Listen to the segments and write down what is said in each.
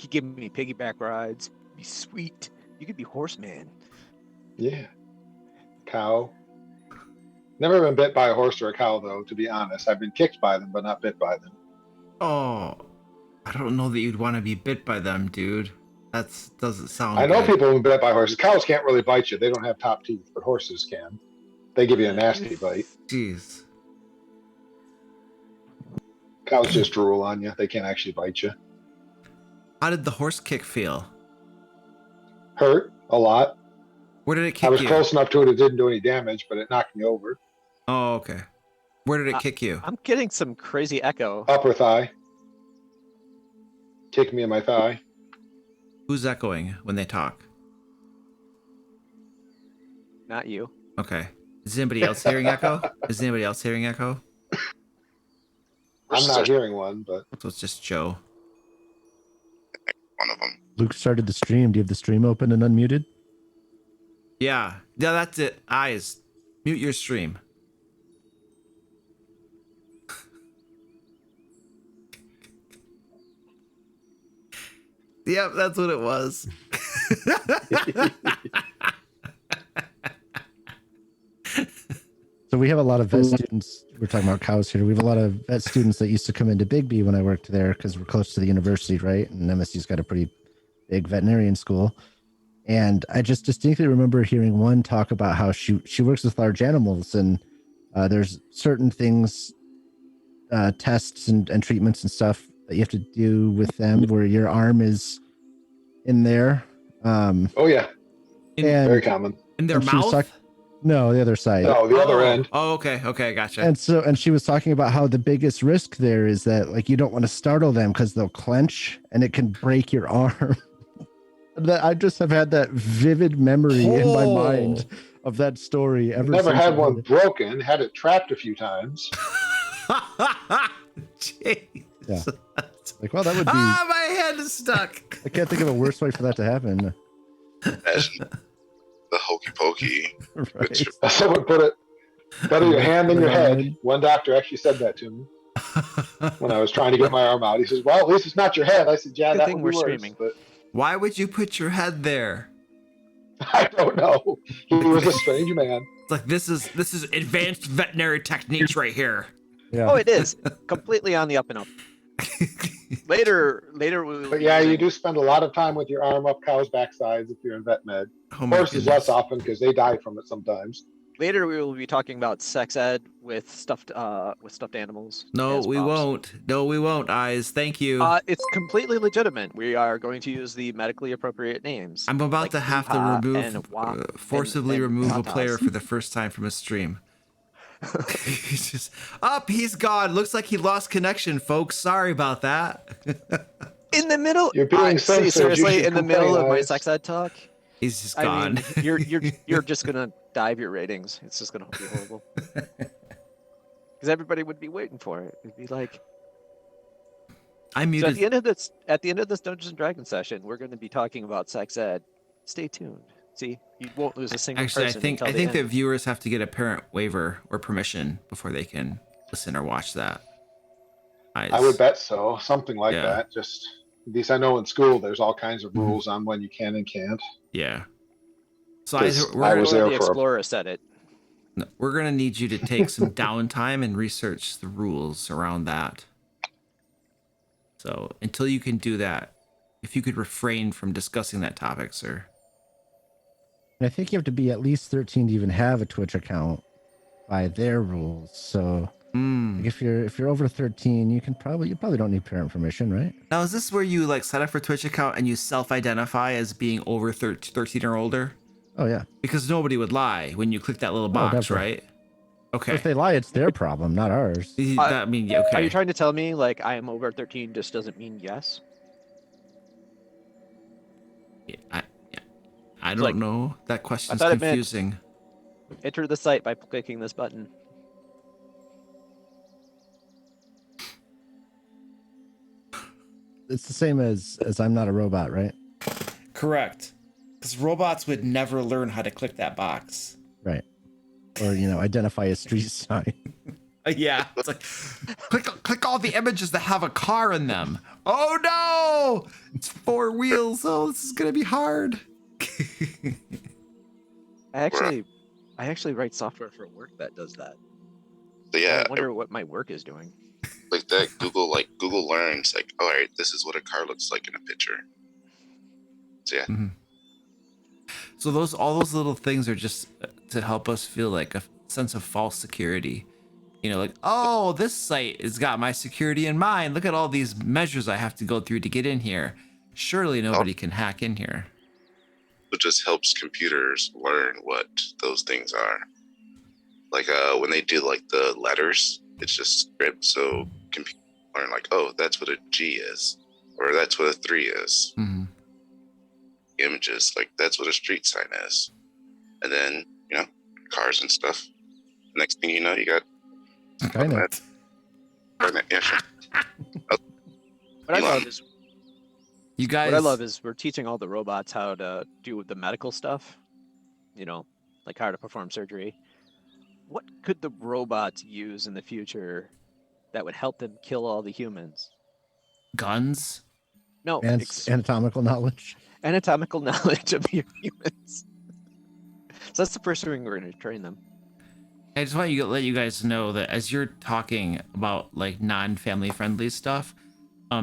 could give me piggyback rides. It'd be sweet. You could be horseman. Yeah. Cow. Never been bit by a horse or a cow, though, to be honest. I've been kicked by them, but not bit by them. Oh, I don't know that you'd want to be bit by them, dude. That doesn't sound I know good. people who've been bit by horses. Cows can't really bite you. They don't have top teeth, but horses can. They give you a nasty bite. Jeez. Cows just drool on you. They can't actually bite you. How did the horse kick feel? Hurt a lot. Where did it kick I was you? close enough to it didn't do any damage, but it knocked me over. Oh, okay. Where did it kick you? I'm getting some crazy echo. Upper thigh. Kicked me in my thigh. Who's echoing when they talk? Not you. Okay. Is anybody else hearing echo? Is anybody else hearing echo? I'm not hearing one, but So it's just Joe. One of them. Luke started the stream. Do you have the stream open and unmuted? Yeah. Yeah, that's it. Eyes. Mute your stream. Yep, that's what it was. So we have a lot of vet students. We're talking about cows here. We have a lot of vet students that used to come into Bigby when I worked there because we're close to the university, right? And MSU's got a pretty big veterinarian school. And I just distinctly remember hearing one talk about how she works with large animals, and there's certain things, tests and treatments and stuff that you have to do with them where your arm is in there. oh yeah, very common. In their and she was mouth? No, the other side. No, the other end. Oh, okay. Okay, gotcha. And she was talking about how the biggest risk there is that like you don't want to startle them because they'll clench and it can break your arm. That I just have had that vivid memory in my mind of that story ever Never since had I one heard it. broken. Had it trapped a few times. Jeez. Yeah. Like, well, that would be. Ah, my hand is stuck. I can't think of a worse way for that to happen. Imagine the hokey pokey. Right. Someone put it better your hand than your head. One doctor actually said that to me when I was trying to get my arm out. He says, "Well, at least it's not your head." I said, "Yeah, Good that thing would be we're worse." streaming. But Why would you put your head there? I don't know. He was a strange man. It's like this is advanced veterinary techniques right here. Yeah. Oh, it is completely on the up and up. Later we. But yeah, you do spend a lot of time with your arm up cows' backsides if you're in vet med. Oh my Horses goodness. less often because they die from it sometimes. Later we will be talking about sex ed with stuffed animals. No, as we props. won't. No, we won't. Eyes. Thank you. It's completely legitimate. We are going to use the medically appropriate names. I'm about like to have to Yeehaw remove, and Wop forcibly and remove a Tatas. player for the first time from a stream. He's just up. He's gone. Looks like he lost connection, folks. Sorry about that. In the middle. You're being censored. You Seriously, should in the middle of my complain, sex ed talk. He's just I gone. mean, you're just gonna dive your ratings. It's just gonna be horrible. Because everybody would be waiting for it. It'd be like. I So muted. at the end of this Dungeons and Dragons session, we're going to be talking about sex ed. Stay tuned. See, you won't lose a single Actually, I person. think until the that end. viewers have to get a parent waiver or permission before they can listen or watch that. I would bet so. Something like Yeah. that. Just at least I know in school there's all kinds of rules on when you can and can't. Yeah. So Because we're, I was Or there the for a- Explorer said it. No, we're gonna need you to take some downtime and research the rules around that. So until you can do that, if you could refrain from discussing that topic, sir. And I think you have to be at least 13 to even have a Twitch account by their rules. So like if you're over 13, you probably don't need parent permission, right? Now, is this where you like set up your Twitch account and you self-identify as being over 13 or older? Oh yeah. Because nobody would lie when you click that little box, definitely. right? Okay. If they lie, it's their problem, not ours. That mean okay. Are you trying to tell me like I am over 13 just doesn't mean yes? I don't like- know. That question's thought it meant- confusing. Enter the site by clicking this button. It's the same as I'm not a robot, right? Correct. Because robots would never learn how to click that box. Right. Or identify a street sign. Yeah, it's like click all the images that have a car in them. Oh no, it's 4 wheels. Oh, this is gonna be hard. I actually write software for work that does that. So yeah, I wonder what my work is doing. like that Google learns like, all right, this is what a car looks like in a picture. So yeah, So all those little things are just to help us feel like a sense of false security. You know, like, oh, this site has got my security in mind. Look at all these measures I have to go through to get in here. Surely nobody can hack in here. it just helps computers learn what those things are. Like when they do like the letters, it's just script, so computers learn like, oh, that's what a G is, or that's what a 3 is. Mm-hmm. Images, like that's what a street sign is, and then cars and stuff. Next thing you know, you got Skynet. yeah, sure. What I love is You guys. what I love is we're teaching all the robots how to do the medical stuff. You know, like how to perform surgery. What could the robots use in the future that would help them kill all the humans? Guns. No, And anatomical knowledge. anatomical knowledge of humans. So that's the first thing we're going to train them. I just want to let you guys know that as you're talking about like non-family friendly stuff,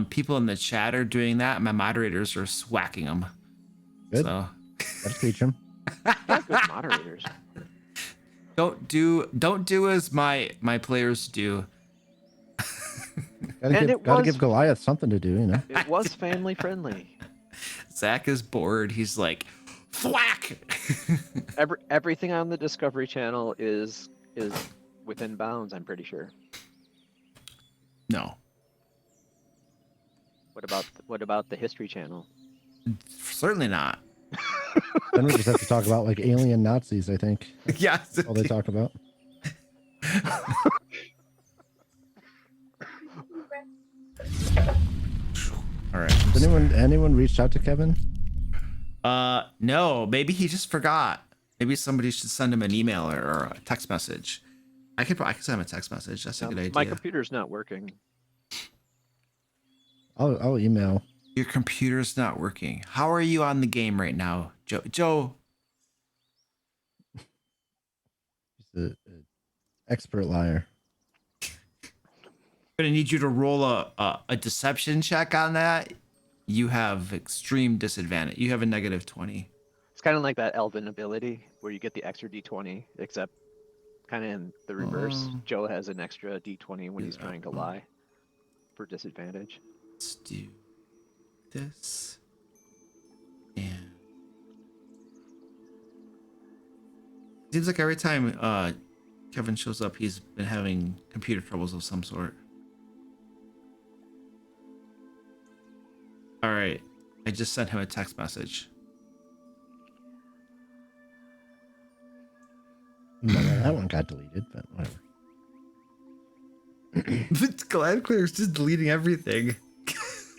people in the chat are doing that. My moderators are swacking them. Good. So Let's teach him. They're good moderators. don't do as my players do. Gotta give Goliath something to do, you know. It was family friendly. Zach is bored. He's like, thwack. Everything on the Discovery Channel is within bounds, I'm pretty sure. No, What about the History Channel? certainly not. Then we just have to talk about like alien Nazis, I think. Yeah. That's all they talk about. All right. Has anyone reached out to Kevin? No, maybe he just forgot. Maybe somebody should send him an email or a text message. I could send him a text message. That's a good idea. My computer's not working. I'll email. Your computer's not working. How are you on the game right now, Joe? He's an expert liar. I'm gonna need you to roll a deception check on that. You have extreme disadvantage. You have a -20. It's kind of like that Elven ability where you get the extra D20, except kind of in the reverse. Oh. Joe has an extra D20 when he's trying to lie for disadvantage. Let's do this. And seems like every time Kevin shows up, he's been having computer troubles of some sort. All right, I just sent him a text message. Well, that one got deleted, but whatever. Glad Clear's just deleting everything.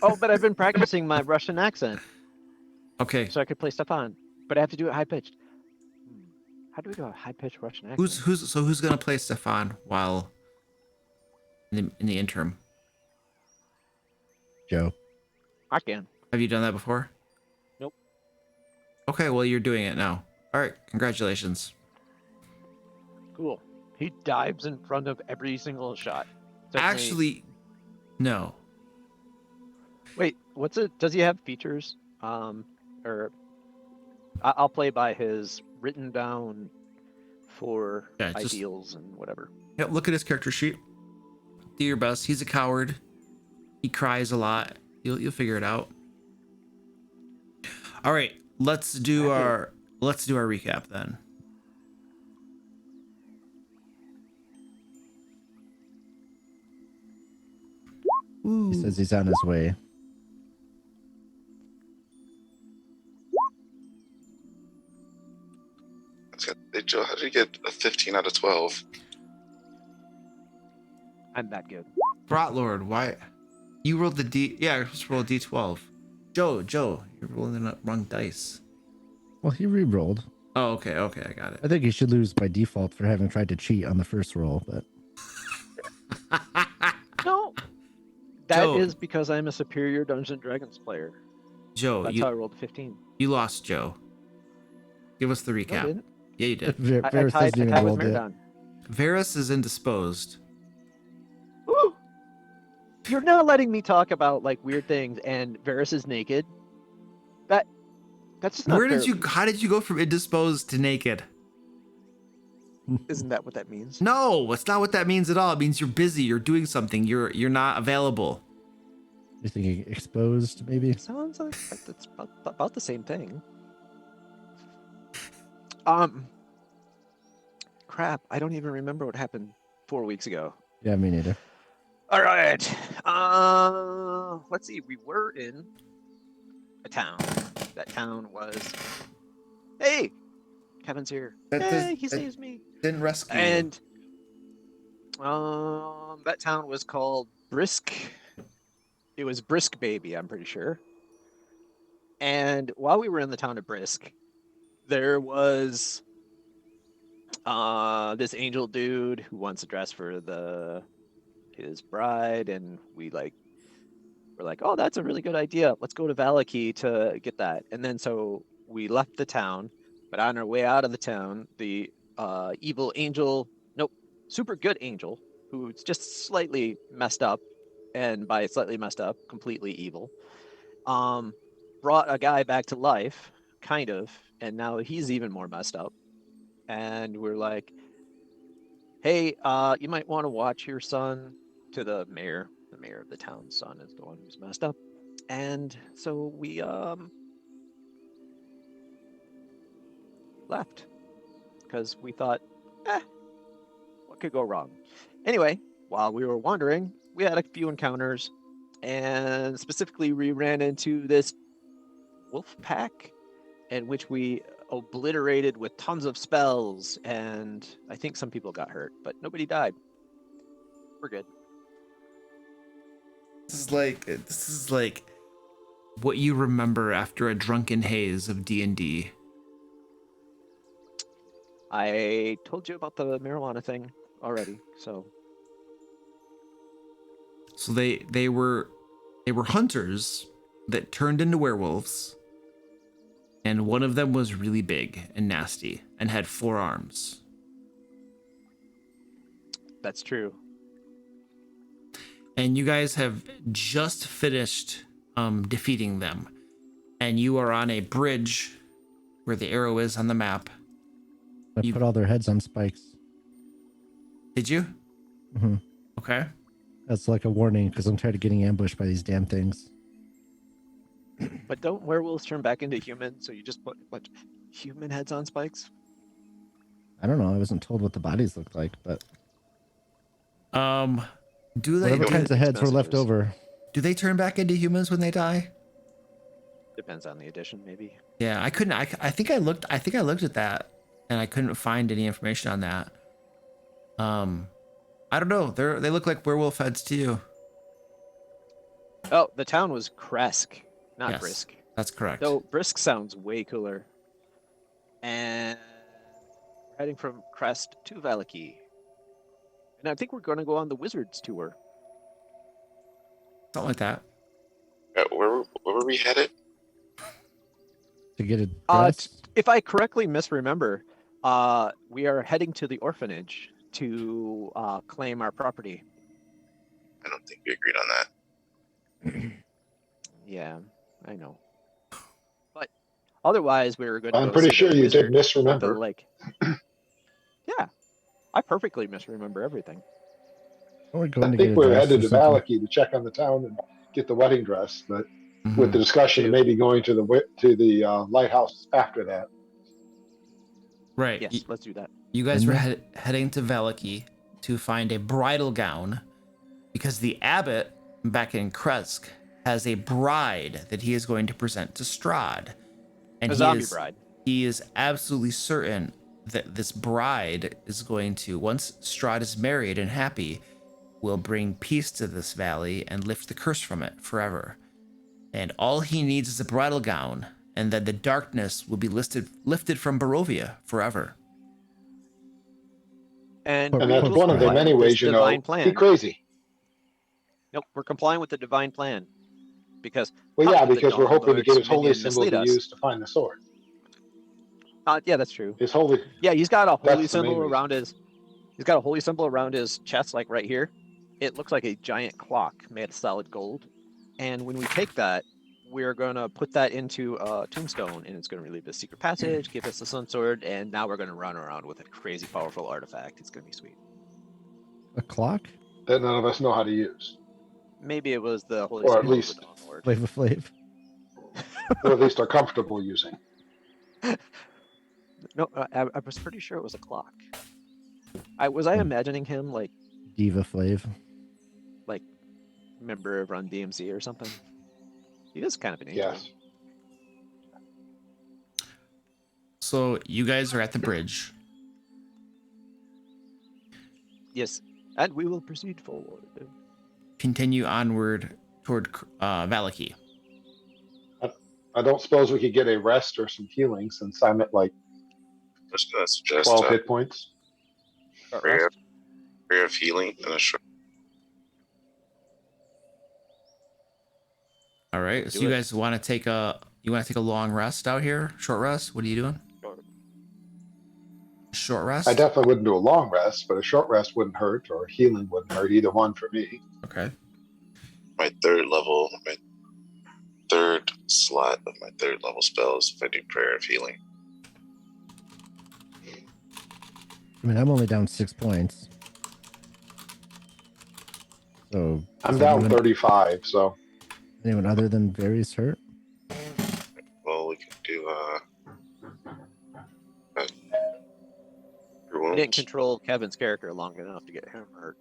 Oh, but I've been practicing my Russian accent Okay, so I could play stuff on, but I have to do it high pitched. How do we do a high pitched Russian accent? who's gonna play Stefan while in the interim? Joe. I can. Have you done that before? Nope. Okay, well you're doing it now. All right, congratulations. Cool. He dives in front of every single shot. Definitely- Actually, no. wait. What's it? Does he have features? Or I'll play by his written down for Yeah, just- ideals and whatever. Yeah, look at his character sheet. Do your best. He's a coward. He cries a lot. You'll figure it out. All right, let's do our recap then. He says he's on his way. Hey, Joe, how did you get a 15 out of 12? I'm that good. Brotlord, why? You rolled the D. Yeah, you're supposed to roll a D12. Joe, you're rolling the wrong dice. Well, he re-rolled. Oh, okay, I got it. I think he should lose by default for having tried to cheat on the first roll, but No, That Joe, is because I'm a superior Dungeons and Dragons player. Joe, That's how I rolled a 15. you lost, Joe. Give us the No, I recap. didn't. Yeah, you did. Varys I hasn't tied even with rolled yet. Marathon. Varys is indisposed. Ooh! You're not letting me talk about like weird things, and Varys is naked. That's just not Where fair did of you? me. How did you go from indisposed to naked? Isn't that what that means? No, it's not what that means at all. It means you're busy. You're doing something. You're not available. You're thinking exposed, maybe? Sounds like that's about the same thing. Crap, I don't even remember what happened 4 weeks ago. Yeah, me neither. All right. Let's see. We were in a town. That town was. Hey, Kevin's here. Hey, he saves me. Didn't rescue. And that town was called Brisk. It was Brisk Baby, I'm pretty sure. And while we were in the town of Brisk, there was this angel dude who wants to dress for his bride, and we're like, oh, that's a really good idea. Let's go to Vallaki to get that. And then so we left the town, but on our way out of the town, the evil angel, nope, super good angel, who's just slightly messed up, and by slightly messed up, completely evil, brought a guy back to life, kind of, and now he's even more messed up. And we're like, hey, you might want to watch your son, to the mayor. The mayor of the town's son is the one who's messed up. And so we left because we thought, what could go wrong? Anyway, while we were wandering, we had a few encounters, and specifically we ran into this wolf pack in which we obliterated with tons of spells, and I think some people got hurt, but nobody died. We're good. This is like what you remember after a drunken haze of D&D. I told you about the marijuana thing already, so they were hunters that turned into werewolves, and one of them was really big and nasty and had 4 arms. that's true. And you guys have just finished defeating them, and you are on a bridge where the arrow is on the map. I put all their heads on spikes. Did you? Mm-hmm. Okay. That's like a warning because I'm tired of getting ambushed by these damn things. But don't werewolves turn back into humans? So you just put what, human heads on spikes? I don't know. I wasn't told what the bodies looked like, but do they whatever do- kinds of heads were messages. left over. do they turn back into humans when they die? Depends on the edition, maybe. Yeah, I couldn't. I think I looked at that, and I couldn't find any information on that. I don't know. They look like werewolf heads to you. Oh, the town was Kresk, not Yes, Brisk. that's correct. Though Brisk sounds way cooler. And we're heading from Crest to Vallaki. And I think we're going to go on the Wizards tour. Something like that. Where were we headed? To get a Uh, dress. If I correctly misremember, we are heading to the orphanage to claim our property. I don't think we agreed on that. Yeah, I know. But otherwise, we were going to I'm go pretty see sure the you wizard did at the misremember. lake. Yeah, I perfectly misremember everything. We're going I to get think a we're dress headed or to something. Vallaki to check on the town and get the wedding dress, but Mhm. with the discussion of maybe going to the lighthouse after that. Right. Yes, let's do that. You guys And were then- heading to Vallaki to find a bridal gown because the abbot back in Kresk has a bride that he is going to present to Strahd. And A zombie bride. He is absolutely certain that this bride is going to, once Strahd is married and happy, will bring peace to this valley and lift the curse from it forever. And all he needs is a bridal gown, and then the darkness will be lifted from Barovia forever. And And And we that's will one of them supply anyways, this divine Be plan. crazy. Nope, we're complying with the divine plan. Because Well, yeah, the because we're Dawn hoping to Lord's get his holy minion symbol mislead to us. use to find the sword. Yeah, that's true. His holy. Yeah, he's got a holy That's the main symbol reason. around his. He's got a holy symbol around his chest, like right here. It looks like a giant clock made of solid gold. And when we take that, we're gonna put that into a tombstone, and it's gonna relieve the secret passage, give us the sun sword, and now we're gonna run around with a crazy powerful artifact. It's gonna be sweet. A clock? That none of us know how to use, Maybe it was the holy or at symbol least, of the Dawn Lord. Flavor Flav. or at least are comfortable using. No, I was pretty sure it was a clock. I imagining him like Diva Flav. member of Run DMC or something. He is kind of an angel. Yes. So you guys are at the bridge. Yes, and we will proceed forward. Continue onward toward Vallaki. I don't suppose we could get a rest or some healing since I'm at like I'm just gonna suggest 12 hit points. Short prayer, rest. prayer of healing and a short. All right. Do So you it. guys want to take a long rest out here? Short rest? What are you doing? Short. Short rest? I definitely wouldn't do a long rest, but a short rest wouldn't hurt, or healing wouldn't hurt. Either one for me. Okay. My third slot of my third level spells if I do prayer of healing. I mean, I'm only down 6 points. So I'm is down anyone, 35, so anyone other than Varys hurt? Well, we can do your I didn't wounds. control Kevin's character long enough to get him hurt.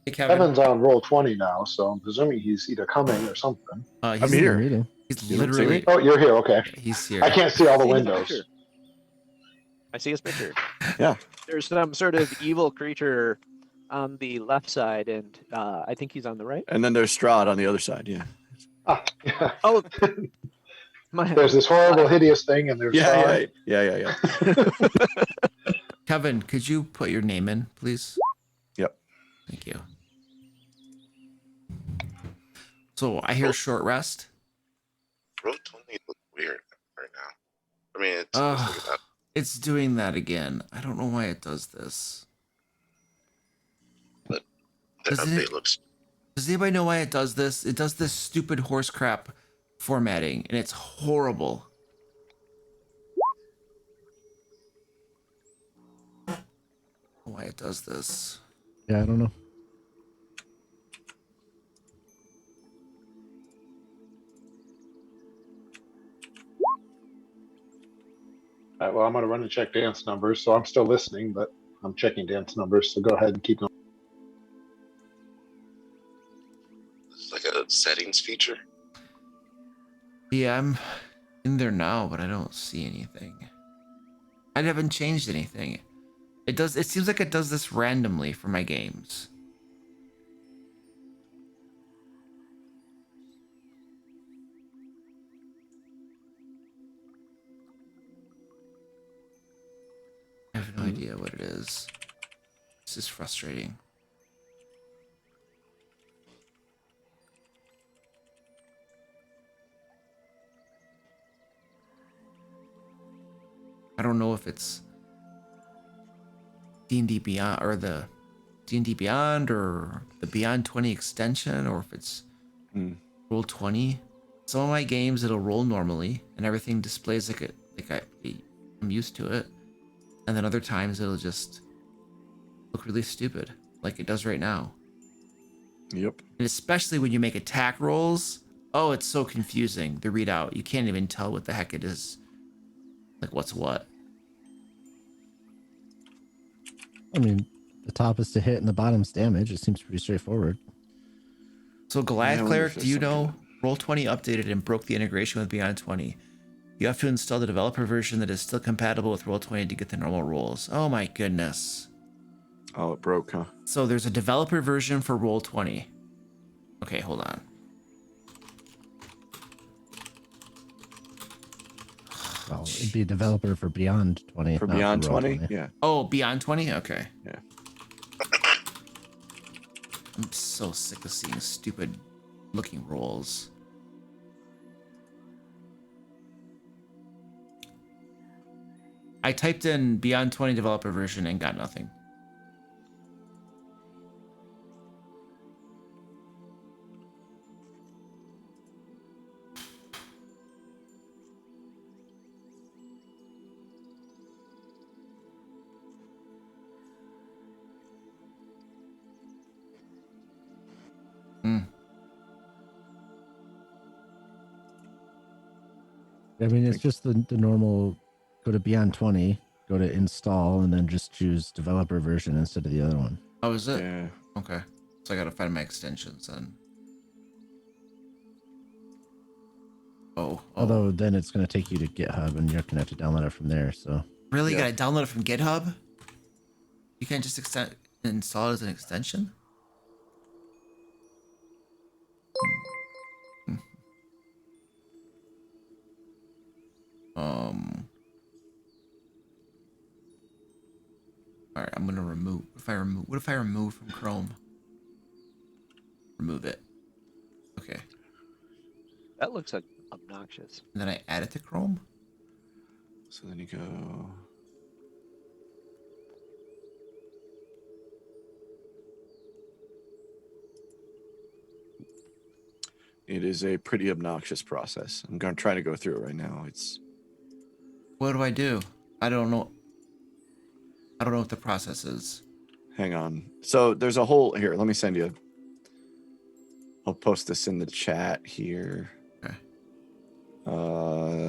Hey, Kevin. Kevin's on roll 20 now, so I'm presuming he's either coming or something. He's, He's in the here. meeting. He's You don't see literally. me? Oh, you're here. Okay. He's here. I can't see all the See his windows. picture. I see his picture. Yeah. There's some sort of evil creature on the left side, and I think he's on the right. And then there's Strahd on the other side. Yeah. Ah, yeah. Oh, my. There's this horrible, hideous thing, and there's Yeah. Kevin, could you put your name in, please? Yep. Thank you. So I hear short rest. Roll 20 looks weird right now. I mean, it's Ugh. look at that. It's doing that again. I don't know why it does this. The Doesn't update it- looks. Does anybody know why it does this? It does this stupid horse crap formatting, and it's horrible. Why it does this? Yeah, I don't know. All right, well, I'm going to run and check dance numbers, so I'm still listening, but I'm checking dance numbers, so go ahead and keep going. It's like a settings feature. Yeah, I'm in there now, but I don't see anything. I haven't changed anything. It does. It seems like it does this randomly for my games. I have no idea what it is. This is frustrating. I don't know if it's D&D Beyond or the D&D Beyond or the Beyond 20 extension, or if it's Roll 20. Some of my games it'll roll normally and everything displays I'm used to it, and then other times it'll just look really stupid, like it does right now. Yep. And especially when you make attack rolls, oh, it's so confusing. The readout, you can't even tell what the heck it is. Like what's what. I mean, the top is to hit and the bottom's damage. It seems pretty straightforward. So Yeah, I Goliath wonder Cleric, if there's do you know something- Roll20 updated and broke the integration with Beyond 20? You have to install the developer version that is still compatible with Roll20 to get the normal rolls. Oh my goodness. Oh, it broke, huh? So there's a developer version for Roll20. Okay, hold on. Well, it'd be a developer for Beyond 20. For not Beyond Roll 20? Yeah. Oh, beyond 20? Okay. Yeah. I'm so sick of seeing stupid looking roles. I typed in Beyond 20 developer version and got nothing. I mean, it's just the normal go to Beyond 20, go to install, and then just choose developer version instead of the other one. Oh, is it? Yeah. Okay. So I gotta find my extensions then. Oh. Although then it's going to take you to GitHub and you're going to have to download it from there. So Really? Yeah. You gotta download it from GitHub? You can't just install it as an extension? Alright, I'm gonna remove. What if I remove from Chrome? Remove it. Okay. That looks like obnoxious. And then I add it to Chrome? So then you go. It is a pretty obnoxious process. I'm going to try to go through it right now. It's What do I do? I don't know. I don't know what the process is. hang on. So there's a whole here. Let me send you. I'll post this in the chat here. Okay.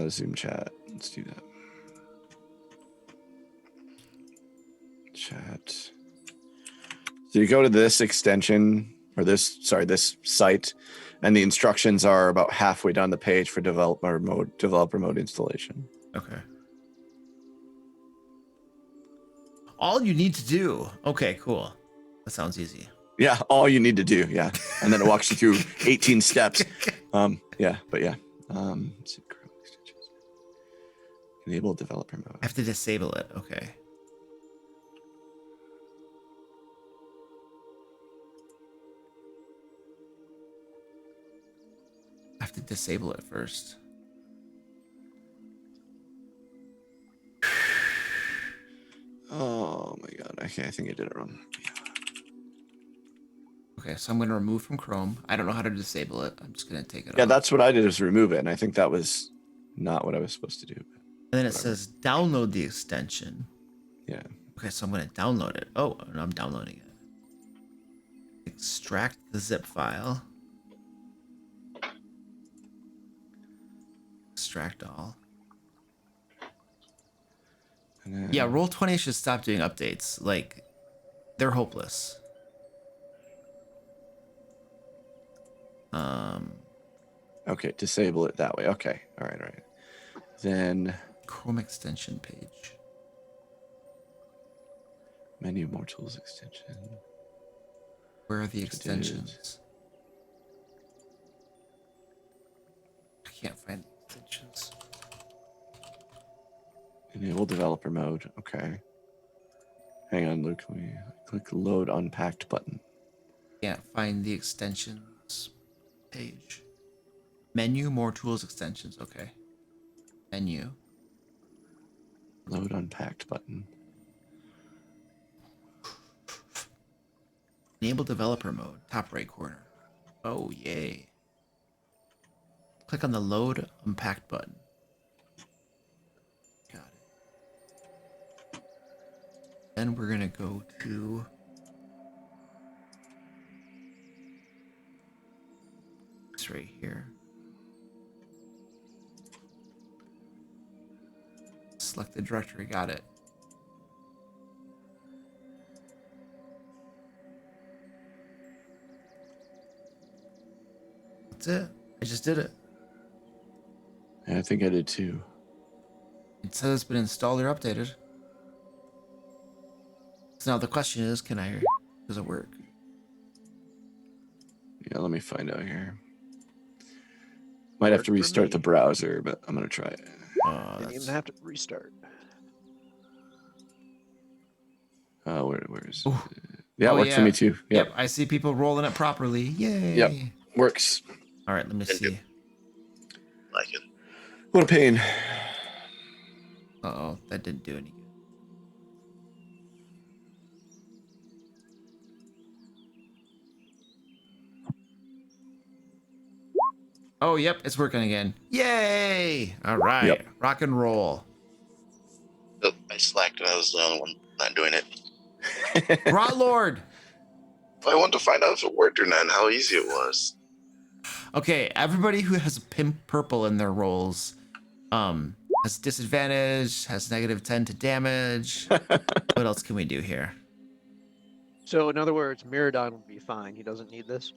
Zoom chat. Let's do that. Chat. So you go to this extension or this site, and the instructions are about halfway down the page for developer mode installation. Okay. All you need to do. Okay, cool. That sounds easy. Yeah, all you need to do. Yeah, and then it walks you through 18 steps. Yeah, but yeah. Let's see, Chrome extensions. Enable developer mode. I have to disable it. Okay. I have to disable it first. Oh my god. Okay, I think I did it wrong. Okay, so I'm going to remove from Chrome. I don't know how to disable it. I'm just going to take it Yeah, off. that's what I did, is remove it, and I think that was not what I was supposed to do. And then it says download the extension. Yeah. Okay, so I'm going to download it. Oh, no, I'm downloading it. Extract the zip file. Extract all. And then, Yeah, Roll20 should stop doing updates. Like, they're hopeless. Okay, disable it that way. Okay. All right. Then Chrome extension page. menu, more tools, extension. Where are the extensions? I can't find the extensions. Enable developer mode. Okay. Hang on, Luke. Let me click load unpacked button. Can't find the extensions page. Menu, more tools, extensions. Okay. Menu. Load unpacked button. Enable developer mode. Top right corner. Oh, yay. Click on the load unpacked button. Got it. Then we're going to go to this right here. Select the directory. Got it. That's it. I just did it. Yeah, I think I did too. It says it's been installed or updated. So now the question is, does it work? Yeah, let me find out here. Might have to restart the browser, but I'm gonna try it. Oh, Didn't even that's... have to restart. Where is? Ooh. Yeah, Oh, works for me too. Yep, I see people rolling it properly. Yay. Yep. Works. All right, let me see. Like it. What a pain. Uh-oh, that didn't do any good. Oh, yep, it's working again. Yay! All right, Yep. rock and roll. Oh, I slacked and I was the only one not doing it. Rot Lord! I wanted to find out if it worked or not and how easy it was. Okay, everybody who has a pimp purple in their rolls has disadvantage, has -10 to damage. What else can we do here? So in other words, Miradon would be fine. He doesn't need this.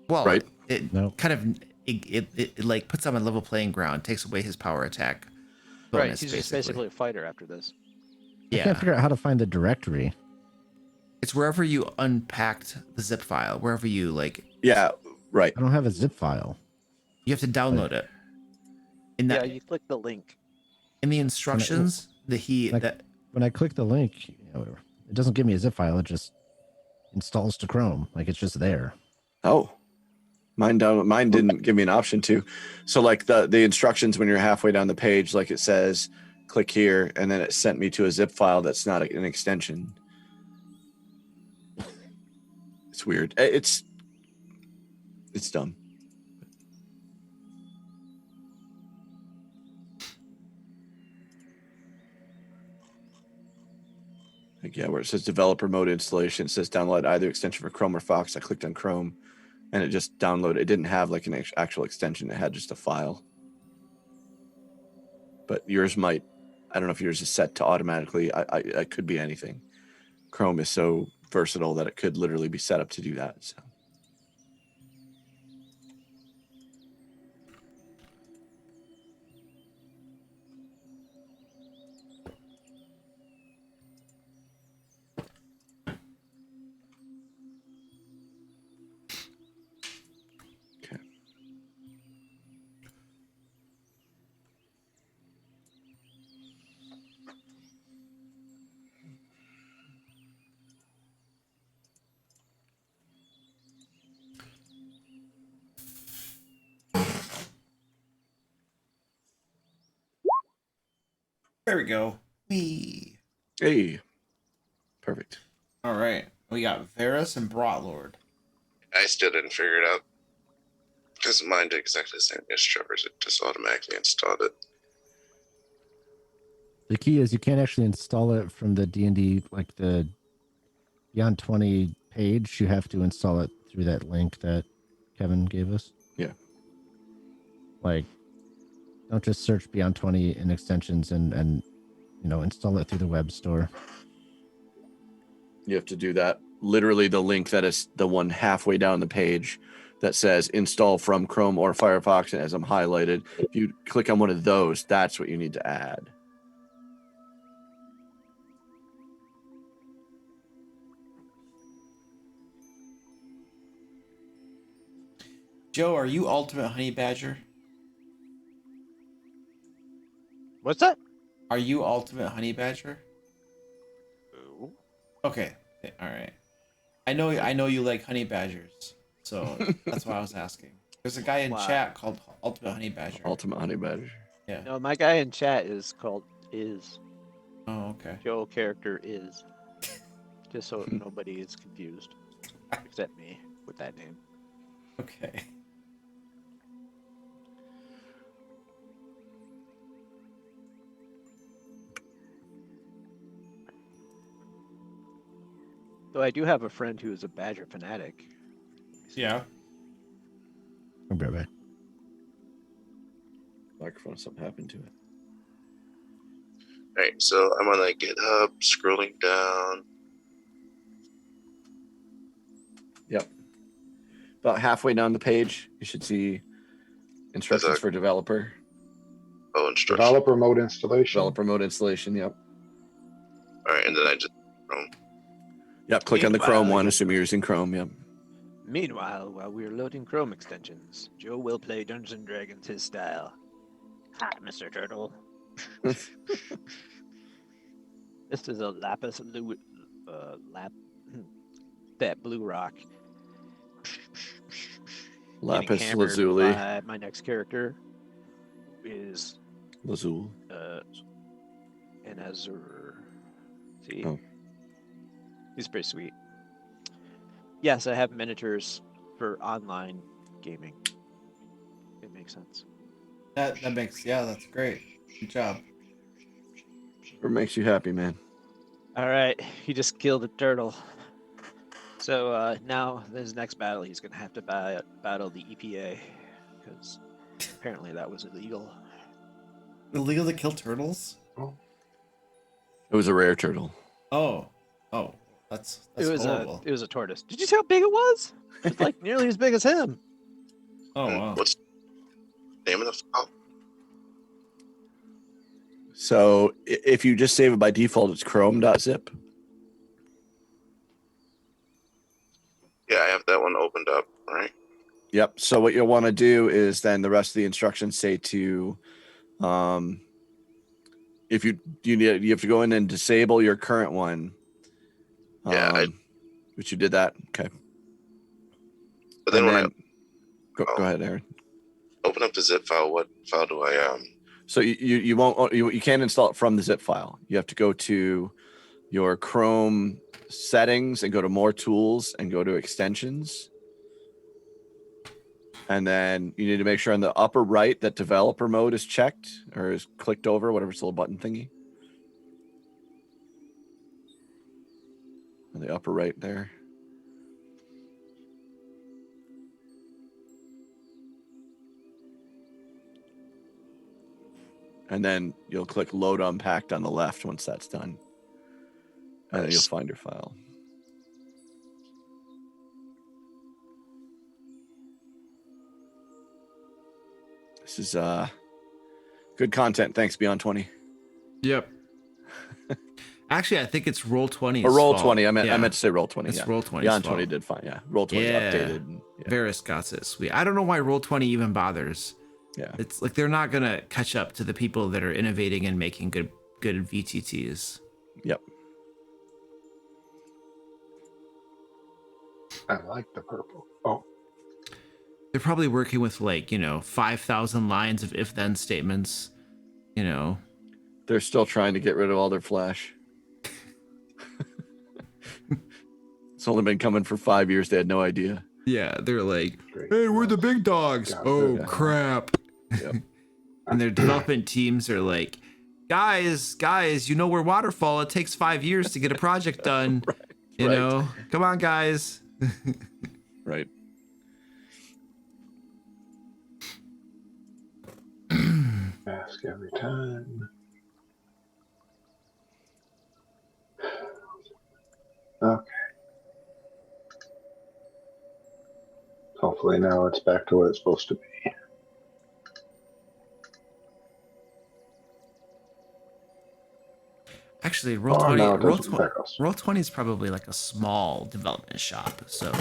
Well, Right. it No. kind of it like puts him on level playing ground, takes away his power attack Right. bonus, He's just basically a fighter after this. I Yeah, can't figure out how to find the directory. it's wherever you unpacked the zip file, wherever you like, Yeah, right. I don't have a zip file. you have to download it. In Yeah, that, you click the link. in the instructions, When I click the link, it doesn't give me a zip file. It just installs to Chrome. Like it's just there. Oh, mine didn't give me an option to. So like the instructions when you're halfway down the page, like it says, click here, and then it sent me to a zip file that's not an extension. It's weird. It's dumb. Like, yeah, where it says developer mode installation, it says download either extension for Chrome or Fox. I clicked on Chrome and it just downloaded. It didn't have like an actual extension. It had just a file. But yours might, I don't know if yours is set to automatically. I could be anything. Chrome is so versatile that it could literally be set up to do that. So. Okay. there we go. Whee. Hey, perfect. All right, we got Varus and Brotlord. I still didn't figure it out. Because mine did exactly the same as Trevor's. It just automatically installed it. The key is you can't actually install it from the D&D, like the Beyond 20 page. You have to install it through that link that Kevin gave us. Yeah. Like, don't just search Beyond 20 in extensions and install it through the web store. You have to do that. Literally the link that is the one halfway down the page that says install from Chrome or Firefox, and as I'm highlighted, if you click on one of those, that's what you need to add. Joe, are you Ultimate Honey Badger? What's that? Are you Ultimate Honey Badger? Ooh. Okay, all right. I know you like honey badgers, so that's why I was asking. There's a guy in Wow. chat called Ultimate Honey Badger. Ultimate Honey Badger. Yeah. No, my guy in chat is called Is. Oh, okay. Joe character is. Just so nobody is confused. Except me with that name. Okay. Though I do have a friend who is a Badger fanatic. Yeah. I'll be right back. Microphone, something happened to it. Alright, so I'm on like GitHub, scrolling down. Yep. About halfway down the page, you should see instructions for developer. Oh, instructions. Developer mode installation. Developer mode installation, yep. Alright, and then I just Yep, click on the Chrome one, assume you're using Chrome, yep. Meanwhile, while we're loading Chrome extensions, Joe will play Dungeons & Dragons his style. Hi, Mr. Turtle. This is a that blue rock. Getting Lapis hammered lazuli. by my next character is Lazuli. an Azure. See, Oh. he's pretty sweet. Yes, I have miniatures for online gaming. It makes sense. That makes, yeah, that's great. Good job. What makes you happy, man? All right, he just killed a turtle. So now his next battle, he's gonna have to battle the EPA because apparently that was illegal. Illegal to kill turtles? It was a rare turtle. Oh, that's horrible. It was a tortoise. Did you see how big it was? It's like nearly as big as him. Oh wow. What's the name of the file? So if you just save it by default, it's chrome.zip. Yeah, I have that one opened up, right? Yep. So what you'll want to do is then the rest of the instructions say to, if you have to go in and disable your current one. Yeah, Which you did that. Okay. But then And when then, I go ahead, Aaron. open up the zip file, what file do I So you won't you can't install it from the zip file. You have to go to your Chrome settings and go to more tools and go to extensions. And then you need to make sure on the upper right that developer mode is checked or is clicked over, whatever it's a little button thingy. On the upper right there. And then you'll click load unpacked on the left once that's done. And then you'll find your file. This is good content. Thanks, Beyond 20. Yep. Actually, I think it's Roll20. Or Roll20. I meant to say Roll20. It's Yeah. Roll20's Beyond fault. 20 did fine. Yeah. Roll20 Yeah. updated. And, yeah. Varys got it. Sweet. I don't know why Roll20 even bothers. Yeah. It's like they're not gonna catch up to the people that are innovating and making good VTTs. Yep. I like the purple. Oh, They're probably working with 5,000 lines of if-then statements. They're still trying to get rid of all their flash. It's only been coming for 5 years. They had no idea. Yeah, they're like, great. hey, we're the big dogs. Got Oh, it. crap. Yep. And their development teams are like, guys, we're Waterfall. It takes 5 years to get a project done. Right. Come on, guys. Right. Ask every time. Okay. Hopefully now it's back to what it's supposed to be. Actually, Oh, Roll20, now it doesn't affect us. Roll20 is probably like a small development shop, so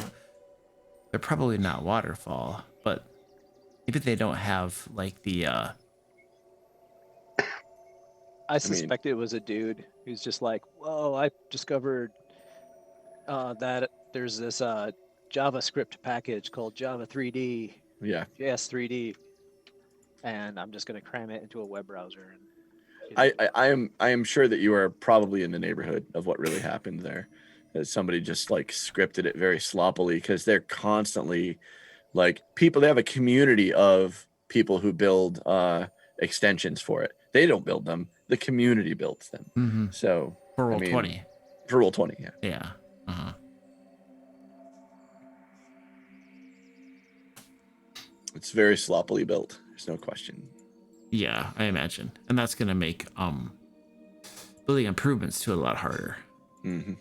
they're probably not Waterfall, but maybe they don't have like the I suspect it was a dude who's just like, whoa, I discovered that there's this JavaScript package called Java 3D, Yeah. JS 3D, and I'm just going to cram it into a web browser. And I am sure that you are probably in the neighborhood of what really happened there. That somebody just like scripted it very sloppily because they're constantly like people. They have a community of people who build extensions for it. They don't build them. The community builds them. So for Roll20. For Roll20, yeah. Yeah. Uh-huh. It's very sloppily built. There's no question. Yeah, I imagine. And that's going to make building improvements to it a lot harder. Mm-hmm.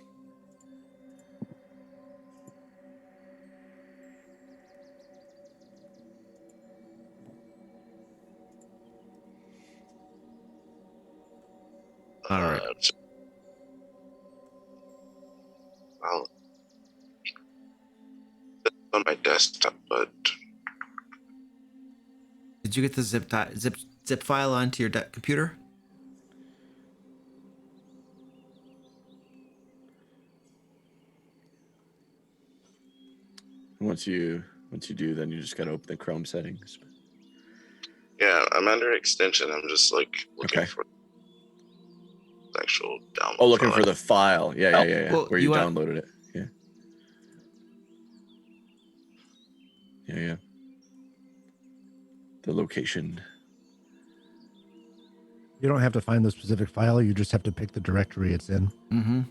All right. Well, it's on my desktop, but Did you get the zip file onto your computer? once you do, then you just gotta open the Chrome settings. Yeah, I'm under extension. I'm just like looking Okay. for the actual download. Oh, looking file. for the file. Yeah. Well, Where you you want- downloaded it. Yeah. The location. You don't have to find the specific file. You just have to pick the directory it's in. Mm-hmm.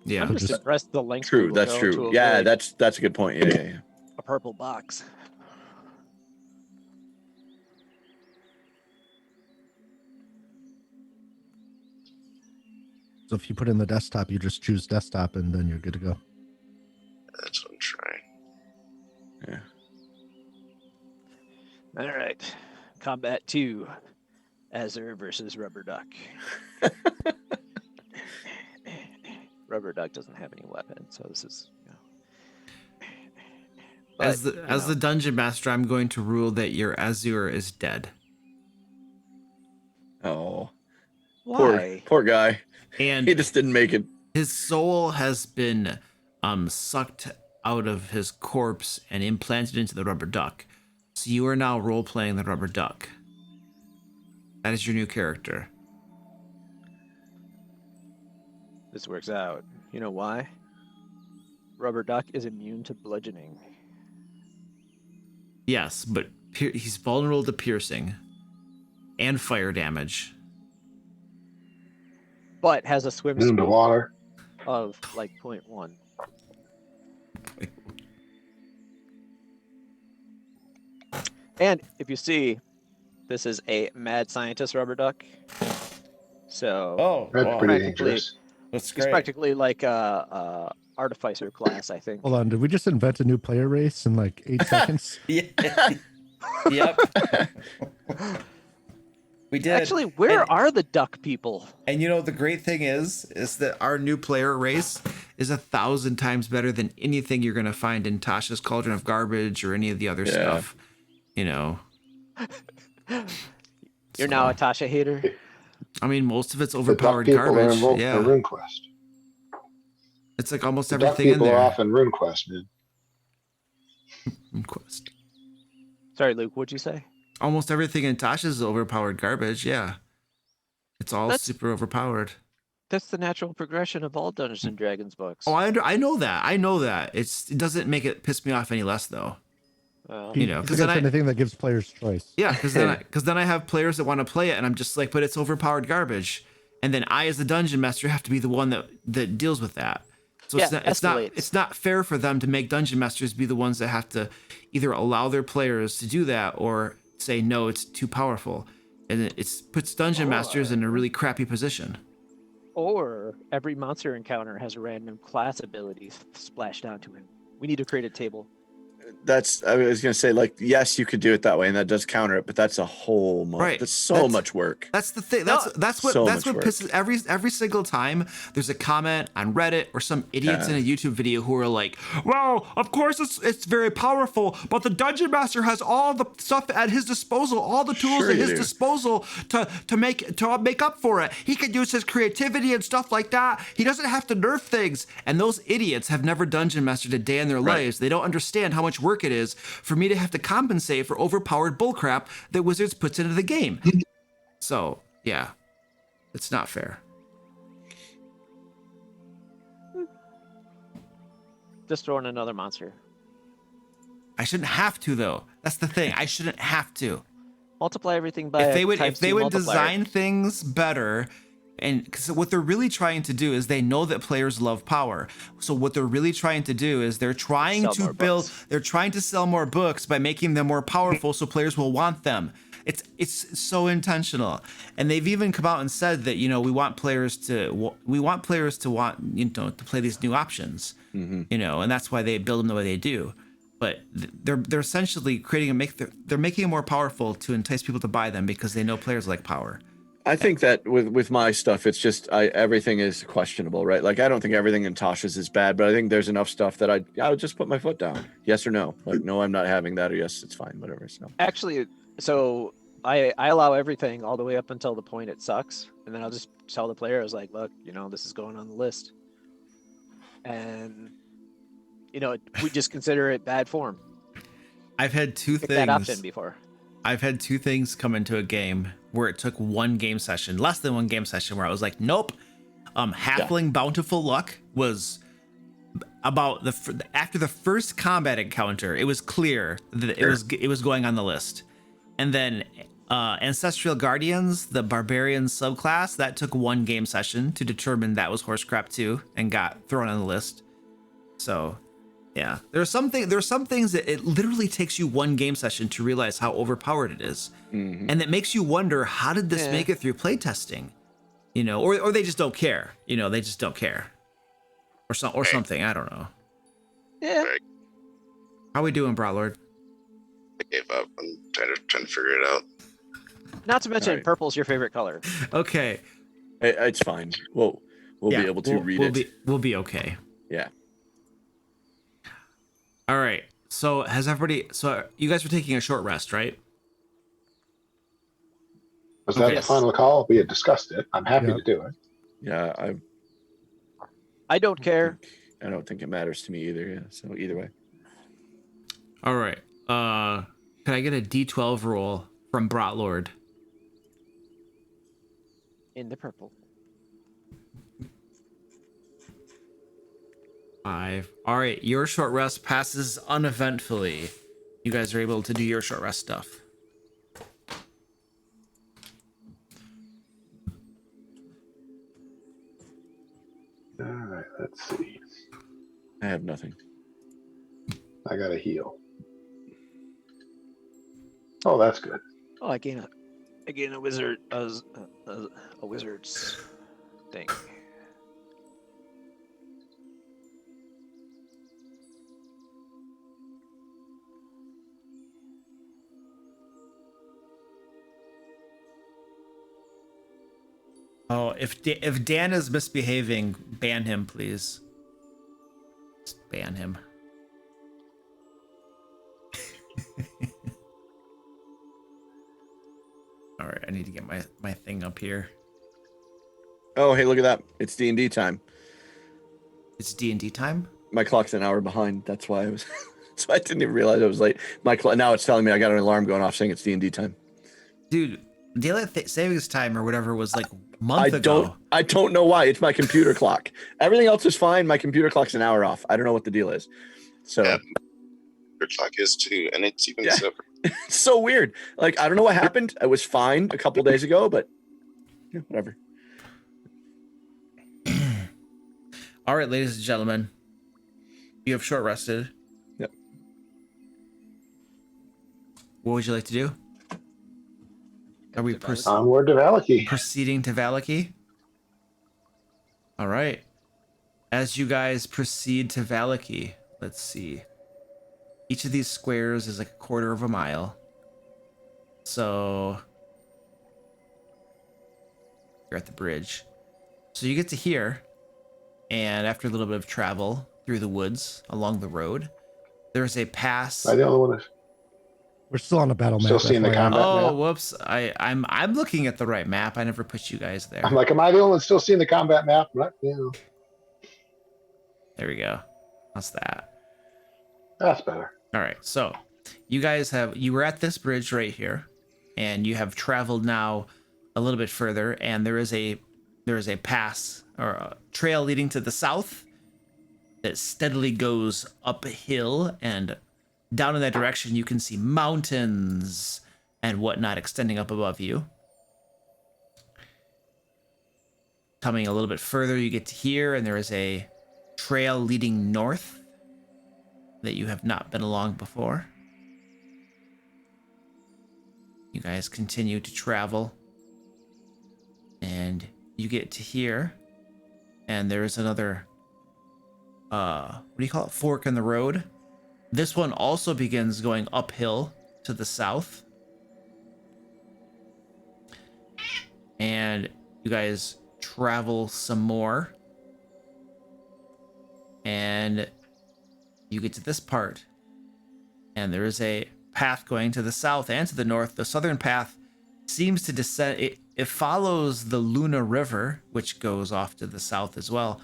Yeah. I'm just just- impressed the links True, people that's go true. to Yeah, avoid that's a good point. Yeah. a purple box. So if you put in the desktop, you just choose desktop and then you're good to go. That's what I'm trying. Yeah. All right. Combat 2. Azure versus Rubber Duck. Rubber Duck doesn't have any weapons, so this is, But, As the dungeon master, I'm going to rule that your Azure is dead. Oh, why? poor guy. And He just didn't make it. his soul has been sucked out of his corpse and implanted into the rubber duck. So you are now role-playing the rubber duck. That is your new character. This works out. You know why? Rubber Duck is immune to bludgeoning. Yes, but he's vulnerable to piercing and fire damage. But has a swim Into speed water. of like 0.1. And if you see, this is a mad scientist rubber duck. So That's wow. pretty practically- dangerous. That's it's practically like a artificer class, I think. Hold on. Did we just invent a new player race in like 8 seconds? Yeah. Yep. We did. Actually, where And- are the duck people? And you know the great thing is that our new player race is 1,000 times better than anything you're gonna find in Tasha's Cauldron of Garbage or any of the other Yeah. stuff. You know. You're now a Tasha hater. I mean, most of it's The duck overpowered people are garbage. involved in Yeah, RuneQuest. it's like almost The duck everything in people are there. off in RuneQuest, man. Quest. Sorry, Luke, what'd you say? Almost everything in Tasha's is overpowered garbage. Yeah, it's all That's- super overpowered. That's the natural progression of all Dungeons and Dragons books. Oh, I know that. I know that. It doesn't make it piss me off any less though. Well, You know, It's 'cause then against anything that gives players choice. Yeah, because then I have players that want to play it, and I'm just like, but it's overpowered garbage, and then I, as the dungeon master, have to be the one that deals with that. So Yeah, it's escalates. not fair for them to make dungeon masters be the ones that have to either allow their players to do that or say no, it's too powerful, and it puts dungeon masters in a really crappy position. or every monster encounter has random class abilities splashed onto him. We need to create a table. I was gonna say, like, yes, you could do it that way, and that does counter it, but that's a whole Right. That's so much work. That's the thing. That's what So much work. pisses every single time there's a comment on Reddit or some idiots in a YouTube video who are like, "Well, of course it's very powerful, but the dungeon master has all the stuff at his disposal, all the tools Sure at you his do. disposal to make up for it. He can use his creativity and stuff like that. He doesn't have to nerf things." And those idiots have never dungeon mastered a day in their Right. lives. They don't understand how much work it is for me to have to compensate for overpowered bullcrap that Wizards puts into the game. So, yeah, it's not fair. Just throw in another monster. I shouldn't have to, though. That's the thing. I shouldn't have to. Multiply everything by If they would, times if they 2 would multiplier. design things better, and because what they're really trying to do is they know that players love power. So what they're really trying to do is they're trying Sell to more build. books. They're trying to sell more books by making them more powerful, so players will want them. It's so intentional, and they've even come out and said that we want players to want to play these new options, and that's why they build them the way they do. But they're essentially they're making it more powerful to entice people to buy them because they know players like power. I think that with my stuff, it's just everything is questionable, right? Like, I don't think everything in Tasha's is bad, but I think there's enough stuff that I would just put my foot down. Yes or no? Like, no, I'm not having that, or yes, it's fine, whatever. So Actually, so I allow everything all the way up until the point it sucks, and then I'll just tell the player, I was like, look, this is going on the list, and we just consider it bad form. I've had two Picked that option things. before. I've had two things come into a game where it took one game session, less than one game session, where I was like, nope. Halfling Bountiful Luck was about after the first combat encounter, it was clear that it was going on the list. And then Ancestral Guardians, the Barbarian subclass, that took one game session to determine that was horse crap too, and got thrown on the list. So, yeah, there's some things that it literally takes you one game session to realize how overpowered it is, and it makes you wonder, how did this make it through playtesting? You know, or they just don't care. You know, they just don't care, or something. I don't know. Yeah. How we doing, Broadlord? I gave up. I'm trying to figure it out. Not to mention, Right. purple's your favorite color. Okay. It's fine. We'll be able to read it. We'll be okay. Yeah. All right. So so you guys were taking a short rest, right? Was that Okay. the final call? We had discussed it. I'm happy Yep. to do it. Yeah. I don't care. I don't think it matters to me either. Yeah. So either way. All right. Can I get a D12 roll from Brotlord? In the purple. 5. All right. Your short rest passes uneventfully. You guys are able to do your short rest stuff. All right, let's see. I have nothing. I got to heal. Oh, that's good. Oh, I gain a wizard a wizard's thing. Oh, if Dan is misbehaving, ban him, please. Just ban him. All right, I need to get my thing up here. Oh, hey, look at that! It's D&D time. It's D&D time. My clock's an hour behind. That's why I was. So I didn't even realize I was late. My clock now it's telling me I got an alarm going off saying it's D&D time. Dude, daylight savings time or whatever was like a month ago. I don't know why. It's my computer clock. Everything else is fine. My computer clock's an hour off. I don't know what the deal is. So Yeah. Your clock is too, and it's even Yeah. separate. it's so weird. Like I don't know what happened. I was fine a couple days ago, but yeah, whatever. All right, ladies and gentlemen, you have short rested. Yep. What would you like to do? Are we Onward to Vallaki. proceeding to Vallaki? All right. As you guys proceed to Vallaki, let's see. Each of these squares is like a quarter of a mile. So you're at the bridge. So you get to here, and after a little bit of travel through the woods along the road, there's a pass. Am I the only one that's We're still on a battle map. Still seeing the FYI. combat Oh, map? whoops. I'm looking at the right map. I never put you guys there. I'm like, am I the only one still seeing the combat map? Right? Yeah, There we go. How's that? that's better. All right. So you were at this bridge right here, and you have traveled now a little bit further, and there is a pass or a trail leading to the south that steadily goes up a hill, and down in that direction you can see mountains and whatnot extending up above you. Coming a little bit further, you get to here, and there is a trail leading north that you have not been along before. You guys continue to travel, and you get to here, and there's another what do you call it, fork in the road. This one also begins going uphill to the south, and you guys travel some more, and you get to this part, and there is a path going to the south and to the north. The southern path seems to descend. It follows the Luna River, which goes off to the south as well,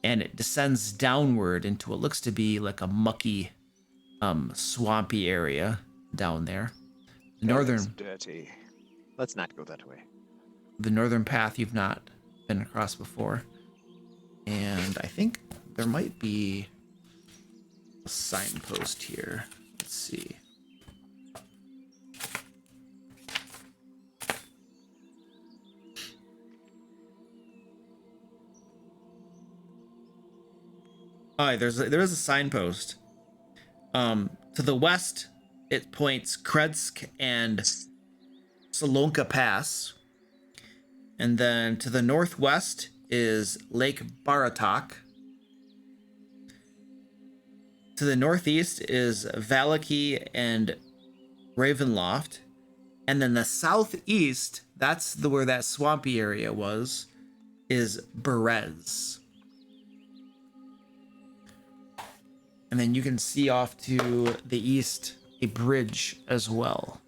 and it descends downward into what looks to be like a mucky swampy area down there. The That looks northern dirty. Let's not go that way. the northern path you've not been across before. And I think there might be a signpost here. Let's see. Oh, there is a signpost. To the west, it points Kredsk and Solonka Pass. And then to the northwest is Lake Baratok. To the northeast is Vallaki and Ravenloft. And then the southeast, that's where that swampy area was, is Berez. And then you can see off to the east a bridge as well.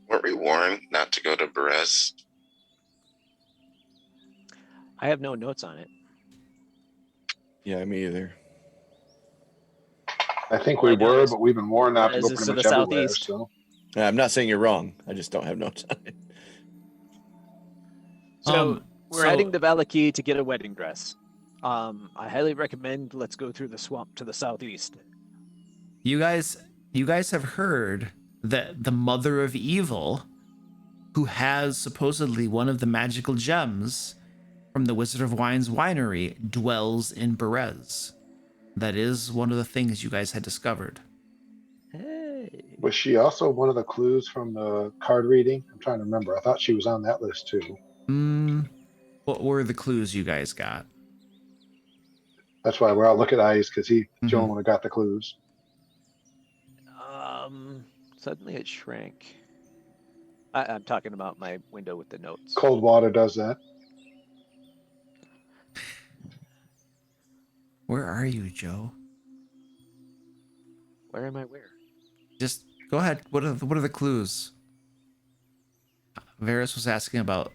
Weren't we warned not to go to Berez? I have no notes on it. Yeah, me either. I think All we I know were, is but we've been warned not to go Perez is pretty to much the everywhere. southeast. So I'm not saying you're wrong. I just don't have notes on it. So we're so- heading to Vallaki to get a wedding dress. I highly recommend let's go through the swamp to the southeast. You guys have heard that the mother of evil, who has supposedly one of the magical gems from the Wizard of Wine's winery, dwells in Berez. That is one of the things you guys had discovered. Hey. was she also one of the clues from the card reading? I'm trying to remember. I thought she was on that list too. What were the clues you guys got? That's why we're all look at Ice because he's the Mhm. only one who got the clues. Suddenly it shrank. I'm talking about my window with the notes. Cold water does that. Where are you, Joe? Where am I? Where? Just go ahead. What are the clues? Varys was asking about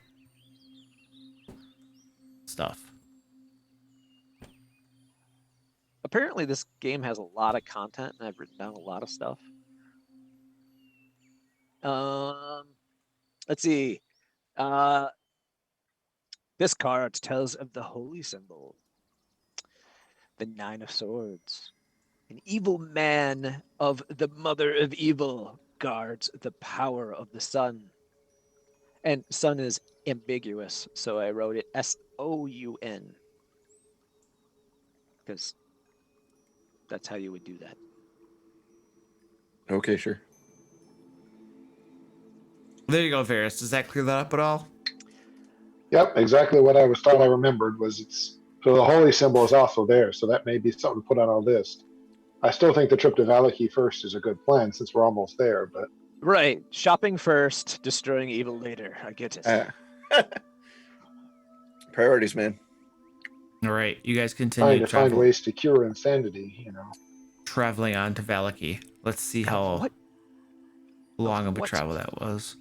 stuff. Apparently this game has a lot of content and I've written down a lot of stuff. Let's see. This card tells of the holy symbol, the 9 of Swords. An evil man of the mother of evil guards the power of the sun. And sun is ambiguous, so I wrote it S-O-U-N. Because that's how you would do that. Okay, sure. There you go, Varys. Does that clear that up at all? Yep, exactly what I thought I remembered was it's so the holy symbol is also there, so that may be something to put on our list. I still think the trip to Vallaki first is a good plan since we're almost there, but Right. Shopping first, destroying evil later. I get it. Priorities, man. All right. You guys trying continue to find travel, ways to cure insanity, you know. traveling on to Vallaki. Let's see how What long of a what travel that was.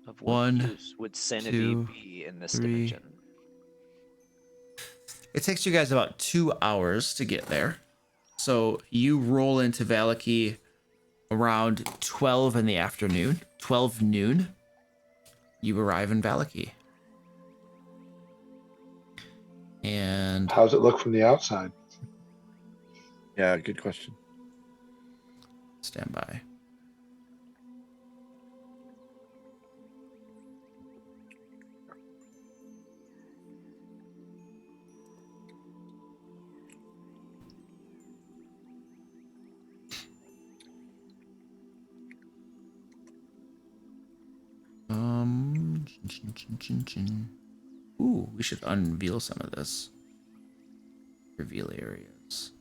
of what One, use would sanity two, be in this 3. dimension? It takes you guys about 2 hours to get there. So you roll into Vallaki around 12 in the afternoon. 12 noon. You arrive in Vallaki. And How's it look from the outside? Yeah, good question. stand by. Ooh, we should unveil some of this. Reveal areas.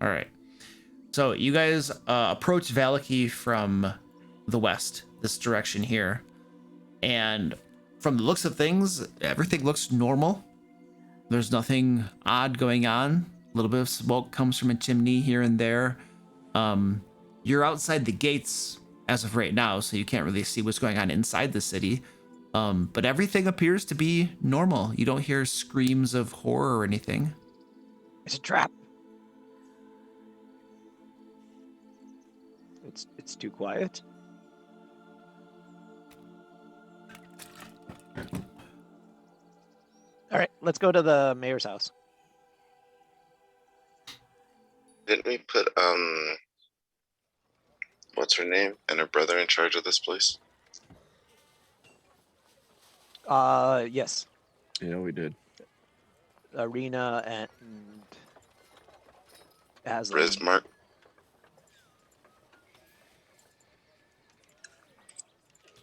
All right. So you guys approach Vallaki from the west, this direction here. And from the looks of things, everything looks normal. There's nothing odd going on. A little bit of smoke comes from a chimney here and there. You're outside the gates as of right now, so you can't really see what's going on inside the city. But everything appears to be normal. You don't hear screams of horror or anything. It's a trap. It's too quiet. All right, let's go to the mayor's house. Didn't we put what's her name and her brother in charge of this place? Yes. Yeah, we did. Arena and Aslan. Rismark.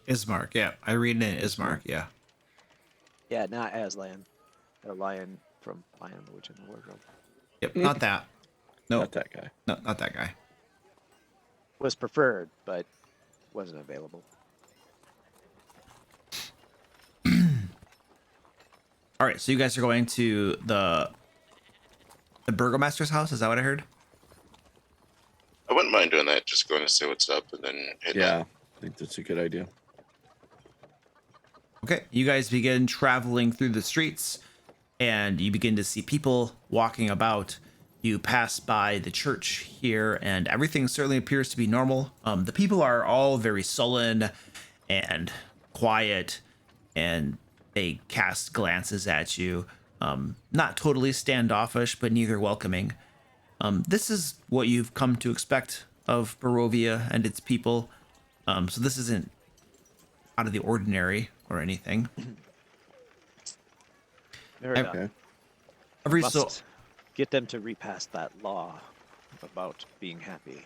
Ismark, yeah. Irina and Ismark, yeah. Yeah, not Aslan. The lion from Lion, the Witch, and the Wardrobe. Yep, not that. No, Not that guy. no, not that guy. Was preferred, but wasn't available. All right, so you guys are going to the burgomaster's house. Is that what I heard? I wouldn't mind doing that. Just going to say what's up and then head Yeah, I think that's a good idea. Okay, you guys begin traveling through the streets, and you begin to see people walking about. You pass by the church here, and everything certainly appears to be normal. The people are all very sullen and quiet, and they cast glances at you. Not totally standoffish, but neither welcoming. This is what you've come to expect of Barovia and its people. So this isn't out of the ordinary or anything. Okay. Every Must so get them to repass that law about being happy.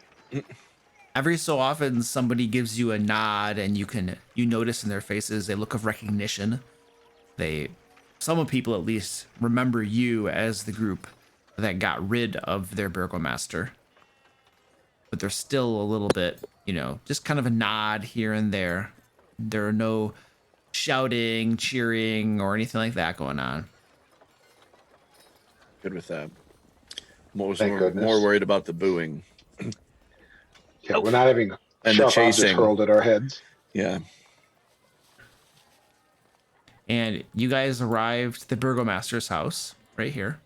every so often somebody gives you a nod, and you notice in their faces a look of recognition. Some people at least remember you as the group that got rid of their burgomaster. But there's still a little bit, just kind of a nod here and there. There are no shouting, cheering, or anything like that going on. Good with that. I'm always Thank goodness. more worried about the booing. Yeah, we're not having And the sharp objects chasing. hurled at our heads. Yeah. And you guys arrived at the burgomaster's house right here.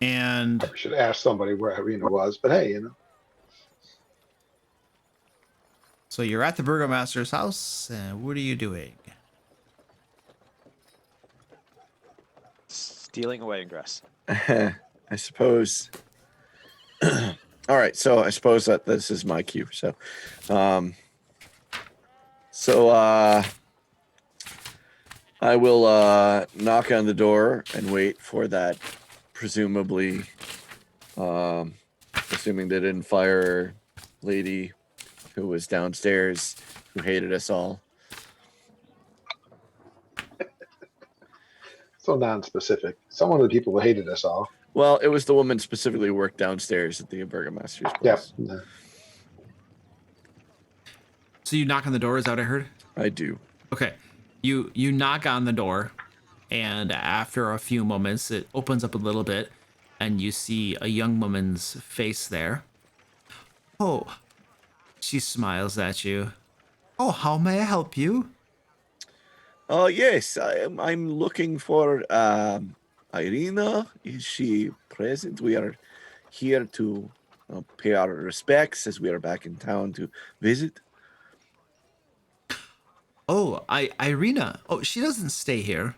And We should ask somebody where Irina was, but hey, so you're at the burgomaster's house, and what are you doing? Stealing a wedding dress. I suppose. All right, so I suppose that this is my cue. So, I will knock on the door and wait for that, presumably, assuming they didn't fire lady who was downstairs who hated us all. so non-specific. Someone of the people who hated us all. Well, it was the woman specifically who worked downstairs at the burgomaster's Yep. place. So you knock on the door, is that what I heard? I do. Okay. You knock on the door, and after a few moments it opens up a little bit, and you see a young woman's face there. Oh, she smiles at you. Oh, how may I help you? Oh yes, I'm looking for Irina. Is she present? We are here to pay our respects as we are back in town to visit. Oh, Irina. Oh, she doesn't stay here.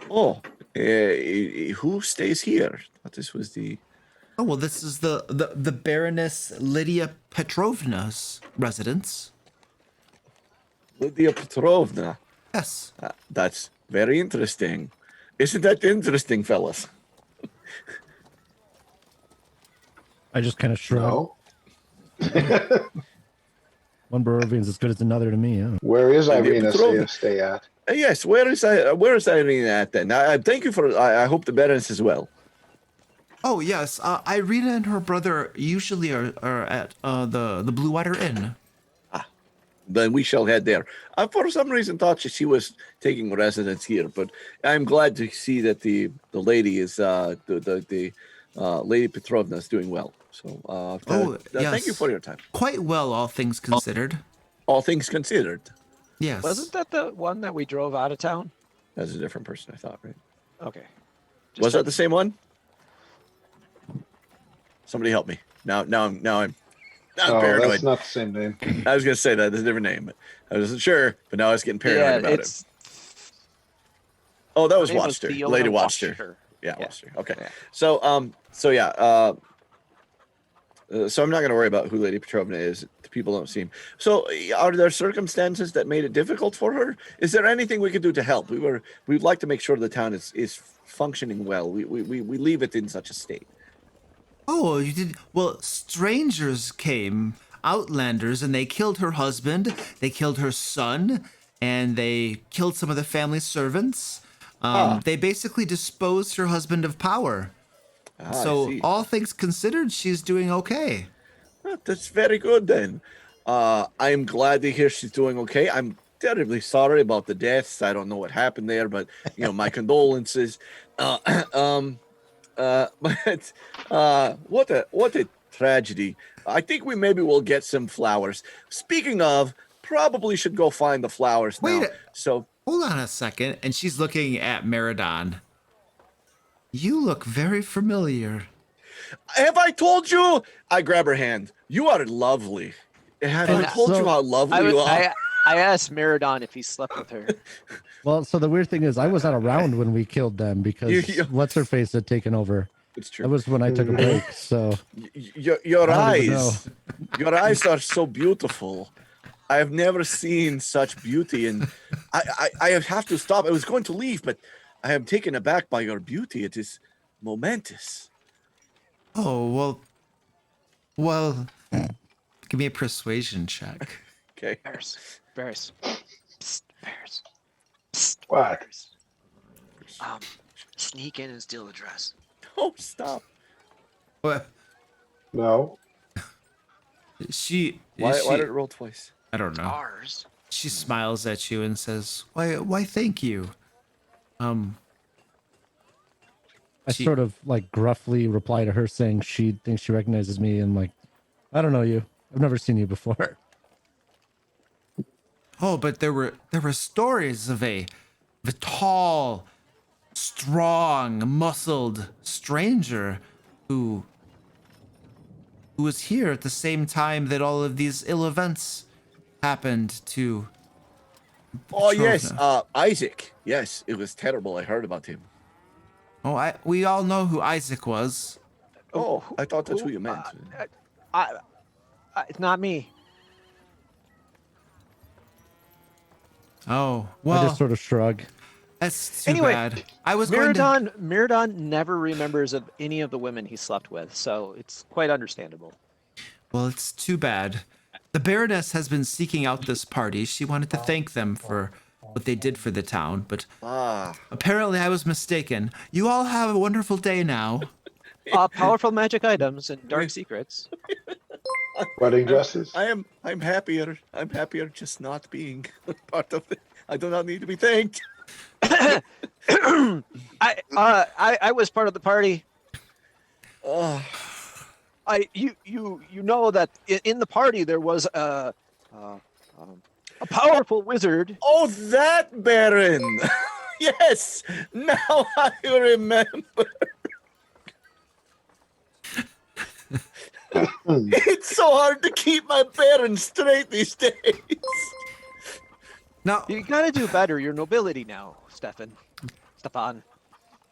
Oh, who stays here? This was the. Oh, well, this is the Baroness Lydia Petrovna's residence. Lydia Petrovna. Yes. That's very interesting. Isn't that interesting, fellas? I just kind of shrug. No. One Barovian's as good as another to me. Yeah. Where is And the Irina Petrovna- stay at? Yes, where is Irene at then? Thank you for. I hope the Baroness as well. Oh yes, Irina and her brother usually are at the Blue Water Inn. Then we shall head there. For some reason, thought she was taking residence here, but I'm glad to see that the lady is the Lady Petrovna is doing well. So, thank you yes. for your time. Quite well, all things considered. All things considered, Yes. Wasn't that the one that we drove out of town? that's a different person, I thought, right? Okay. Was that the same one? Somebody help me. Now I'm Oh, paranoid. that's not the same name. I was gonna say that there's a different name, but I wasn't sure. But now I was getting paranoid about it. Oh, that was her name was Watchter. Fiona Lady Watchter. Watchter. Yeah, Yeah. Watchter. Okay. Yeah. So I'm not going to worry about who Lady Petrovna is. The people don't seem. So, are there circumstances that made it difficult for her? Is there anything we could do to help? We'd like to make sure the town is functioning well. We leave it in such a state. Oh, you did. Well, strangers came, outlanders, and they killed her husband. They killed her son, and they killed some of the family servants. They basically disposed her husband of power. I So, see. all things considered, she's doing okay. Well, that's very good then. I am glad to hear she's doing okay. I'm terribly sorry about the deaths. I don't know what happened there, but my condolences. But what a tragedy. I think we maybe will get some flowers. Speaking of, probably should go find the flowers now. Wait. So Hold on a second. And she's looking at Meridon. You look very familiar. have I told you? I grab her hand. You are lovely. Have I And told you so- how lovely you are? I asked Meridon if he slept with her. Well, so the weird thing is, I was not around when we killed them because You- what's her face had taken over. It's That true. was when I took a break. So Your I don't even eyes, your eyes are so beautiful. I have never seen such beauty, and I have to stop. I was going to leave, but I am taken aback by your beauty. It is momentous. Oh, well, give me a persuasion check. Okay. Varys. Psst, Varys. Psst, What? Varys. Sneak in and steal the dress. Oh, stop. What? No. Why did it roll twice? I don't know. Ours. She smiles at you and says, "Why, thank you." I She- sort of like gruffly reply to her saying she thinks she recognizes me and like, I don't know you. I've never seen you before. Oh, but there were stories of a tall, strong, muscled stranger who was here at the same time that all of these ill events happened to. Oh yes, Petrovna. Isaac. Yes, it was terrible. I heard about him. Oh, we all know who Isaac was. Oh, I thought that's who you meant. It's not me. Oh, I well, just sort of shrug. that's too Anyway, bad. I was going to. Meridon never remembers of any of the women he slept with, so it's quite understandable. Well, it's too bad. The Baroness has been seeking out this party. She wanted to thank them for what they did for the town, but apparently I was mistaken. You all have a wonderful day now. Powerful magic items and dark secrets. Wedding dresses? I'm happier. I'm happier just not being part of it. I do not need to be thanked. I was part of the party. You know that in the party there was a powerful wizard. Oh, that Baron! Yes! Now I remember. It's so hard to keep my Baron straight these days. Now, You gotta do better. You're nobility now, Stefan.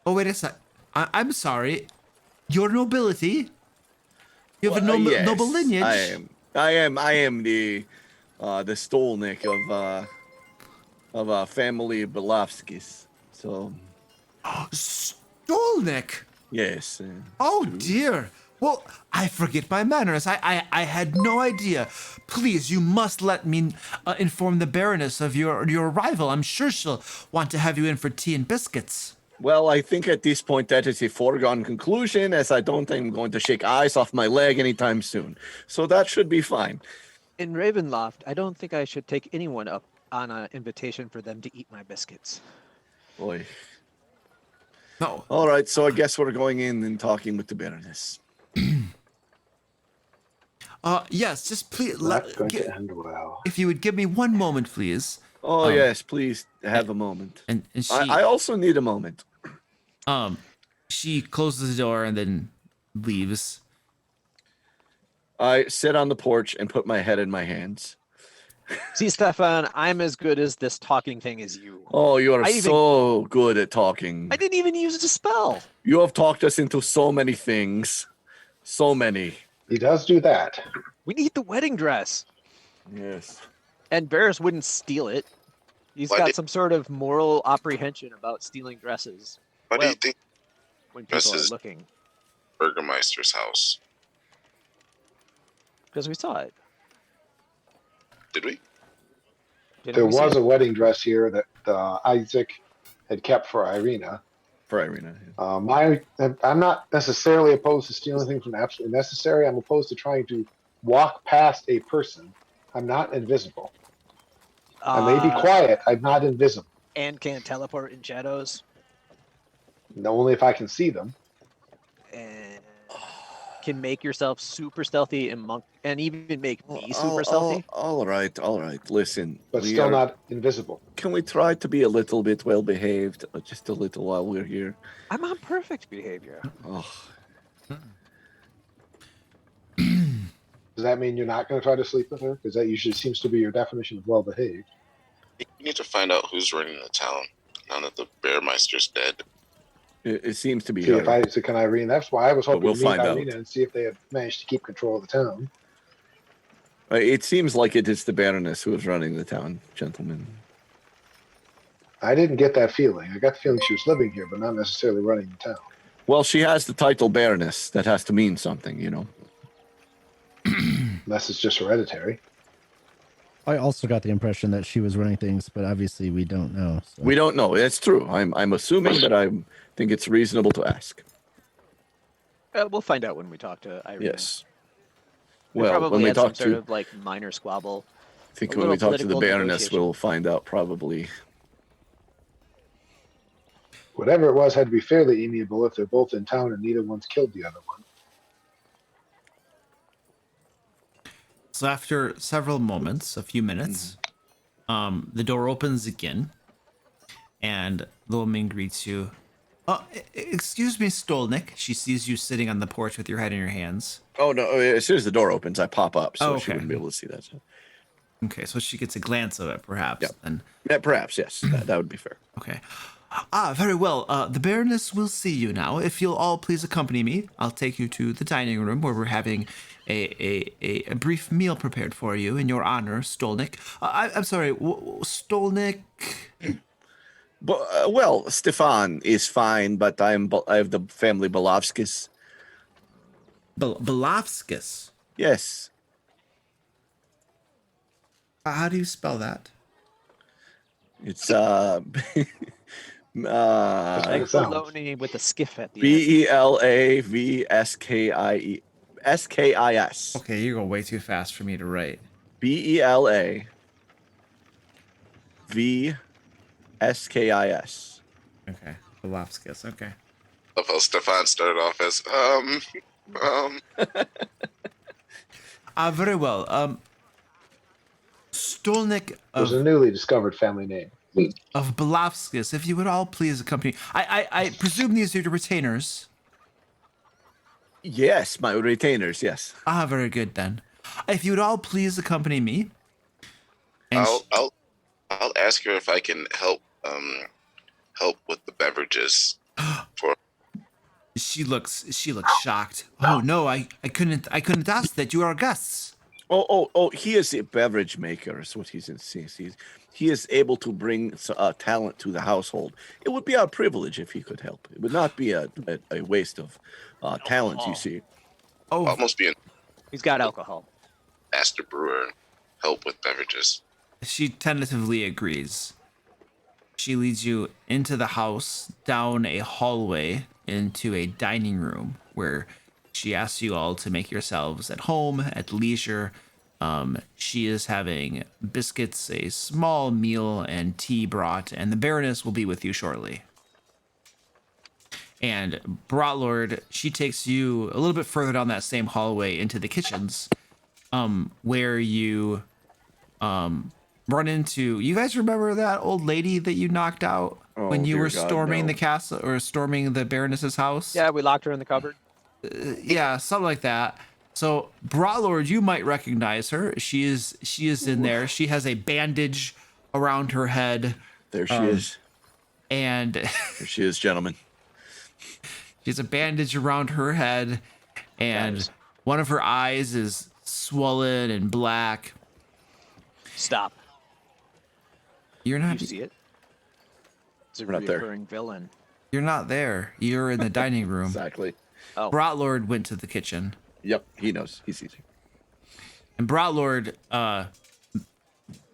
oh wait a sec. I'm sorry. Your nobility. You have a Yes, noble lineage. I am the Stolnik of family Belovskis. So Stolnik. yes. Oh dear. Well, I forget my manners. I had no idea. Please, you must let me inform the Baroness of your arrival. I'm sure she'll want to have you in for tea and biscuits. Well, I think at this point that is a foregone conclusion, as I don't think I'm going to shake ice off my leg anytime soon. So that should be fine. In Ravenloft, I don't think I should take anyone up on an invitation for them to eat my biscuits. Boy. No. All right, so I guess we're going in and talking with the Baroness. Yes, just please. That's going to end well. If you would give me one moment, please. Oh, yes, please have a moment. And she, I also need a moment. she closes the door and then leaves. I sit on the porch and put my head in my hands. See, Stefan, I'm as good as this talking thing as you. Oh, you are I even- so good at talking. I didn't even use a spell. You have talked us into so many things. So many. He does do that. We need the wedding dress. Yes. And Barris wouldn't steal it. He's Why got did- some sort of moral apprehension about stealing dresses Why do Well- you think when people Dresses- are looking. Burgermeister's house? Because we saw it. Did we? Didn't There we see was it? a wedding dress here that Isaac had kept for Irina. For Irina. I'm not necessarily opposed to stealing things when absolutely necessary. I'm opposed to trying to walk past a person. I'm not invisible. I may be quiet. I'm not invisible. And can teleport in shadows. Only if I can see them. And can make yourself super stealthy and even make me super stealthy. All right. Listen. But we still are- not invisible. Can we try to be a little bit well behaved? Just a little while we're here. I'm on perfect behavior. Oh, Does that mean you're not going to try to sleep with her? Because that usually seems to be your definition of well behaved. You need to find out who's running the town now that the Bearmeister's dead. it seems to be See her. if I so can Irene. That's why I was hoping we'll to meet find out. Irina and see if they had managed to keep control of the town. It seems like it is the Baroness who is running the town, gentlemen. I didn't get that feeling. I got the feeling she was living here, but not necessarily running the town. Well, she has the title Baroness. That has to mean something, you know. Unless it's just hereditary. I also got the impression that she was running things, but obviously we don't know. So. We don't know. It's true. I'm assuming, but I think it's reasonable to ask. We'll find out when we talk to Irene. Yes. We Well, probably when we had some talk sort to, of like minor squabble. I think a when we little talk to the political Baroness, negotiation. we'll find out probably. Whatever it was had to be fairly amiable if they're both in town and neither one's killed the other one. So after several moments, a few minutes, the door opens again, and the woman greets you. Excuse me, Stolnik. She sees you sitting on the porch with your head in your hands. Oh no! As soon as the door opens, I pop up, so Oh, she okay. wouldn't be able to see that. So. Okay, so she gets a glance of it, perhaps. Yep. And Yeah, perhaps yes, that would be fair. okay. Very well. The Baroness will see you now. If you'll all please accompany me, I'll take you to the dining room where we're having a brief meal prepared for you in your honor, Stolnik. I'm sorry, Stolnik. But well, Stefan is fine, but I have the family Belovskis. Belovskis. Yes, How do you spell that? it's Like sounds. Bologna with a skiff at the end. Belavskis. Okay, you're going way too fast for me to write. Belavskis. Okay, Belovskis. Okay. Love how Stefan started off as Very well. Stolnik It was a of newly discovered family name. Belovskis, if you would all please accompany. I presume these are your retainers. Yes, my retainers. Yes. Very good then. If you would all please accompany me. And I'll ask her if I can help with the beverages for she looks shocked. Oh no, I couldn't ask that. You are guests. Oh! He is a beverage maker. Is what he is able to bring talent to the household. It would be our privilege if he could help. It would not be a waste of talent. You see. Oh, almost be a He's got alcohol. master brewer, help with beverages. she tentatively agrees. She leads you into the house, down a hallway, into a dining room where she asks you all to make yourselves at home, at leisure. She is having biscuits, a small meal, and tea brought, and the Baroness will be with you shortly. And Brotlord, she takes you a little bit further down that same hallway into the kitchens, where you run into. You guys remember that old lady that you knocked out when Oh, you dear were God, storming no. the castle or storming the Baroness's house? Yeah, we locked her in the cupboard. Yeah, something like that. So, Brotlord, you might recognize her. She is in there. She has a bandage around her head, There she is. and There she is, gentlemen. she has a bandage around her head, and Guys. one of her eyes is swollen and black. Stop. You're You not. see it? It's a We're not there. recurring villain. You're not there. You're in the dining room. Exactly. Oh, Brotlord went to the kitchen, Yep, he knows. He sees you. and Brotlord,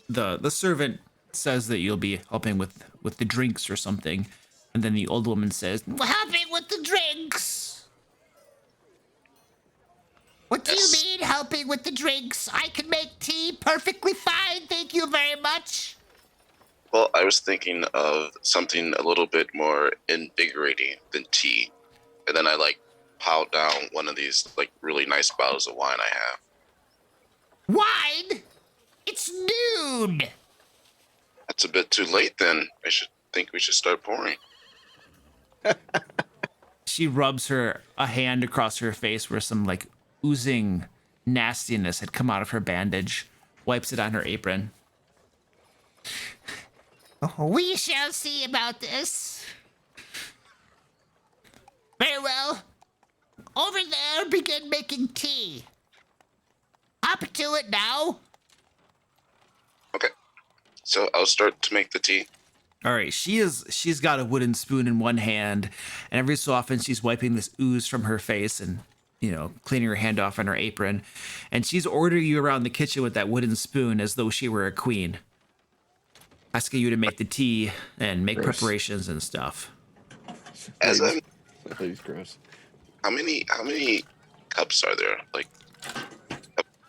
the servant says that you'll be helping with the drinks or something, and then the old woman says, Helping with the drinks. What do you Yes. mean, helping with the drinks? I can make tea perfectly fine, thank you very much. Well, I was thinking of something a little bit more invigorating than tea, and then I piled down one of these really nice bottles of wine I have. Wine? It's noon. That's a bit too late. Then we should start pouring. she rubs a hand across her face where some oozing nastiness had come out of her bandage, wipes it on her apron. We shall see about this. Very well. Over there, begin making tea. Hop to it now. Okay, so I'll start to make the tea. All right, she's got a wooden spoon in one hand, and every so often she's wiping this ooze from her face and cleaning her hand off on her apron, and she's ordering you around the kitchen with that wooden spoon as though she were a queen, asking you to make the tea and make Gross. preparations and stuff. As Ladies- I'm, That lady's gross. how many cups are there?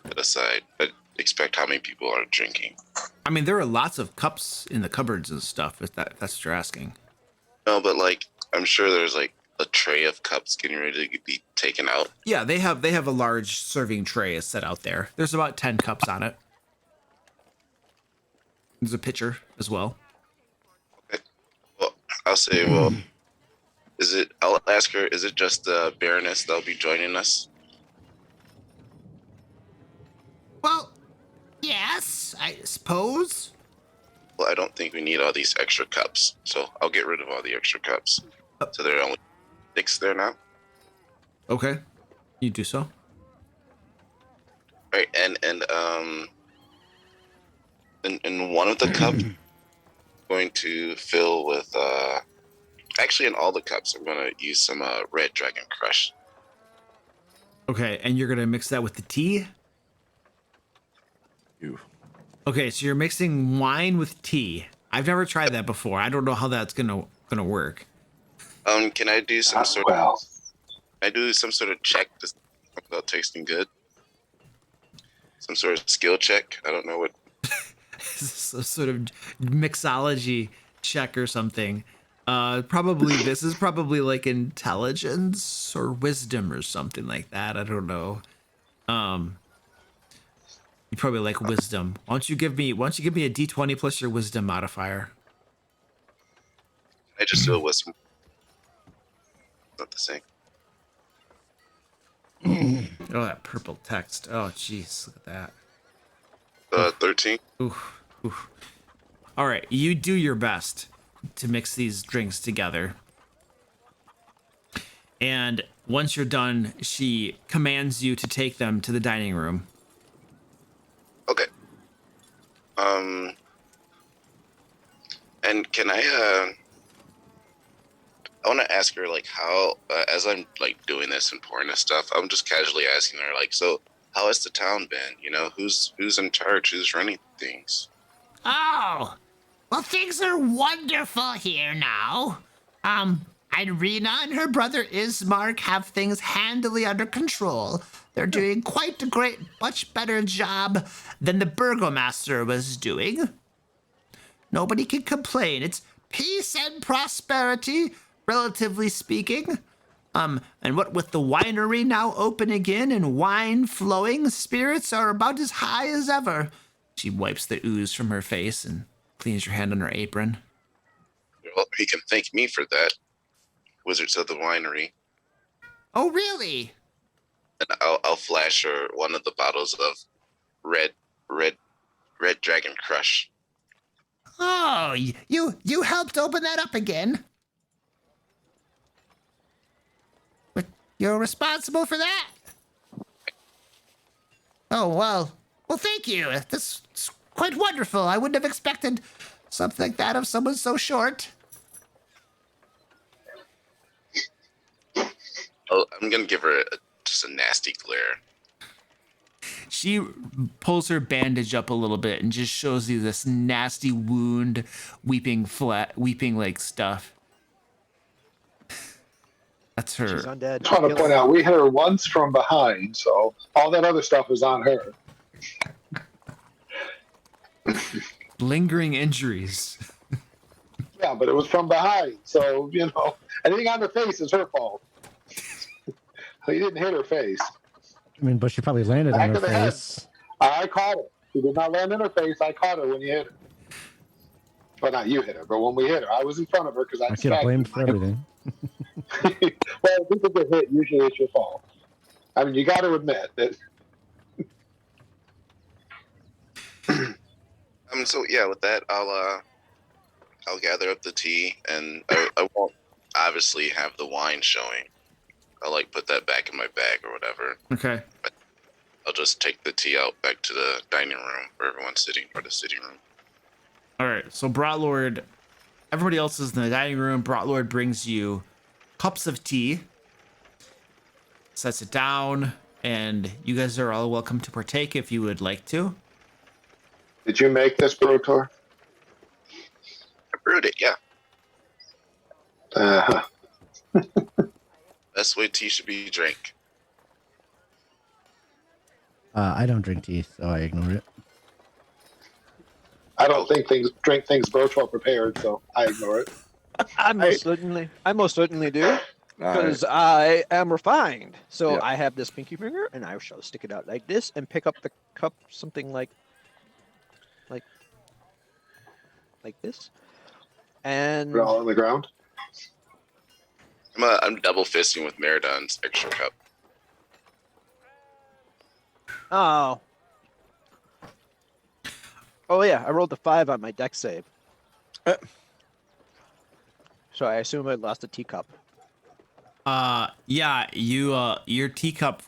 Put aside. I expect how many people are drinking. I mean, there are lots of cups in the cupboards and stuff. If that's what you're asking. No, but I'm sure there's a tray of cups getting ready to be taken out. Yeah, they have a large serving tray set out there. There's about 10 cups on it. There's a pitcher as well. Well, I'll say, I'll ask her, is it just the Baroness that'll be joining us? Well, yes, I suppose. Well, I don't think we need all these extra cups, so I'll get rid of all the extra cups. So there are only 6 there now. Okay, you do so. Right, and in one of the cups, going to fill with actually in all the cups, I'm gonna use some Red Dragon Crush. Okay, and you're gonna mix that with the tea. You. Okay, so you're mixing wine with tea. I've never tried that before. I don't know how that's gonna work. Can I do some sort of check to about tasting good? Some sort of skill check. I don't know what. Some sort of mixology check or something. Probably this is probably like intelligence or wisdom or something like that. I don't know. You probably like wisdom. Why don't you give me a D20 plus your wisdom modifier? I just do a wisdom. Not the same. Oh, that purple text. Oh, jeez, look at that. 13. Oof, oof. All right, you do your best to mix these drinks together. And once you're done, she commands you to take them to the dining room. Okay. And can I want to ask her like how, as I'm like doing this and pouring this stuff, I'm just casually asking her like, so how has the town been? You know, who's in charge? Who's running things? Oh, well, things are wonderful here now. Irina and her brother Ismark have things handily under control. They're doing quite a much better job than the burgomaster was doing. Nobody can complain. It's peace and prosperity, relatively speaking. And what with the winery now open again and wine flowing, spirits are about as high as ever. She wipes the ooze from her face and cleans her hand on her apron. Well, he can thank me for that. Wizards of the Winery. Oh, really? And I'll flash her one of the bottles of red Dragon Crush. Oh, you helped open that up again. But you're responsible for that? Oh, well, thank you. This is quite wonderful. I wouldn't have expected something like that of someone so short. Oh, I'm gonna give her just a nasty glare. She pulls her bandage up a little bit and just shows you this nasty wound, weeping like stuff. That's her. She's undead. I just want to point out, we hit her once from behind, so all that other stuff is on her. Lingering injuries. Yeah, but it was from behind, so, you know, anything on her face is her fault. He didn't hit her face. I mean, but she probably landed Back on her of the head. face. I caught her. She did not land in her face. I caught her when you hit her. Well, not you hit her, but when we hit her, I was in front of her because I get blamed for everything. Well, if people get hit, usually it's your fault. I mean, you got to admit that. So yeah, with that, I'll gather up the tea, and I won't obviously have the wine showing. I'll like put that back in my bag or whatever. Okay. I'll just take the tea out back to the dining room where everyone's sitting, or the sitting room. All right. So Brotlord, everybody else is in the dining room. Brotlord brings you cups of tea, sets it down, and you guys are all welcome to partake if you would like to. Did you make this, Brotor? I brewed it, yeah. Uh-huh. That's the way tea should be drank. I don't drink tea, so I ignore it. I don't drink things Brotor prepared, so I ignore it. I most certainly do, because I am refined. So Yeah. I have this pinky finger, and I shall stick it out like this and pick up the cup, something like this, and We're all on the ground. I'm double fisting with Meridon's extra cup. oh yeah, I rolled a 5 on my dex save, so I assume I lost a teacup. Yeah, your teacup,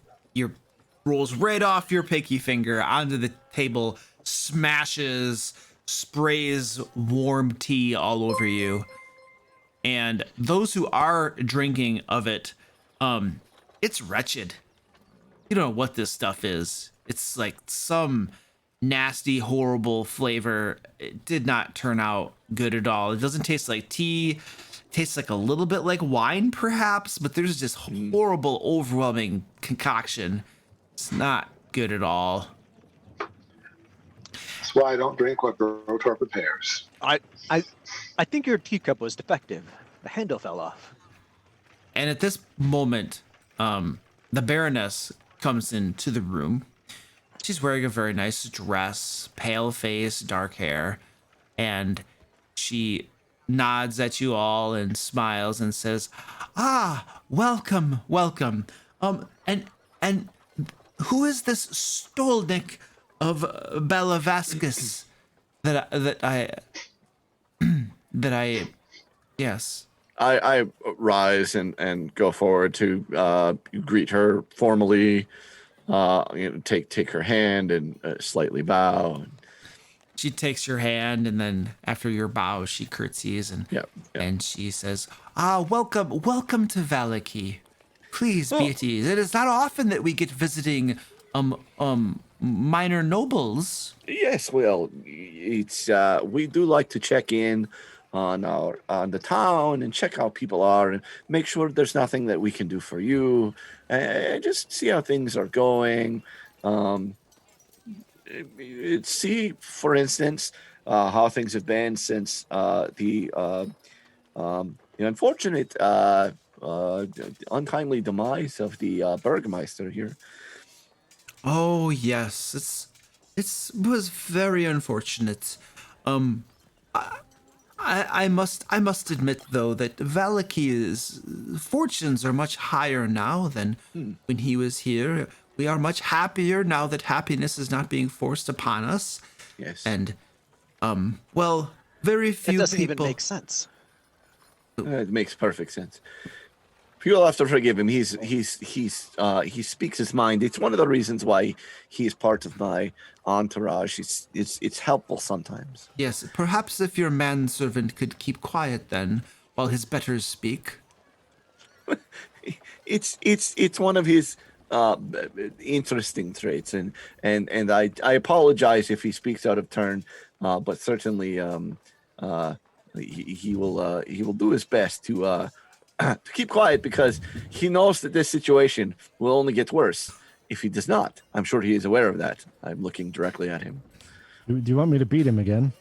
rolls right off your pinky finger onto the table, smashes, sprays warm tea all over you. And those who are drinking of it, it's wretched. You don't know what this stuff is. It's like some nasty, horrible flavor. It did not turn out good at all. It doesn't taste like tea. It tastes like a little bit like wine, perhaps, but there's this horrible, overwhelming concoction. It's not good at all. That's why I don't drink what Brotor prepares. I think your teacup was defective. The handle fell off. And at this moment, the Baroness comes into the room. She's wearing a very nice dress, pale face, dark hair, and she nods at you all and smiles and says, "Ah, welcome, welcome. And who is this Stolnik of Belavascus that I yes." I rise and go forward to greet her formally, take her hand and slightly bow. She takes your hand, and then after your bow, she curtsies and she says, welcome to Vallaki. Please be at ease. It is not often that we get visiting minor nobles. Yes, well, it's we do like to check in on the town and check how people are and make sure there's nothing that we can do for you, and just see how things are going. See, for instance, how things have been since the unfortunate untimely demise of the Burgmeister here. Oh yes, it was very unfortunate. I must admit though that Vallaki's fortunes are much higher now than when he was here. We are much happier now that happiness is not being forced upon us. Yes. And well, very few It doesn't people. even make sense. It makes perfect sense. You'll have to forgive him. He speaks his mind. It's one of the reasons why he's part of my entourage. It's helpful sometimes. Yes, perhaps if your manservant could keep quiet then, while his betters speak. It's one of his interesting traits, and I apologize if he speaks out of turn, but certainly he will do his best to keep quiet, because he knows that this situation will only get worse if he does not. I'm sure he is aware of that. I'm looking directly at him. Do you want me to beat him again?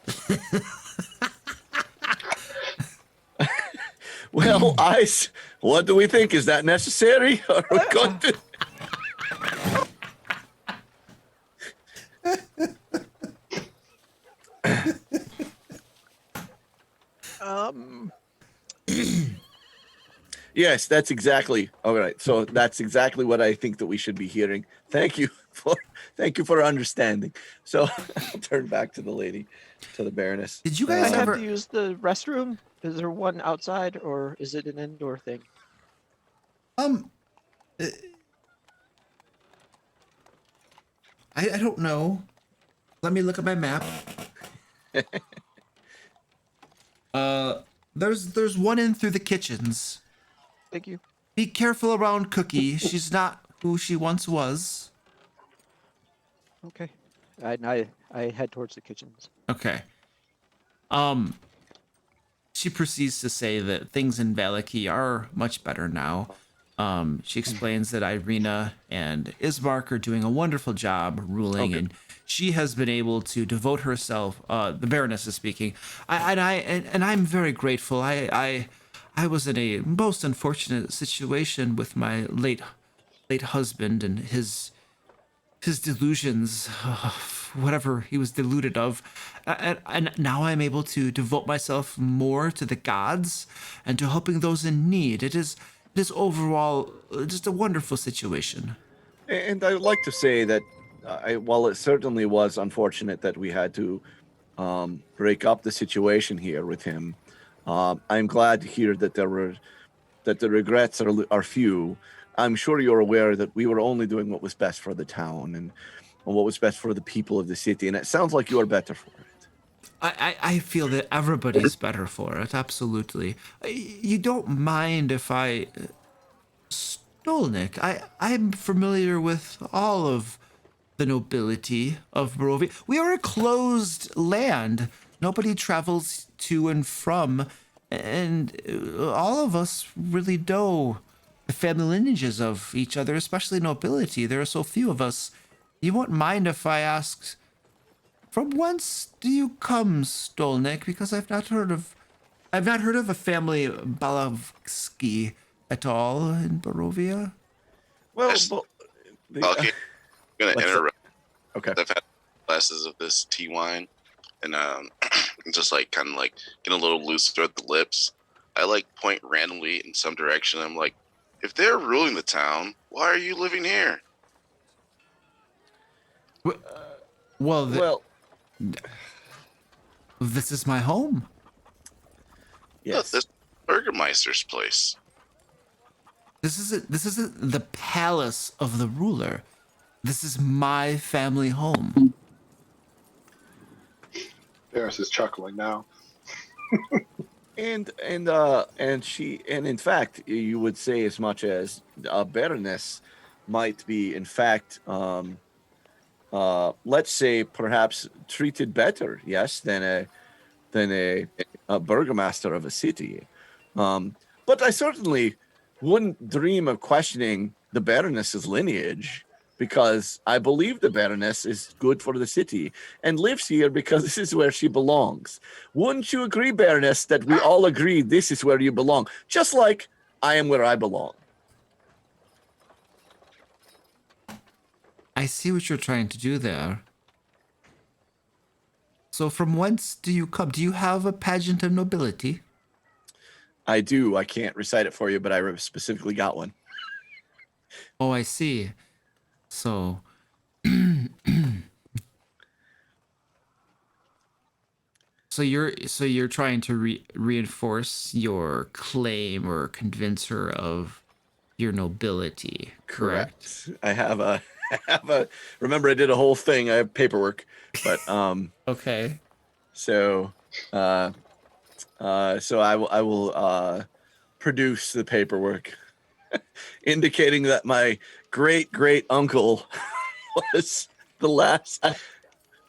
Well, Ice, what do we think? Is that necessary? Are we going to... Yes, that's exactly all right. So that's exactly what I think that we should be hearing. Thank you for understanding. So I'll turn back to the lady, to the Baroness. Did you I guys have ever? to use the restroom? Is there one outside, or is it an indoor thing? I don't know. Let me look at my map. There's one in through the kitchens. Thank you. Be careful around Cookie. She's not who she once was. Okay. I head towards the kitchens. Okay. She proceeds to say that things in Vallaki are much better now. She explains that Irina and Ismark are doing a wonderful job ruling, and she has been able to devote herself. The Baroness is speaking, I'm very grateful. I was in a most unfortunate situation with my late husband and his delusions, whatever he was deluded of, and now I'm able to devote myself more to the gods and to helping those in need. It is overall just a wonderful situation. And I would like to say that while it certainly was unfortunate that we had to break up the situation here with him, I'm glad to hear that the regrets are few. I'm sure you're aware that we were only doing what was best for the town and what was best for the people of the city, and it sounds like you are better for it. I feel that everybody's better for it, absolutely. You don't mind if I... Stolnik, I'm familiar with all of the nobility of Barovia. We are a closed land. Nobody travels to and from, and all of us really know the family lineages of each other, especially nobility. There are so few of us. You won't mind if I ask, from whence do you come, Stolnik? Because I've not heard of a family Balavsky at all in Barovia. Well, Yes. Okay, I'm gonna interrupt. Okay. I've had glasses of this tea wine, and just like kind of like getting a little looser at the lips. I like point randomly in some direction. I'm like, if they're ruling the town, why are you living here? Well, this is my home. Look, yes. this Burgermeister's place. This isn't the palace of the ruler. This is my family home. Ferris is chuckling now. And in fact, you would say as much as a baroness might be, in fact, let's say perhaps treated better, yes, than a burgomaster of a city. But I certainly wouldn't dream of questioning the baroness's lineage, because I believe the baroness is good for the city and lives here because this is where she belongs. Wouldn't you agree, baroness, that we all agree this is where you belong, just like I am where I belong? I see what you're trying to do there. So from whence do you come? Do you have a pageant of nobility? I do. I can't recite it for you, but I specifically got one. Oh, I see. So so you're trying to reinforce your claim or convince her of your nobility, correct? I have a remember I did a whole thing. I have paperwork, but Okay. so I will produce the paperwork indicating that my great uncle was the last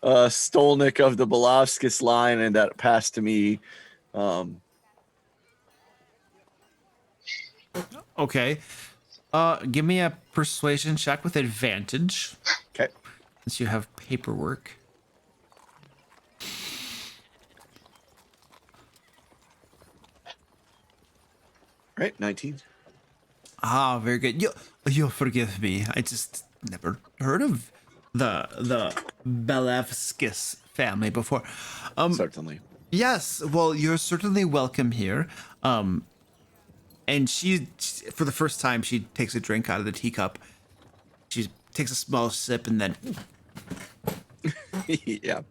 Stolnik of the Belovskis line, and that passed to me. Okay. Give me a persuasion check with advantage. Okay. Since you have paperwork. Right, 19. Ah, very good. You'll forgive me. I just never heard of the Belovskis family before. Certainly. Yes, well, you're certainly welcome here. And she, for the first time, she takes a drink out of the teacup. She takes a small sip and then Yeah.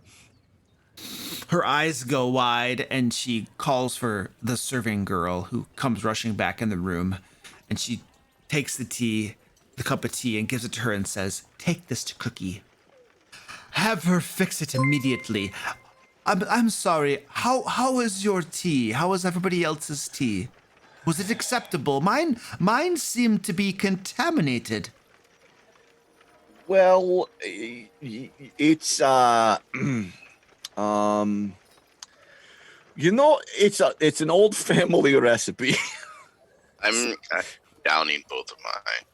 her eyes go wide and she calls for the serving girl, who comes rushing back in the room, and she takes the cup of tea, and gives it to her and says, "Take this to Cookie. Have her fix it immediately. I'm sorry. How is your tea? How is everybody else's tea? Was it acceptable? Mine seemed to be contaminated." Well, it's it's an old family recipe. I'm downing both of mine.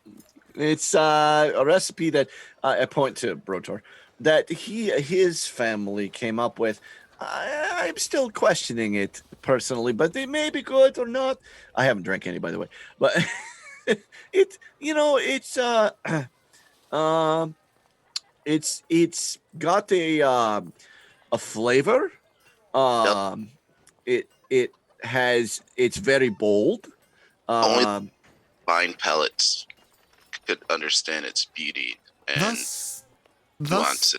It's a recipe that I point to Brotor that his family came up with. I'm still questioning it personally, but they may be good or not. I haven't drank any, by the way, but it's got a flavor. It's very bold. Only fine palates could understand its beauty and nuance.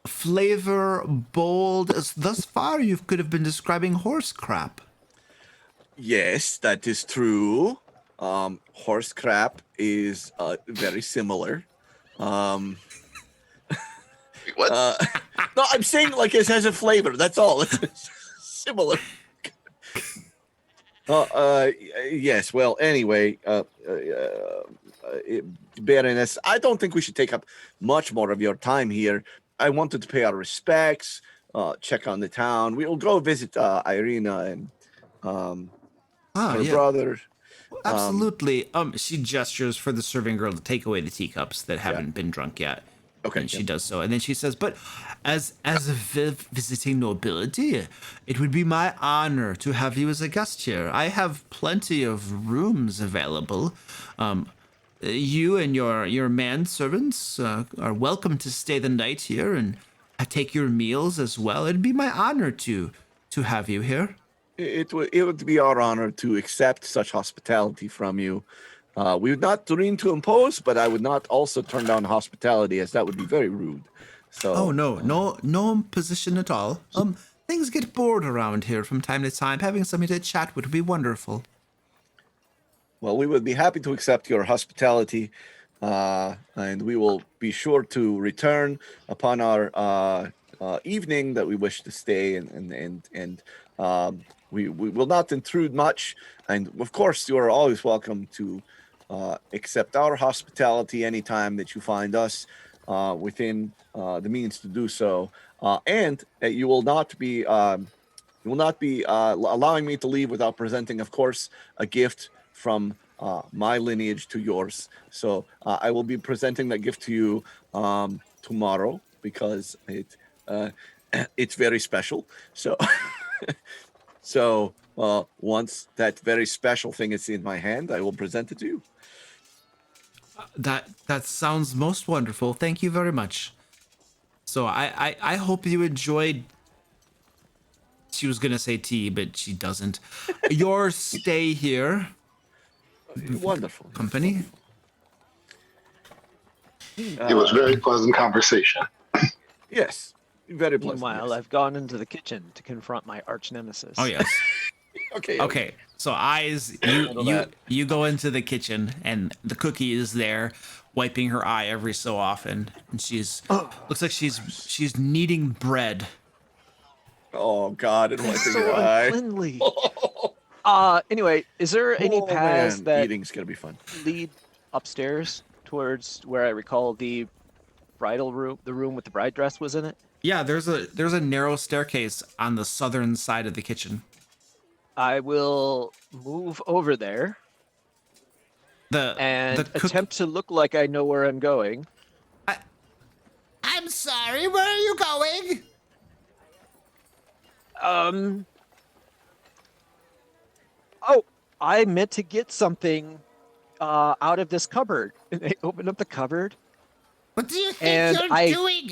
Flavor bold. Thus far, you could have been describing horse crap. Yes, that is true. Horse crap is very similar. What? No, I'm saying like it has a flavor. That's all. It's similar. Yes. Well, anyway, Baroness, I don't think we should take up much more of your time here. I wanted to pay our respects, check on the town. We will go visit Irina and her brother. Absolutely. She gestures for the serving girl to take away the teacups that haven't been drunk yet. Okay. And she does so, and then she says, "But as a visiting nobility, it would be my honor to have you as a guest here. I have plenty of rooms available. You and your manservants are welcome to stay the night here and take your meals as well. It'd be my honor to have you here." It would be our honor to accept such hospitality from you. We would not dream to impose, but I would not also turn down hospitality, as that would be very rude. So. Oh no position at all. Things get bored around here from time to time. Having somebody to chat would be wonderful. Well, we would be happy to accept your hospitality, and we will be sure to return upon our evening that we wish to stay, and we will not intrude much. And of course, you are always welcome to accept our hospitality anytime that you find us within the means to do so. And you will not be allowing me to leave without presenting, of course, a gift from my lineage to yours. So I will be presenting that gift to you tomorrow because it's very special. So so once that very special thing is in my hand, I will present it to you. That sounds most wonderful. Thank you very much. So I hope you enjoyed. She was gonna say tea, but she doesn't. Your stay here. Wonderful Company. It was very pleasant conversation. Yes, very pleasant. Meanwhile, yes. I've gone into the kitchen to confront my arch nemesis. Oh yes. Okay. So Eyes, you go into the kitchen, and the cookie is there, wiping her eye every so often, and looks like she's kneading bread. Oh God, and That's wiping so your eye. unfriendly. Anyway, is there any paths Man, that eating's gonna be fun. lead upstairs towards where I recall the bridal room, the room with the bride dress was in it? Yeah, there's a narrow staircase on the southern side of the kitchen. I will move over there and attempt to look like I know where I'm going. I'm sorry, where are you going? Oh, I meant to get something out of this cupboard. And I open up the cupboard. What do you think And you're doing?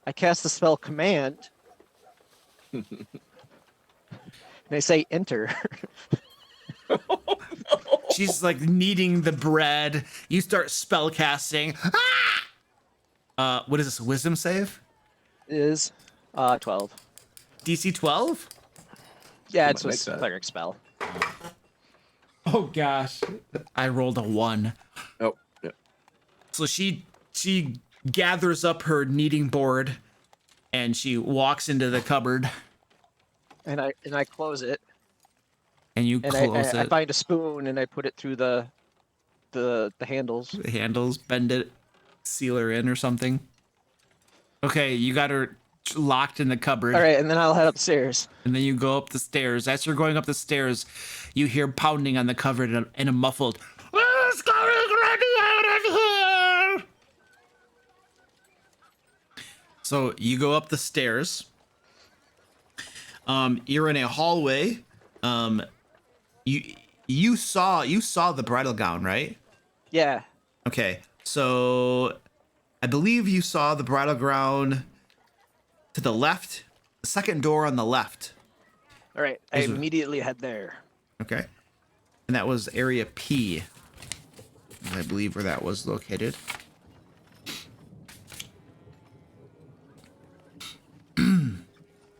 I cast the spell command. And I say enter. She's like kneading the bread. You start spell casting. What is this? Wisdom save? Is 12. DC 12? Yeah, it's might a make that. cleric spell. Oh gosh. I rolled a 1. Oh, yeah. So she gathers up her kneading board and she walks into the cupboard. And I close it. And you And close I it. find a spoon and I put it through the handles. The handles, bend it, seal her in or something. Okay, you got her locked in the cupboard. All right, and then I'll head upstairs. And then you go up the stairs. As you're going up the stairs, you hear pounding on the cupboard in a muffled, "Who's going ready out of here?" So you go up the stairs. You're in a hallway. You saw the bridal gown, right? Yeah. Okay, so I believe you saw the bridal gown to the left, the second door on the left. All right, I immediately head there. Okay. And that was area P, I believe, where that was located.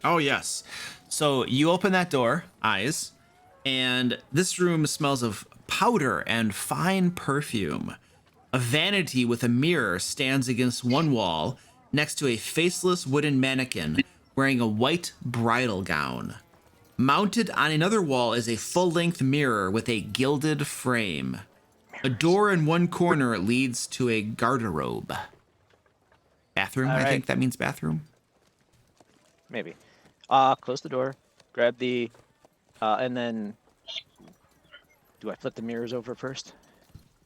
Oh, yes. So you open that door, Eyes, and this room smells of powder and fine perfume. A vanity with a mirror stands against one wall next to a faceless wooden mannequin wearing a white bridal gown. Mounted on another wall is a full-length mirror with a gilded frame. A door in one corner leads to a garderobe. Bathroom, I think that means bathroom. Maybe. Close the door, grab the, and then, do I flip the mirrors over first?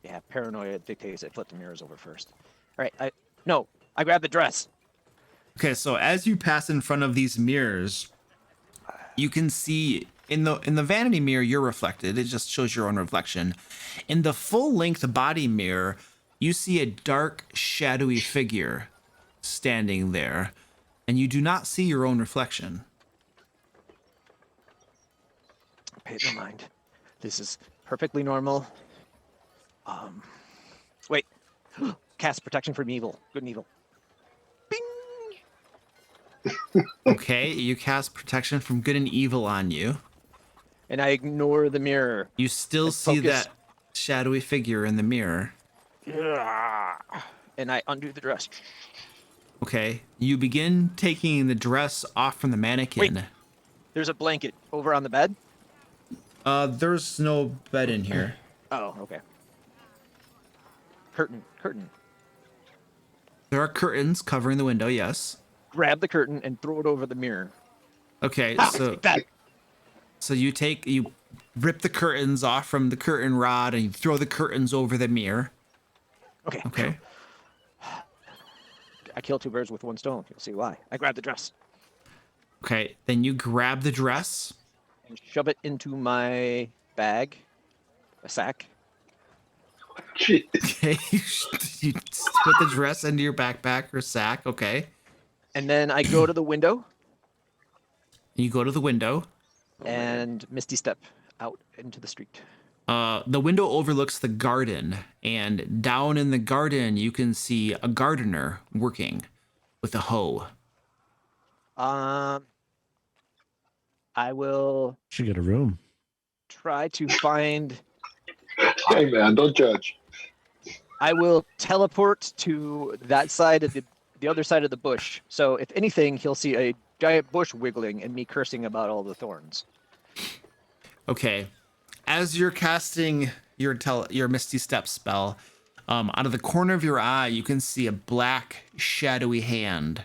Yeah, paranoia dictates I flip the mirrors over first. All right, I grab the dress. Okay, so as you pass in front of these mirrors, you can see in the vanity mirror you're reflected. It just shows your own reflection. In the full-length body mirror, you see a dark, shadowy figure standing there, and you do not see your own reflection. Pay no mind. This is perfectly normal. Wait. Cast protection from evil. Good and evil. Bing! Okay, you cast protection from good and evil on you. And I ignore the mirror. You still see focus. that shadowy figure in the mirror. And I undo the dress. Okay. You begin taking the dress off from the mannequin. Wait. There's a blanket over on the bed. There's no bed in here. Oh, okay. Curtain. There are curtains covering the window, yes. Grab the curtain and throw it over the mirror. Okay, Take that. so you rip the curtains off from the curtain rod and you throw the curtains over the mirror. Okay. Okay. I kill 2 birds with 1 stone. You'll see why. I grab the dress Okay, then you grab the dress. and shove it into my bag, a sack. Jeez. Okay, you put the dress into your backpack or sack. Okay, And then I go to the window you go to the window. and misty step out into the street. The window overlooks the garden, and down in the garden you can see a gardener working with a hoe. I will Should get a room. try to find. Hey man, don't judge. I will teleport to that side of the other side of the bush. So if anything, he'll see a giant bush wiggling and me cursing about all the thorns. Okay, as you're casting your Misty Step spell, out of the corner of your eye, you can see a black, shadowy hand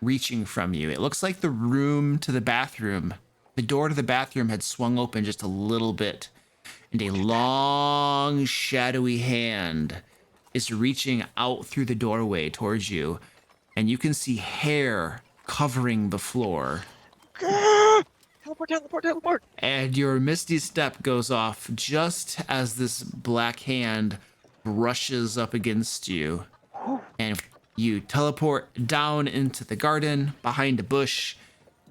reaching from you. It looks like the door to the bathroom had swung open just a little bit, and a long, shadowy hand is reaching out through the doorway towards you, and you can see hair covering the floor. Teleport. And your Misty Step goes off just as this black hand brushes up against you. And you teleport down into the garden behind a bush,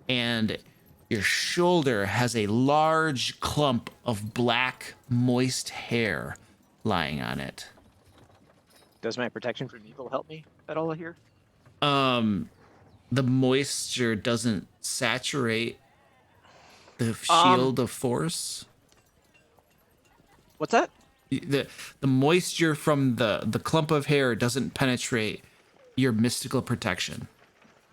and your shoulder has a large clump of black, moist hair lying on it. Does my protection from evil help me at all here? The moisture doesn't saturate the shield of force. What's that? The moisture from the clump of hair doesn't penetrate your mystical protection.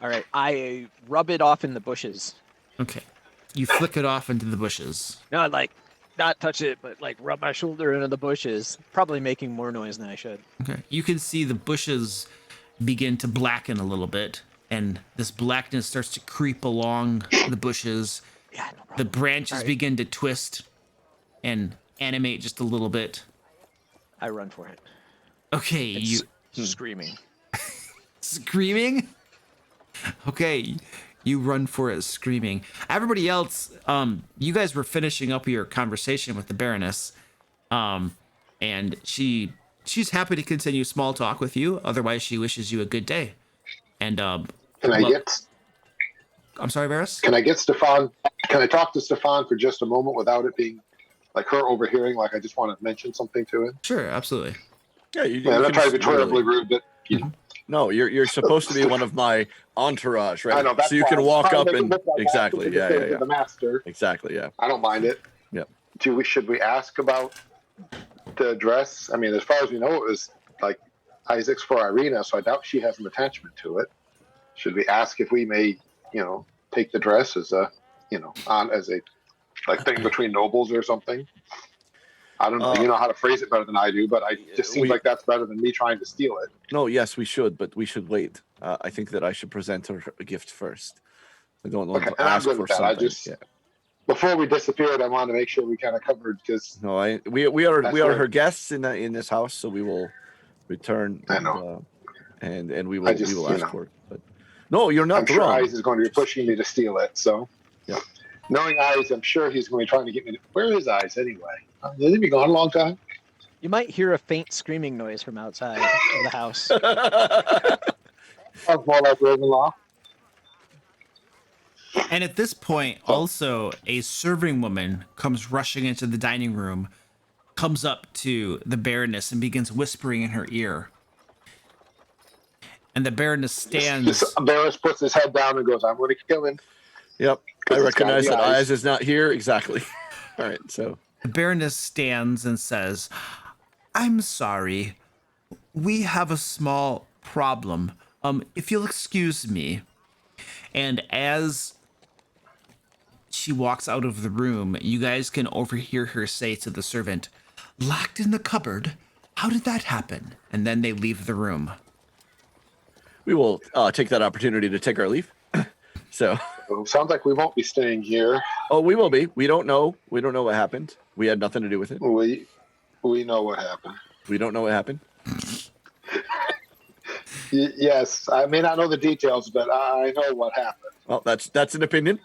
All right. I rub it off in the bushes. Okay. You flick it off into the bushes. No, like not touch it, but like rub my shoulder into the bushes. Probably making more noise than I should. Okay. You can see the bushes begin to blacken a little bit, and this blackness starts to creep along the bushes. Yeah, no problem. The branches All right. begin to twist and animate just a little bit. I run for it. Okay, you Screaming. screaming? Okay, you run for it screaming. Everybody else, you guys were finishing up your conversation with the Baroness, and she's happy to continue small talk with you. Otherwise, she wishes you a good day. And Can I get? I'm sorry, Varys? Can I get Stefan? Can I talk to Stefan for just a moment without it being like her overhearing? Like I just want to mention something to him. Sure, absolutely. Yeah, Yeah, I'm not trying to be terribly rude, but you know, No, you're supposed to be one of my entourage, right? I know that's so you why I can was walk trying to up make it and look like exactly, I have to yeah. The master. Exactly, yeah. I don't mind it. Yep. Should we ask about the dress? I mean, as far as we know, it was like Isaac's for Irina, so I doubt she has an attachment to it. Should we ask if we may, take the dress as a, as a like thing between nobles or something? I don't know. You know how to phrase it better than I do, but it just seems like that's better than me trying to steal it. No, yes, we should, but we should wait. I think that I should present her a gift first. I don't want Okay, to and I'm ask good for with that. something. Before we disappeared, I wanted to make sure we kind of covered because No, we are That's right. her guests in this house, so we will return. I know. And we will we will ask for it. But no, you're not I'm sure wrong. Eyes is going to be pushing me to steal it. So, Yeah. knowing Eyes, I'm sure he's going to be trying to get me. Where is Eyes anyway? Has he been gone a long time? You might hear a faint screaming noise from outside of the house. Sounds more like Ravenlaw. And at this point, also, a serving woman comes rushing into the dining room, comes up to the Baroness and begins whispering in her ear. And the Baroness stands. Barris puts his head down and goes, "I'm going to kill him." Yep, I Because it's recognize gotta that be Eyes is not here. Exactly. All right, so The Baroness stands and says, "I'm sorry. We have a small problem. If you'll excuse me, and as she walks out of the room, you guys can overhear her say to the servant, "Locked in the cupboard? How did that happen?" And then they leave the room. We will take that opportunity to take our leave. So, Sounds like we won't be staying here. oh, we will be. We don't know. We don't know what happened. We had nothing to do with it. We know what happened. We don't know what happened. Yes, I may not know the details, but I know what happened. Well, that's an opinion.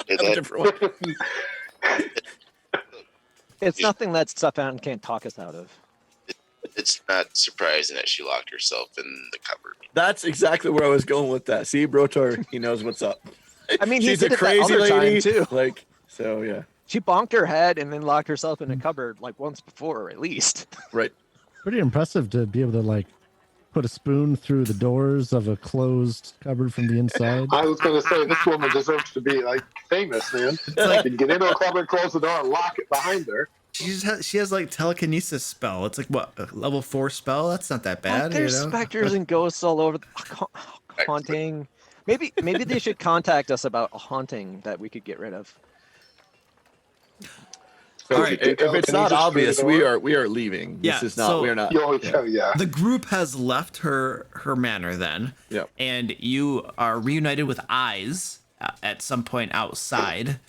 Yeah, That's a different one. It's nothing that Stefan can't talk us out of. it's not surprising that she locked herself in the cupboard. That's exactly where I was going with that. See, Brotor, he knows what's up. I mean, he she's did a it that crazy other time, lady. too. Like, so yeah, She bonked her head and then locked herself in a cupboard like once before, at least. right. Pretty impressive to be able to like put a spoon through the doors of a closed cupboard from the inside. I was going to say, this woman deserves to be like famous, man. like- You can get into a cupboard, close the door, and lock it behind her. She has like telekinesis spell. It's like what, a level 4 spell? That's not that bad. There's you know? specters and ghosts all over the haunting. Maybe they should contact us about a haunting that we could get rid of. So All if right. you If tell it's Kenny not to screw obvious, the we door, are leaving. Yeah, This is not. so- We're not. Yeah. The group has left her manor then. Yep. And you are reunited with Eyes at some point outside.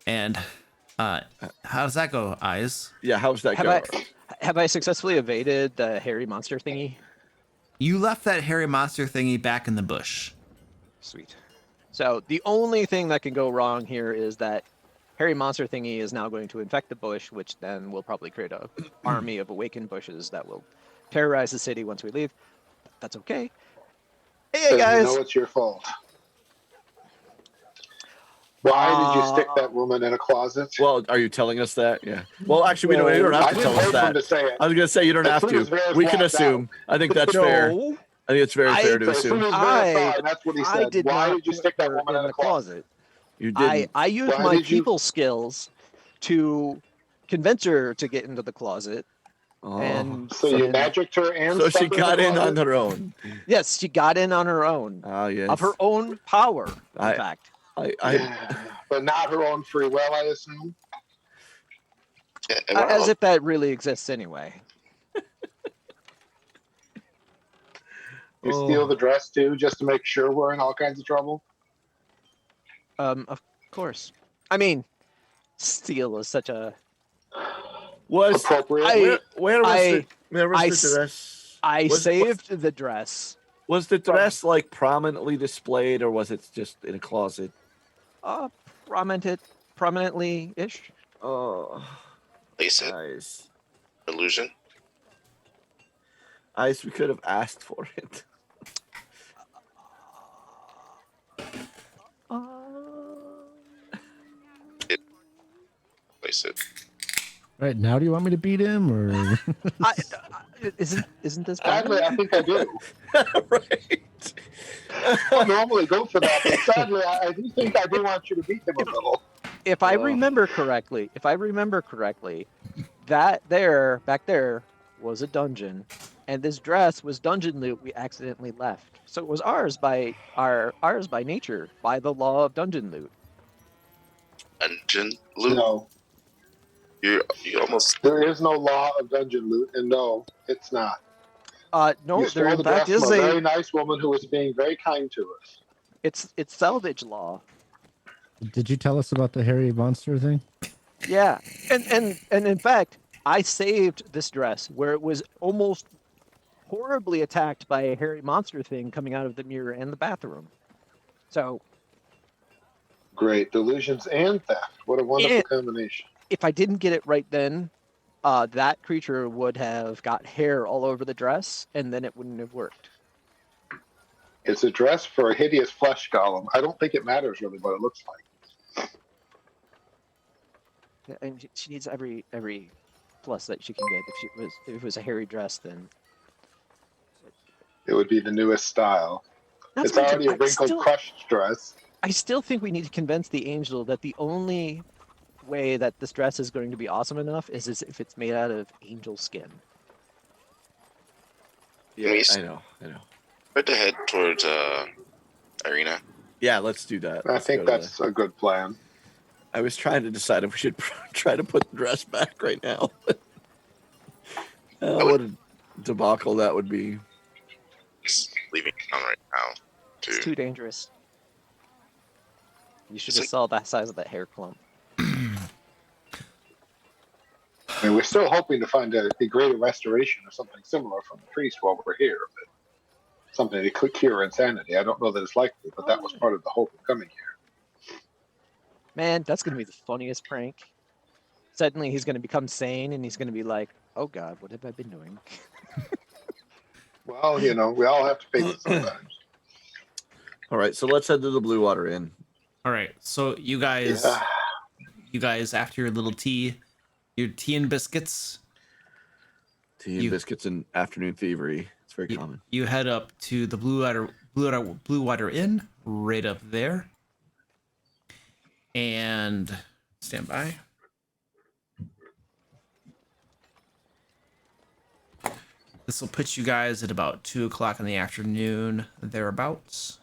And how does that go, Eyes? Yeah. How's that Have going? have I successfully evaded the hairy monster thingy? You left that hairy monster thingy back in the bush. Sweet. So the only thing that can go wrong here is that hairy monster thingy is now going to infect the bush, which then will probably create a army of awakened bushes that will terrorize the city once we leave. That's okay. Hey you guys. know it's your fault. Why did you stick that woman in a closet? Well, are you telling us that? Yeah. Well, actually, you don't have I to didn't tell us wait for him that. to say it. I was gonna say you don't As have soon as to. Varys We can walked assume. I think that's fair. No, I think it's very fair to As soon assume. as I- Varys saw it, that's what he I said. did Why not did you put stick that her woman in a closet? You didn't. I used Why my did you- people skills to convince her to get into the closet. Oh. And So you magicked her and So she stuck her got the in on closet? her own. yes, she got in on her own. Ah, yes. Of her own power, in I- fact. But not her own free will, I assume. Yeah, am I As wrong? if that really exists anyway. You Oh. steal the dress too, just to make sure we're in all kinds of trouble. Of course. I mean, steal is such a. Was Appropriate. where was I the dress? I Was- saved the dress. Was the dress like prominently displayed, or was it just in a closet? Prominently ish. Oh, Place it. nice. Illusion. Ice, we could have asked for it. Place it. Right now, do you want me to beat him or? Isn't this bad? Sadly, I think I do. Right. I normally go for that, but sadly, I do think I do want you to beat him a little. If I remember correctly, that back there was a dungeon, and this dress was dungeon loot we accidentally left. So it was ours by nature, by the law of dungeon loot. Dungeon loot. No, You almost. there is no law of dungeon loot, and no, it's not. No, You there stole in the fact dress is from a very a nice woman who was being very kind to us. it's salvage law. Did you tell us about the hairy monster thing? Yeah, and in fact, I saved this dress where it was almost horribly attacked by a hairy monster thing coming out of the mirror in the bathroom. So Great delusions and theft. What a wonderful Yeah. combination. if I didn't get it right then, that creature would have got hair all over the dress, and then it wouldn't have worked. It's a dress for a hideous flesh golem. I don't think it matters really what it looks like. And she needs every plus that she can get. If it was a hairy dress, then It would be the newest style. That's It's fine, already a I wrinkled, still- crushed dress. I still think we need to convince the angel that the only way that this dress is going to be awesome enough is if it's made out of angel skin. Yeah, Yes. I know. Try to head towards Arena. Yeah, let's do that. I Let's think go to that's a good plan. I was trying to decide if we should try to put the dress back right now. What a debacle that would be. Just leaving town right now. It's Too. too dangerous. You should It's have like- saw that size of that hair clump. I mean, we're still hoping to find a greater restoration or something similar from the priest while we're here, but something to cure insanity. I don't know that it's likely, but that was part of the hope of coming here. Man, that's gonna be the funniest prank. Suddenly he's gonna become sane and he's gonna be like, "Oh God, what have I been doing?" Well, you know, we all have to pay this sometimes. All right, so let's head to the Blue Water Inn. All right. So you guys, Yeah. after your little tea, your tea and biscuits, Tea and biscuits and afternoon thievery. It's very common. you head up to the Blue Water Inn, right up there, and stand by. This will put you guys at about 2:00 in the afternoon, thereabouts.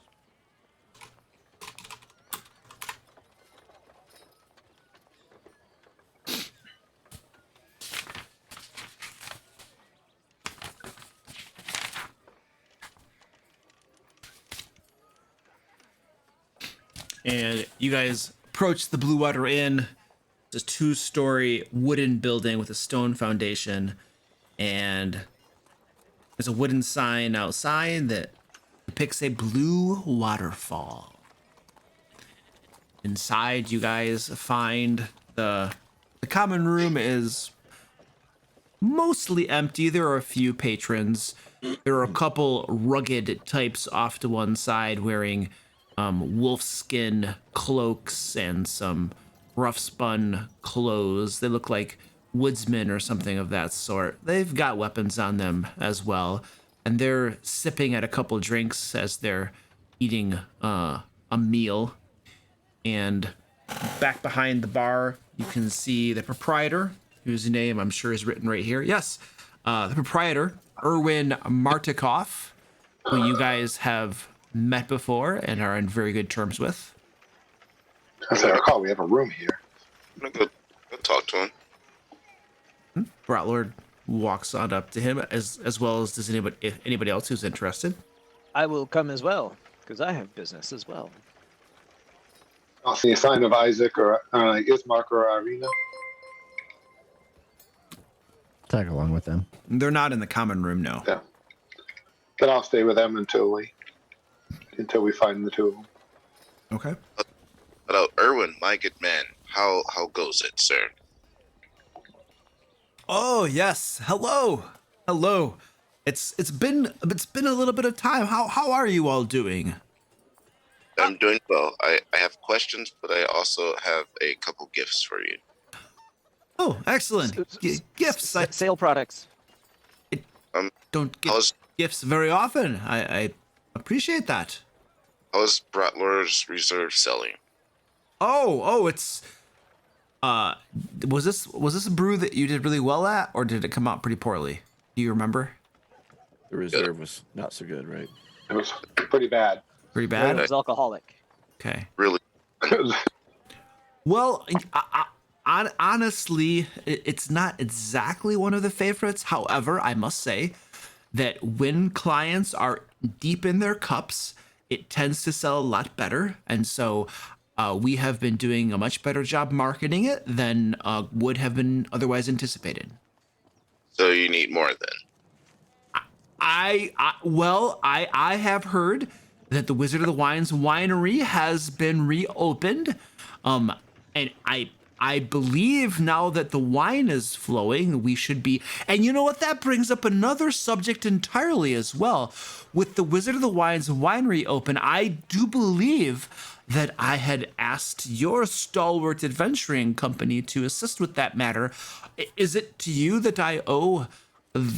And you guys approach the Blue Water Inn. It's a 2-story wooden building with a stone foundation, and there's a wooden sign outside that depicts a blue waterfall. Inside, you guys find the common room is mostly empty. There are a few patrons. There are a couple rugged types off to one side wearing wolfskin cloaks and some rough spun clothes. They look like woodsmen or something of that sort. They've got weapons on them as well, and they're sipping at a couple drinks as they're eating a meal. And back behind the bar, you can see the proprietor, whose name I'm sure is written right here. Yes, the proprietor, Irwin Martikoff, who you guys have met before and are on very good terms with. As I recall, we have a room here. I'm gonna go talk to him. Brotlord walks on up to him, as well as does anybody else who's interested. I will come as well, because I have business as well. I'll see a sign of Isaac or Ismark or Irina. Tag along with them. They're not in the common room, no. Yeah. Then I'll stay with them until we find the two of them. Okay. Hello, Irwin, my good man. How goes it, sir? Oh yes, hello. It's been a little bit of time. How are you all doing? I'm doing well. I have questions, but I also have a couple gifts for you. Oh, excellent. Gifts. I Sale products. don't get How's gifts very often. I appreciate that. Bratlor's Reserve selling? Oh, it's was this a brew that you did really well at, or did it come out pretty poorly? Do you remember? The reserve was not so good, right? It was pretty bad. Pretty It bad. was alcoholic. Okay. Really? Well, honestly, it's not exactly one of the favorites. However, I must say that when clients are deep in their cups, it tends to sell a lot better. And so we have been doing a much better job marketing it than would have been otherwise anticipated. So you need more then? I have heard that the Wizard of the Wines winery has been reopened. And I believe now that the wine is flowing, we should be. And you know what? That brings up another subject entirely as well. With the Wizard of the Wines winery open, I do believe that I had asked your stalwart adventuring company to assist with that matter. Is it to you that I owe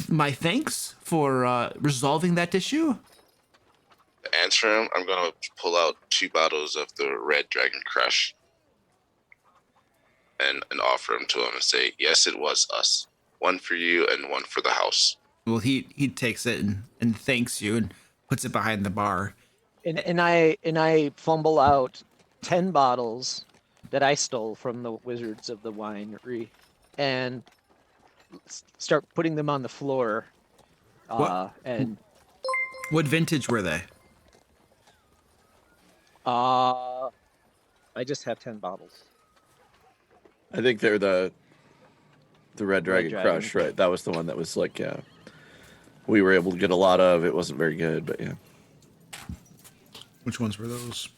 my thanks for resolving that issue? To answer him, I'm gonna pull out 2 bottles of the Red Dragon Crush and offer them to him and say, yes, it was us. One for you and one for the house. Well, he takes it and thanks you and puts it behind the bar. And I fumble out 10 bottles that I stole from the Wizards of the Winery and start putting them on the floor. And What vintage were they? I just have 10 bottles. I think they're the Red Dragon Dragon. Crush, right? That was the one that was like, we were able to get a lot of. It wasn't very good, but yeah. Which ones were those?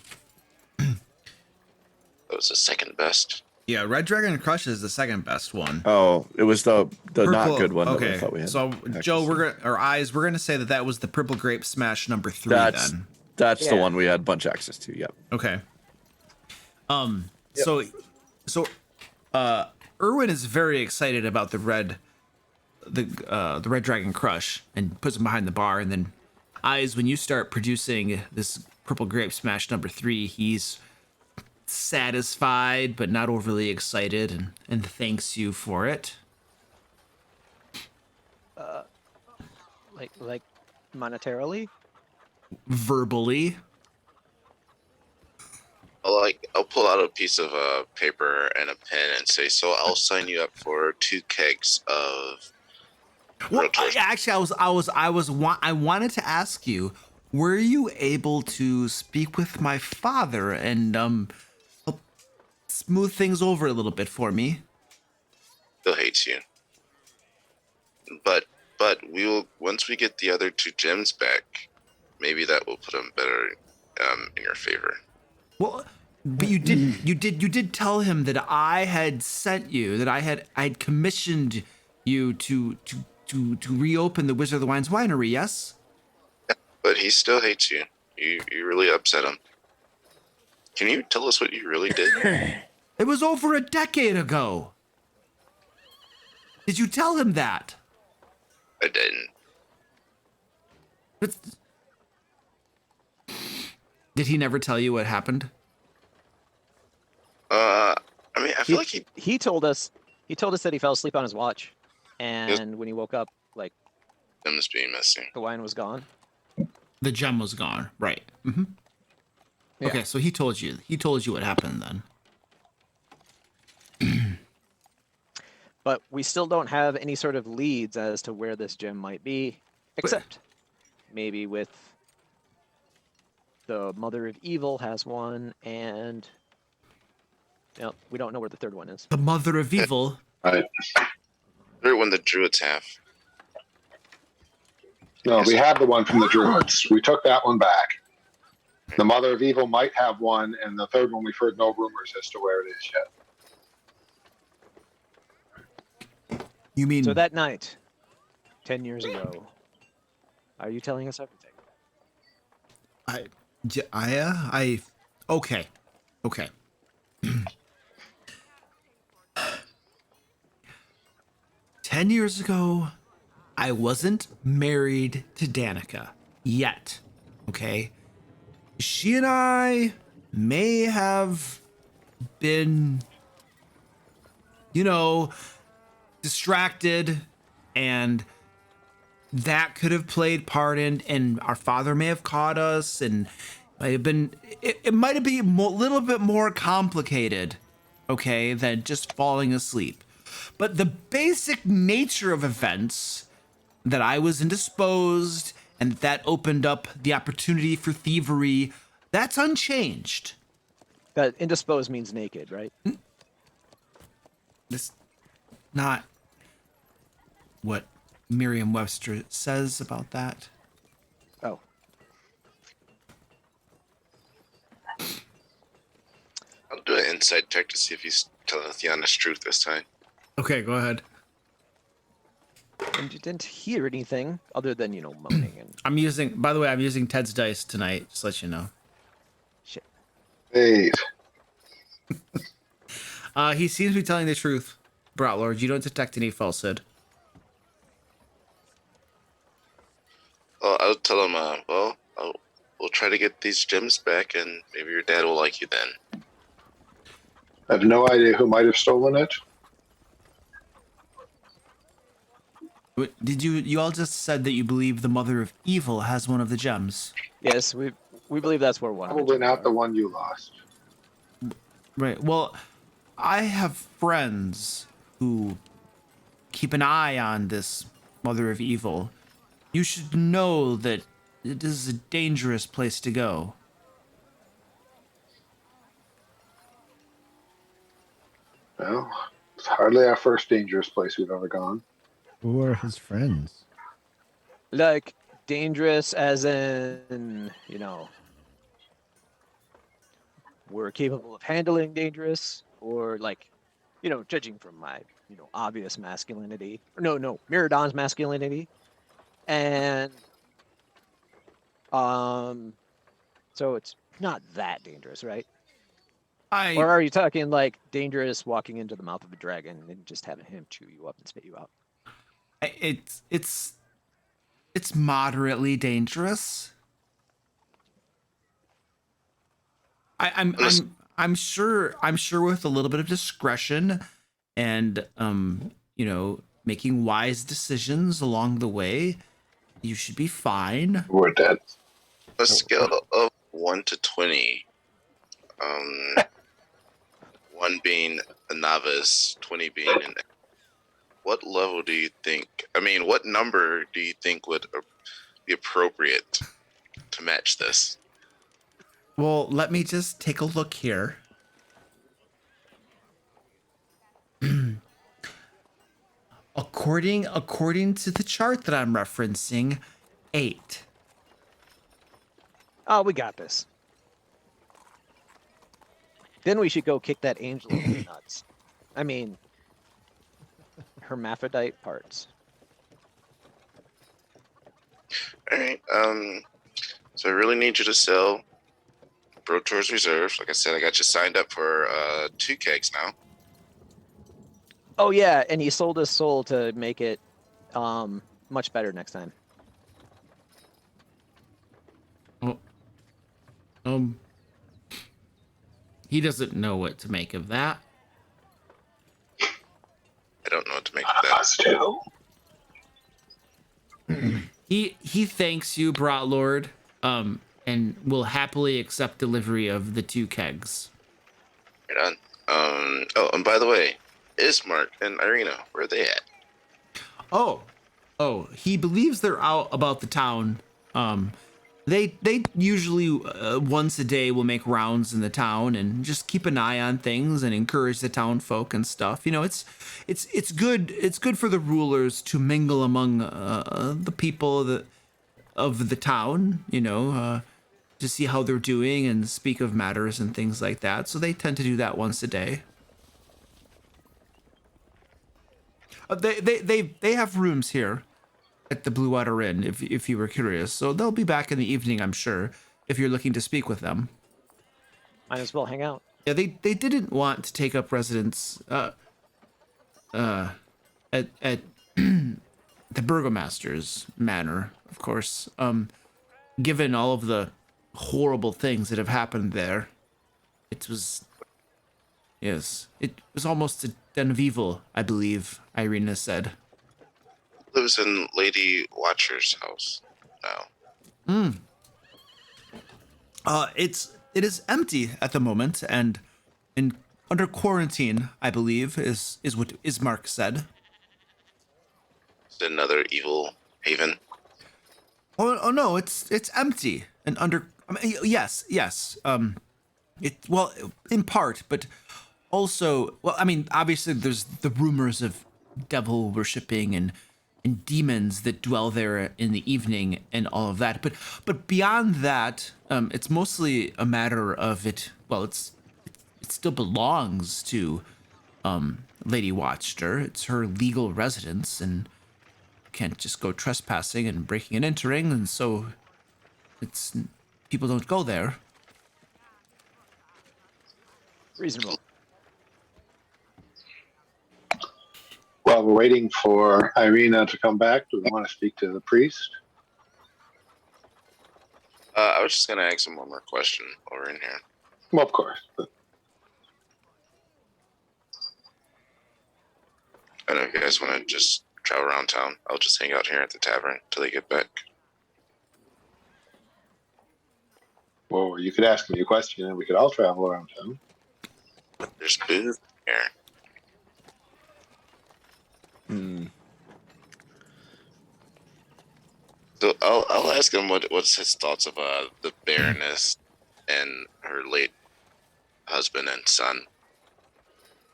That was the second best. Yeah, Red Dragon Crush is the second best one. Oh, it was the not Purple- good one that Okay, we thought we had. so Joe, we're gonna say that was the Purple Grape Smash number 3. Then That's the Yeah. one we had a bunch of access to. Yep. okay. So Irwin is very excited about the Red Dragon Crush and puts him behind the bar, and then Eyes, when you start producing this Purple Grape Smash number 3, he's satisfied but not overly excited, and thanks you for it. Like monetarily? Verbally. I'll pull out a piece of paper and a pen and say, so I'll sign you up for 2 kegs of. Well, Rotos. actually, I wanted to ask you, were you able to speak with my father and help smooth things over a little bit for me? Still hates you. But we will, once we get the other 2 gems back, maybe that will put him better in your favor. Well, but you did tell him that I had sent you, that I'd commissioned you to reopen the Wizard of the Wine's winery, yes? But he still hates you. You really upset him. Can you tell us what you really did? It was over a decade ago. Did you tell him that? I didn't. But did he never tell you what happened? I mean, I feel like He told us that he fell asleep on his watch, and when he woke up, like him is being missing. the wine was gone. The gem was gone, right? Mm-hmm. Yeah. Okay, so he told you what happened then. But we still don't have any sort of leads as to where this gem might be, except maybe with the Mother of Evil has one, and we don't know where the third one is. The Mother of Evil. Right. Third one the Druids have. No, we have the one from the Druids. We took that one back. The Mother of Evil might have one, and the third one we've heard no rumors as to where it is yet. You mean So that night, 10 years ago, are you telling us everything? Okay. 10 years ago, I wasn't married to Danica yet. Okay. She and I may have been, distracted, and that could have played part in our father may have caught us, and it might have been a little bit more complicated, okay, than just falling asleep. But the basic nature of events, that I was indisposed and that opened up the opportunity for thievery, that's unchanged. That indisposed means naked, right? That's not what Merriam-Webster says about that. Oh. I'll do an insight check to see if he's telling us the honest truth this time. Okay, go ahead. And you didn't hear anything other than, moaning and By the way, I'm using Ted's dice tonight, just to let you know. shit. Hey, He seems to be telling the truth, Brotlord. You don't detect any falsehood. Well, I'll tell him, we'll try to get these gems back, and maybe your dad will like you then. I have no idea who might have stolen it. Did you all just said that you believe the Mother of Evil has one of the gems? Yes, we believe that's where one of the Probably gems not are. the one you lost. Right. Well, I have friends who keep an eye on this Mother of Evil. You should know that it is a dangerous place to go. Well, it's hardly our first dangerous place we've ever gone. Who are his friends? Like dangerous as in, we're capable of handling dangerous, or like, judging from my, obvious masculinity. No, Miradon's masculinity. And so it's not that dangerous, right? Or are you talking like dangerous walking into the mouth of a dragon and just having him chew you up and spit you out? It's moderately dangerous. I'm sure with a little bit of discretion and making wise decisions along the way, you should be fine. We're dead. A scale of 1 to 20, 1 being a novice, 20 being an. What level do you think? I mean, what number do you think would be appropriate to match this? Well, let me just take a look here. According to the chart that I'm referencing, 8. Oh, we got this. Then we should go kick that angel in the nuts. I mean, hermaphrodite parts. All right. So I really need you to sell Brotor's Reserve. Like I said, I got you signed up for 2 kegs now. Oh yeah, and he sold his soul to make it much better next time. He doesn't know what to make of that. I don't know what to make of that. Us too. He thanks you, Brat Lord, and will happily accept delivery of the 2 kegs. Right on. Oh, and by the way, Ismark and Irina, where are they at? Oh, he believes they're out about the town. They usually once a day will make rounds in the town and just keep an eye on things and encourage the town folk and stuff. It's good for the rulers to mingle among the people of the town. To see how they're doing and speak of matters and things like that. So they tend to do that once a day. They have rooms here at the Blue Water Inn, if you were curious. So they'll be back in the evening, I'm sure, if you're looking to speak with them. Might as well hang out. Yeah, they didn't want to take up residence at the Burgomaster's manor, of course. Given all of the horrible things that have happened there, it was almost a den of evil, I believe, Irina said. Lives in Lady Watcher's house now. It is empty at the moment, and under quarantine, I believe, is what Ismark said. Is it another evil haven? Oh no, it's empty and under. I mean, yes. In part, but also, obviously, there's the rumors of devil worshipping and demons that dwell there in the evening and all of that. But beyond that, it's mostly a matter of it. Well, it still belongs to Lady Watcher. It's her legal residence, and can't just go trespassing and breaking and entering. And so, people don't go there. Reasonable. While we're waiting for Irina to come back, do we want to speak to the priest? I was just going to ask him one more question over in here. Well, of course. I don't know if you guys want to just travel around town. I'll just hang out here at the tavern till they get back. Well, you could ask me a question and we could all travel around town. There's booze here. Hmm. So I'll ask him what's his thoughts of the Baroness and her late husband and son.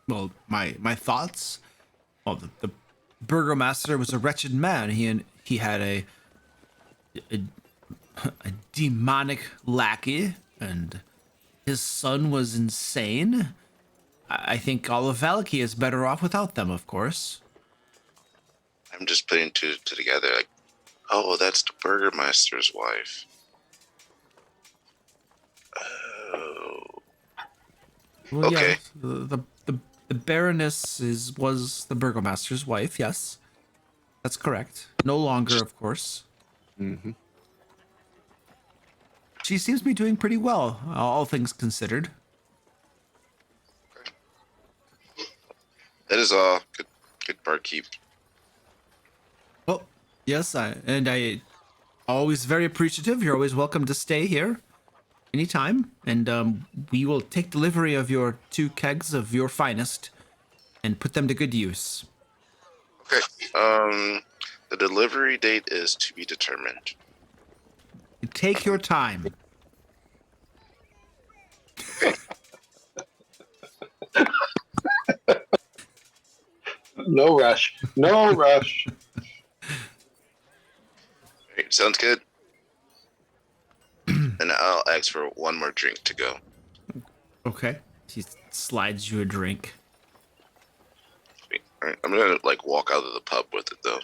Well, my thoughts. Well, the burgomaster was a wretched man. He had a demonic lackey, and his son was insane. I think all of Vallaki is better off without them, of course. I'm just putting two together. Like, oh, that's the burgomaster's wife. Oh, Well, okay. Yeah, the Baroness was the burgomaster's wife. Yes, that's correct. No longer, of course. Mm-hmm. She seems to be doing pretty well, all things considered. That is all. Good barkeep. Oh, yes, I always very appreciative. You're always welcome to stay here anytime, and we will take delivery of your 2 kegs of your finest and put them to good use. Okay. The delivery date is to be determined. Take your time. No rush. No rush. Right, sounds good. And I'll ask for one more drink to go. Okay. She slides you a drink. Sweet. All right, I'm gonna walk out of the pub with it though.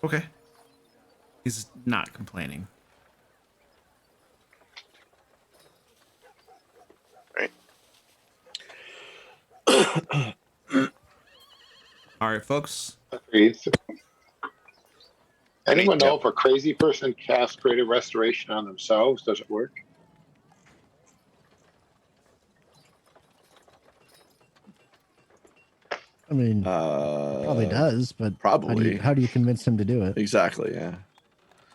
Okay. He's not complaining. Right. All right, folks. Agreed. Anyone know Yep. if a crazy person casts creative restoration on themselves, does it work? I mean, probably does, but Probably. how do you convince him to do it? Exactly. Yeah.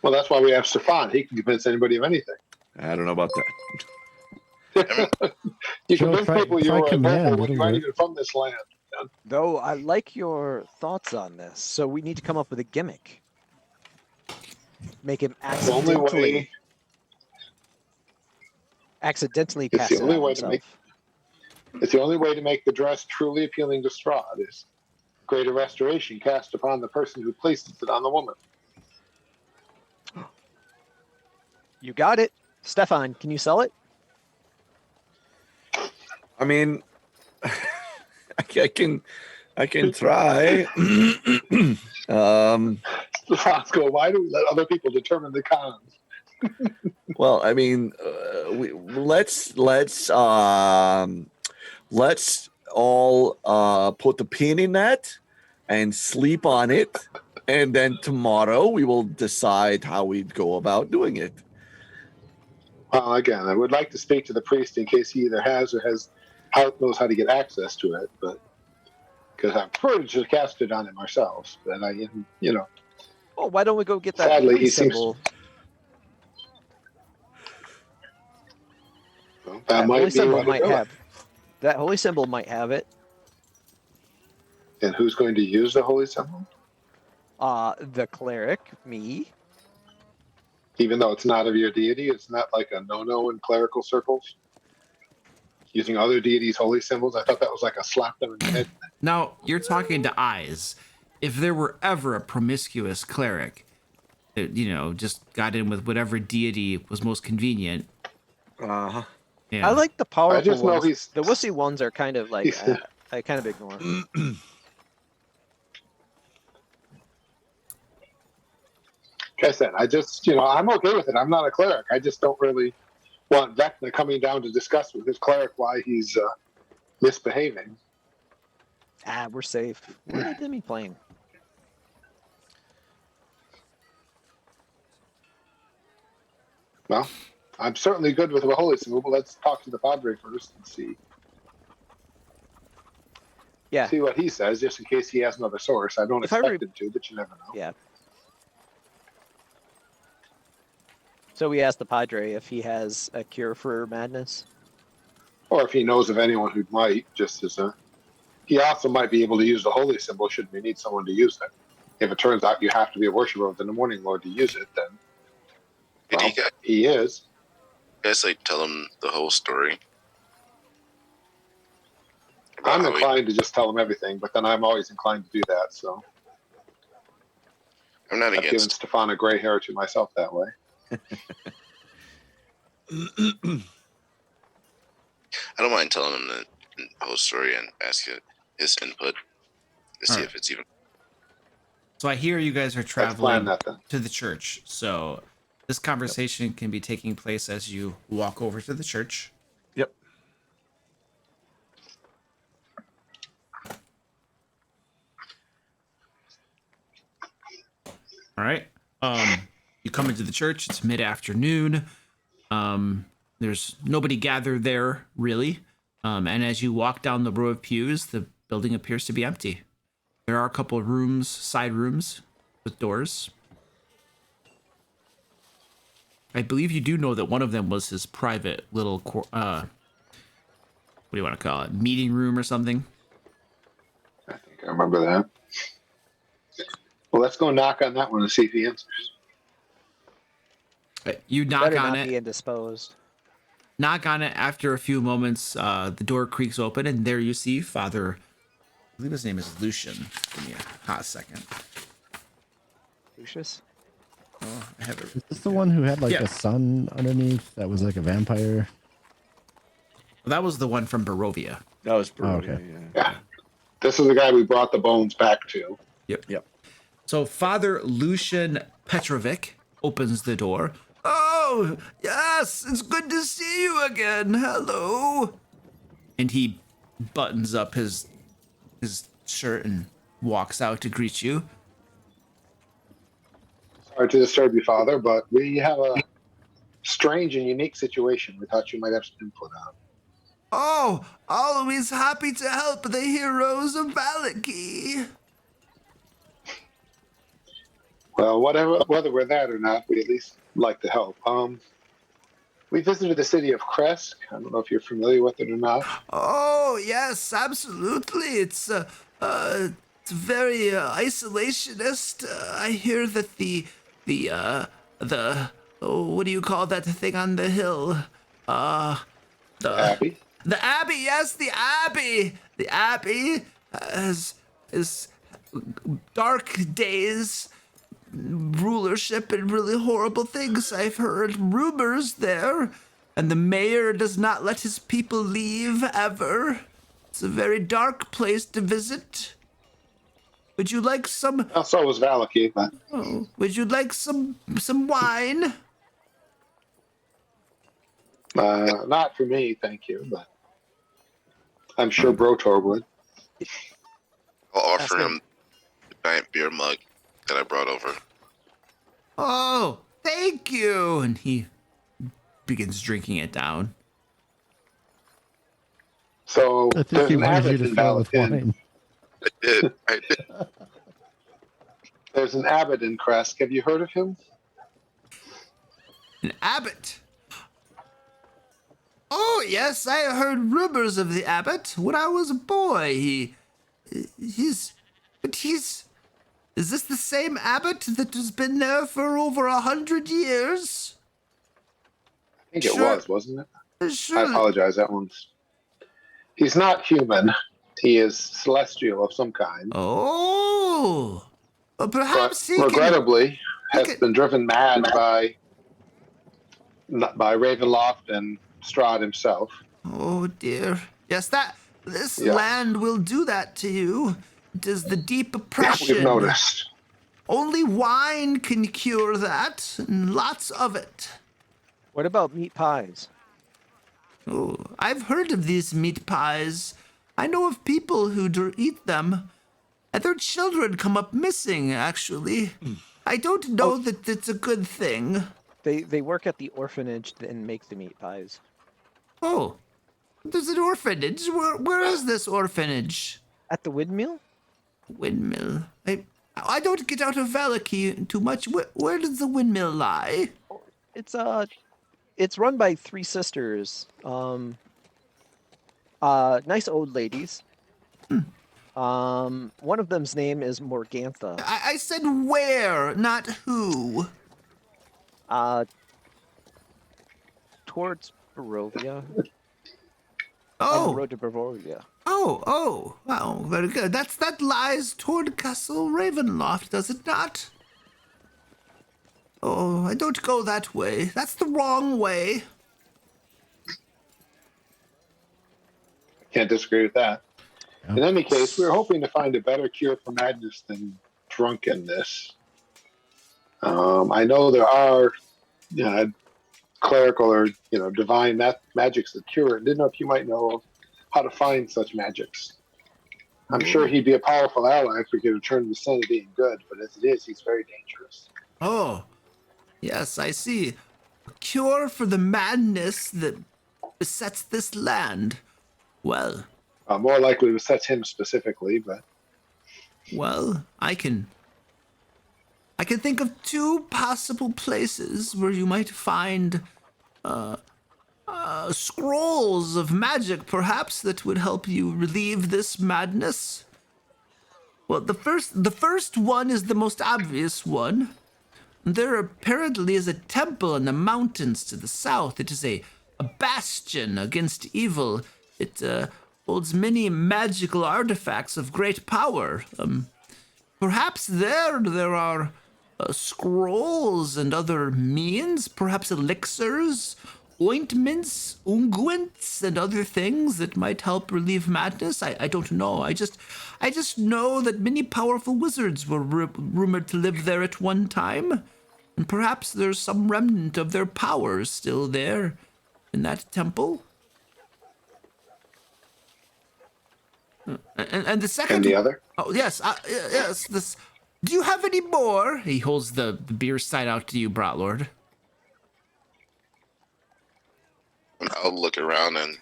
Well, that's why we have Stefan. He can convince anybody of anything. I don't know about that. You Joe, convince try- people try you're a command, noble when it'll you aren't work. even from this land. Though I like your thoughts on this, so we need to come up with a gimmick. Make him The only way, accidentally It's pass the it only on way to himself. make- it's the only way to make the dress truly appealing to Strahd is greater restoration cast upon the person who places it on the woman. You got it. Stefan, can you sell it? I mean, I can try. Stefan's go, why do we let other people determine the cons? Well, I mean, let's all put the pin in that and sleep on it, and then tomorrow we will decide how we go about doing it. Well, again, I would like to speak to the priest in case he either has or knows how to get access to it, but because I'm pretty sure cast it on him ourselves. And Well, why don't we go get that Sadly, holy he seems- symbol? that That might holy be symbol what to might do it. have. That holy symbol might have it. And who's going to use the holy symbol? The cleric, me. Even though it's not of your deity, it's not like a no-no in clerical circles. Using other deities' holy symbols, I thought that was like a slap them in the head. Now, you're talking to eyes. If there were ever a promiscuous cleric that, just got in with whatever deity was most convenient. Uh-huh. Yeah. I like the powerful I just know ones. he's The wussy ones are kind of like he's- I kind of ignore. Like I said, I just, I'm okay with it. I'm not a cleric. I just don't really want Vecna coming down to discuss with his cleric why he's misbehaving. We're safe. What are Demi playing? Well, I'm certainly good with the holy symbol, but let's talk to the padre first and see. Yeah. See what he says, just in case he has another source. I don't If I expect him to, but you never know. Yeah. So we asked the Padre if he has a cure for madness. Or if he knows of anyone who might, just as a. He also might be able to use the holy symbol should we need someone to use it. If it turns out you have to be a worshiper of the Morning Lord to use it, then Did well, you guys, he is. like tell him the whole story? I'm About how he- inclined to just tell him everything, but then I'm always inclined to do that. So I'm not I've given against. Stefan a gray hair to myself that way. I don't mind telling him the whole story and asking his input to see Alright. if it's even. So I hear you guys are Let's plan traveling that then. to the church. So this conversation can be taking place as you walk over to the church. Yep. All right. You come into the church. It's mid-afternoon. There's nobody gathered there really. And as you walk down the row of pews, the building appears to be empty. There are a couple of rooms, side rooms with doors. I believe you do know that one of them was his private little, what do you want to call it? Meeting room or something? I think I remember that. Well, let's go knock on that one and see if he answers. You knock Better on not it. be indisposed. Knock on it. After a few moments, the door creaks open, and there you see Father. I believe his name is Lucian. Give me a hot second. Lucius? Oh, I have it. Is this the one who had like Yeah. a sun underneath that was like a vampire? That was the one from Barovia. That was Oh, brutal. okay. Yeah. This is the guy we brought the bones back to. Yep. So Father Lucian Petrovic opens the door. Oh, yes, it's good to see you again. Hello. And he buttons up his shirt and walks out to greet you. Sorry to disturb you, Father, but we have a strange and unique situation we thought you might have some input on. Oh, always happy to help the heroes of Vallaki. Well, whether we're that or not, we at least like to help. We visited the city of Kresk. I don't know if you're familiar with it or not. Oh, yes, absolutely. It's very isolationist. I hear that the what do you call that thing on the hill? Happy? The Abbey, yes, the Abbey. The Abbey is dark days, rulership, and really horrible things. I've heard rumors there, and the mayor does not let his people leave ever. It's a very dark place to visit. Would you like some? Well, so was Vallaki, but Oh, would you like some wine? not for me, thank you. But I'm sure Brotor would. I'll offer That's him the giant beer mug that I brought over. Oh, thank you. And he begins drinking it down. So I think there's he an wanted you abbot to in fill it with Vallaki. wine. I did. There's an abbot in Kresk. Have you heard of him? An abbot. Oh, yes, I heard rumors of the abbot when I was a boy. Is this the same abbot that has been there for over 100 years? I think Sure. it was, wasn't it? I Surely. apologize. That one's. He's not human. He is celestial of some kind. Oh. Well, But perhaps he can... regrettably, has can- been driven mad by Ravenloft and Strahd himself. Oh, dear. Yes, this Yeah. land will do that to you. It is the deep Yeah, oppression. we've noticed. Only wine can cure that, and lots of it. What about meat pies? Oh, I've heard of these meat pies. I know of people who eat them, and their children come up missing, actually. I don't know that it's a good thing. They work at the orphanage and make the meat pies. Oh, there's an orphanage. Where is this orphanage? At the windmill? Windmill. I don't get out of Vallaki too much. Where does the windmill lie? It's run by three sisters. Nice old ladies. One of them's name is Morgantha. I said where, not who. Towards Barovia. On the Oh, road to Barovia. oh, wow, very good. That lies toward Castle Ravenloft, does it not? Oh, I don't go that way. That's the wrong way. Can't disagree with that. In any case, we were hoping to find a better cure for madness than drunkenness. I know there are clerical or divine magics that cure it. Didn't know if you might know of how to find such magics. I'm sure he'd be a powerful ally if we could return to the sun of being good, but as it is, he's very dangerous. Oh, yes, I see. A cure for the madness that besets this land. Well, More likely besets him specifically, but well, I can think of two possible places where you might find scrolls of magic, perhaps, that would help you relieve this madness. Well, the first one is the most obvious one. There apparently is a temple in the mountains to the south. It is a bastion against evil. It holds many magical artifacts of great power. Perhaps there are scrolls and other means, perhaps elixirs, ointments, unguents, and other things that might help relieve madness. I don't know. I just know that many powerful wizards were rumored to live there at one time, and perhaps there's some remnant of their powers still there in that temple. And the second. and the other. Oh yes, yes. This. Do you have any more? He holds the beer stein out to you, Brotlord. And I'll look around and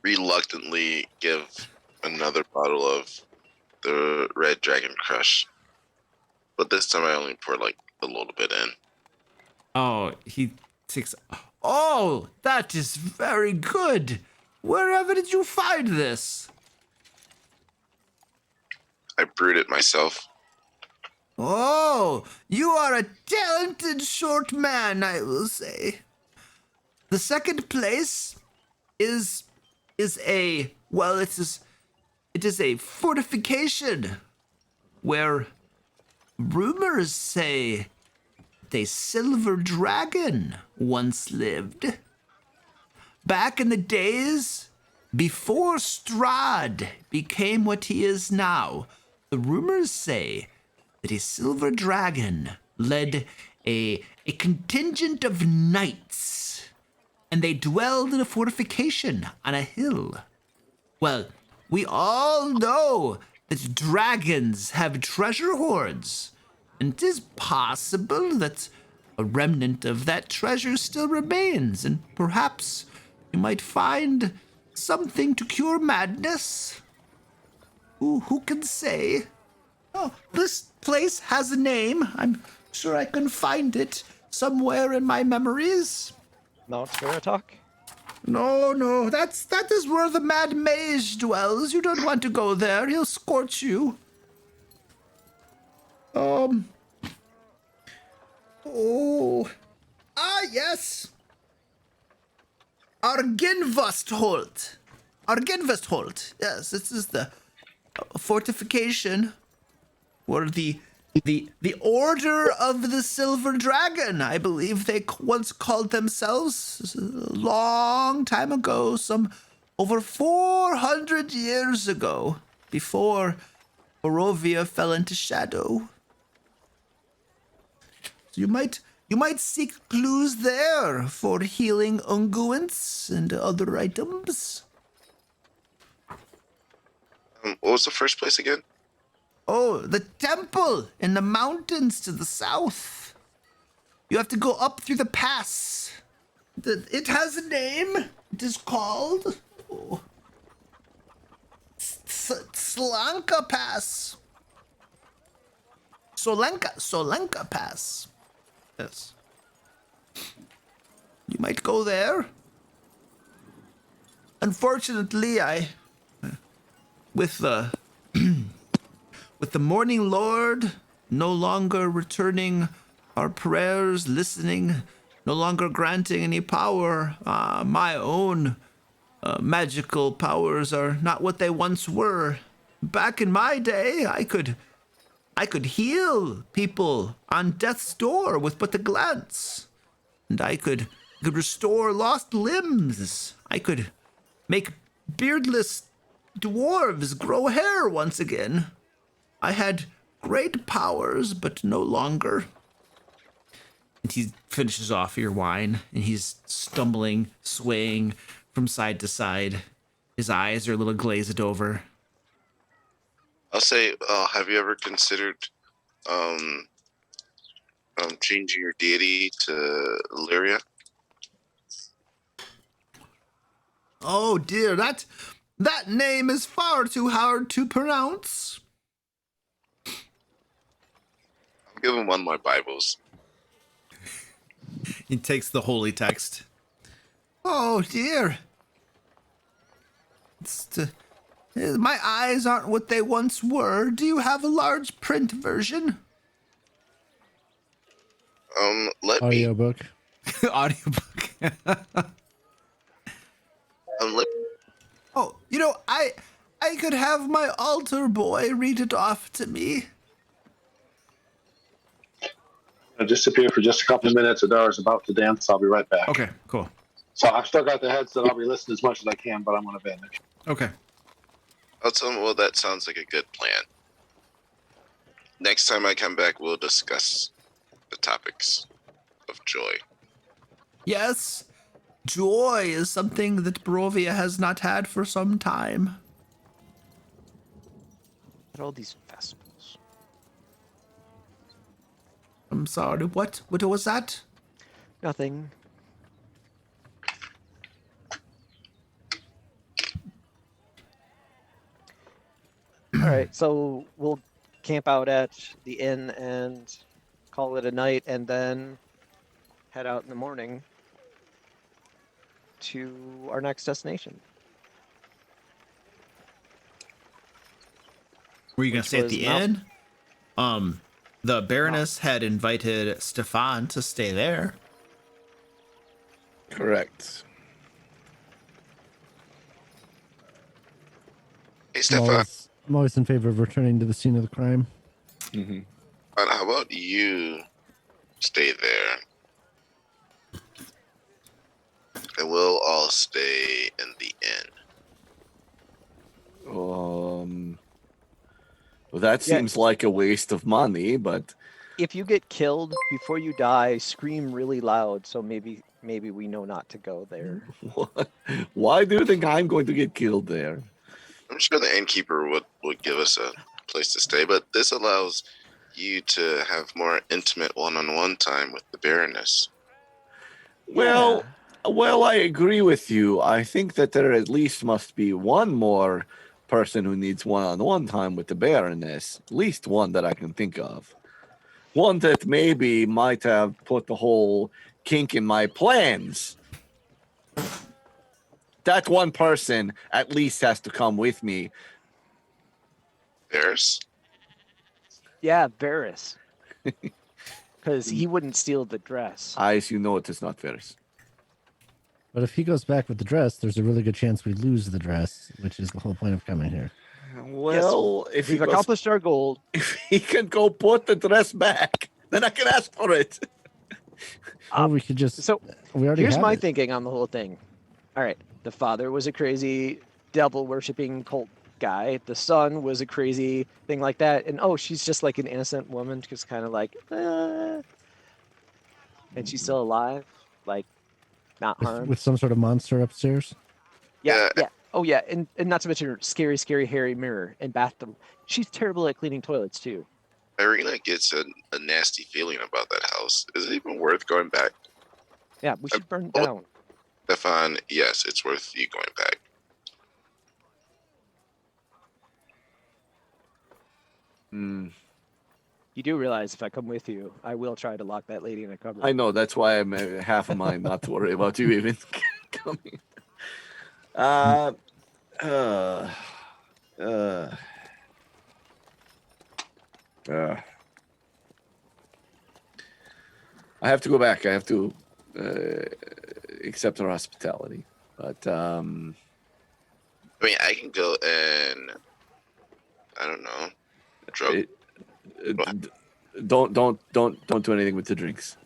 reluctantly give another bottle of the Red Dragon Crush. But this time I only pour like a little bit in. Oh, he takes. Oh, that is very good. Wherever did you find this? I brewed it myself. Oh, you are a talented short man, I will say. The second place is a it is a fortification where rumors say a silver dragon once lived. Back in the days before Strahd became what he is now, the rumors say that a silver dragon led a contingent of knights, and they dwelled in a fortification on a hill. Well, we all know that dragons have treasure hoards, and 'tis possible that a remnant of that treasure still remains, and perhaps you might find something to cure madness. Who can say? Oh, this place has a name. I'm sure I can find it somewhere in my memories. Mount Veritok? No, that is where the mad mage dwells. You don't want to go there. He'll scorch you. Yes. Argenvastholt. Yes, this is the fortification where the Order of the Silver Dragon, I believe they once called themselves, a long time ago, some over 400 years ago, before Barovia fell into shadow. So you might seek clues there for healing unguents and other items. What was the first place again? Oh, the temple in the mountains to the south. You have to go up through the pass. It has a name. It is called Slanka Pass. Solenka Pass. Yes. You might go there. Unfortunately, with the Morning Lord no longer returning our prayers, listening, no longer granting any power, my own magical powers are not what they once were. Back in my day, I could heal people on death's door with but a glance. And I could restore lost limbs. I could make beardless dwarves grow hair once again. I had great powers, but no longer. And he finishes off your wine, and he's stumbling, swaying from side to side. His eyes are a little glazed over. I'll say, have you ever considered changing your deity to Illyria? Oh dear, that name is far too hard to pronounce. I'll give him one of my Bibles. He takes the holy text. Oh dear. My eyes aren't what they once were. Do you have a large print version? Let me. Audiobook. Audiobook. Let Oh, I could have my altar boy read it off to me. I'll disappear for just a couple of minutes. Adara's about to dance. I'll be right back. Okay, cool. So I've still got the headset. I'll be listening as much as I can, but I'm going to vanish. Okay. I'll tell him, well, that sounds like a good plan. Next time I come back, we'll discuss the topics of joy. Yes, joy is something that Barovia has not had for some time. At all these festivals. I'm sorry, what was that? Nothing. All right, so we'll camp out at the inn and call it a night, and then head out in the morning to our next destination. Were you going to Which stay at was the Mount- inn? The Baroness had invited Stefan to stay there. Correct. Hey, I'm Stefan, always in favor of returning to the scene of the crime. Mm-hmm. how about you stay there? And we'll all stay in the inn. Well, that Yeah. seems like a waste of money, but If you get killed before you die, scream really loud, so maybe we know not to go there. why do you think I'm going to get killed there? I'm sure the innkeeper would give us a place to stay, but this allows you to have more intimate one-on-one time with the Baroness. Well, I agree with you. I think that there at least must be one more person who needs one-on-one time with the Baroness. At least one that I can think of. One that maybe might have put the whole kink in my plans. That one person at least has to come with me. Varys? Yeah, Varys. Because he wouldn't steal the dress. As you know, it is not Varys. But if he goes back with the dress, there's a really good chance we lose the dress, which is the whole point of coming here. Well, if he We've goes, accomplished our goal. if he can go put the dress back, then I can ask for it. Or we could just. So we already here's have my it. thinking on the whole thing. All right, the father was a crazy devil worshipping cult guy. The son was a crazy thing like that. And oh, she's just like an innocent woman, just kind of like, and she's still alive, like not harmed. With some sort of monster upstairs. Yeah, Yeah. yeah. Oh yeah, and not to mention her scary hairy mirror and bathroom. She's terrible at cleaning toilets too. Irina gets a nasty feeling about that house. Is it even worth going back? Yeah, we should burn it oh. down. Stefan, yes, it's worth you going back. Mm, You do realize if I come with you, I will try to lock that lady in a cupboard. I know. That's why I'm half a mind not to worry about you even coming. Uh, uh, uh, uh. I have to go back. I have to accept her hospitality. But I mean, I can go and I don't know, drug. it, don't do anything with the drinks.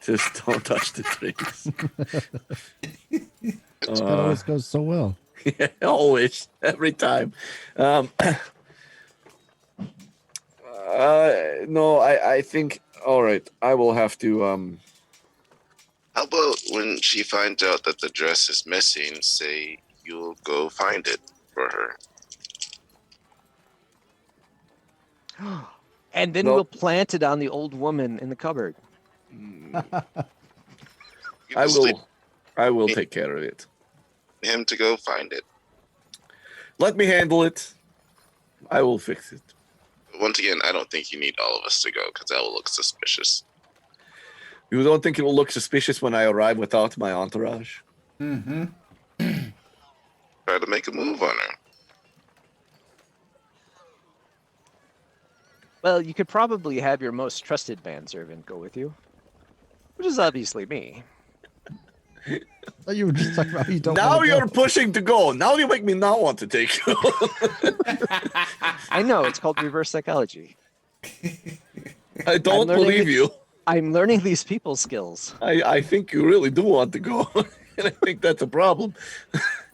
Just don't touch the drinks. That always goes so well. Yeah, always, every time. No, I think. All right, I will have to. How about when she finds out that the dress is missing, say you'll go find it for her? And then Nope. we'll plant it on the old woman in the cupboard. You I just leave will take care of it. him to go find it. Let me handle it. I will fix it. Once again, I don't think you need all of us to go because that will look suspicious. You don't think it will look suspicious when I arrive without my entourage? Mm-hmm. Try to make a move on her. Well, you could probably have your most trusted manservant go with you, which is obviously me. I thought you were just talking about how you don't Now wanna you're go. pushing to go. Now you make me not want to take you. I know, it's called reverse psychology. I don't learning believe it. you. I'm learning these people skills. I think you really do want to go. And I think that's a problem.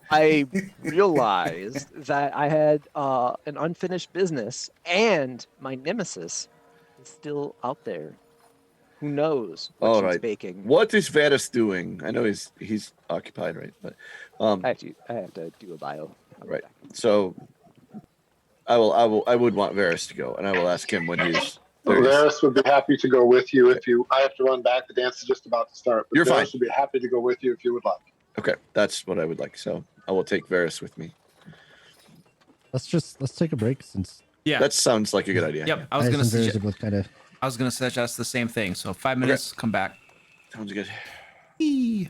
I realized that I had an unfinished business and my nemesis is still out there. Who knows what All she's right. baking? What is Varus doing? I know he's occupied, right? But I have to do a bio. I'll be right. back. So I would want Varus to go, and I will ask him when he's there. Varys would be happy to go with you if you. I have to run back. The dance is just about to start. But You're fine. Varys would be happy to go with you if you would like. Okay, that's what I would like. So I will take Varus with me. Let's take a break since Yeah. That sounds like a good idea. Yep. I was Ice gonna and Varys suggest. are both kind of. I was gonna suggest the same thing. So 5 minutes. Come back. Sounds good. Eee.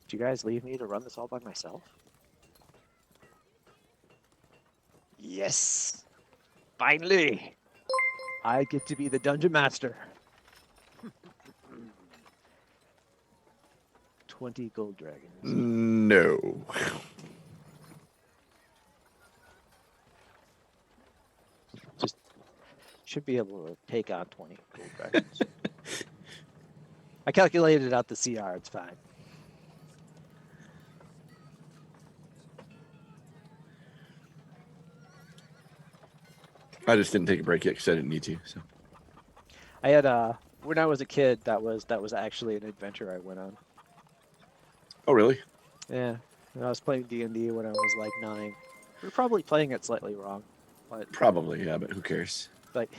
Did you guys leave me to run this all by myself? Yes! Finally! I get to be the dungeon master. 20 gold dragons. No. Just should be able to take on 20 gold dragons. I calculated out the CR, it's fine. I just didn't take a break yet because I didn't need to. So I had when I was a kid, that was actually an adventure I went on. Oh, really? Yeah, and I was playing D&D when I was like 9. We were probably playing it slightly wrong, but Probably, yeah, but who cares? like,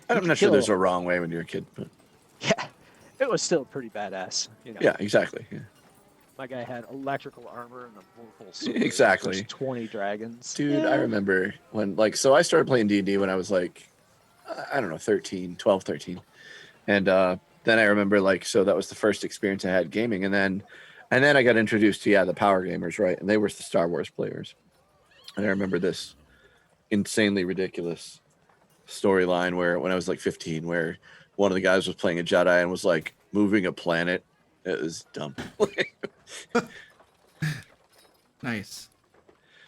I'm not sure there's a wrong way when you're a kid, but yeah, it was still pretty badass. You know, yeah, exactly. Yeah. my guy had electrical armor and a vorpal sword. Exactly. There's 20 dragons. Dude, Yeah. I remember when, like, so I started playing D&D when I was like, I don't know, 12, 13. And then I remember, like, so that was the first experience I had gaming. And then I got introduced to, the power gamers, right? And they were the Star Wars players. And I remember this insanely ridiculous storyline where when I was like 15, where one of the guys was playing a Jedi and was like moving a planet. It was dumb. Nice.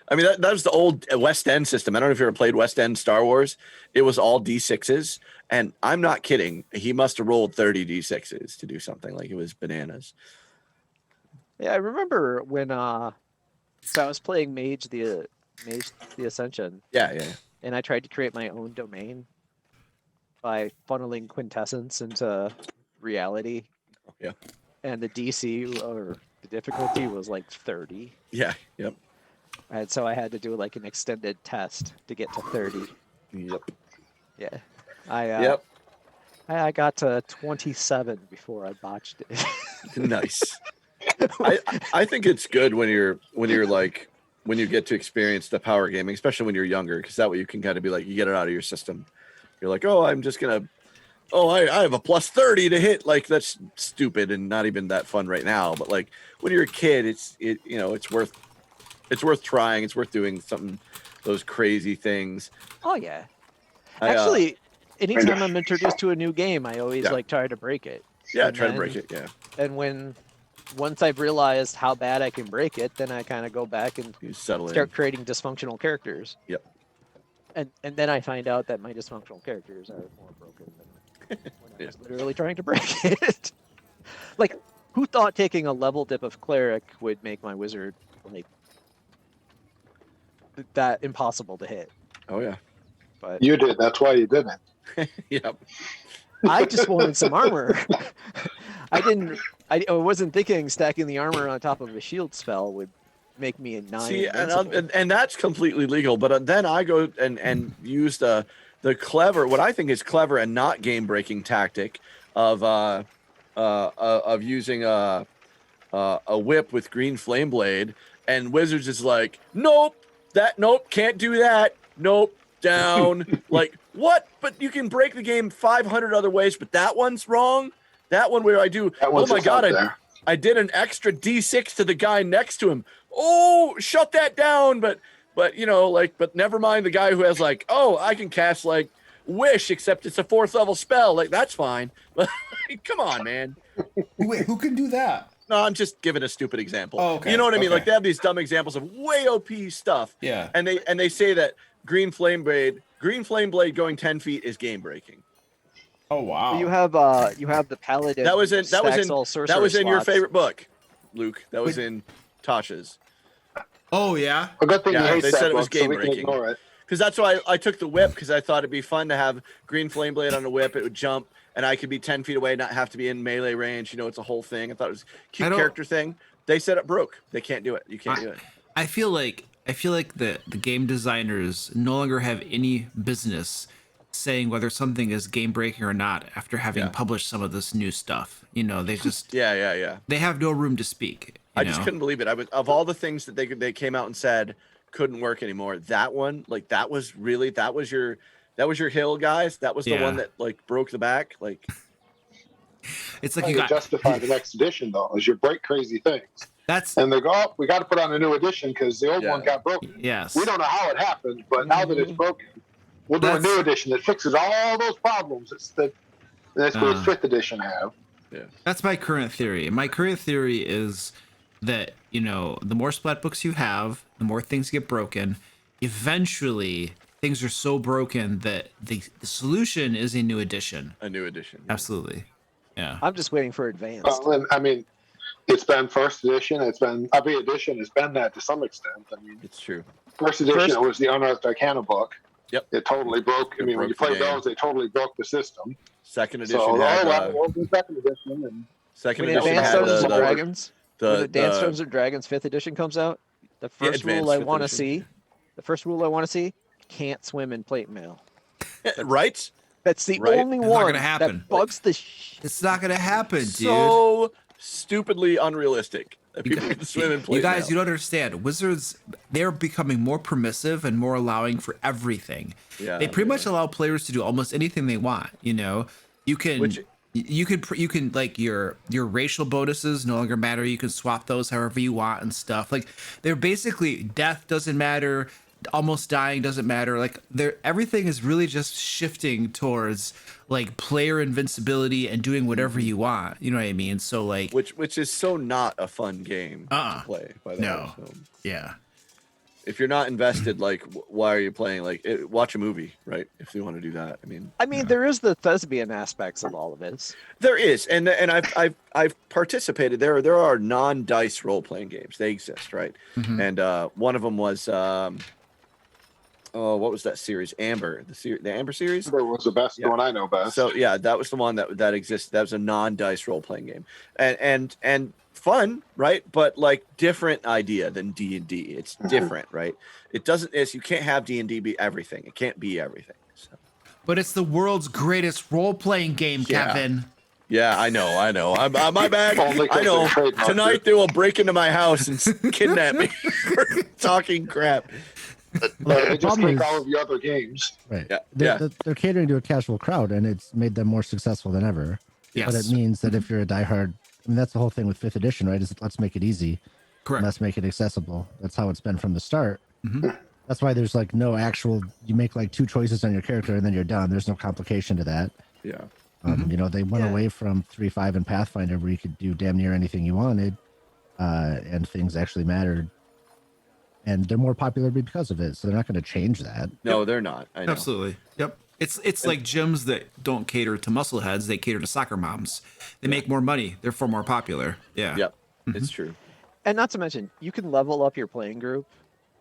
I mean, that was the old West End system. I don't know if you ever played West End Star Wars. It was all D6s. And I'm not kidding. He must have rolled 30 D6s to do something. Like, it was bananas. Yeah, I remember when so I was playing Mage the Ascension, Yeah. and I tried to create my own domain by funneling quintessence into reality. Yeah. And the DC or the difficulty was like 30. Yeah. Yep. And so I had to do like an extended test to get to 30. Yep. Yeah. Yep. I got to 27 before I botched it. Nice. I think it's good when you're like, when you get to experience the power gaming, especially when you're younger, because that way you can kind of be like, you get it out of your system. You're like, oh, I'm just gonna, I have a plus 30 to hit. Like, that's stupid and not even that fun right now. But like when you're a kid, it's worth trying. It's worth doing something, those crazy things. Oh yeah. Actually, anytime I'm introduced to a new game, I always like try to break it. Yeah, try to break it. Yeah. And once I've realized how bad I can break it, then I kind of go back and start creating dysfunctional characters. Yep. And then I find out that my dysfunctional characters are more broken than when I was literally trying to break it. Like, who thought taking a level dip of cleric would make my wizard like that impossible to hit? Oh yeah. But you did. That's why you didn't. Yep. I just wanted some armor. I wasn't thinking stacking the armor on top of a shield spell would make me a 9. See, and that's completely legal. But then I go and use the clever, what I think is clever and not game breaking tactic of using a whip with green flame blade, and Wizards is like, nope, can't do that, nope, down. Like, what? But you can break the game 500 other ways, but that one's wrong. That one where I do, oh my god, I did an extra D6 to the guy next to him. Oh, shut that down. But never mind the guy who has like, oh, I can cast like Wish, except it's a 4th level spell. Like, that's fine. But come on, man. Wait, who can do that? No, I'm just giving a stupid example. Oh, okay. You know what I mean? Okay. Like, they have these dumb examples of way OP stuff. Yeah. And they say that green flame blade going 10 feet is game breaking. Oh wow. You have the paladin. That was in your favorite book, Luke. That was in Tasha's. Oh yeah. A good thing Yeah, you hate they that said it was book, so game we can breaking. ignore it. Because that's why I took the whip, because I thought it'd be fun to have green flame blade on a whip. It would jump, and I could be 10 feet away, not have to be in melee range. You know, it's a whole thing. I thought it was a cute character thing. They said it broke. They can't do it. You can't do it. I feel like the game designers no longer have any business saying whether something is game breaking or not after having published some of this new stuff. You know, they just yeah. They have no room to speak. I just couldn't believe it. Of all the things that they came out and said couldn't work anymore, that one, like, that was your hill, guys. That was the one that like broke the back. Like, it's like you justify the next edition though, is you break crazy things. And they go, oh, we got to put on a new edition because the old one got broken. Yes. We don't know how it happened, but now that it's broken, we'll do a new edition that fixes all those problems that this 5th edition have. Yeah. That's my current theory. My current theory is that, you know, the more splat books you have, the more things get broken. Eventually, things are so broken that the solution is a new edition. A new edition. Absolutely. Yeah. I'm just waiting for advanced. I mean, it's been 1st edition. It's been every edition has been that to some extent. I mean, it's true. 1st edition it was the Unearthed Arcana book. Yep. It totally broke. I mean, when you play those, they totally broke the system. Second edition So, had we'll do second edition, and second When edition Advanced had Dungeons and the Dragons, when the Advanced Dungeons and Dragons 5th edition comes out, the first rule Advanced I 5th want to edition. see, the first rule I want to see, can't swim in plate mail. right. That's the Right? only It's not one gonna happen. that bugs the It's not gonna happen, dude. So stupidly unrealistic that people can swim in plate. You guys, now. you don't understand. Wizards, they're becoming more permissive and more allowing for everything. Yeah, They pretty they much are. allow players to do almost anything they want. You know, you can. Which- you can like your racial bonuses no longer matter. You can swap those however you want and stuff. Like they're basically death doesn't matter, almost dying doesn't matter. Like everything is really just shifting towards like player invincibility and doing whatever you want. You know what I mean? So like which is so not a fun game to play. By the no. way, so Yeah. if you're not invested, like why are you playing? Like watch a movie, right? If you want to do that, I mean, there is the thespian aspects of all of it. there is, and I've participated. There are non-dice role-playing games. They exist, right? Mhm. And one of them was what was that series? Amber, the Amber series. Amber was the best one I know best. So yeah, that was the one that existed. That was a non-dice role-playing game, and fun, right? But like different idea than D&D. It's different, right? It doesn't. You can't have D&D be everything. It can't be everything. So. But it's the world's greatest role-playing game, Yeah. Kevin. Yeah, I know. I'm my bad. Only 'cause I know. they trademarked Tonight it. they will break into my house and kidnap me for talking crap. But they just problem take is- all of the other games. Right. Yeah, They're catering to a casual crowd, and it's made them more successful than ever. Yes. But it means that if you're a diehard, I mean, that's the whole thing with 5th edition, right? Is let's make it easy. Correct. And let's make it accessible. That's how it's been from the start. Mhm. That's why there's like no actual, you make like 2 choices on your character and then you're done. There's no complication to that. Yeah. You know, they went Yeah. away from 3.5 and Pathfinder where you could do damn near anything you wanted, and things actually mattered. And they're more popular because of it. So they're not going to change that. No, they're not. I know. Absolutely. Yep. It's like gyms that don't cater to muscleheads, they cater to soccer moms. They make more money, therefore more popular. Yeah. Yep. It's true. And not to mention, you can level up your playing group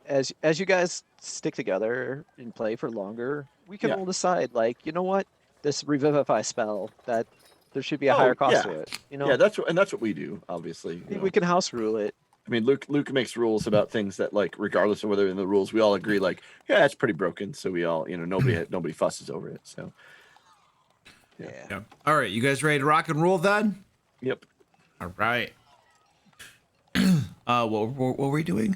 as you guys stick together and play for longer. We can Yeah. all decide, like, you know what, this revivify spell, that there should be a Oh, higher cost yeah. to it. You know, Yeah, that's what we do. Obviously, you know. we can house rule it. I mean, Luke makes rules about things that, like, regardless of whether in the rules, we all agree, like, yeah, it's pretty broken. So we all, you know, nobody fusses over it. So, Yeah. Yeah. All right, you guys ready to rock and roll then? yep. All right. What were we doing?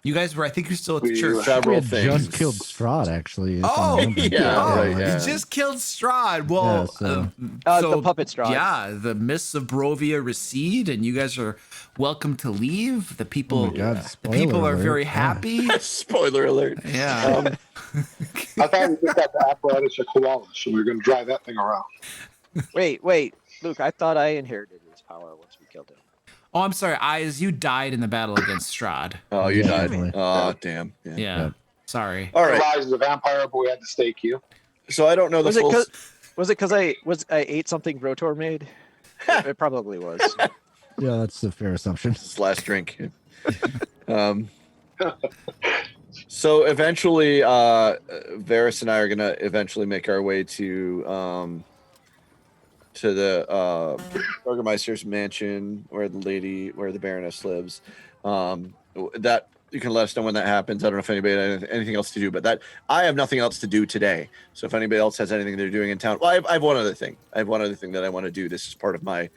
You guys were, I think you're still at the We church. were- Several We had things. just killed Strahd, actually. if I'm Oh, remembering yeah, correctly. right, yeah. You just killed Strahd. Well, Yeah, the puppet Strahd. Yeah, the mists of Barovia recede, and you guys are welcome to leave. The people, Oh my God, the spoiler people are alert. very Yeah. happy. Spoiler alert. Yeah. I thought we just got the apparatus of koalas, so we were going to drive that thing around. Wait, Luke, I thought I inherited his power once we killed him. Oh, I'm sorry, Eyes. You died in the battle against Strahd. Oh, you Yeah, died. definitely. Oh, damn. Yeah. Yeah. Yep. Sorry. All right. Rise as a vampire, but we had to stake you. So I don't know the Was it full. because I ate something Rotor made? It probably was. Yeah, that's a fair assumption. This last drink. So eventually, Varys and I are gonna eventually make our way to the Burgermeister's mansion where the Baroness lives. That you can let us know when that happens. I don't know if anybody had anything else to do, but that I have nothing else to do today. So if anybody else has anything they're doing in town, well, I have one other thing. I have one other thing that I want to do. This is part of my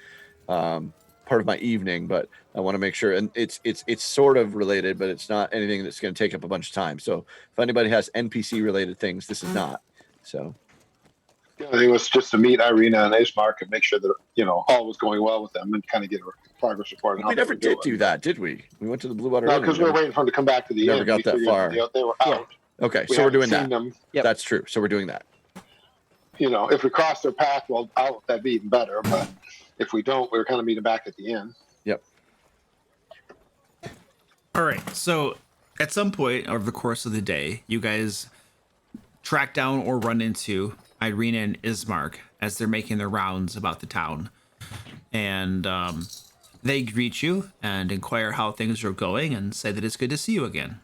evening, but I want to make sure, and it's sort of related, but it's not anything that's going to take up a bunch of time. So if anybody has NPC related things, this is not. So The only thing was just to meet Irina and Ismark and make sure that, you know, all was going well with them and kind of get a progress report on how we they never were did doing. do that, did we? We went to the Blue Water No, Inn. because we were waiting for them to come back to the Never end. got We that figured far. They were Yeah. out. Okay, We so we're haven't doing seen that. them. Yep. That's true. So we're doing that. You know, if we cross their path, well, that'd be even better. But if we don't, we were kind of meeting back at the end. Yep. All right. So at some point over the course of the day, you guys track down or run into Irina and Ismark as they're making their rounds about the town. And they greet you and inquire how things are going and say that it's good to see you again.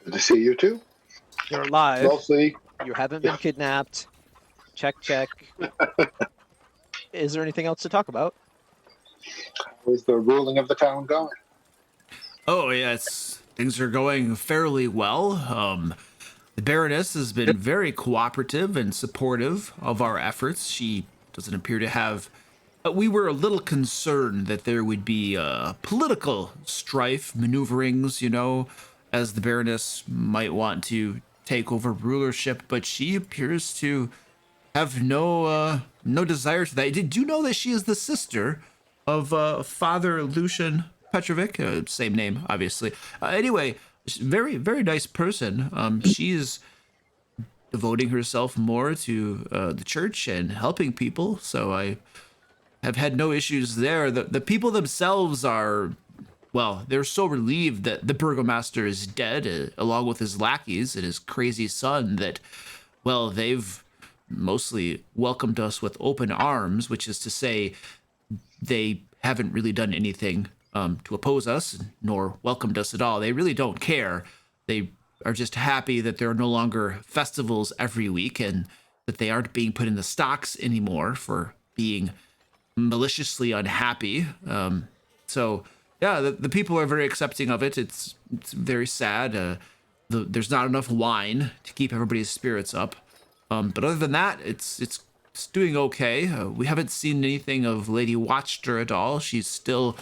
Good to see you too. You're alive. Mostly You haven't been kidnapped. Check, check. Is there anything else to talk about? How is the ruling of the town going? Oh, yes. Things are going fairly well. The Baroness has been very cooperative and supportive of our efforts. She doesn't appear to have... we were a little concerned that there would be political strife, maneuverings, you know, as the Baroness might want to take over rulership, but she appears to have no desire to that. Did you know that she is the sister of Father Lucian Petrovic? Same name, obviously. Anyway, very, very nice person. She's devoting herself more to the church and helping people, so I have had no issues there. The people themselves are, well, they're so relieved that the burgomaster is dead, along with his lackeys and his crazy son, that, well, they've mostly welcomed us with open arms, which is to say they haven't really done anything to oppose us, nor welcomed us at all. They really don't care. They are just happy that there are no longer festivals every week and that they aren't being put in the stocks anymore for being maliciously unhappy. So yeah, the people are very accepting of it. It's very sad. There's not enough wine to keep everybody's spirits up. But other than that, it's doing okay. We haven't seen anything of Lady Watchter at all. She still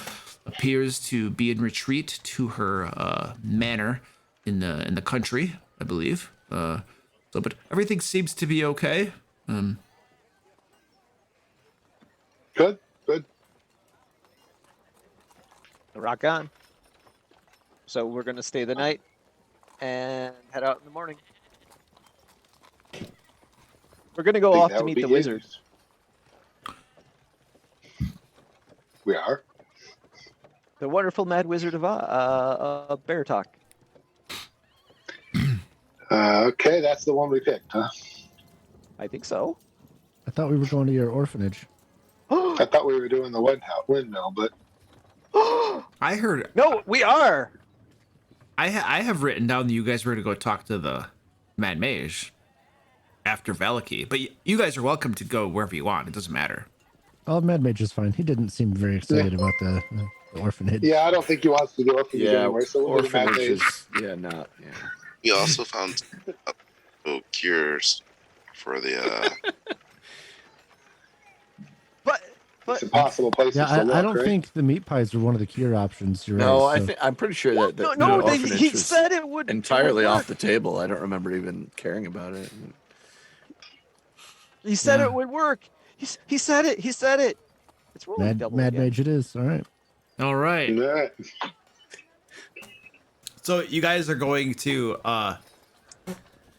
appears to be in retreat to her manor in the country, I believe. But everything seems to be okay. Good. Rock on. So we're going to stay the night and head out in the morning. We're going to go Think off that to would meet be the used. wizard. We are. The wonderful mad wizard of Bear Talk. Okay, that's the one we picked, huh? I think so. I thought we were going to your orphanage. I thought we were doing the windmill, but I heard. No, we are. I have written down that you guys were to go talk to the Mad Mage after Vallaki, but you guys are welcome to go wherever you want. It doesn't matter. Oh, Mad Mage is fine. He didn't seem very excited about the orphanage. yeah, I don't think he wants to do orphanage Yeah, anyway. So we'll do the Mad orphanage Mage. is not. Yeah. We also found cures for the. But It's impossible places Yeah, to look, I don't right? think the meat pies were one of the cure options. You're No, right. I'm pretty sure that no, the no, orphanage he was said it would entirely it would off work. the table. I don't remember even caring about it. He said Yeah. it would work. He said it. He said it. It's rolling Mad double Mad again. Mage it is. All right. All right. Yeah. So you guys are going to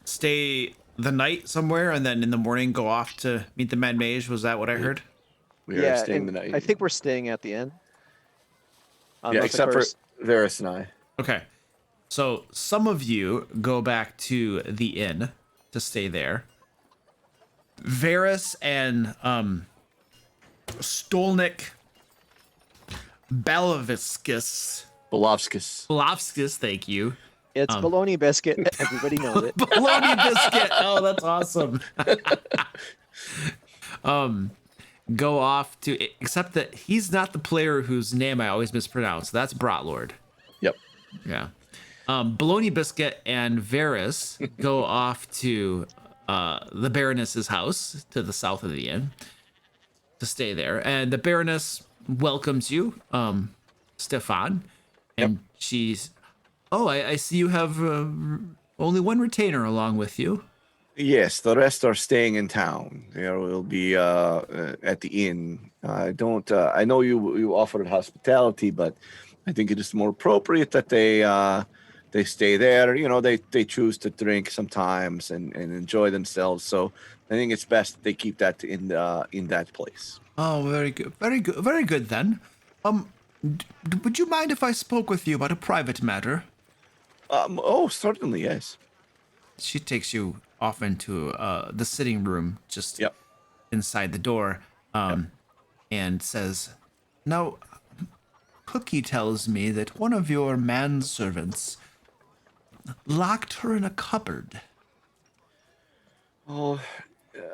stay the night somewhere, and then in the morning go off to meet the Mad Mage. Was that what I heard? We are Yeah, staying the and night. I think we're staying at the inn. yeah, Unless, of except course, for Varys and I. Okay. So some of you go back to the inn to stay there. Varys and Stolnik Balaviscus. Belovskis. Thank you. it's bologna biscuit. Everybody knows it. Bologna biscuit. Oh, that's awesome. Go off to, except that he's not the player whose name I always mispronounce. That's Brotlord. Yep. Yeah. Bologna Biscuit and Varys go off to the Baroness's house to the south of the inn to stay there. And the Baroness welcomes you, Stefan. And she's, oh, I see you have only one retainer along with you. Yes, the rest are staying in town. They will be at the inn. I don't. I know you offered hospitality, but I think it is more appropriate that they stay there. You know, they choose to drink sometimes and enjoy themselves. So I think it's best they keep that in that place. Oh, very good. Very good. Very good then. Would you mind if I spoke with you about a private matter? Oh, certainly, yes. She takes you off into the sitting room just Yep. inside the door and says, now, Cookie tells me that one of your manservants locked her in a cupboard. Oh,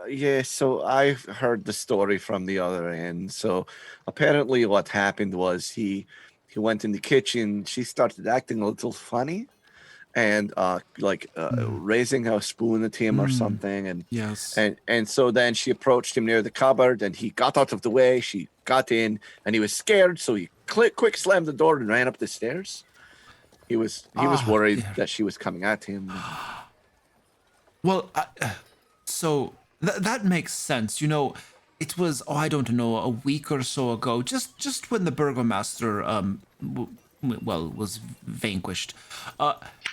yes. So I've heard the story from the other end. So apparently, what happened was he went in the kitchen. She started acting a little funny, and raising a spoon at him or something, and Yes. so then she approached him near the cupboard, and he got out of the way. She got in, and he was scared, so he quick slammed the door and ran up the stairs. He was worried dear. that she was coming at him. Well, so that makes sense. You know, it was I don't know, a week or so ago, just when the burgomaster was vanquished.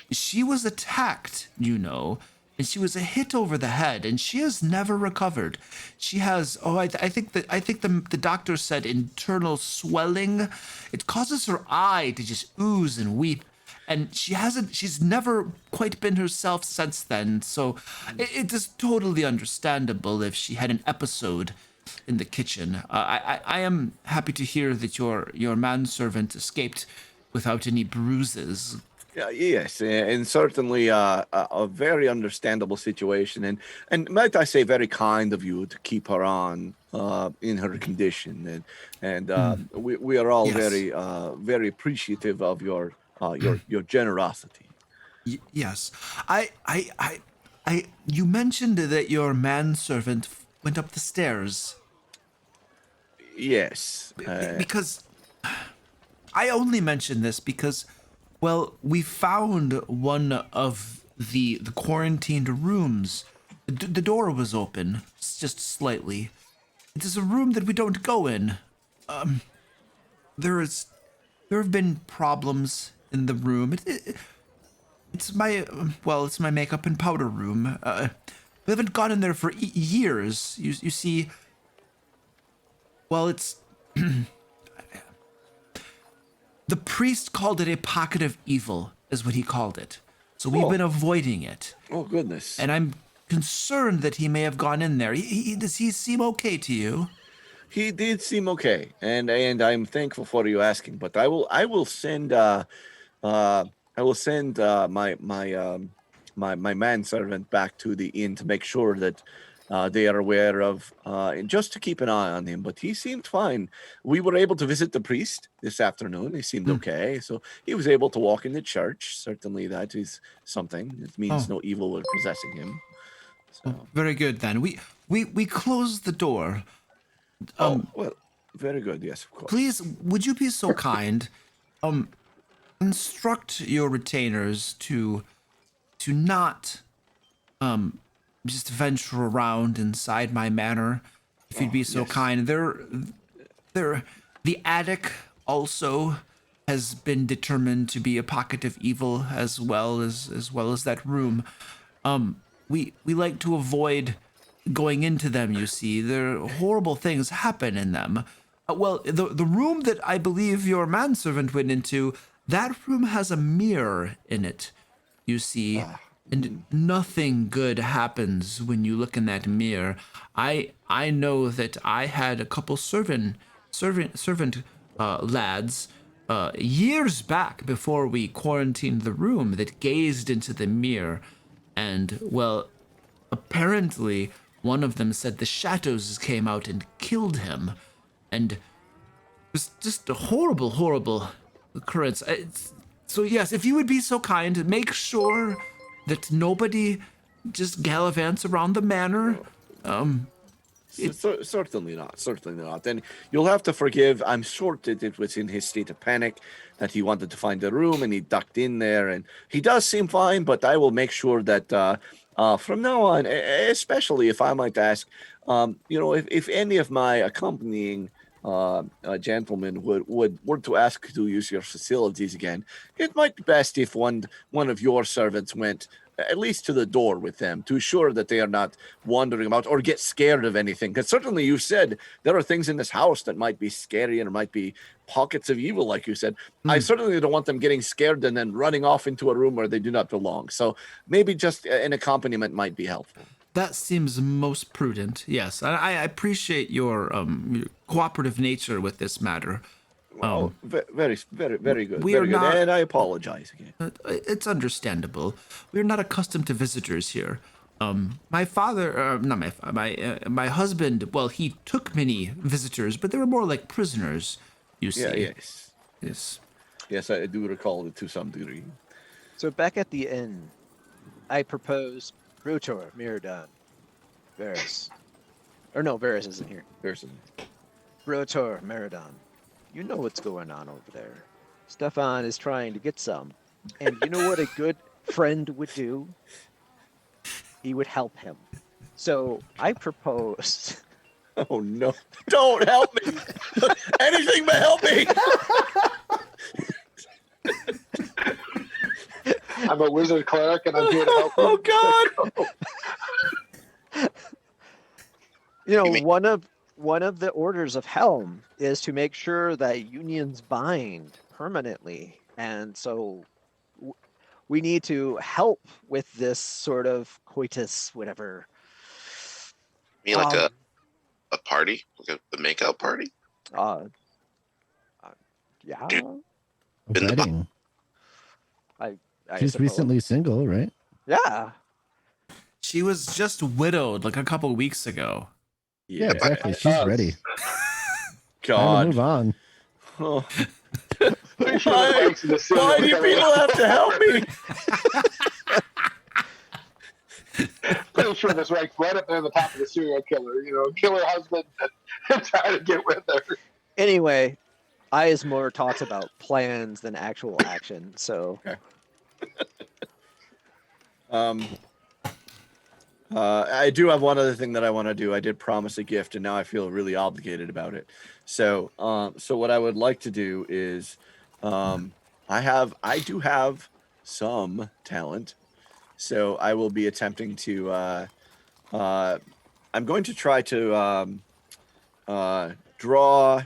She was attacked, you know, and she was hit over the head, and she has never recovered. She has I think the doctor said internal swelling. It causes her eye to just ooze and weep. And she's never quite been herself since then. So it is totally understandable if she had an episode in the kitchen. I am happy to hear that your manservant escaped without any bruises. Yes, and certainly a very understandable situation, and might I say, very kind of you to keep her on in her condition, and we are all Yes. very appreciative of your generosity. Yes, you mentioned that your manservant went up the stairs. Yes, Because I only mention this because, well, we found one of the quarantined rooms. The door was open, just slightly. It is a room that we don't go in. There have been problems in the room. It's my makeup and powder room. We haven't gone in there for years. You see. Well, it's the priest called it a pocket of evil, is what he called it. So we've been avoiding it. Oh goodness! And I'm concerned that he may have gone in there. Does he seem okay to you? He did seem okay, and I'm thankful for you asking. But I will send my manservant back to the inn to make sure that they are aware of, and just to keep an eye on him. But he seemed fine. We were able to visit the priest this afternoon. He seemed okay, so he was able to walk in the church. Certainly, that is something. It means no evil was possessing him. So. Very good then. We closed the door. Well, very good. Yes, of course. Please, would you be so kind? Instruct your retainers to not just venture around inside my manor, if you'd be so kind. The attic also has been determined to be a pocket of evil, as well as that room. We like to avoid going into them, you see. There horrible things happen in them. Well, the room that I believe your manservant went into, that room has a mirror in it, you see. And nothing good happens when you look in that mirror. I know that I had a couple servant lads years back before we quarantined the room that gazed into the mirror, and well, apparently one of them said the shadows came out and killed him, and it was just a horrible occurrence. So yes, if you would be so kind, make sure that nobody just gallivants around the manor. Certainly not. And you'll have to forgive. I'm sure that it was in his state of panic that he wanted to find a room and he ducked in there. And he does seem fine, but I will make sure that from now on, especially if I might ask, if any of my accompanying gentlemen were to ask to use your facilities again, it might be best if one of your servants went at least to the door with them to ensure that they are not wandering about or get scared of anything. Because certainly you said there are things in this house that might be scary and there might be pockets of evil, like you said. I certainly don't want them getting scared and then running off into a room where they do not belong. So maybe just an accompaniment might be helpful. That seems most prudent, yes. I appreciate your cooperative nature with this matter. Very good. Very good. Not, and I apologize again. It's understandable. We're not accustomed to visitors here. My father, not my my husband. Well, he took many visitors, but they were more like prisoners. You see. Yeah, yes. Yes. Yes, I do recall it to some degree. So back at the inn, I propose Brutor, Miradon, Varys. Or no, Varys isn't here. Person. Brutor, Miradon. You know what's going on over there. Stefan is trying to get some. And you know what a good friend would do? He would help him. So I propose. Oh no! Don't help me! Anything but help me! I'm a wizard cleric, and I'm here to help. Oh God! You know, one of the orders of Helm is to make sure that unions bind permanently, and so we need to help with this sort of coitus, whatever. You mean like Um, a party, like a makeout party? uh, yeah, Dude. A In the bu- wedding. I She's suppose. recently single, right? Yeah, She was just widowed like a couple weeks ago. Yeah, exactly. She's Us. ready. Time to God. move on. Oh. Pretty sure the bikes in the city Why are do coming people out. have to help me? Pretty sure this ranks right up there on the top of the serial killer. You know, kill her husband and try to get with her. anyway, I more talks about plans than actual action, so I do have one other thing that I want to do. I did promise a gift, and now I feel really obligated about it. So, so what I would like to do is, I do have some talent, so I will be attempting to. I'm going to try to draw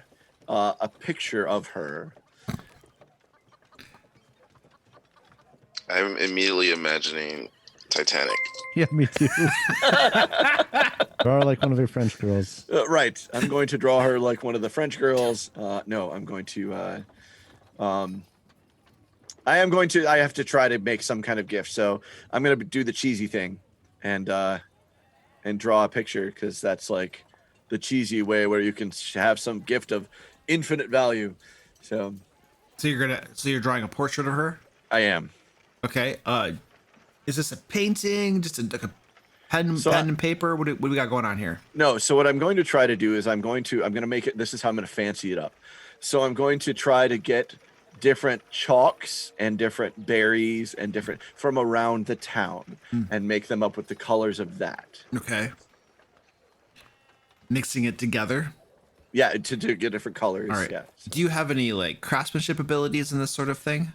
a picture of her. I'm immediately imagining Titanic. Yeah, me too. Or like one of her French girls. Right. I'm going to draw her like one of the French girls. No, I'm going to. I have to try to make some kind of gift. So I'm going to do the cheesy thing, and draw a picture, because that's like the cheesy way where you can have some gift of infinite value. So you're drawing a portrait of her. I am. Okay. Is this a painting? Just like a pen So and paper? What do we got going on here? No, so what I'm going to try to do is I'm going to make it, this is how I'm going to fancy it up. So I'm going to try to get different chalks and different berries and different from around the town and make them up with the colors of that. Okay. Mixing it together. Yeah, to get different colors. All right. Yeah. Do you have any like craftsmanship abilities in this sort of thing?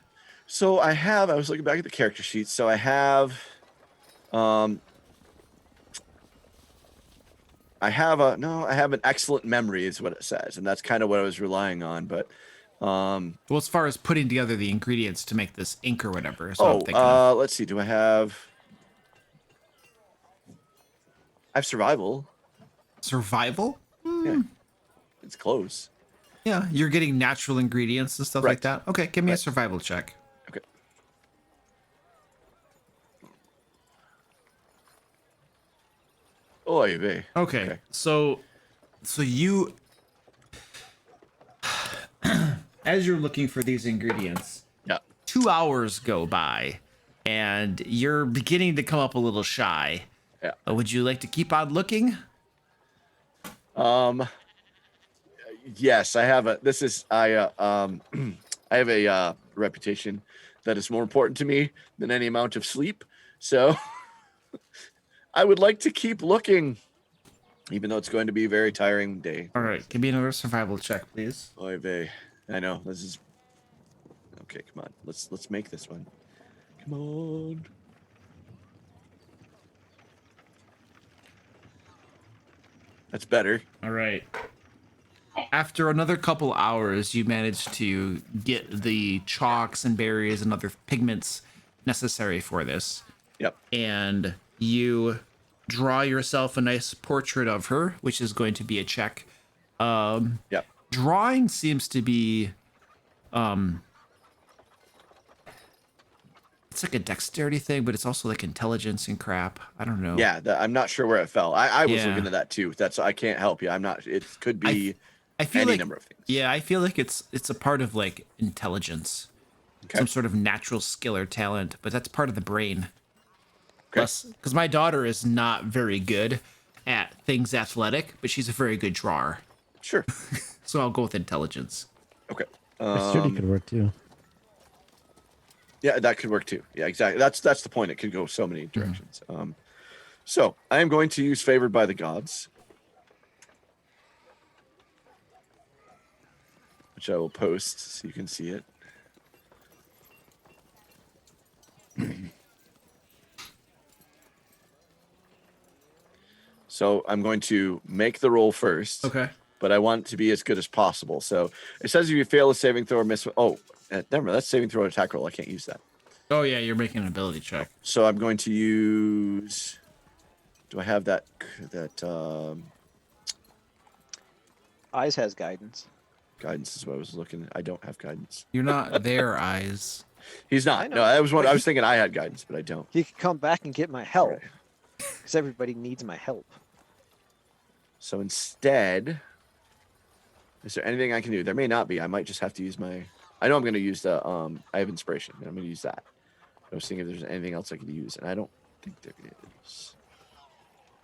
So I was looking back at the character sheet. So I have an excellent memory is what it says. And that's kind of what I was relying on. But, Well, as far as putting together the ingredients to make this ink or whatever. So I'm thinking of. let's see. Do I have survival? Survival? Yeah. It's close. Yeah, you're getting natural ingredients and stuff Right. like that. Okay, give me a Right. survival check. Okay. Oy vey. Okay. So you as you're looking for these ingredients, Yeah. 2 hours go by and you're beginning to come up a little shy. Yeah. Would you like to keep on looking? Yes, I have I have a reputation that is more important to me than any amount of sleep. So I would like to keep looking, even though it's going to be a very tiring day. All right, give me another survival check, please. Oy vey. I know this is okay. Come on, let's make this one. Come on. That's better. All right. After another couple hours, you manage to get the chalks and berries and other pigments necessary for this. Yep. And you draw yourself a nice portrait of her, which is going to be a check. Yep. Drawing seems to be it's like a dexterity thing, but it's also like intelligence and crap. I don't know. Yeah, I'm not sure where it fell. I was Yeah. looking at that too. I can't help you. I'm not. It could be I feel any like, number of things. yeah, I feel like it's a part of like intelligence, some sort of natural skill or talent, but that's part of the brain. Okay. Plus, because my daughter is not very good at things athletic, but she's a very good drawer. Sure. So I'll go with intelligence. Okay. Dexterity could work too. Yeah, that could work too. Yeah, exactly. That's the point. It could go so many directions. So I am going to use favored by the gods, which I will post so you can see it. So I'm going to make the roll first. Okay. But I want it to be as good as possible. So it says if you fail a saving throw or miss. Oh, never mind. That's saving throw or attack roll. I can't use that. Oh yeah, you're making an ability check. So I'm going to use. Do I have that? Eyes has guidance. Guidance is what I was looking. I don't have guidance. You're not their eyes. He's not. I know, No, that was what but I was thinking. I had guidance, but I don't. He could come back and get my help. Right. Because everybody needs my help. So instead, is there anything I can do? There may not be. I might just have to use my. I know I'm going to use the. I have inspiration, and I'm going to use that. I was thinking if there's anything else I could use, and I don't think there is.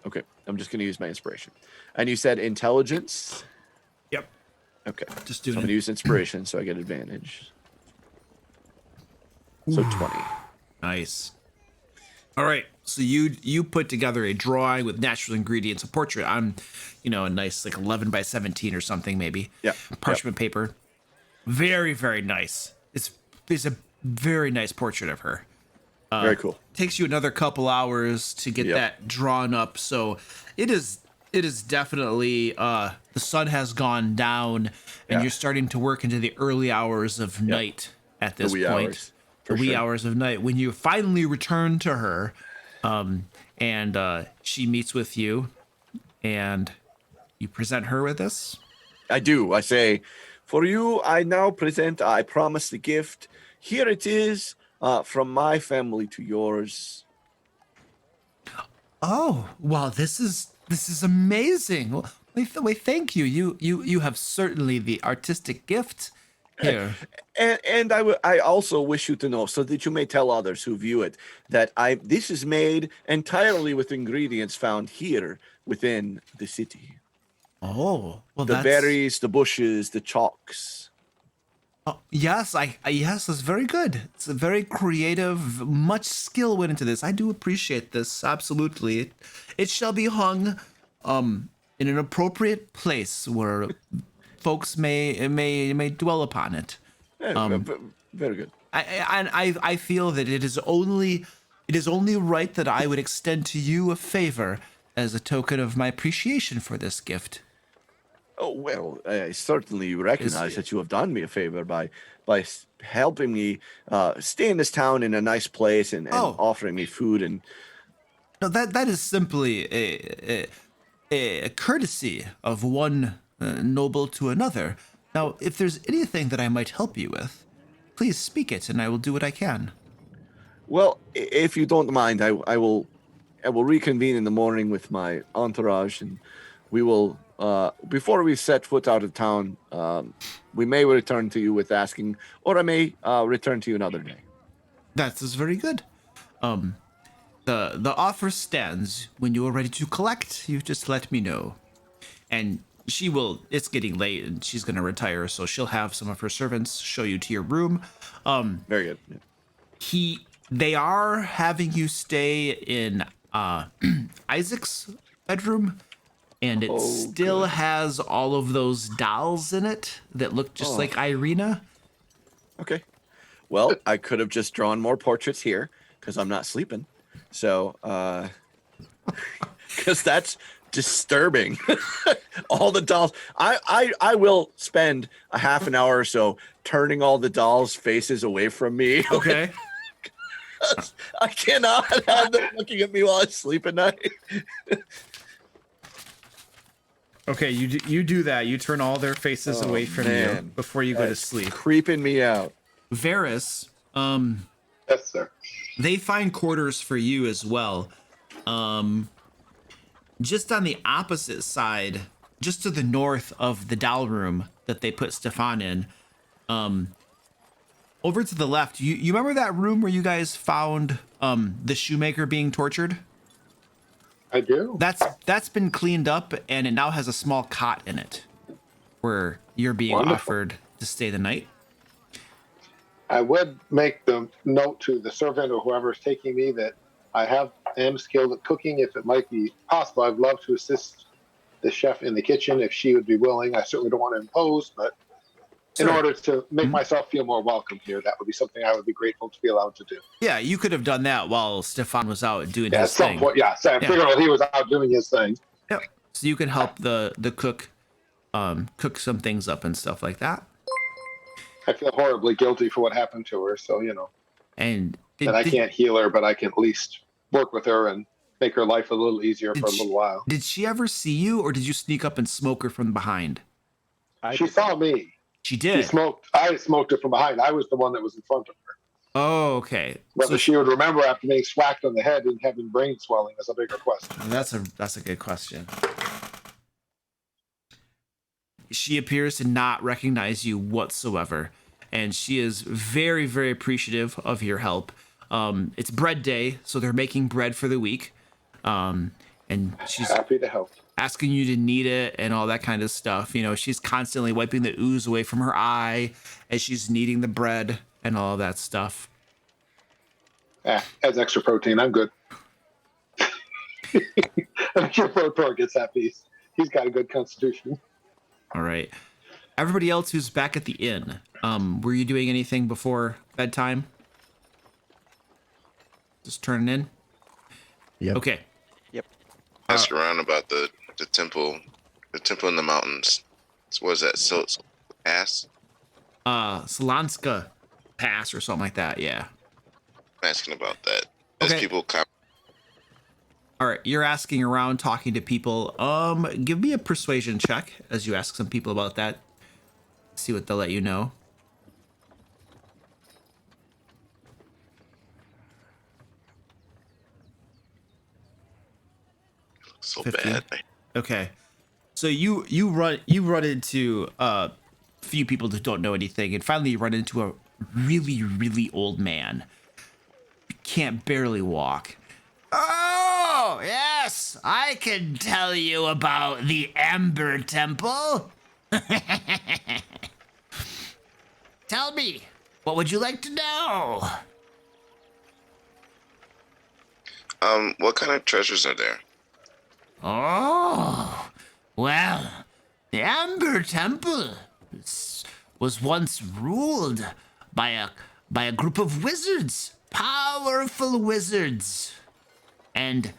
Okay, I'm just going to use my inspiration. And you said intelligence. Yep. Okay. Just So I'm doing going to use inspiration, so I get advantage. So 20. Nice. All right. So you put together a drawing with natural ingredients, a portrait. I'm, a nice like 11 by 17 or something maybe. Yeah. Parchment paper. Very, very nice. It's a very nice portrait of her. Very cool. Takes you another couple hours to get that drawn up. So it is definitely the sun has gone down and you're starting to work into the early hours of night at this wee point. hours, The for wee sure. hours of night when you finally return to her, and she meets with you, and you present her with this. I do. I say, for you, I now present, I promise the gift. Here it is, from my family to yours. Oh, wow, this is amazing. Well, thank you. You have certainly the artistic gift here. And I also wish you to know, so that you may tell others who view it, that this is made entirely with ingredients found here within the city. Oh, well, The berries, the bushes, the chalks. Oh, yes, yes, that's very good. It's a very creative. Much skill went into this. I do appreciate this. Absolutely. It shall be hung, in an appropriate place where folks may dwell upon it. Very good. I feel that it is only right that I would extend to you a favor as a token of my appreciation for this gift. Oh, well, I certainly recognize that you have done me a favor by helping me stay in this town in a nice place and offering me food and. No, that is simply a courtesy of one noble to another. Now, if there's anything that I might help you with, please speak it, and I will do what I can. Well, if you don't mind, I will reconvene in the morning with my entourage, and we will. Before we set foot out of town, we may return to you with asking, or I may return to you another day. That is very good. The offer stands. When you are ready to collect, you just let me know. And she will. It's getting late, and she's gonna retire, so she'll have some of her servants show you to your room. Very good. Yeah. They are having you stay in Isaac's bedroom, and it still has all of those dolls in it that look just like Irina. Okay. Well, I could have just drawn more portraits here because I'm not sleeping. So, because that's disturbing. All the dolls. I will spend a half an hour or so turning all the dolls' faces away from me. Okay. I cannot have them looking at me while I sleep at night. Okay, you do that. You turn all their faces away from you before you go to sleep. Creeping me out. Varys, Yes, sir. They find quarters for you as well. Just on the opposite side, just to the north of the doll room that they put Stefan in, over to the left, you remember that room where you guys found the shoemaker being tortured? I do. That's been cleaned up, and it now has a small cot in it where you're being Wonderful. offered to stay the night. I would make the note to the servant or whoever is taking me that I am skilled at cooking. If it might be possible, I'd love to assist the chef in the kitchen if she would be willing. I certainly don't want to impose, but in Sure. order to make myself feel more welcome here, that would be something I would be grateful to be allowed to do. Yeah, you could have done that while Stefan was out doing Yeah, at his some thing. point, yeah. So I figured he was out doing his thing. Yep. So you can help the cook cook some things up and stuff like that. I feel horribly guilty for what happened to her, so And that I can't heal her, but I can at least work with her and make her life a little easier for a little while. Did she ever see you, or did you sneak up and smoke her from behind? She saw me. She did. I smoked her from behind. I was the one that was in front of her. Oh, okay. Whether she would remember after being swacked on the head and having brain swelling is a bigger question. That's a good question. She appears to not recognize you whatsoever, and she is very, very appreciative of your help. It's bread day, so they're making bread for the week, and she's happy to help, asking you to knead it and all that kind of stuff. She's constantly wiping the ooze away from her eye as she's kneading the bread and all of that stuff. Adds extra protein. I'm good. I'm sure Tor gets that piece. He's got a good constitution. All right. Everybody else who's back at the inn, were you doing anything before bedtime? Just turning in? Yep. Okay. Yep. Ask around about the temple in the mountains. So what is that? So pass? Solanska Pass or something like that, yeah. I'm asking about that. As Okay. people come. All right, you're asking around, talking to people. Give me a persuasion check as you ask some people about that. See what they'll let you know. So 15. bad. Okay, so you run into a few people that don't know anything, and finally you run into a really, really old man. Can't barely walk. Oh, yes, I can tell you about the Ember Temple. Tell me, what would you like to know? What kind of treasures are there? Oh, well, the Ember Temple was once ruled by a group of wizards, powerful wizards. And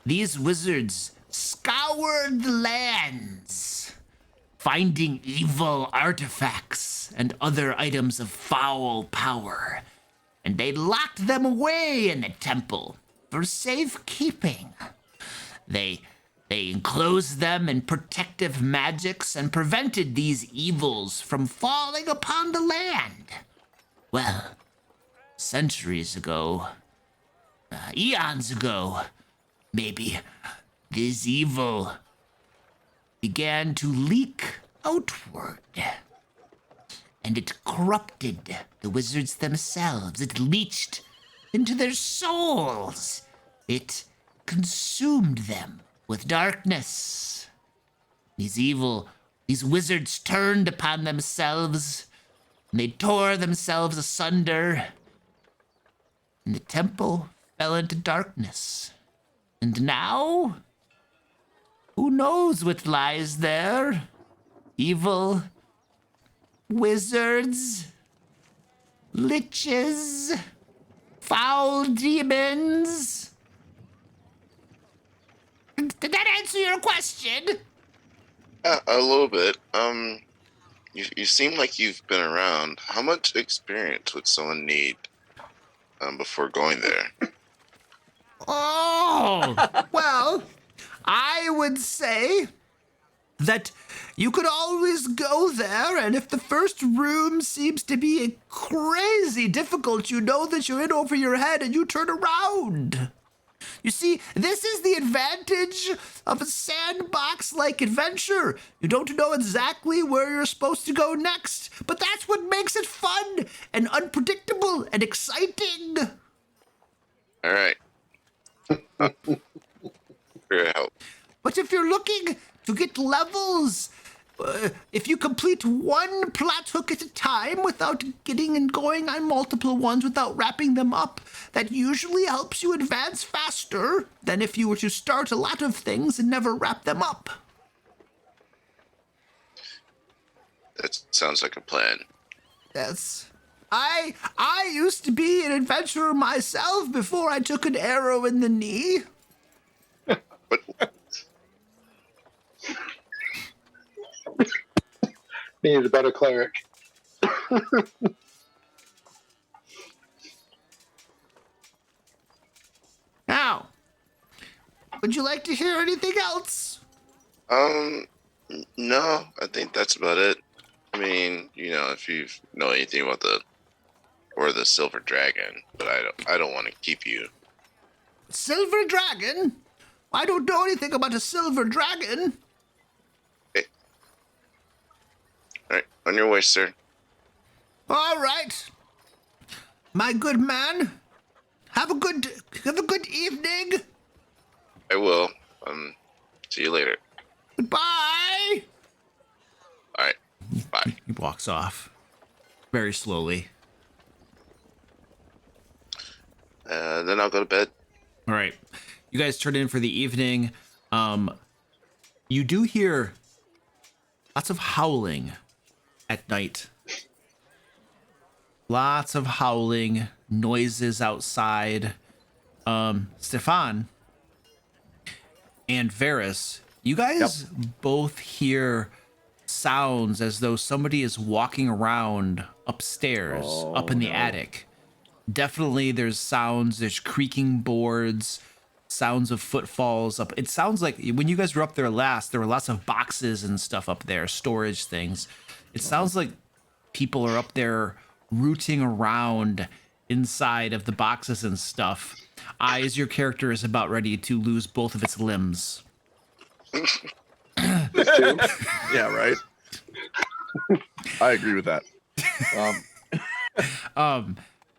these wizards scoured the lands, finding evil artifacts and other items of foul power. And they locked them away in the temple for safekeeping. They enclosed them in protective magics and prevented these evils from falling upon the land. Well, centuries ago, eons ago, maybe, this evil began to leak outward. And it corrupted the wizards themselves. It leached into their souls. It consumed them with darkness. These wizards turned upon themselves, and they tore themselves asunder. And the temple fell into darkness. And now, who knows what lies there? Evil, wizards, liches, foul demons. Did that answer your question? A little bit. You seem like you've been around. How much experience would someone need before going there? Oh, well, I would say that you could always go there, and if the first room seems to be crazy difficult, you know that you're in over your head and you turn around. You see, this is the advantage of a sandbox-like adventure. You don't know exactly where you're supposed to go next, but that's what makes it fun and unpredictable and exciting. All right. For your help. But if you're looking to get levels, if you complete one plot hook at a time without getting and going on multiple ones without wrapping them up, that usually helps you advance faster than if you were to start a lot of things and never wrap them up. That sounds like a plan. Yes. I used to be an adventurer myself before I took an arrow in the knee. But He needs a better cleric. Now, would you like to hear anything else? no, I think that's about it. I mean, if you know anything about the silver dragon, but I don't want to keep you. Silver dragon? I don't know anything about a silver dragon. Okay. All right, on your way, sir. All right. My good man, have a good evening. I will. See you later. Goodbye. All right. Bye. He walks off very slowly. Then I'll go to bed. All right. You guys turn in for the evening. You do hear lots of howling at night. Lots of howling, noises outside. Stefan and Varys, you guys both hear sounds as though somebody is walking around upstairs, up in the attic. Definitely there's sounds, there's creaking boards, sounds of footfalls up. It sounds like when you guys were up there last, there were lots of boxes and stuff up there, storage things. It sounds like people are up there rooting around inside of the boxes and stuff. Eyes, your character is about ready to lose both of its limbs. Yeah, right. I agree with that.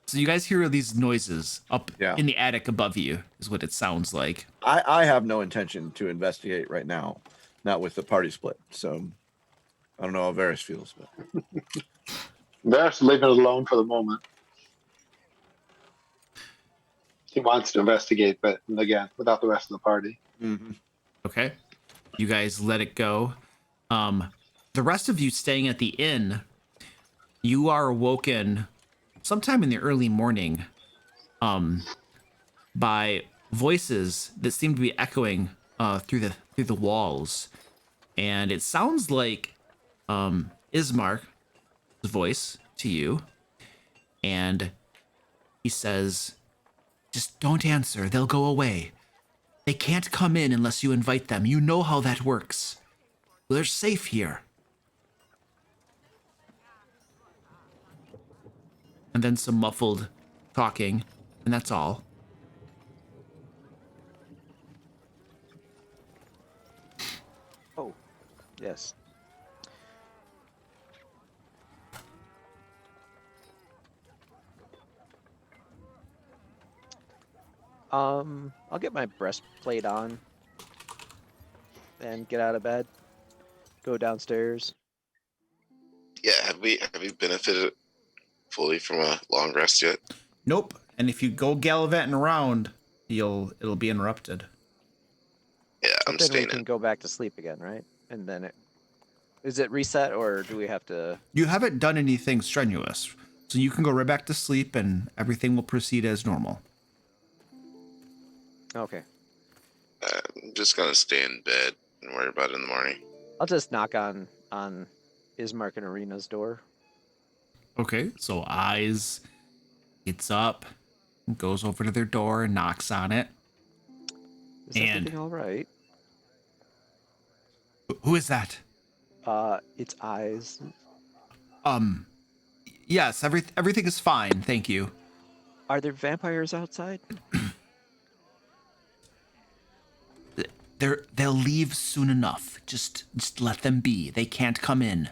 So you guys hear these noises up Yeah. in the attic above you is what it sounds like. I have no intention to investigate right now, not with the party split. So I don't know how Varys feels, but Varys leaving it alone for the moment. He wants to investigate, but again, without the rest of the party. Okay. You guys let it go. The rest of you staying at the inn, you are awoken sometime in the early morning by voices that seem to be echoing through the walls. And it sounds like Ismark's voice to you. And he says, "Just don't answer. They'll go away. They can't come in unless you invite them. You know how that works. They're safe here." And then some muffled talking, and that's all. Oh, yes. I'll get my breastplate on and get out of bed. Go downstairs. Yeah, have we benefited fully from a long rest yet? Nope. And if you go gallivanting around, it'll be interrupted. Yeah, I'm Then we staying can in. go back to sleep again, right? And then is it reset, or do we have to? You haven't done anything strenuous, so you can go right back to sleep and everything will proceed as normal. Okay. I'm just gonna stay in bed and worry about it in the morning. I'll just knock on Ismark and Arena's door. Okay, so Eyes gets up, goes over to their door and knocks on it. Is And- everything all right? Who is that? Its eyes. Yes, everything is fine, thank you. Are there vampires outside? They'll leave soon enough. Just let them be. They can't come in.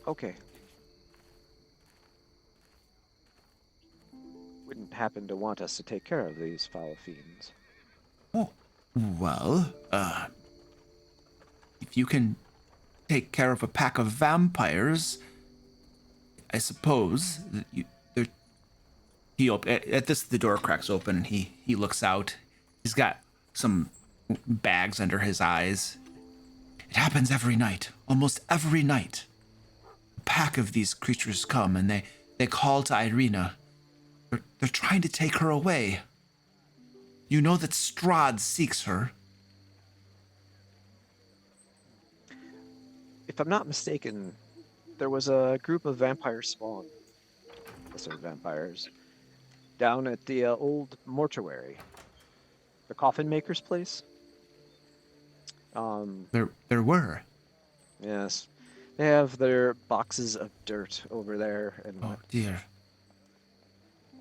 Okay. Wouldn't happen to want us to take care of these foul fiends. Oh, well, if you can take care of a pack of vampires, I suppose that at this the door cracks open and he looks out. He's got some bags under his eyes. It happens every night, almost every night. A pack of these creatures come and they call to Irina. They're trying to take her away. You know that Strahd seeks her. If I'm not mistaken, there was a group of vampire spawn, lesser vampires, down at the old mortuary, the coffin maker's place. There were. Yes, they have their boxes of dirt over there, and Oh dear.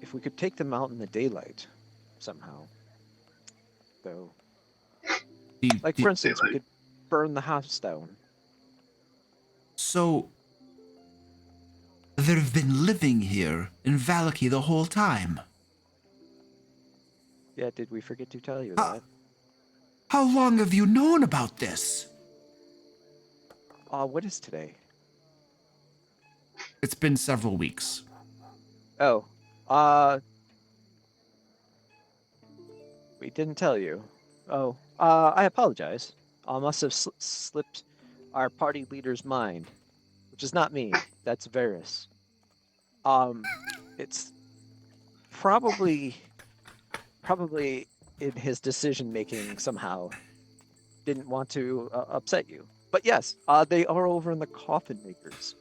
if we could take them out in the daylight, somehow, though, like for instance, we could burn the house down. So they've been living here in Vallaki the whole time. Yeah, did we forget to tell you Ah. that? How long have you known about this? What is today? It's been several weeks. Oh, we didn't tell you. Oh, I apologize. I must have slipped our party leader's mind, which is not me. That's Varys. It's probably in his decision making somehow didn't want to upset you. But yes, they are over in the coffin makers.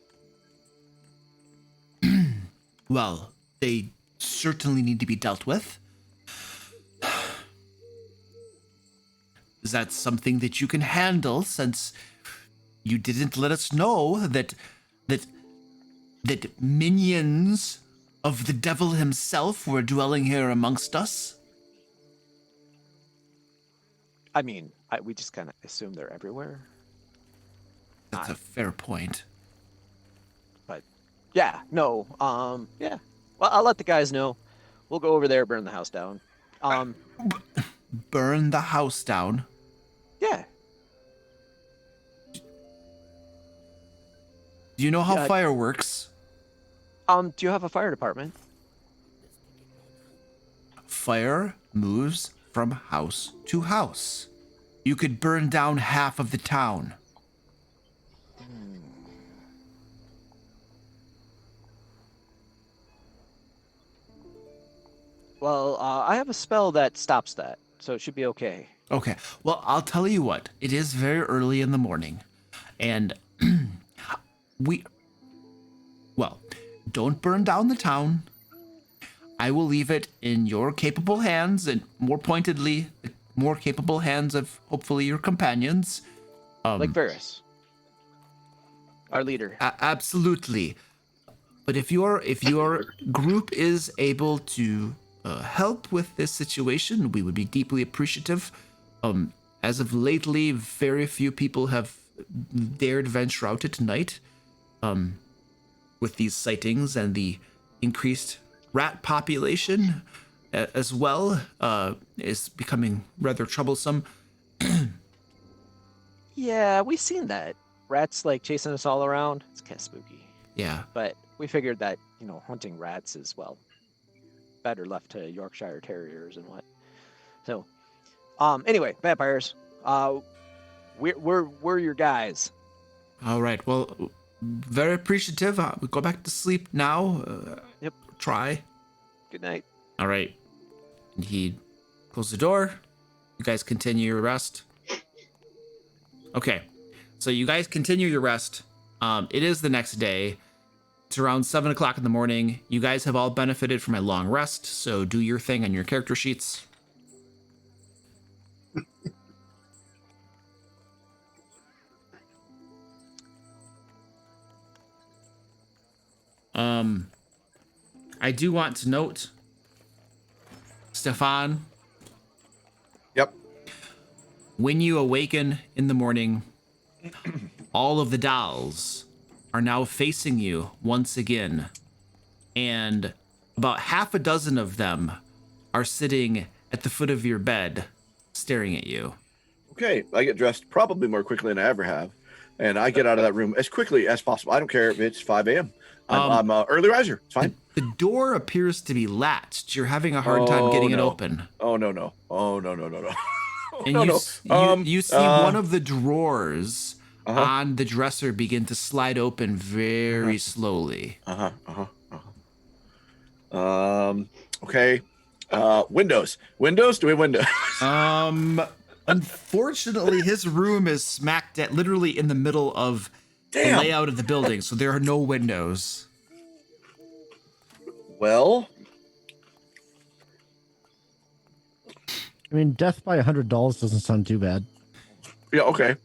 Well, they certainly need to be dealt with. Is that something that you can handle, since you didn't let us know that minions of the devil himself were dwelling here amongst us? I mean, we just kind of assume they're everywhere. That's a fair point. But yeah, no, yeah. Well, I'll let the guys know. We'll go over there, burn the house down. Burn the house down? Yeah. Do you know how Yeah, fire works? do you have a fire department? Fire moves from house to house. You could burn down half of the town. Well, I have a spell that stops that, so it should be okay. Okay, well, I'll tell you what. It is very early in the morning, and don't burn down the town. I will leave it in your capable hands, and more pointedly, the more capable hands of hopefully your companions. Like Varys, our leader. Absolutely. But if your group is able to help with this situation, we would be deeply appreciative. As of lately, very few people have dared venture out at night. With these sightings and the increased rat population as well, is becoming rather troublesome. Yeah, we've seen that. Rats like chasing us all around. It's kind of spooky. Yeah. But we figured that, hunting rats is, well, better left to Yorkshire Terriers and what. So, anyway, vampires. We're your guys. All right. Well, very appreciative. We go back to sleep now. Yep. Try. Good night. All right. And he closes the door. You guys continue your rest. Okay. So you guys continue your rest. It is the next day. It's around 7 o'clock in the morning. You guys have all benefited from a long rest, so do your thing on your character sheets. I do want to note, Stefan. Yep. When you awaken in the morning, all of the dolls are now facing you once again, and about half a dozen of them are sitting at the foot of your bed, staring at you. Okay, I get dressed probably more quickly than I ever have, and I get out of that room as quickly as possible. I don't care if it's 5 a.m. I'm an early riser. It's fine. The door appears to be latched. You're having a hard time getting it open. Oh, no. No. And you see one of the drawers on the dresser begin to slide open very slowly. Okay. Windows. Do we have windows? Unfortunately, his room is smacked at literally in the middle of the layout of the building, so there are no windows. Well, I mean, death by $100 doesn't sound too bad. yeah, okay.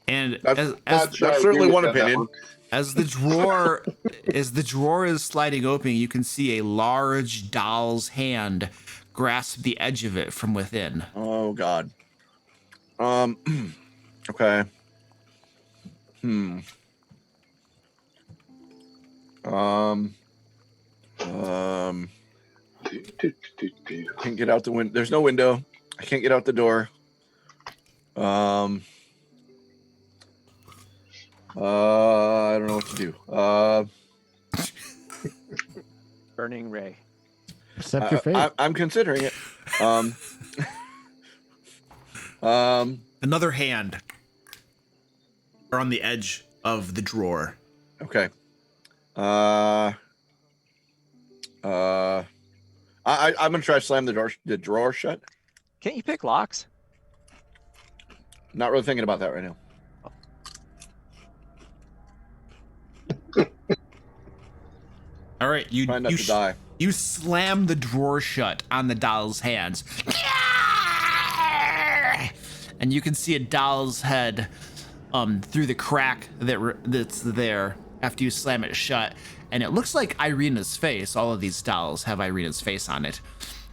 And That's Not sure I agree certainly with one that opinion. one. as the drawer is sliding open, you can see a large doll's hand grasp the edge of it from within. Oh, God. Okay. Can't get out the window. There's no window. I can't get out the door. I don't know what to do. Burning ray. Accept your fate. I'm considering it. Another hand are on the edge of the drawer. Okay. I'm gonna try to slam the drawer shut. Can't you pick locks? Not really thinking about that right now. All right, Trying not to die. You slam the drawer shut on the doll's hands. And you can see a doll's head through the crack that's there after you slam it shut. And it looks like Irina's face. All of these dolls have Irina's face on it.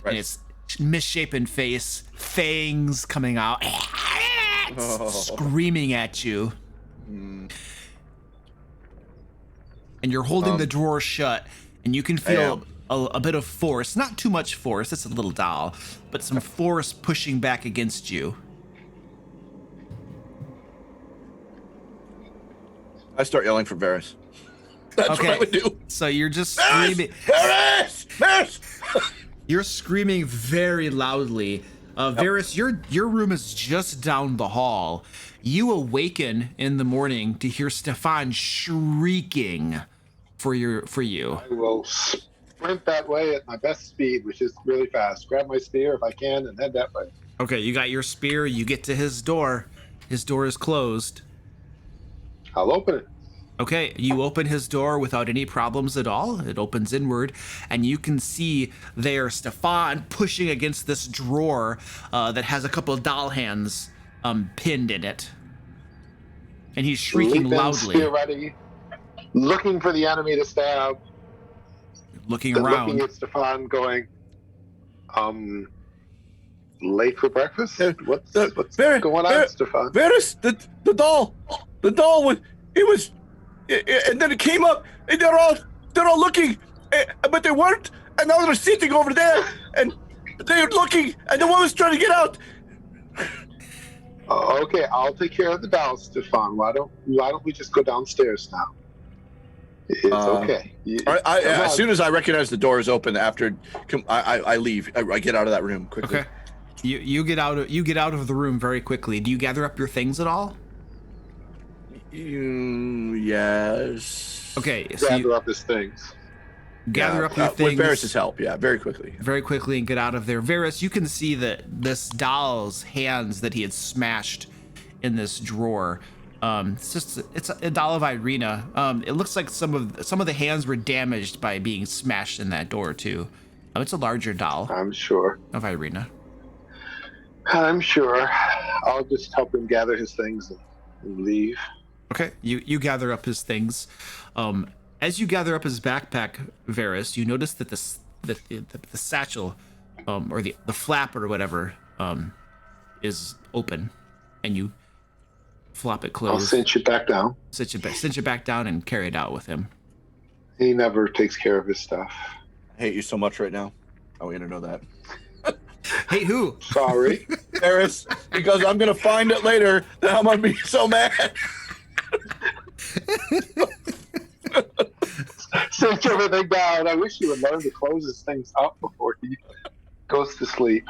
Right. And it's misshapen face, fangs coming out, screaming at you. And you're holding the drawer shut, and you can feel a bit of force, not too much force, it's a little doll, but some force pushing back against you. I start yelling for Varys. That's what I would do. So you're just screaming. Varys! You're screaming very loudly. Varys, your room is just down the hall. You awaken in the morning to hear Stefan shrieking for you. I will sprint that way at my best speed, which is really fast. Grab my spear if I can and head that way. Okay, you got your spear. You get to his door. His door is closed. I'll open it. Okay, you open his door without any problems at all. It opens inward, and you can see there Stefan pushing against this drawer that has a couple of doll hands pinned in it. And he's shrieking Leap in, loudly. spear ready, looking for the enemy to stab. Looking Then around. looking at Stefan going, late for breakfast? What's Varys, going on, Stefan? Varys, the doll was, and then it came up, and they're all looking, but they weren't, and now they're sitting over there, and they're looking, and the woman's trying to get out. Okay, I'll take care of the dolls, Stefan. Why don't we just go downstairs now? It's okay. As soon as I recognize the door is open, I leave. I get out of that room quickly. Okay. You get out of the room very quickly. Do you gather up your things at all? Yes. Okay, so Gather up his things. gather up your things. With Varys' help, very quickly. Very quickly and get out of there. Varys, you can see that this doll's hands that he had smashed in this drawer. It's a doll of Irina. It looks like some of the hands were damaged by being smashed in that door too. It's a larger doll I'm sure. of Irina. I'm sure. I'll just help him gather his things and leave. Okay, you gather up his things. As you gather up his backpack, Varys, you notice that the satchel, or the flap or whatever, is open, and you flop it I'll closed. cinch it back down. Cinch it back down and carry it out with him. He never takes care of his stuff. I hate you so much right now. I want you to know that. Hey, who? Sorry. Paris, because I'm going to find it later, then I'm going to be so mad. Cinch everything down. I wish you would learn to close his things up before he goes to sleep.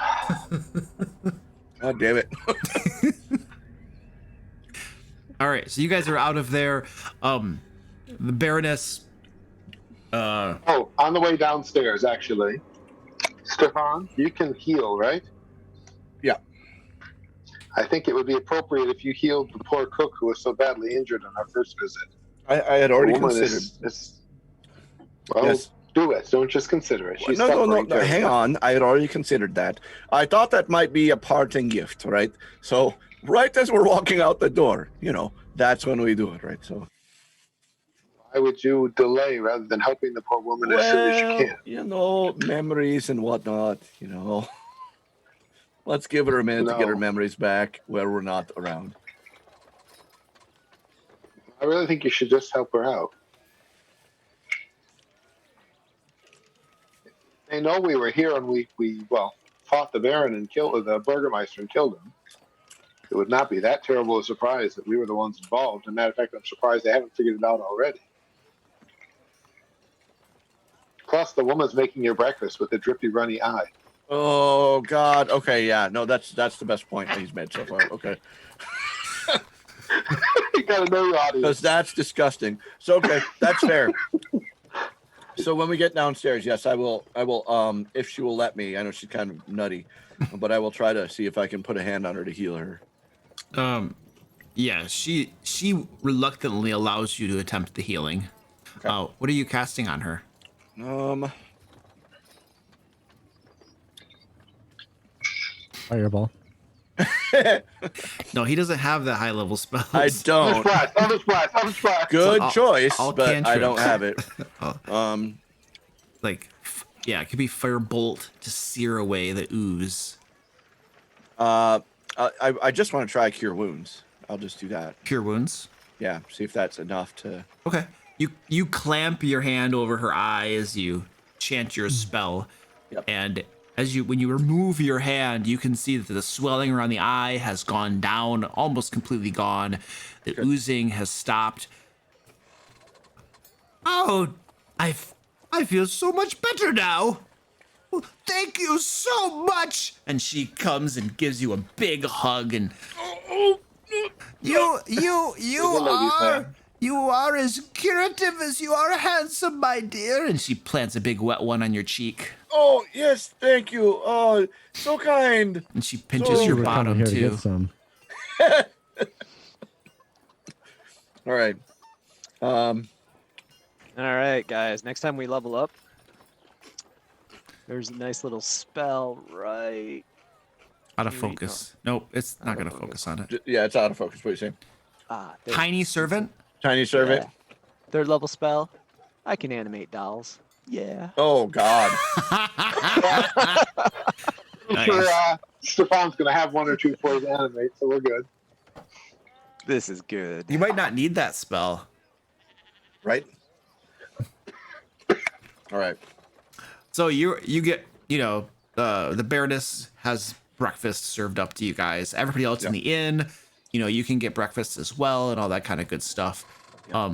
God damn it. All right, so you guys are out of there. The Baroness. Oh, on the way downstairs, actually. Stefan, you can heal, right? Yeah. I think it would be appropriate if you healed the poor cook who was so badly injured on our first visit. I had already The woman considered. Well, Yes. do it. Don't just consider it. She's No, suffering hang terribly. on. I had already considered that. I thought that might be a parting gift, right? So, right as we're walking out the door, that's when we do it, right? So, Why would you delay rather than helping the poor woman as soon as you can? memories and whatnot, Let's give her a minute to get her No. memories back where we're not around. I really think you should just help her out. They know we were here and we fought the Baron and killed the Burgermeister and killed him. It would not be that terrible a surprise that we were the ones involved. As a matter of fact, I'm surprised they haven't figured it out already. Plus, the woman's making your breakfast with a drippy, runny eye. Oh God. Okay, yeah. No, that's the best point that he's made so far. Okay. You gotta know your Because audience. that's disgusting. So okay, that's fair. So when we get downstairs, yes, I will if she will let me. I know she's kind of nutty, but I will try to see if I can put a hand on her to heal her. Yeah, she reluctantly allows you to attempt the healing. Okay. What are you casting on her? Fireball. No, he doesn't have the high level spells. I don't. Splash. Good all- choice, all but I cantrips. don't have it. Yeah, it could be firebolt to sear away the ooze. I just want to try cure wounds. I'll just do that. Cure wounds. Yeah, see if that's enough to. Okay. You clamp your hand over her eye as you chant your spell, Yep. and when you remove your hand, you can see that the swelling around the eye has gone down, almost completely gone. The oozing has stopped. Oh, I feel so much better now. Oh, thank you so much. And she comes and gives you a big hug, and you are as curative as you are handsome, my dear. And she plants a big wet one on your cheek. Oh yes, thank you. Oh, so kind. And she pinches your We're coming bottom here to too. get some. All right. All right, guys. Next time we level up, there's a nice little spell right. Out of focus. Nope, it's not going to focus on it. Yeah, it's out of focus. What are you saying? There. Tiny servant. Tiny servant. Yeah. Third level spell. I can animate dolls. Yeah. Oh God. Nice. Sure, Stefan's gonna have one or two for his animate, so we're good. This is good. You might not need that spell. Right. All right. So you get, the Baroness has breakfast served up to you guys. Everybody else in the inn, you can get breakfast as well and all that kind of good stuff. What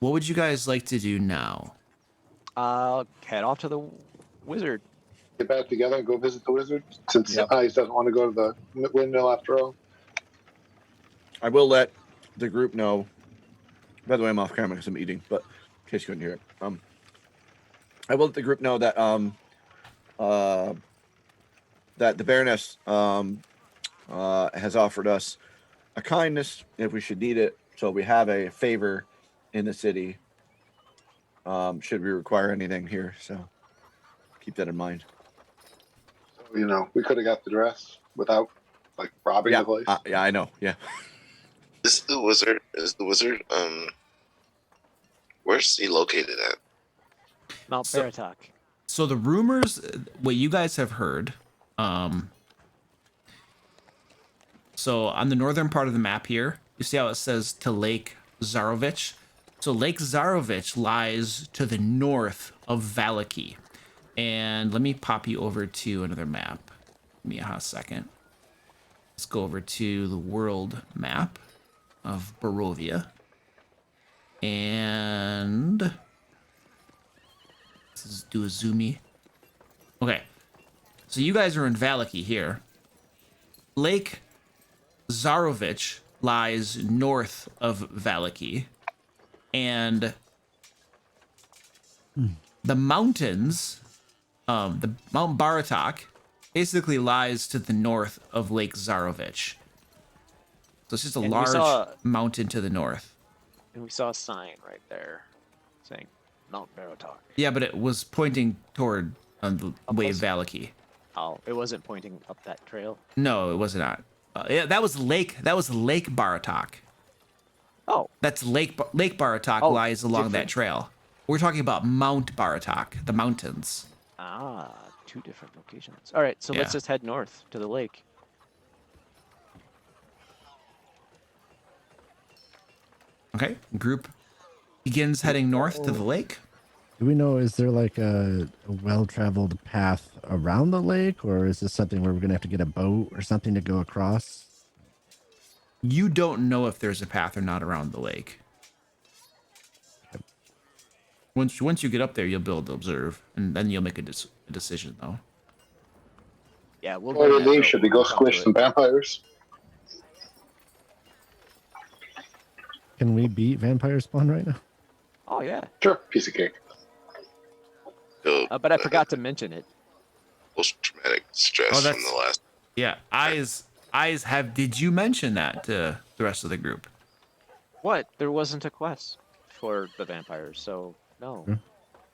would you guys like to do now? I'll head off to the wizard. Get back together and go visit the wizard, since he doesn't want to go to the windmill after all. I will let the group know. By the way, I'm off camera because I'm eating, but in case you couldn't hear it, I will let the group know that that the Baroness has offered us a kindness if we should need it. So we have a favor in the city. Should we require anything here? So keep that in mind. So, we could have got the dress without robbing the place. Yeah, I know. Yeah. Is the wizard Where's he located at? Mount So- Baratok. So the rumors, what you guys have heard, so on the northern part of the map here, you see how it says to Lake Zarovich? So Lake Zarovich lies to the north of Vallaki. And let me pop you over to another map. Give me a hot second. Let's go over to the world map of Barovia. And let's do a zoomy. Okay. So you guys are in Vallaki here. Lake Zarovich lies north of Vallaki. And the mountains, the Mount Baratok, basically lies to the north of Lake Zarovich. So it's just a And we large saw- mountain to the north. And we saw a sign right there saying Mount Baratok. Yeah, but it was pointing toward the way of was- Vallaki. Oh, it wasn't pointing up that trail. No, it was not. Yeah, that was Lake Baratok. Oh, That's Lake Baratok Oh, lies along that different. trail. We're talking about Mount Baratok, the mountains. two different locations. All right, so let's Yeah. just head north to the lake. Okay, group begins heading north to the lake. Do we know, is there like a well-traveled path around the lake, or is this something where we're going to have to get a boat or something to go across? You don't know if there's a path or not around the lake. Once you get up there, you'll be able to observe, and then you'll make a decision, though. Yeah, we'll Before we bring that leave, boat should we when go come to squish it. some vampires? Can we beat vampire spawn right now? Oh yeah, Sure, piece of cake. but I forgot to mention it. Post-traumatic stress Oh, from that's- the last. Yeah, eyes have. Did you mention that to the rest of the group? What? There wasn't a quest for the vampires, so no. Hmm.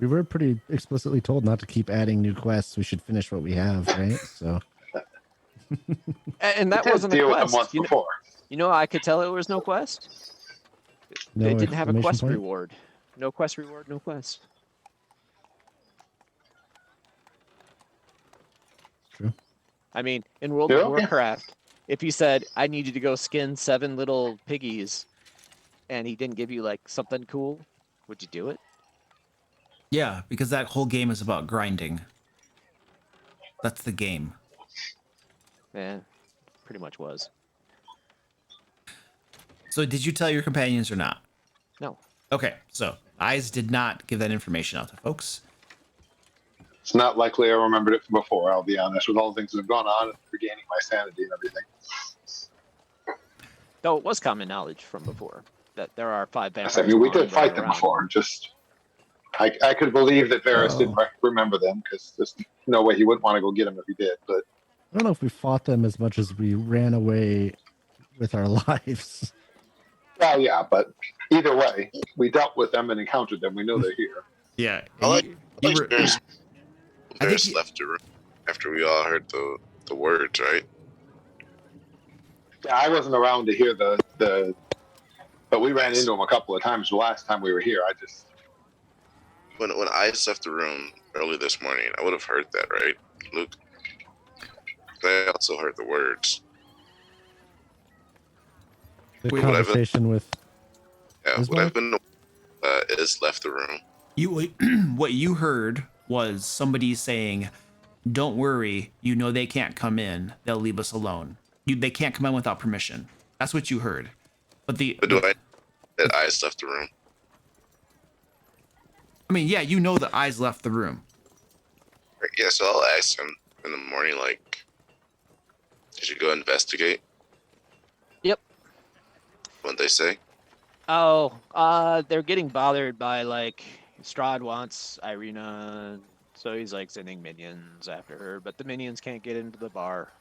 We were pretty explicitly told not to keep adding new quests. We should finish what we have, right? So And that Did wasn't a deal with them quest. once before. You know, I could tell it was no quest. no It didn't have a exclamation quest point? reward. No quest reward, no quest. True. I mean, in World Yeah, of okay. Warcraft, if you said, I need you to go skin 7 little piggies, and he didn't give you, like, something cool, would you do it? Yeah, because that whole game is about grinding. That's the game. Yeah, pretty much was. So did you tell your companions or not? No. Okay, so Eyes did not give that information out to folks. It's not likely I remembered it from before, I'll be honest, with all the things that have gone on and regaining my sanity and everything. Though it was common knowledge from before that there are 5 Yes, vampires. I mean, we spawned did fight running them around. before, just... I could believe that Varys didn't remember them, because there's no way he wouldn't want to go get them if he did, but... I don't know if we fought them as much as we ran away with our lives. Well, yeah, but either way, we dealt with them and encountered them. We know they're here. Yeah, I like- you Like were. Varys, I think Varys you- left the room after we all heard the words, right? Yeah, I wasn't around to hear the but we ran into them a couple of times the last time we were here. I just... When I left the room early this morning, I would have heard that, right, Luke? I also heard the words. The Wait, whatever. conversation with Yeah, Is would Mark? have been is left the room. You what you heard was somebody saying, "Don't worry, you know they can't come in. They'll leave us alone. They can't come in without permission." That's what you heard. But But do I that Eyes left the room? I mean, yeah, you know the Eyes left the room. Yeah, so I'll ask him in the morning, like, did you go investigate? Yep. What'd they say? Oh, they're getting bothered by, like, Strahd wants Irina, so he's, like, sending minions after her, but the minions can't get into the bar.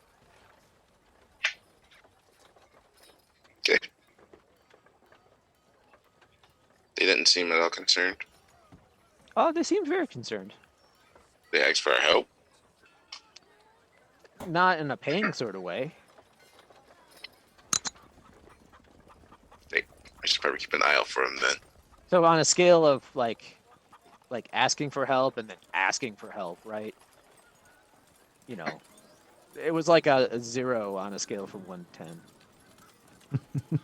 Okay. They didn't seem at all concerned. Oh, they seemed very concerned. They asked for our help. Not in a paying sort of way. I should probably keep an eye out for them then. So on a scale of like asking for help and then asking for help, right? You know, it was like a 0 on a scale from 1 to 10.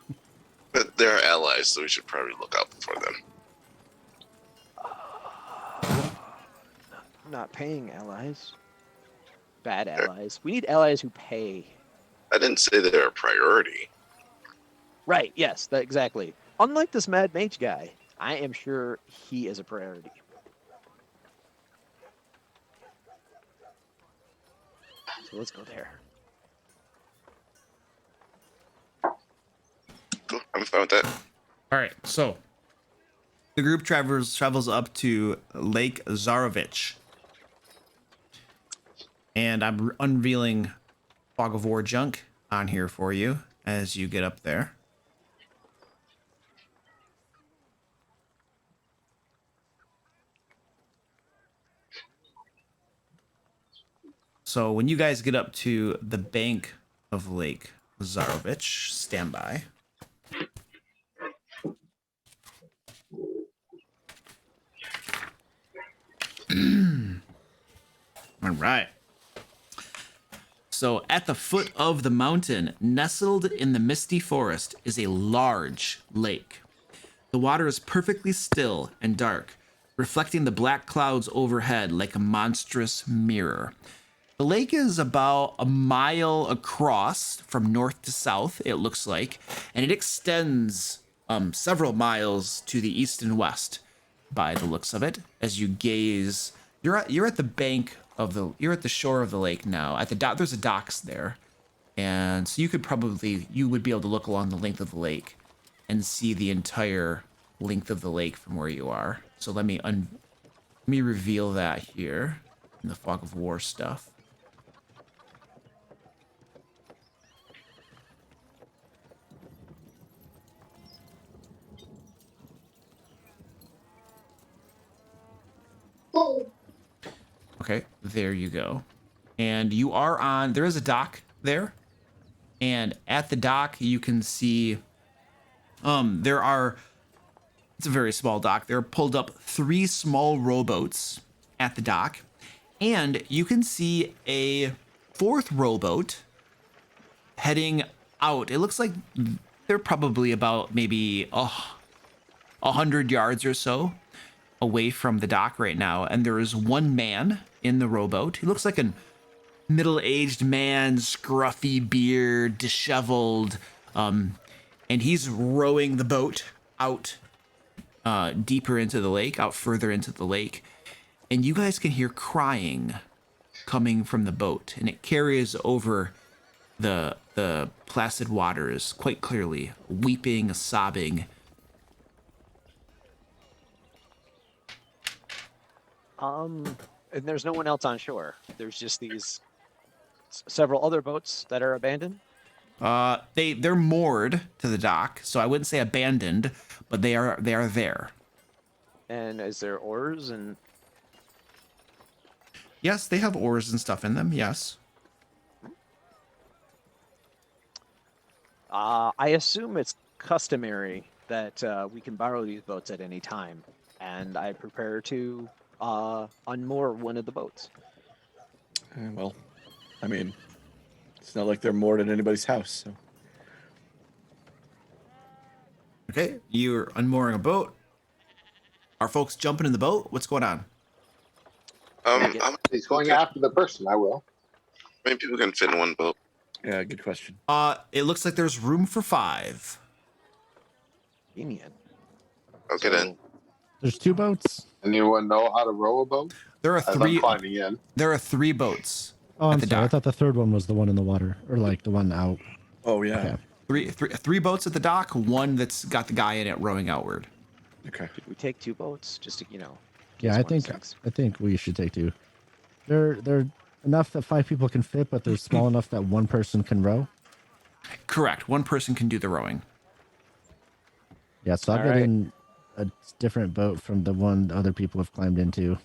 But they're allies, so we should probably look out for them. Not paying allies. Bad allies. We need allies who pay. I didn't say they're a priority. Right, yes, exactly. Unlike this Mad Mage guy, I am sure he is a priority. So let's go there. Cool, I'm fine with that. All right, so the group travels up to Lake Zarovich, and I'm unveiling Fog of War junk on here for you as you get up there. So when you guys get up to the bank of Lake Zarovich, stand by. All right. So at the foot of the mountain, nestled in the misty forest, is a large lake. The water is perfectly still and dark, reflecting the black clouds overhead like a monstrous mirror. The lake is about a mile across from north to south, it looks like, and it extends several miles to the east and west by the looks of it. As you gaze, you're at the bank of you're at the shore of the lake now. At the dock, there's a docks there, and so you would be able to look along the length of the lake and see the entire length of the lake from where you are. So let me reveal that here in the Fog of War stuff. Okay, there you go. And you are on, there is a dock there. And at the dock, you can see, it's a very small dock. There are pulled up 3 small rowboats at the dock. And you can see a 4th rowboat heading out. It looks like they're probably about maybe 100 yards or so away from the dock right now, and there is one man in the rowboat. He looks like a middle-aged man, scruffy beard, disheveled, and he's rowing the boat out deeper into the lake, out further into the lake, and you guys can hear crying coming from the boat, and it carries over the placid waters quite clearly, weeping, sobbing. And there's no one else on shore. There's just these several other boats that are abandoned. They're moored to the dock, so I wouldn't say abandoned, but they are there. And is there oars and? Yes, they have oars and stuff in them. Yes. I assume it's customary that we can borrow these boats at any time, and I prepare to unmoor one of the boats. Well, I mean, it's not like they're moored at anybody's house. So. Okay, you're unmooring a boat. Are folks jumping in the boat? What's going on? He's going after the person. I will. How many people can fit in one boat? Yeah, good question. It looks like there's room for 5. Convenient. Okay, then. There's 2 boats. Anyone know how to row a boat? There are As 3. I'm climbing in. There are 3 boats. Oh, at I'm the sorry. I dock. thought the third one was the one in the water, or like the one out. Oh yeah. Okay. Three boats at the dock. One that's got the guy in it rowing outward. Okay. We take 2 boats just to, Yeah, I think we should take 2. They're enough that 5 people can fit, but they're small enough that one person can row. Correct. One person can do the rowing. Yeah, so I'll All get right. in a different boat from the one other people have climbed into.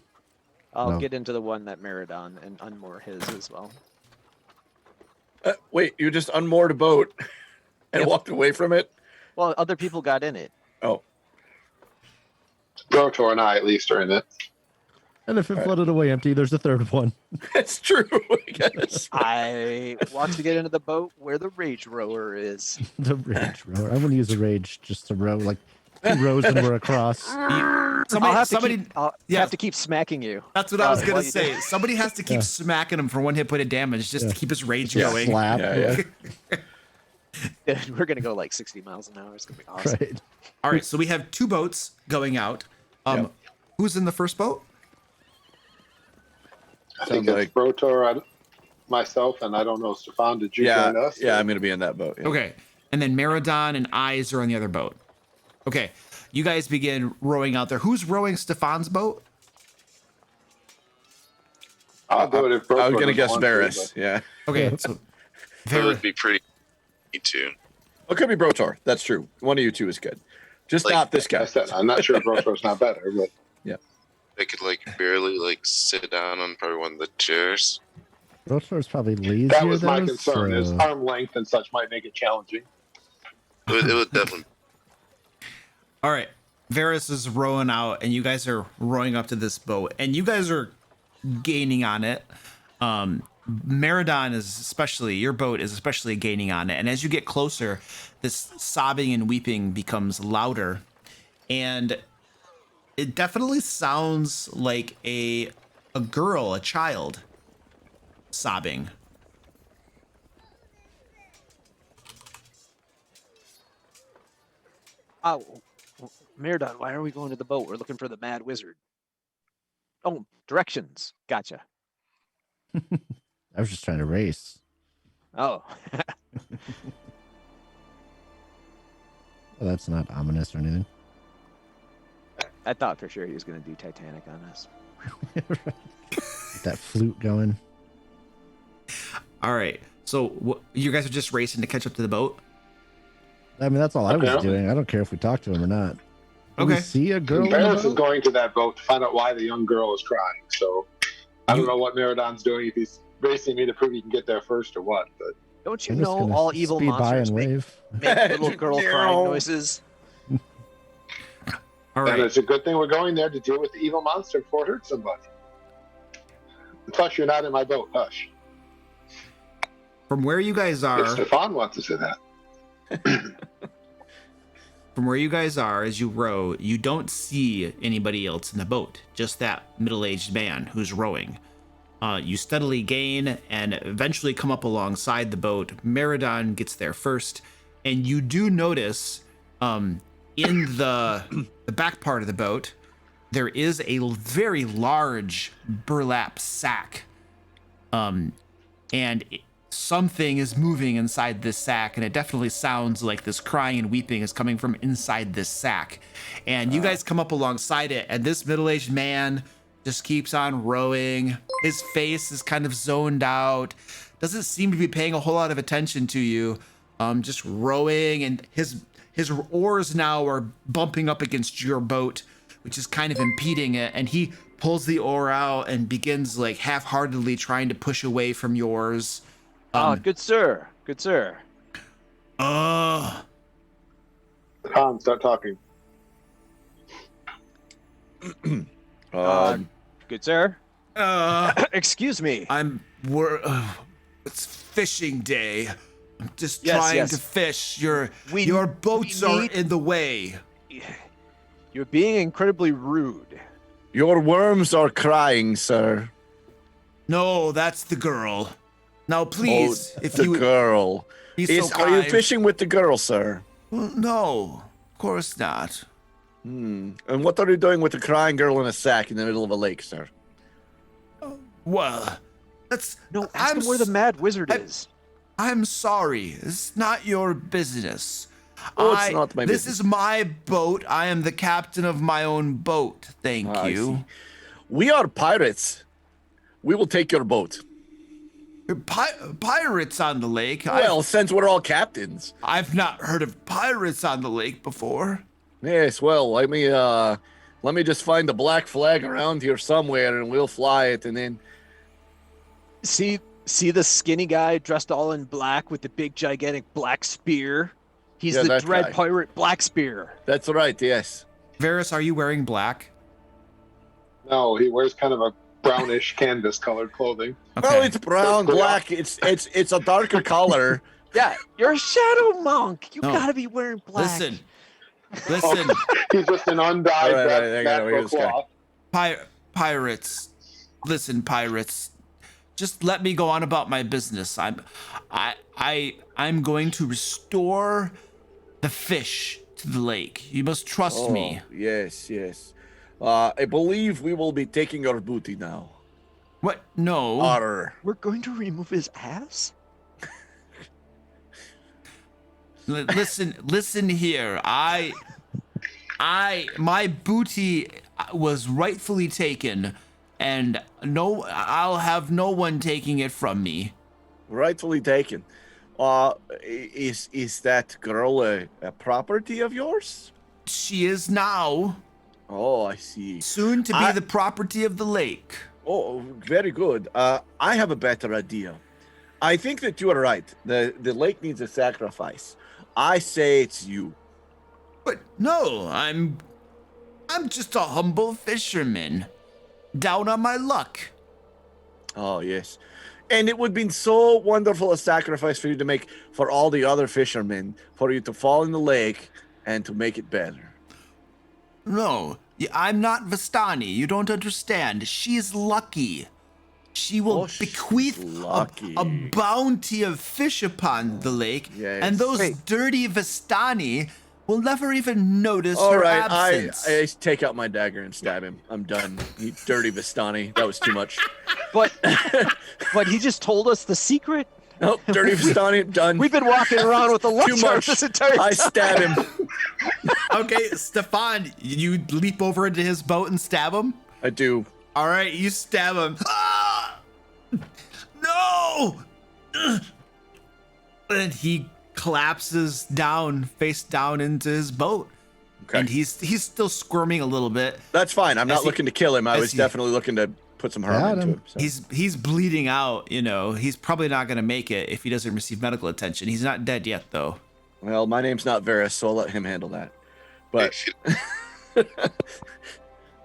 I'll No. get into the one that Merritt on and unmoor his as well. Wait, you just unmoored a boat and Yep. walked away from it? Well, other people got in it. Oh. Brotor and I at least are in it. And if it floated away empty, there's a third one. That's true, I guess. I want to get into the boat where the rage rower is. The rage rower. I want to use a rage just to row, like 2 rows and we're across. I'll have to keep smacking you. That's what I was while gonna you say. do it. Somebody has to keep smacking him for 1 hit point of damage just to keep his rage Yeah, going. slap. Yeah. We're gonna go like 60 miles an hour. It's gonna be awesome. Right. All right, so we have 2 boats going out. Yep. Who's in the first boat? I think Sounds it's Brotor, myself, and I don't know, Stefan, did you join us? Yeah, I'm going to be in that boat. Yeah. Okay, and then Meridon and Eyes are on the other boat. Okay, you guys begin rowing out there. Who's rowing Stefan's boat? I'll do it if Brotor I was going to doesn't guess want to, Varys. but- Yeah. Okay, so That would be pretty neat too. It could be Brotor. That's true. One of you 2 is good. Just Like, not this guy. I said, I'm not sure if Brotor's not better, but I could like barely like sit down on probably one of the chairs. Rotor's probably lazier. that was my though, concern. Is so- arm length and such might make it challenging. It would definitely. all right. Varys is rowing out, and you guys are rowing up to this boat, and you guys are gaining on it. Meridon is especially, your boat is especially gaining on it, and as you get closer, this sobbing and weeping becomes louder, and it definitely sounds like a girl, a child, sobbing. Oh, Meridon, why are we going to the boat? We're looking for the mad wizard. Oh, directions. Gotcha. I was just trying to race. Oh, Well, that's not ominous or anything. I thought for sure he was going to do Titanic on us. Get that flute going. All right. So you guys are just racing to catch up to the boat? I mean, that's all I was Apparently. doing. I don't care if we talk to him or not. Did we Okay. see a girl in the Varys is boat? going to that boat to find out why the young girl is crying. So I don't know what Meridon's doing, if he's racing me to prove he can get there first or what. But Don't you I'm just know gonna all evil speed by monsters and make, wave. make little girl crying noises? All and right. it's a good thing we're going there to deal with the evil monster before it hurts somebody. Plus, you're not in my boat. Hush. From where you guys If are, Stefan wants to say that. from where you guys are as you row, you don't see anybody else in the boat, just that middle-aged man who's rowing. You steadily gain and eventually come up alongside the boat. Meridon gets there first, and you do notice in the back part of the boat, there is a very large burlap sack. Something is moving inside this sack, and it definitely sounds like this crying and weeping is coming from inside this sack. And you guys come up alongside it, and this middle-aged man just keeps on rowing. His face is kind of zoned out, doesn't seem to be paying a whole lot of attention to you. Just rowing, and his oars now are bumping up against your boat, which is kind of impeding it. And he pulls the oar out and begins like half-heartedly trying to push away from yours. Good sir. Good sir. Stefan, start talking. Good sir. Excuse me. It's fishing day. I'm just Yes, trying yes. to fish. Your We- boats we are need- in the way. You're being incredibly rude. Your worms are crying, sir. No, that's the girl. Now, please, if the you would girl. be so Are you kind. fishing with the girl, sir? Well, no, of course not. And what are you doing with the crying girl in a sack in the middle of a lake, sir? Well, that's No, ask him where the mad wizard is. I'm sorry. It's not your business. Oh, it's not my This business. is my boat. I am the captain of my own boat. Thank I you. see. We are pirates. We will take your boat. Pirates on the lake. Well, since we're all captains. I've not heard of pirates on the lake before. Yes, well, let me just find a black flag around here somewhere and we'll fly it and then See the skinny guy dressed all in black with the big gigantic black spear? He's Yeah, the that dread guy. pirate Black Spear. that's right, yes. Varys, are you wearing black? No, he wears kind of a brownish canvas colored clothing. Well, it's brown, black. It's a darker color. Yeah, you're a shadow monk. You No. gotta be wearing black. Listen, He's just an undyed All right, I gotta natural hear this guy. cloth. pirates. Listen, pirates. Just let me go on about my business. I'm going to restore the fish to the lake. You must trust me. Yes. I believe we will be taking our booty now. What? No. Arr. We're going to remove his ass? Listen here. My booty was rightfully taken, and I'll have no one taking it from me. Rightfully taken. Is that girl a property of yours? She is now, Oh, I see. soon to be the property of the lake. Oh, very good. I have a better idea. I think that you are right. The lake needs a sacrifice. I say it's you. But no, I'm just a humble fisherman, down on my luck. Oh, yes. And it would be so wonderful a sacrifice for you to make for all the other fishermen, for you to fall in the lake and to make it better. No, I'm not Vistani. You don't understand. She's lucky. She will she's bequeath lucky. a bounty of fish upon the lake, Yes. and those Wait. dirty Vistani will never even notice All her right, absence. I take out my dagger and stab him. I'm done. You dirty Vistani. That was too much. But he just told us the secret. Oh, dirty Vistani, done. We've been walking around with a Too lunch much. this entire time. I stab him. Okay, Stefan, you leap over into his boat and stab him? I do. All right, you stab him. Ah! No! And he collapses down, face down into his boat. Okay. And he's still squirming a little bit. That's fine. I'm not looking to kill him. I was he- definitely looking to put some harm Got into him. him. So. He's bleeding out, you know. He's probably not going to make it if he doesn't receive medical attention. He's not dead yet, though. Well, my name's not Varys, so I'll let him handle that. But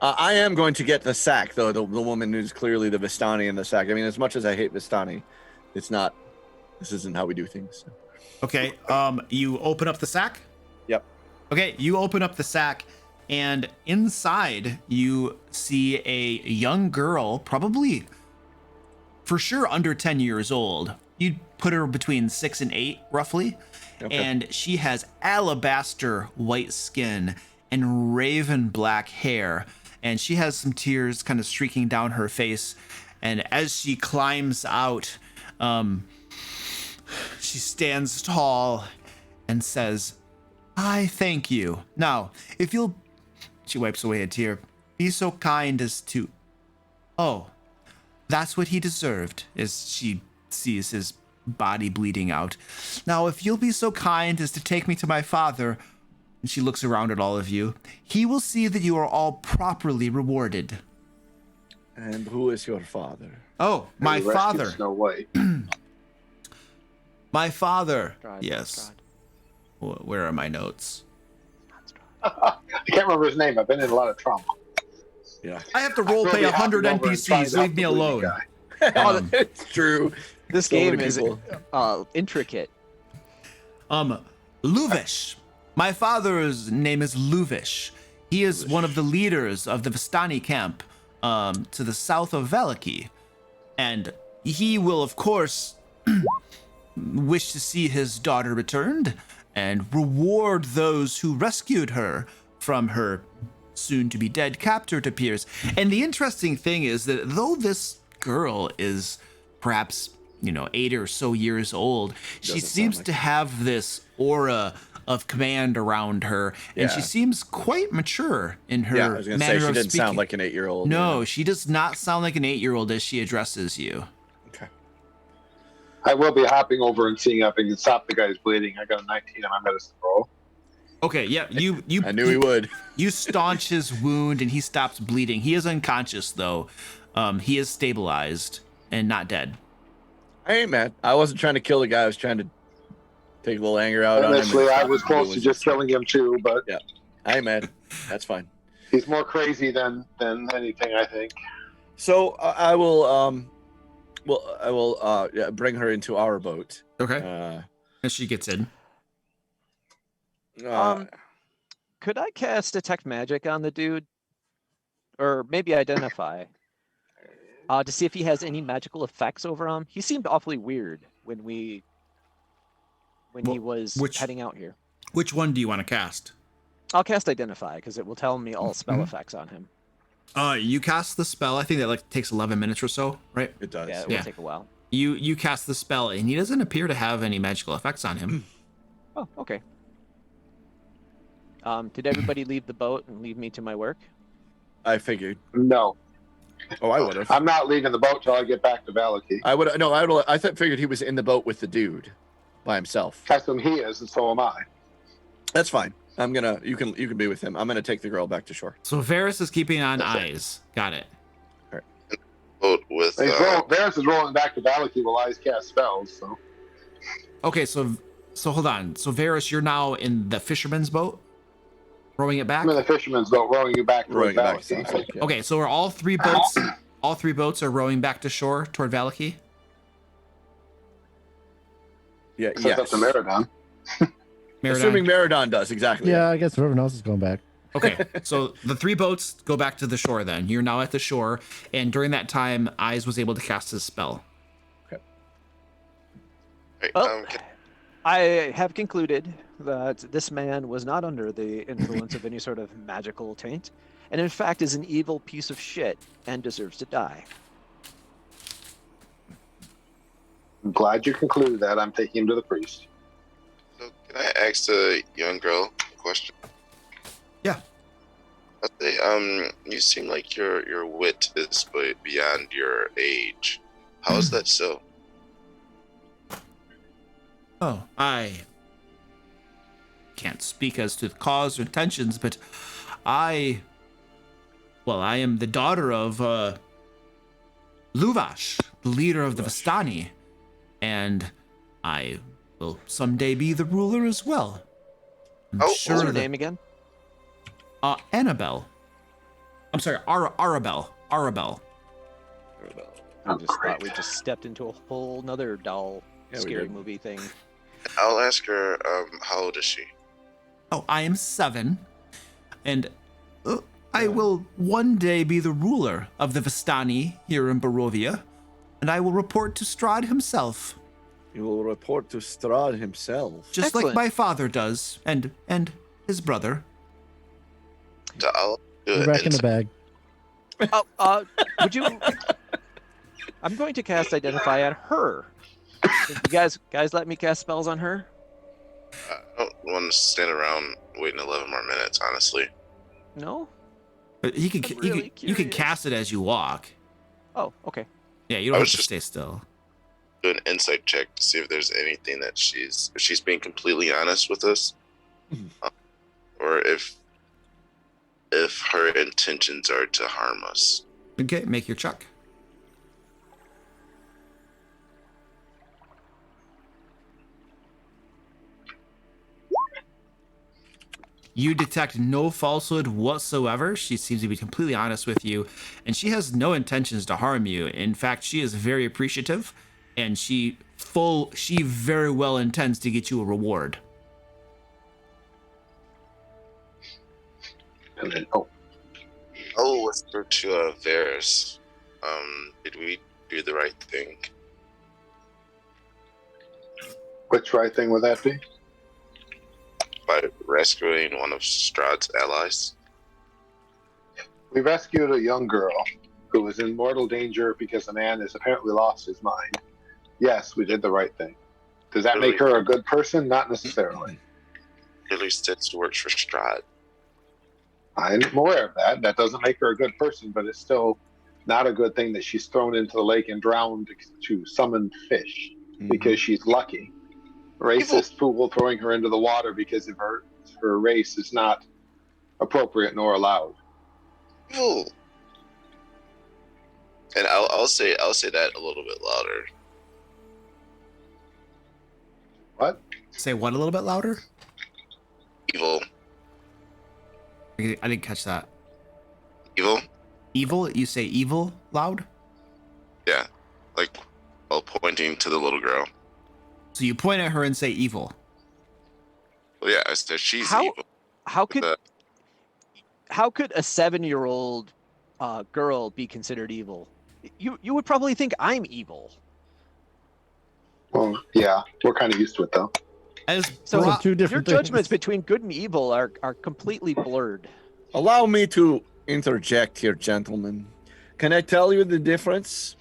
I am going to get the sack, though. The woman who's clearly the Vistani in the sack. I mean, as much as I hate Vistani, it's not. This isn't how we do things. So. Okay, you open up the sack? Yep. Okay, you open up the sack, and inside you see a young girl, probably for sure under 10 years old. You'd put her between 6 and 8, roughly. Okay. And she has alabaster white skin and raven black hair. And she has some tears kind of streaking down her face. And as she climbs out, she stands tall and says, "I thank you. Now, if you'll," she wipes away a tear, "be so kind as to," oh, that's what he deserved, as she sees his body bleeding out. "Now, if you'll be so kind as to take me to my father," and she looks around at all of you, "he will see that you are all properly rewarded." And who is your father? Oh, my And he rescued father. Snow White. My father. Strahd, Yes. Strahd. Where are my notes? I can't remember his name. I've been in a lot of trauma. Yeah. I have to role play 100 NPCs. Leave me alone. Oh, it's true. This So many game is people. intricate. Luvish. My father's name is Luvish. He is one of the leaders of the Vistani camp to the south of Vallaki. And he will, of course, wish to see his daughter returned and reward those who rescued her from her soon-to-be dead captor, it appears. And the interesting thing is that though this girl is perhaps, 8 or so years old, she Doesn't seems sound like to have this aura of command around her, and she Yeah. seems quite mature in her Yeah, I was going to say, manner she of didn't speaking. sound like an 8-year-old. No, she does not sound like an 8-year-old as she addresses you. Okay. I will be hopping over and seeing if I can stop the guy's bleeding. I got a 19 on my medicine roll. Okay, yeah, you I knew he would. You staunch his wound and he stops bleeding. He is unconscious though. He is stabilized and not dead. I ain't mad. I wasn't trying to kill the guy. I was trying to take a little anger out on him. Honestly, and I stop was him close doing to just stuff. killing him too, but I ain't mad. That's fine. He's more crazy than anything, I think. So I will bring her into our boat. Okay. And she gets in. Could I cast Detect Magic on the dude? Or maybe Identify? To see if he has any magical effects over him? He seemed awfully weird when he was heading out here. Which one do you want to cast? I'll cast Identify, because it will tell me all spell effects on him. You cast the spell. I think that takes 11 minutes or so, right? It does. Yeah, it will take a while. You cast the spell, and he doesn't appear to have any magical effects on him. Oh, okay. Did everybody leave the boat and leave me to my work? I figured. No. Oh, I would have. I'm not leaving the boat till I get back to Vallaki. I would. No, I figured he was in the boat with the dude by himself. That's whom he is, and so am I. That's fine. You can be with him. I'm gonna take the girl back to shore. So Varys is keeping on eyes. Got it. Boat with. Varys is rolling back to Vallaki while eyes cast spells. So. Okay, so hold on. So Varys, you're now in the fisherman's boat, rowing it back. I'm in the fisherman's boat, rowing you back toward Vallaki. Yeah. Okay, so are all three boats? All three boats are rowing back to shore toward Vallaki. Yeah. Except up to Meridon. Assuming Meridon does exactly. Yeah, I guess everyone else is going back. Okay, so the three boats go back to the shore then. You're now at the shore, and during that time, Eyes was able to cast his spell. Okay. Right, Well, I have concluded that this man was not under the influence of any sort of magical taint, and in fact is an evil piece of shit and deserves to die. I'm glad you concluded that. I'm taking him to the priest. so can I ask the young girl a question? Yeah. Okay, you seem like your wit is beyond your age. How is that so? Oh, I can't speak as to the cause or intentions, but I am the daughter of Luvash, the leader of the Vistani, and I will someday be the ruler as well. I'm What's sure her that- name again? Annabelle. I'm sorry, Arabelle. Arabelle. I just thought we just stepped into a whole nother doll Yeah, we scary did. movie thing. I'll ask her. How old is she? Oh, I am 7, and I will one day be the ruler of the Vistani here in Barovia, and I will report to Strahd himself, You will report to Strahd himself. just like Excellent. my father does, and his brother. So I'll do We're it. back in the bag. Would you? I'm going to cast Identify on her. Can you guys, let me cast spells on her. I don't want to stand around waiting 11 more minutes, honestly. No. But I'm really you can curious. cast it as you walk. Oh, okay. Yeah, you I don't have was to just- stay still. Do an insight check to see if there's anything that if she's being completely honest with us, or if her intentions are to harm us. Okay, make your check. You detect no falsehood whatsoever. She seems to be completely honest with you, and she has no intentions to harm you. In fact, she is very appreciative, and she very well intends to get you a reward. And then, I'll whisper to Varys. Did we do the right thing? which right thing would that be? By rescuing one of Strahd's allies? We rescued a young girl who was in mortal danger because a man has apparently lost his mind. Yes, we did the right thing. Does that make her a good person? Not necessarily. At least it's works for Strahd. I'm aware of that. That doesn't make her a good person, but it's still not a good thing that she's thrown into the lake and drowned to summon fish because she's lucky. Racist fool throwing her into the water because of her race is not appropriate nor allowed. Oh. And I'll say that a little bit louder. What? Say what a little bit louder? Evil. I didn't catch that. Evil? Evil? You say evil loud? Yeah. Like, while pointing to the little girl. So you point at her and say evil. Well, yeah, I said she's How- evil. How could The- how could a 7-year-old girl be considered evil? You would probably think I'm evil. Well, yeah, we're kind of used to it though. As So Those are two different your judgments things. between good and evil are completely blurred. Allow me to interject here, gentlemen. Can I tell you the difference?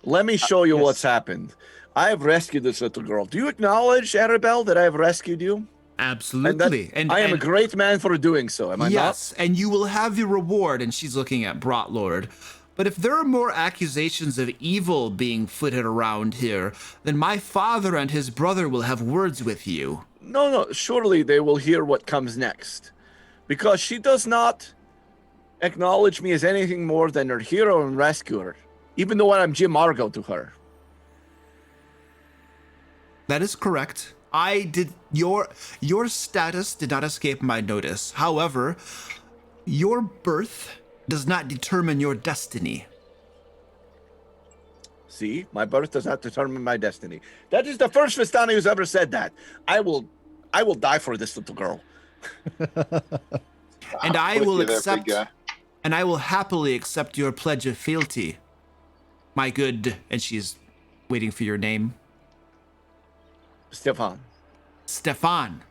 Let me show you yes. what's happened. I have rescued this little girl. Do you acknowledge, Arabelle, that I have rescued you? absolutely. And I am a great man for doing so, am I not? Yes, and you will have your reward. And she's looking at Brotlord. But if there are more accusations of evil being footed around here, then my father and his brother will have words with you. No, surely they will hear what comes next. Because she does not acknowledge me as anything more than her hero and rescuer, even though I'm Jim Argo to her. That is correct. I did your status did not escape my notice. However, your birth does not determine your destiny. See, my birth does not determine my destiny. That is the first Vistani who's ever said that. I will die for this little girl. And I With will you there, big accept guy. and I will happily accept your pledge of fealty. My good, and she's waiting for your name. Stefan. Stefan.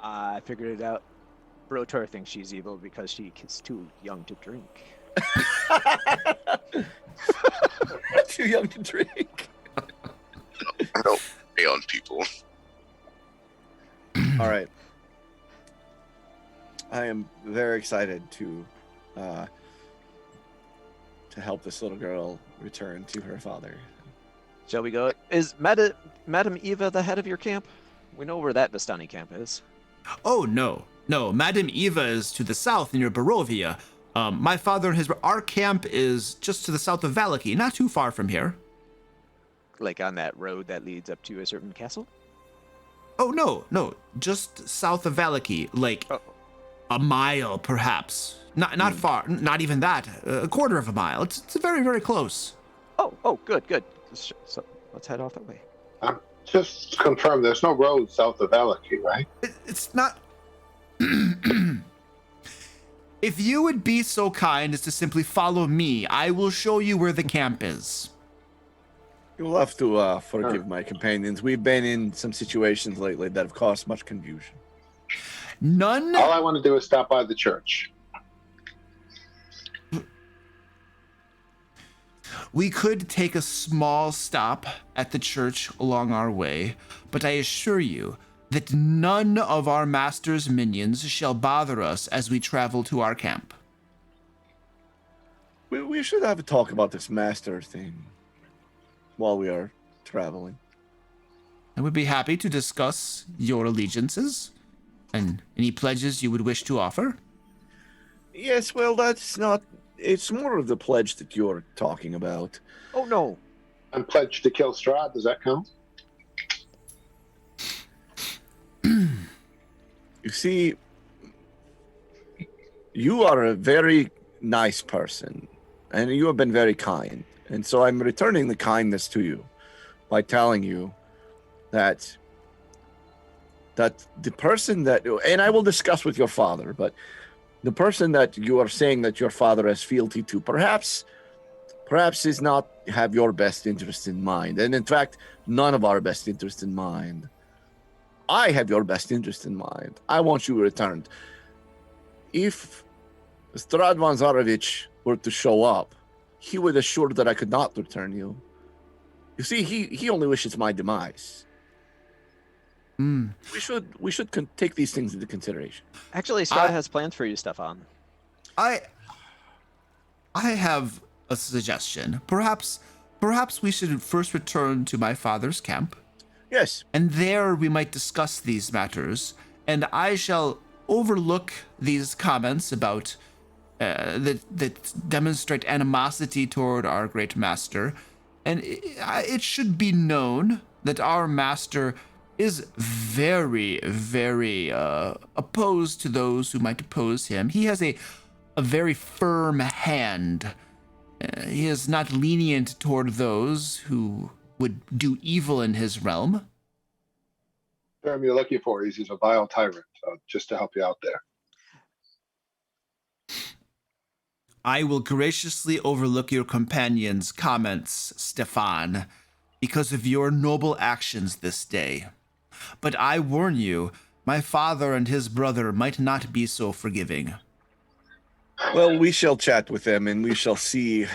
I figured it out. Brotor thinks she's evil because she is too young to drink. Too young to drink. I don't prey on people. All right. I am very excited to help this little girl return to her father. Shall we go? Is Madam Eva the head of your camp? We know where that Vistani camp is. Oh, no. No, Madam Eva is to the south near Barovia. My father and our camp is just to the south of Vallaki, not too far from here. Like on that road that leads up to a certain castle? Oh, no, just south of Vallaki, like Oh. a mile, perhaps. Not far, not even that, a quarter of a mile. It's very, very close. Oh, good. So let's head off that way. Just to confirm, there's no road south of Vallaki, right? It's not... If you would be so kind as to simply follow me, I will show you where the camp is. You'll have to forgive my companions. We've been in some situations lately that have caused much confusion. None... All I want to do is stop by the church. We could take a small stop at the church along our way, but I assure you that none of our master's minions shall bother us as we travel to our camp. We should have a talk about this master thing while we are traveling. I would be happy to discuss your allegiances and any pledges you would wish to offer. Yes, well, that's not... It's more of the pledge that you're talking about. Oh, no. I'm pledged to kill Strahd. Does that count? You see, you are a very nice person, and you have been very kind. And so I'm returning the kindness to you by telling you that the person that, and I will discuss with your father, but the person that you are saying that your father has fealty to, perhaps is not have your best interest in mind. And in fact, none of our best interest in mind. I have your best interest in mind. I want you returned. If Strahd von Zarovich were to show up, he would assure that I could not return you. You see, he only wishes my demise. We should take these things into consideration. Actually, Strahd has plans for you, Stefan. I have a suggestion. Perhaps we should first return to my father's camp, Yes. and there we might discuss these matters, and I shall overlook these comments about that demonstrate animosity toward our great master, and it should be known that our master is very, very opposed to those who might oppose him. He has a very firm hand. He is not lenient toward those who would do evil in his realm. The term you're looking for is he's a vile tyrant, just to help you out there. I will graciously overlook your companion's comments, Stefan, because of your noble actions this day. But I warn you, my father and his brother might not be so forgiving. Well, we shall chat with them and we shall see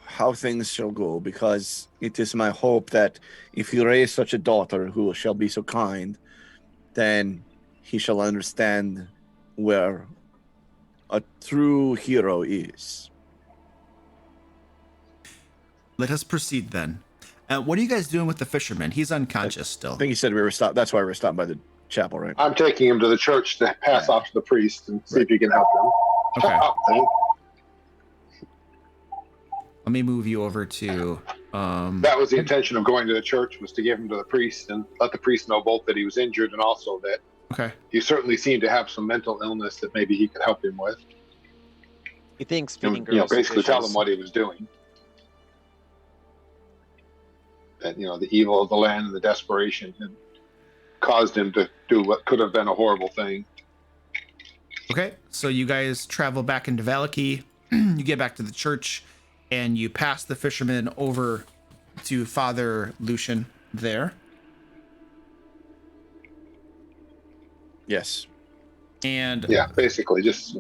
how things shall go, because it is my hope that if you raise such a daughter who shall be so kind, then he shall understand where a true hero is. Let us proceed then. What are you guys doing with the fisherman? He's unconscious still. I think he said we were stopped. That's why we were stopped by the chapel, right? I'm taking him to the church to pass off to the priest and see if he can help him. Okay. Thank- Let me move you over to... That was the intention of going to the church, was to give him to the priest and let the priest know both that he was injured and also that Okay. he certainly seemed to have some mental illness that maybe he could help him with. He thinks feeding And, girls basically tell him fishes- what he was doing. That, the evil of the land and the desperation had caused him to do what could have been a horrible thing. Okay, so you guys travel back into Vallaki. You get back to the church, and you pass the fisherman over to Father Lucian there. Yes. And Yeah, basically just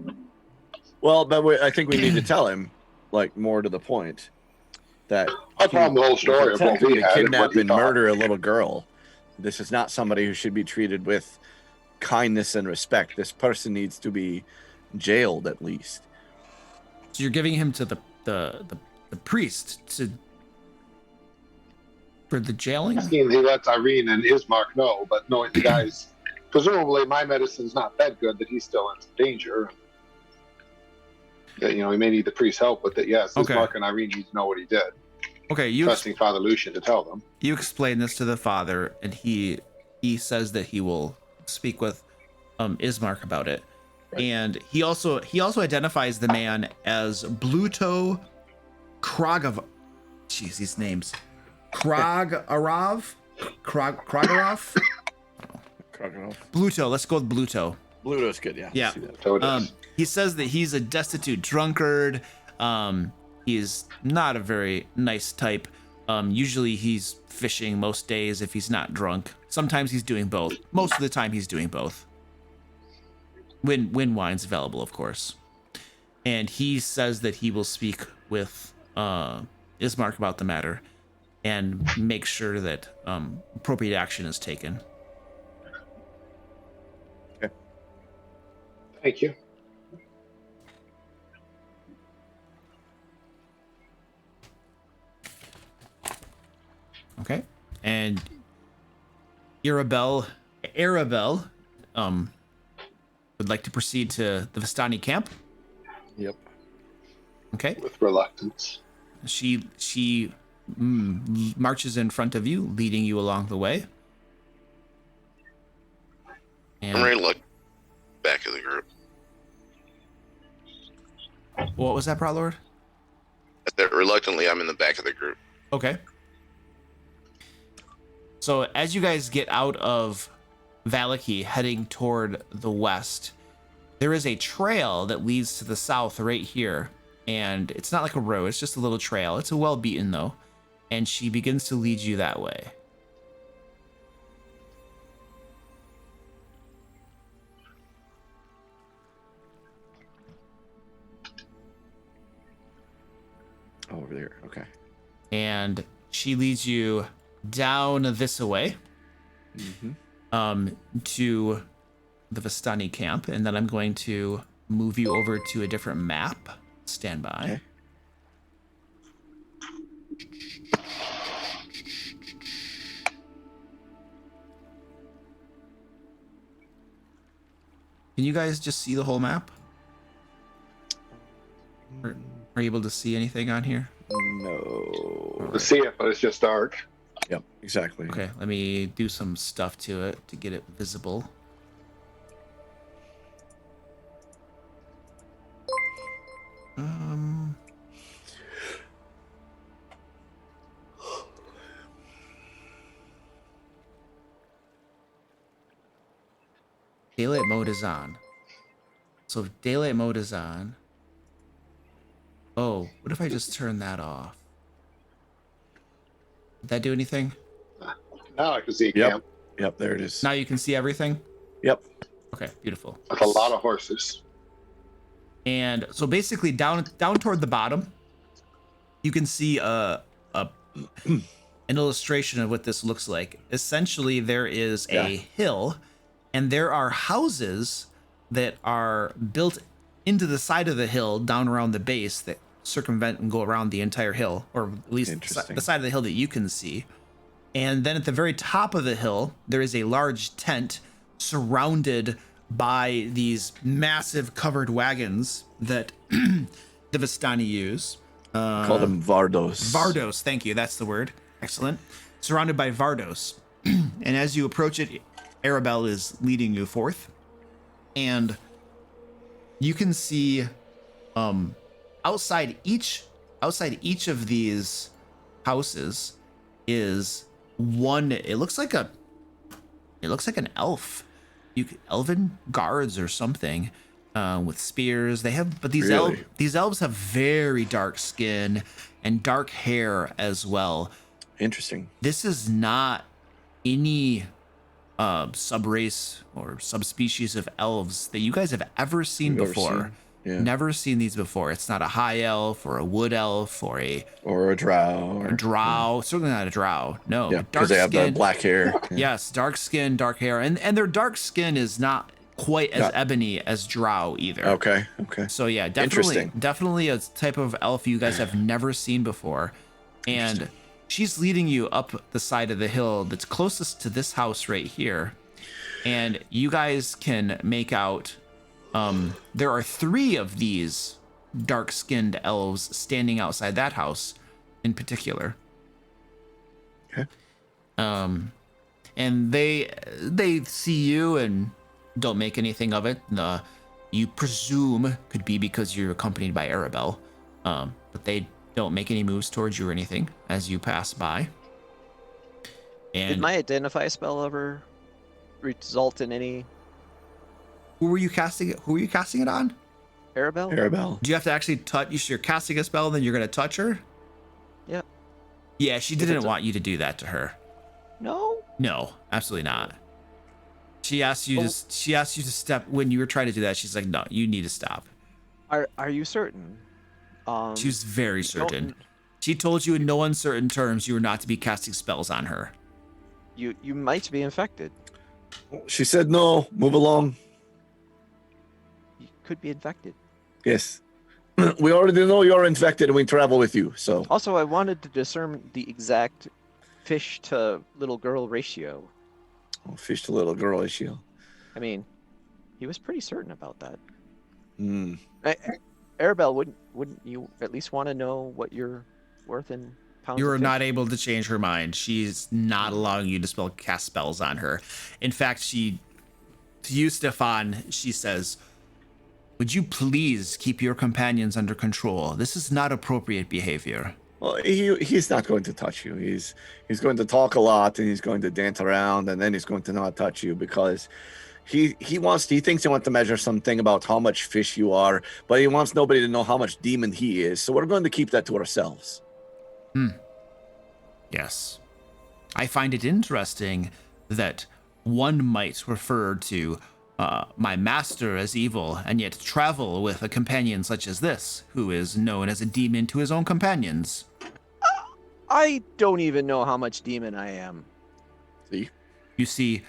Well, but I think we need to tell him, like, more to the point, that I found the whole story of what attempting we to had and kidnap what he and thought. murder a little girl. This is not somebody who should be treated with kindness and respect. This person needs to be jailed at least. so you're giving him to the priest for the jailing? He lets Irene and Ismark know, but knowing the guys, presumably my medicine's not that good, that he's still in some danger. That, he may need the priest's help, but that, yes, Okay. Ismark and Irene need to know what he did. Okay, you Trusting Father Lucian to tell them. you explain this to the father, and he says that he will speak with Ismark about it. Right. And he also identifies the man as Bluto Krogov. Jeez, these names. Krogarov? Krogarov? Crocodile. Bluto. Let's go with Bluto. Bluto's good, yeah. Yeah. See that. So it is. He says that he's a destitute drunkard. He's not a very nice type. Usually he's fishing most days if he's not drunk. Sometimes he's doing both. Most of the time he's doing both. When wine's available, of course. And he says that he will speak with Ismark about the matter and make sure that appropriate action is taken. Thank you. Okay. And Arabelle, would like to proceed to the Vistani camp. Yep. Okay. With reluctance. She marches in front of you, leading you along the way. And I'm ready to look back of the group. what was that, Protlord? I said reluctantly, I'm in the back of the group. Okay. So as you guys get out of Vallaki, heading toward the west, there is a trail that leads to the south right here. And it's not like a road, it's just a little trail. It's a well-beaten, though. And she begins to lead you that way. Oh, over there. Okay. And she leads you down this way to the Vistani camp. And then I'm going to move you over to a different map. Stand by. Okay. Can you guys just see the whole map? Are you able to see anything on here? No. To see it, but it's just dark. Yep, exactly. Okay, let me do some stuff to it to get it visible. Daylight mode is on. So if daylight mode is on. Oh, what if I just turn that off? Did that do anything? Now I can see a Yep. camp Yep, there it is. Now you can see everything? Yep. Okay, beautiful. with a lot of horses. And so basically down toward the bottom, you can see an illustration of what this looks like. Essentially, there is a hill, and there are houses that are built into the side of the hill down around the base that circumvent and go around the entire hill, or at least the side of the hill that you can see. And then at the very top of the hill, there is a large tent surrounded by these massive covered wagons that the Vistani use. Call them Vardos. Vardos, thank you. That's the word. Excellent. Surrounded by Vardos. And as you approach it, Arabelle is leading you forth. And you can see outside each of these houses is one. It looks like an elf. Elven guards or something with spears. They have, but these elves have very dark skin and dark hair as well. Interesting. This is not any subrace or subspecies of elves that you guys have ever seen before. Yeah. Never seen these before. It's not a high elf or a wood elf or a drow. A drow. Certainly not a drow. No. Yeah, because they have the black hair. Yes, dark skin, dark hair, and their dark skin is not quite as ebony as drow either. Okay. So yeah, definitely a type of elf you guys have never seen before, and she's leading you up the side of the hill that's closest to this house right here, and you guys can make out. There are 3 of these dark-skinned elves standing outside that house in particular. Okay. And they see you and don't make anything of it. You presume could be because you're accompanied by Arabelle, but they don't make any moves towards you or anything as you pass by. And did my identify spell ever result in any? Who were you casting it? Who were you casting it on? Arabelle. Do you have to actually touch? You're casting a spell, then you're gonna touch her. Yep. Yeah, she didn't want you to do that to her. No, absolutely not. She asked you to. She asked you to step when you were trying to do that. She's like, no, you need to stop. Are you certain? She was very certain. She told you in no uncertain terms you were not to be casting spells on her. You might be infected. She said no. Move along. You could be infected. Yes. We already know you're infected and we travel with you, so. Also, I wanted to discern the exact fish to little girl ratio. Oh, fish to little girl ratio. I mean, he was pretty certain about that. Hmm. Arabelle, wouldn't you at least want to know what you're worth in pounds? You of are fish? not able to change her mind. She's not allowing you to cast spells on her. In fact, to you, Stefan, she says, would you please keep your companions under control? This is not appropriate behavior. Well, he's not going to touch you. He's going to talk a lot and he's going to dance around and then he's going to not touch you because he thinks he wants to measure something about how much fish you are, but he wants nobody to know how much demon he is. So we're going to keep that to ourselves. Yes. I find it interesting that one might refer to my master as evil and yet travel with a companion such as this, who is known as a demon to his own companions. I don't even know how much demon I am. See? You see,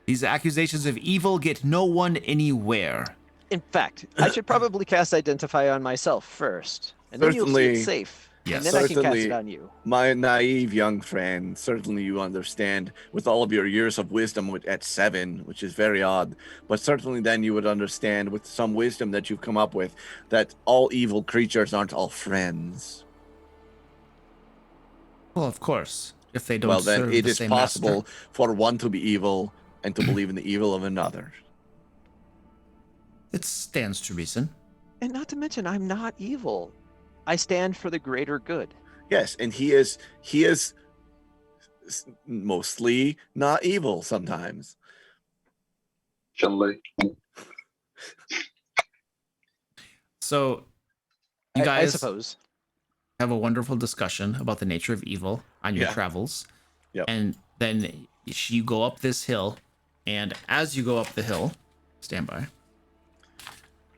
these accusations of evil get no one anywhere. In fact, I should probably cast Identify on myself first, and then you'll see Certainly. it's safe. Yes. And then I can cast Certainly. it on you. My naive young friend, certainly you understand with all of your years of wisdom at 7, which is very odd, but certainly then you would understand with some wisdom that you've come up with that all evil creatures aren't all friends. Well, of course. if they don't Well, then serve it the is same possible master. for one to be evil and to believe in the evil of another. It stands to reason. And not to mention, I'm not evil. I stand for the greater good. Yes, and he is mostly not evil sometimes. Chun-Li. So, you I guys suppose. have a wonderful discussion about the nature of evil on your Yeah. travels. Yep. And then you go up this hill, and as you go up the hill, stand by.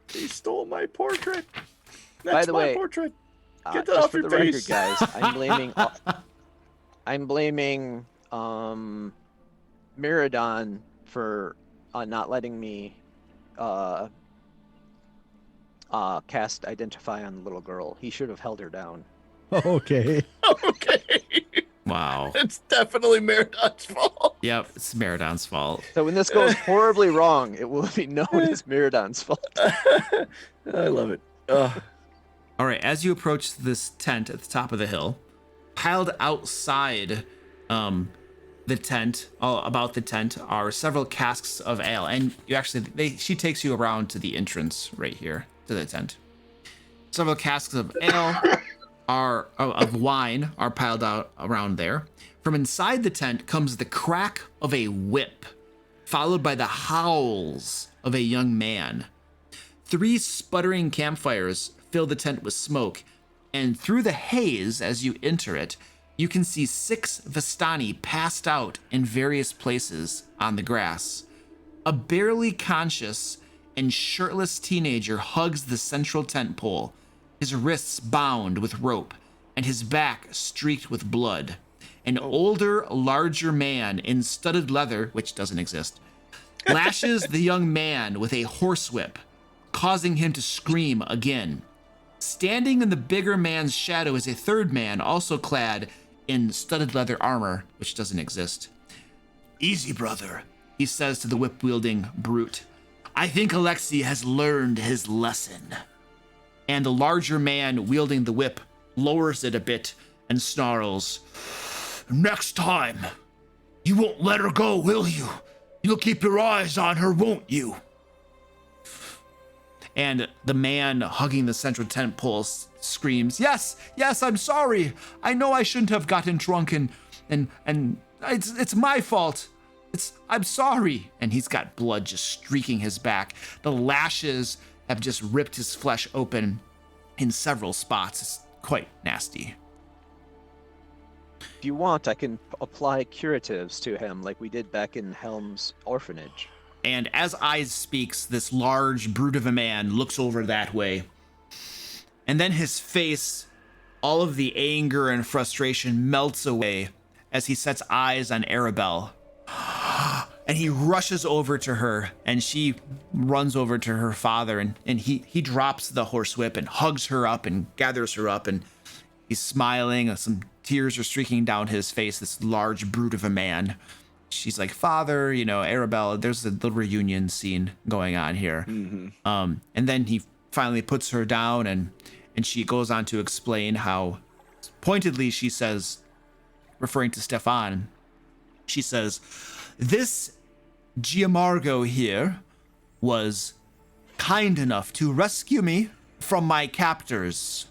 He stole my portrait. That's By the my way, portrait. Get that just off for your the face. record, guys, I'm blaming Miradon for not letting me cast Identify on the little girl. He should have held her down. Okay. Okay. Wow. It's definitely Meridon's fault. Yep, it's Meridon's fault. So when this goes horribly wrong, it will be known as Miradon's fault. I love it. All right, as you approach this tent at the top of the hill, piled outside the tent, about the tent, are several casks of ale. And she takes you around to the entrance right here to the tent. Several casks of ale of wine are piled out around there. From inside the tent comes the crack of a whip, followed by the howls of a young man. 3 sputtering campfires fill the tent with smoke, and through the haze as you enter it, you can see 6 Vistani passed out in various places on the grass. A barely conscious and shirtless teenager hugs the central tent pole, his wrists bound with rope, and his back streaked with blood. An older, larger man in studded leather, which doesn't exist, lashes the young man with a horsewhip, causing him to scream again. Standing in the bigger man's shadow is a third man, also clad in studded leather armor, which doesn't exist. "Easy, brother," he says to the whip-wielding brute. "I think Alexei has learned his lesson." And the larger man wielding the whip lowers it a bit and snarls, "Next time, you won't let her go, will you? You'll keep your eyes on her, won't you?" And the man hugging the central tent pole screams, yes, I'm sorry. I know I shouldn't have gotten drunk and it's my fault. I'm sorry." And he's got blood just streaking his back. The lashes have just ripped his flesh open in several spots. It's quite nasty. If you want, I can apply curatives to him like we did back in Helm's orphanage. And as Eyes speaks, this large brute of a man looks over that way. And then his face, all of the anger and frustration melts away as he sets eyes on Arabelle. And he rushes over to her, and she runs over to her father, and he drops the horsewhip and hugs her up and gathers her up, and he's smiling. Some tears are streaking down his face, this large brute of a man. She's like, "Father, Arabelle," there's a little reunion scene going on here. Mm-hmm. And then he finally puts her down, and she goes on to explain how, pointedly, she says, referring to Stefan, she says, "This Giamargo here was kind enough to rescue me from my captors."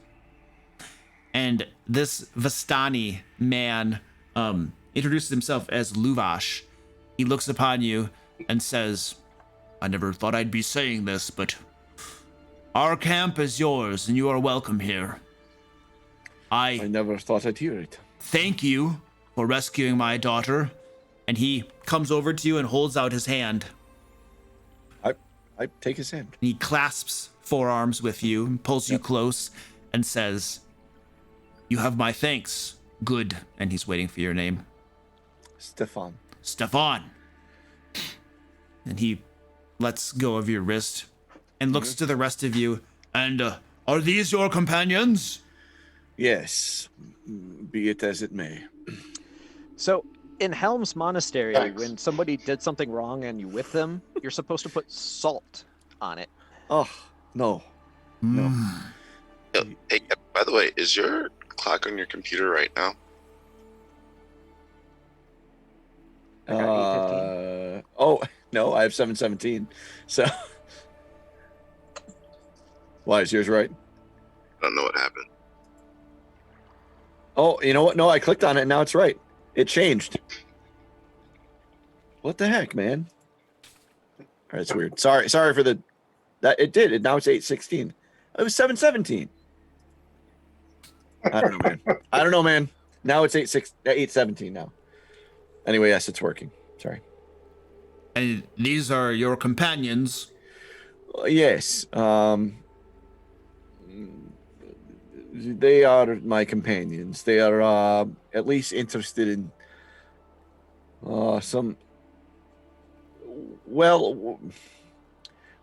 And this Vistani man introduces himself as Luvash. He looks upon you and says, "I never thought I'd be saying this, but our camp is yours and you are welcome here. I never thought I'd hear it. Thank you for rescuing my daughter." And he comes over to you and holds out his hand. I take his hand. And he clasps forearms with you and pulls you close and says, "You have my thanks. Good." And he's waiting for your name. Stefan. "Stefan." And he lets go of your wrist and looks to the rest of you. "And are these your companions?" Yes, be it as it may. So in Helm's monastery, Thanks. when somebody did something wrong and you whip them, you're supposed to put salt on it. Oh, no. No. Hey, by the way, is your clock on your computer right now? I got 815. Oh no, I have 717. So why is yours right? I don't know what happened. Oh, you know what? No, I clicked on it and now it's right. It changed. What the heck, man? All right, it's weird. Sorry for that. It did. Now it's 816. It was 717. I don't know, man. Now it's 817 now. Anyway, yes, it's working. Sorry. And these are your companions. Yes. They are my companions. They are at least interested in some. Well,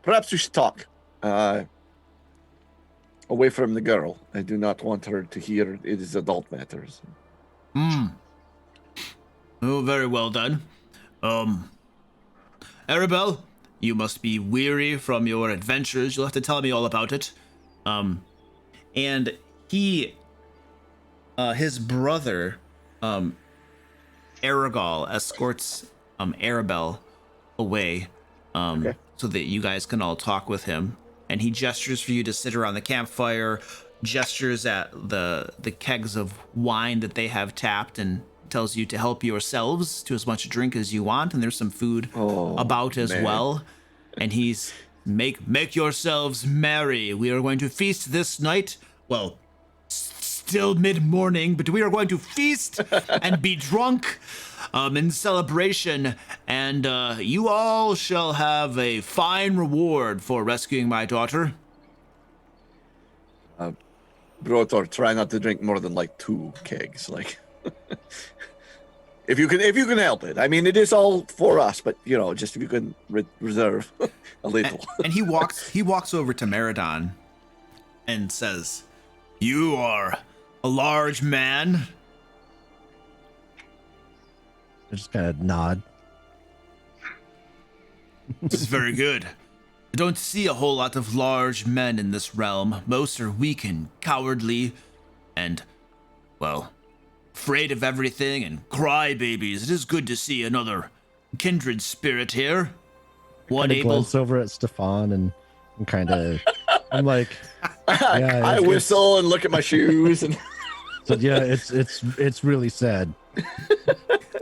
perhaps we should talk away from the girl. I do not want her to hear it is adult matters. Oh, very well done. Arabelle, you must be weary from your adventures. You'll have to tell me all about it. And he, his brother, Aragal, escorts Arabelle away, Okay. so that you guys can all talk with him. And he gestures for you to sit around the campfire, gestures at the kegs of wine that they have tapped, and tells you to help yourselves to as much drink as you want. And there's some food about as man. well. And he's make yourselves merry. We are going to feast this night. Well, still mid-morning, but we are going to feast and be drunk in celebration, and you all shall have a fine reward for rescuing my daughter. Brotor, try not to drink more than like 2 kegs. Like, if you can help it. I mean, it is all for us, but just if you can reserve a little. And he walks over to Meridon and says, "You are a large man." I just kind of nod. This is very good. I don't see a whole lot of large men in this realm. Most are weak and cowardly and, well, afraid of everything and crybabies. It is good to see another kindred spirit here. One Kind of able. glance over at Stefan and kind of, I'm like, I whistle and look at my shoes and. so yeah, it's really sad.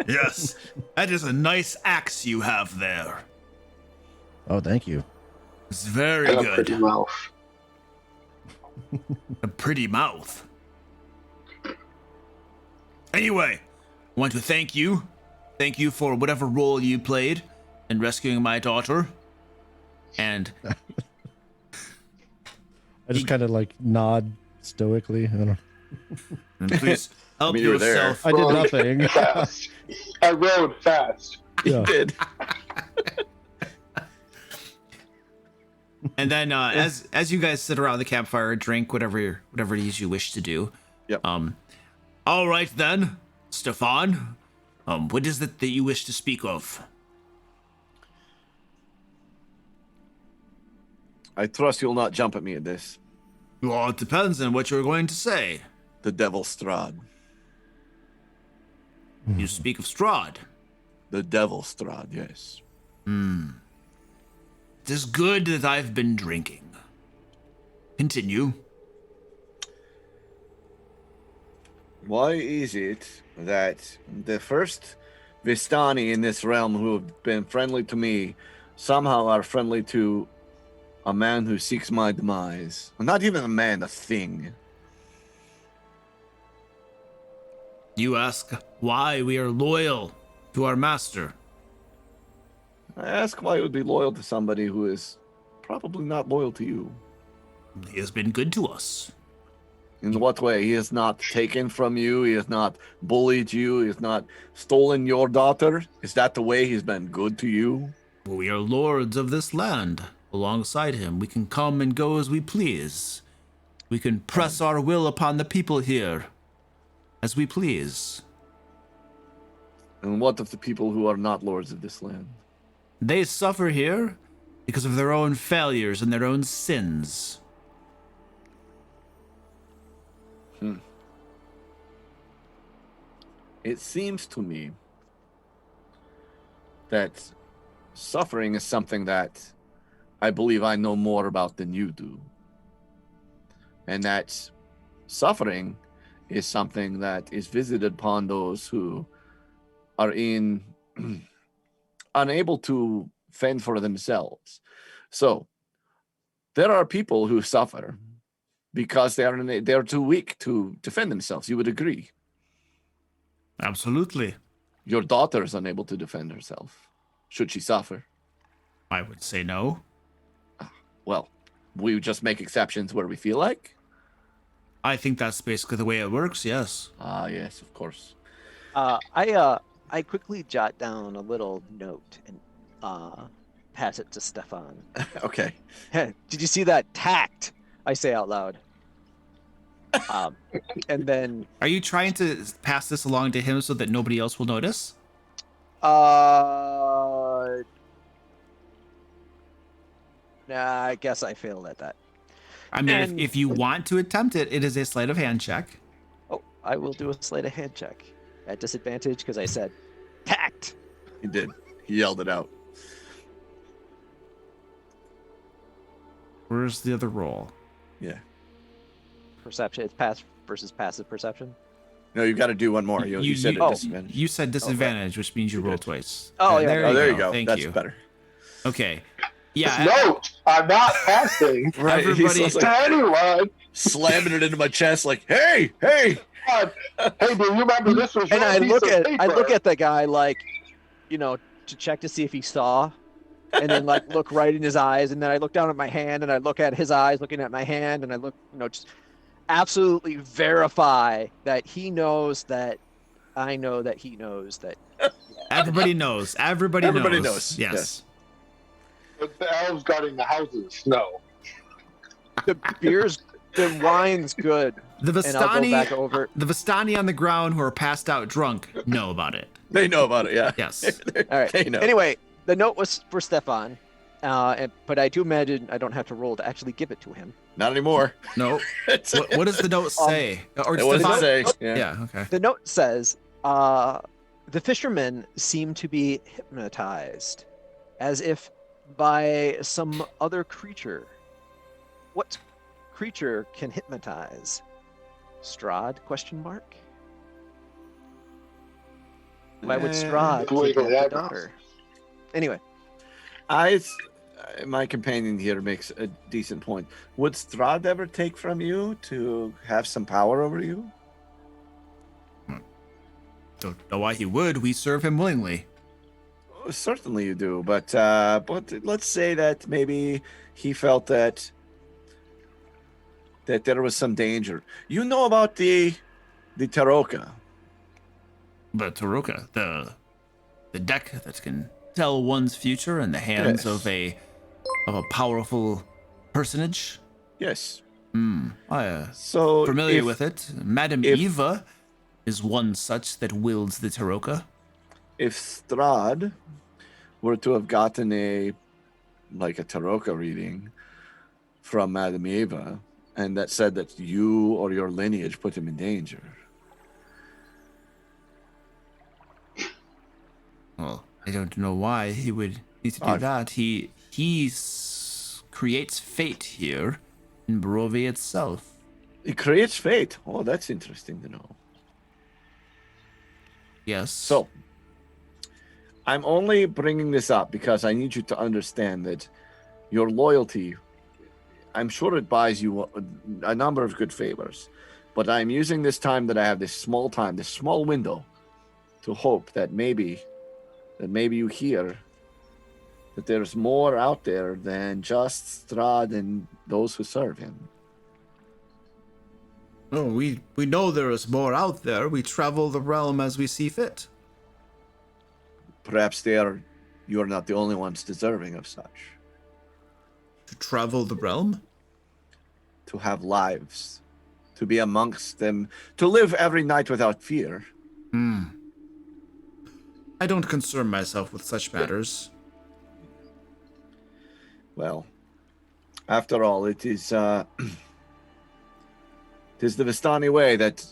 Yes, that is a nice axe you have there. Oh, thank you. It's very Got a good. pretty mouth. A pretty mouth. Anyway, I want to thank you. Thank you for whatever role you played in rescuing my daughter. And I just kind of like nod stoically. I don't know. and please help mean, you were there. yourself. I did nothing. Fast. I rode fast. Yeah. Did. And then as you guys sit around the campfire, drink whatever it is you wish to do. Yep. All right then, Stefan. What is it that you wish to speak of? I trust you'll not jump at me at this. Well, it depends on what you're going to say. The devil Strahd. You speak of Strahd. The devil Strahd, yes. It is good that I've been drinking. Continue. Why is it that the first Vistani in this realm who have been friendly to me somehow are friendly to a man who seeks my demise? Not even a man, a thing. You ask why we are loyal to our master. I ask why you would be loyal to somebody who is probably not loyal to you. He has been good to us. In what way? He has not taken from you. He has not bullied you. He has not stolen your daughter. Is that the way he's been good to you? We are lords of this land. Alongside him, we can come and go as we please. We can press our will upon the people here as we please. And what of the people who are not lords of this land? They suffer here because of their own failures and their own sins. It seems to me that suffering is something that I believe I know more about than you do. And that suffering is something that is visited upon those who are unable to fend for themselves. So there are people who suffer because they're too weak to defend themselves. You would agree. Absolutely. Your daughter is unable to defend herself. Should she suffer? I would say no. Well, we just make exceptions where we feel like. I think that's basically the way it works, yes. Ah, yes, of course. I quickly jot down a little note and pass it to Stefan. Okay. Did you see that tact? I say out loud. And then Are you trying to pass this along to him so that nobody else will notice? nah, I guess I failed at that. I mean, And- if you want to attempt it, it is a sleight of hand check. Oh, I will do a sleight of hand check at disadvantage because I said tact. He did. He yelled it out. Where's the other roll? Yeah. Perception. It's pass versus passive perception. No, you got to do one more. You said you- it disadvantage. You said disadvantage, which means you You roll did. twice. Oh, yeah. Oh, there you go. Thank That's you. better. Okay. Yeah. Note, I'm not passing Right. Everybody- He's to like anyone. slamming it into my chest like, hey. God, hey, do you remember this was And your I piece look of at paper? the guy like, to check to see if he saw, and then like look right in his eyes, and then I look down at my hand, and I look at his eyes, looking at my hand, and I look, just absolutely verify that he knows that I know that he knows that. Everybody knows. Everybody knows. Yes. Yes. But the elves guarding the houses. No. The wine's good, The and I'll go back Vistani, over. the Vistani on the ground who are passed out drunk know about it. They know about it, yeah. Yes. All right. They know. Anyway, the note was for Stefan, but I do imagine I don't have to roll to actually give it to him. Not anymore. No. What does the note say? Or What does Stefan- it say? Yeah. Okay. The note says, the fishermen seem to be hypnotized, as if by some other creature. What creature can hypnotize? Strahd? ? Why would Strahd Wiggle kidnap the the eyebrows. daughter? Anyway, My companion here makes a decent point. Would Strahd ever take from you to have some power over you? Don't know why he would. We serve him willingly. Oh, certainly you do, but let's say that maybe he felt that there was some danger. You know about the Taroka. But Taroka, the deck that can tell one's future in the hands Yes. of a powerful personage. Yes. Hmm. So Familiar if- with it. Madam if- Eva is one such that wields the Taroka. If Strahd were to have gotten a Taroka reading from Madame Eva, and that said that you or your lineage put him in danger, Well, I don't know why he would need to do that. He creates fate here in Barovia itself. it creates fate. Oh, that's interesting to know. Yes. So, I'm only bringing this up because I need you to understand that your loyalty, I'm sure it buys you a number of good favors, but I'm using this time that I have, this small window, to hope that maybe you hear that there's more out there than just Strahd and those who serve him. Oh, we know there is more out there. We travel the realm as we see fit. Perhaps you are not the only ones deserving of such. To travel the realm? To have lives, to be amongst them, to live every night without fear. I don't concern myself with such matters. Well, after all, it is the Vistani way that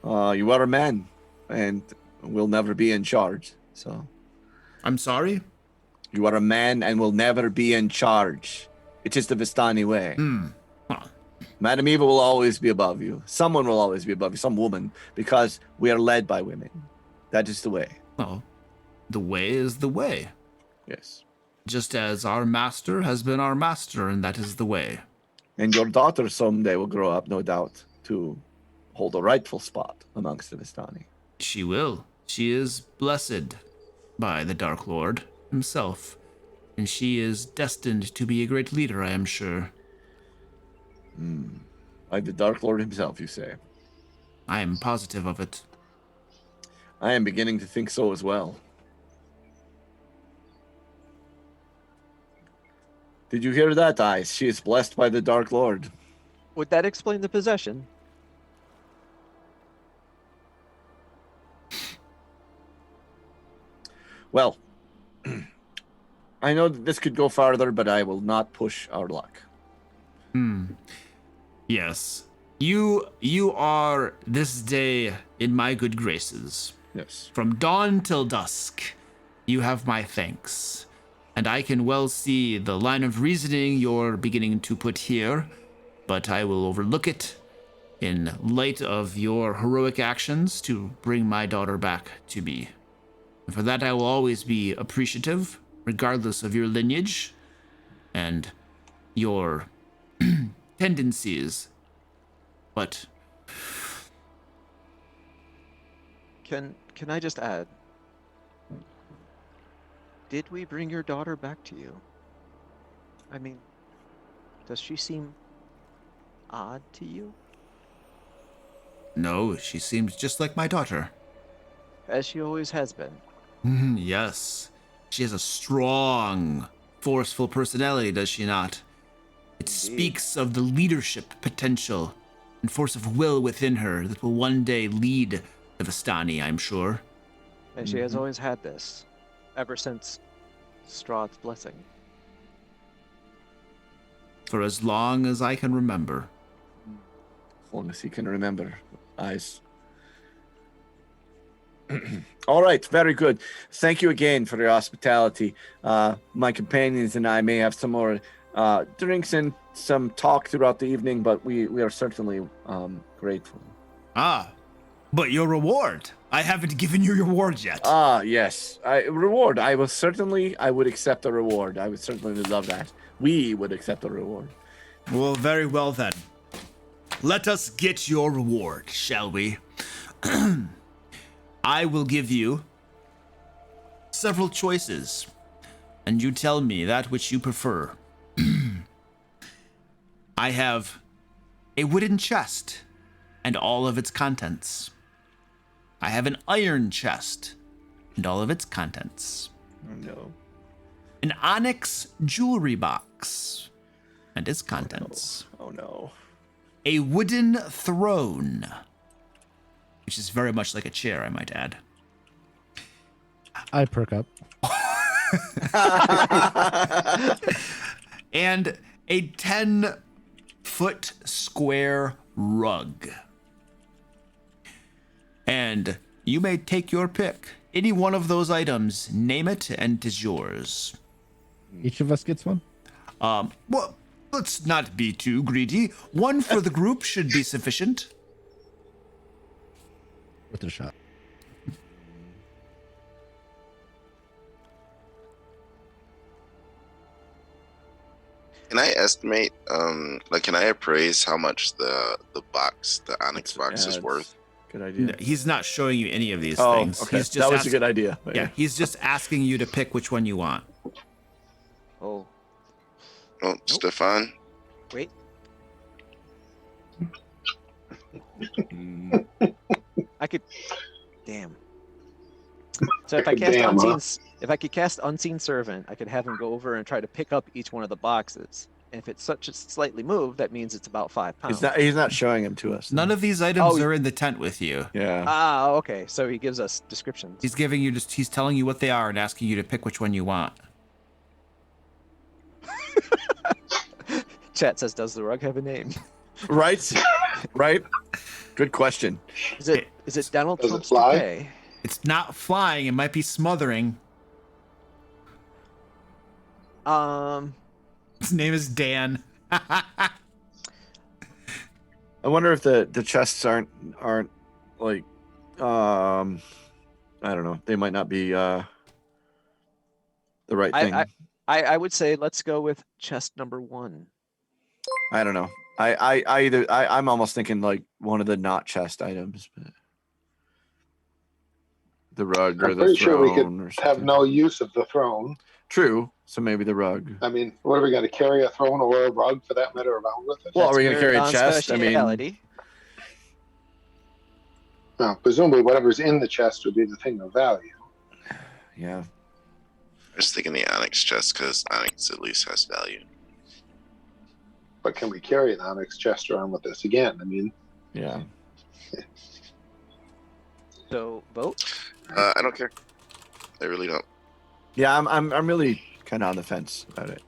you are a man and will never be in charge. So I'm sorry? You are a man and will never be in charge. It is the Vistani way. Huh. Madam Eva will always be above you. Someone will always be above you, some woman, because we are led by women. That is the way. Well, the way is the way. Yes. Just as our master has been our master, and that is the way. And your daughter someday will grow up, no doubt, to hold a rightful spot amongst the Vistani. She will. She is blessed by the Dark Lord himself, and she is destined to be a great leader, I am sure. By the Dark Lord himself, you say? I am positive of it. I am beginning to think so as well. Did you hear that, Ice? She is blessed by the Dark Lord. Would that explain the possession? Well, I know that this could go farther, but I will not push our luck. Yes. You are this day in my good graces. Yes. From dawn till dusk, you have my thanks. And I can well see the line of reasoning you're beginning to put here, but I will overlook it in light of your heroic actions to bring my daughter back to me. And for that I will always be appreciative, regardless of your lineage and your tendencies. But Can I just add? Did we bring your daughter back to you? I mean, does she seem odd to you? no, she seems just like my daughter. As she always has been. Yes. She has a strong, forceful personality, does she not? It speaks of the leadership potential and force of will within her that will one day lead the Vistani, I'm sure. And she has always had this, ever since Strahd's blessing. For as long as I can remember. As long as he can remember. Eyes. All right, very good. Thank you again for your hospitality. My companions and I may have some more drinks and some talk throughout the evening, but we are certainly grateful. Ah, but your reward. I haven't given you your reward yet. Ah, yes. Reward. I would accept a reward. I would certainly love that. We would accept a reward. Well, very well then. Let us get your reward, shall we? I will give you several choices, and you tell me that which you prefer. I have a wooden chest and all of its contents. I have an iron chest and all of its contents. Oh, no. An onyx jewelry box and its contents. Oh, no. A wooden throne, which is very much like a chair, I might add. I perk up. And a 10-foot square rug. And you may take your pick. Any one of those items, name it, and it is yours. Each of us gets one? Well, let's not be too greedy. One for the group should be sufficient. Worth a shot. Can I estimate, can I appraise how much the Onyx box is Ads. worth? Good idea. He's not showing you any of these Oh, things. okay. He's just That was a good idea. Yeah, he's just asking you to pick which one you want. Oh, Oh, Stefan, wait. Mm. I could. Damn. So if I cast Damn, huh? if I could cast Unseen Servant, I could have him go over and try to pick up each one of the boxes. And if it's such a slightly moved, that means it's about 5 pounds. He's not showing them to us. None of these items Oh, are in the tent with you. Yeah. Ah, okay. So he gives us descriptions. He's telling you what they are and asking you to pick which one you want. Chat says, "Does the rug have a name?" Right? Right? Good question. Is it Donald Does it Trump's fly? toupee? It's not flying, it might be smothering. His name is Dan. I wonder if the chests aren't like I don't know. They might not be the right thing. I would say let's go with chest number 1. I don't know. I'm almost thinking like one of the not chest items, but the rug or I'm the pretty sure we throne or could have something. no use of the throne. True. So maybe the rug. I mean, what are we going to carry a throne or a rug for that matter around with us? Well, are we That's gonna carry a Marathon chest? I mean, speciality. No, presumably whatever's in the chest would be the thing of value. yeah. I was thinking the onyx chest because onyx at least has value. But can we carry an onyx chest around with us again? I mean, Yeah. So vote. I don't care. I really don't. Yeah, I'm really kind of on the fence about it.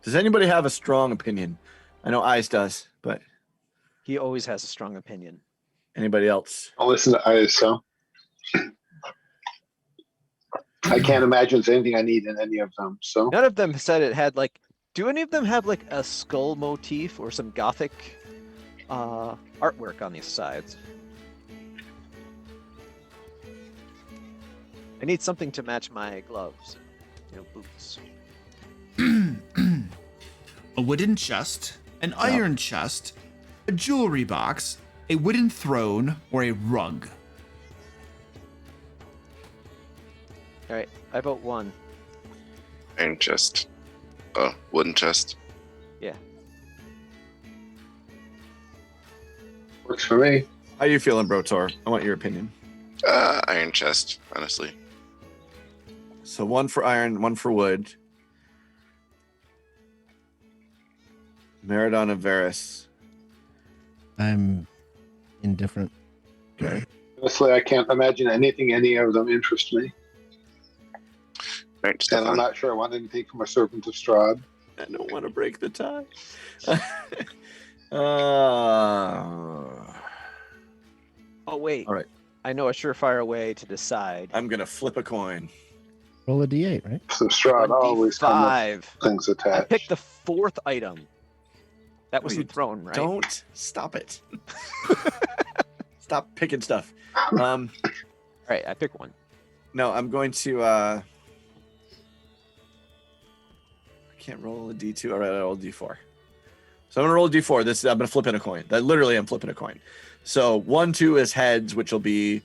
Does anybody have a strong opinion? I know Ice does, but He always has a strong opinion. anybody else? I'll listen to ISO. I can't imagine there's anything I need in any of them. So None of them said it had like. Do any of them have like a skull motif or some gothic artwork on these sides? I need something to match my gloves, boots. A wooden chest, an iron chest, a jewelry box, a wooden throne, or a rug. All right, I vote 1. Iron chest. Oh, wooden chest. Yeah. works for me. How you feeling, Brotor? I want your opinion. Iron chest, honestly. So 1 for iron, 1 for wood. Meridon of Varus. I'm indifferent. Okay. Honestly, I can't imagine anything any of them interest me. Right, And I'm Stefan. not sure I want anything from a servant of Strahd. I don't want to break the tie. uh, Oh wait. All right. I know a surefire way to decide. I'm gonna flip a coin. Roll a d8, right? So Strahd always comes 1d5. with things I attached. picked the 4th item. That was No, the you throne, right? Don't stop it. Stop picking stuff. All right, I pick 1. No, I'm going to. I can't roll a d2. All right, I roll a d4. So I'm gonna roll a d4. I'm gonna flip in a coin. That literally, I'm flipping a coin. So 1, 2 is heads, which will be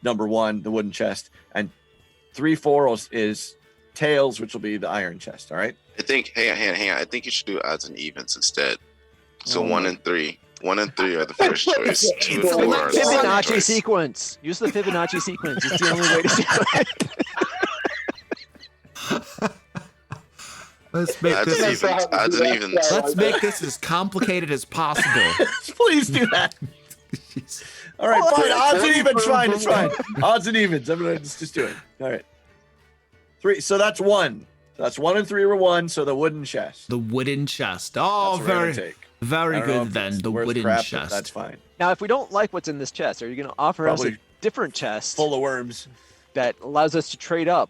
number 1, the wooden chest, and 3, 4 is tails, which will be the iron chest. All right. I think, hang on. I think you should do odds and evens instead. So Oh. 1 and 3. 1 and 3 are the first choice. 2 and It's 4 are the second Fibonacci choice. sequence. Use the Fibonacci sequence. It's the only way to do it. Let's make Odds and this. evens. Odds and evens. Let's make this as complicated as possible. Please do that. All right, fine. Odds and evens, fine. It's fine. Odds and evens. I'm gonna just do it. All right. 3. So that's 1. That's 1 and 3 were 1. So the wooden chest. The wooden chest. Oh, That's what we're gonna very, take. very I don't know good if then. it's The worth wooden crap, but chest. That's fine. Now, if we don't like what's in this chest, are you going to offer us Probably a different chest Full of worms. that allows us to trade up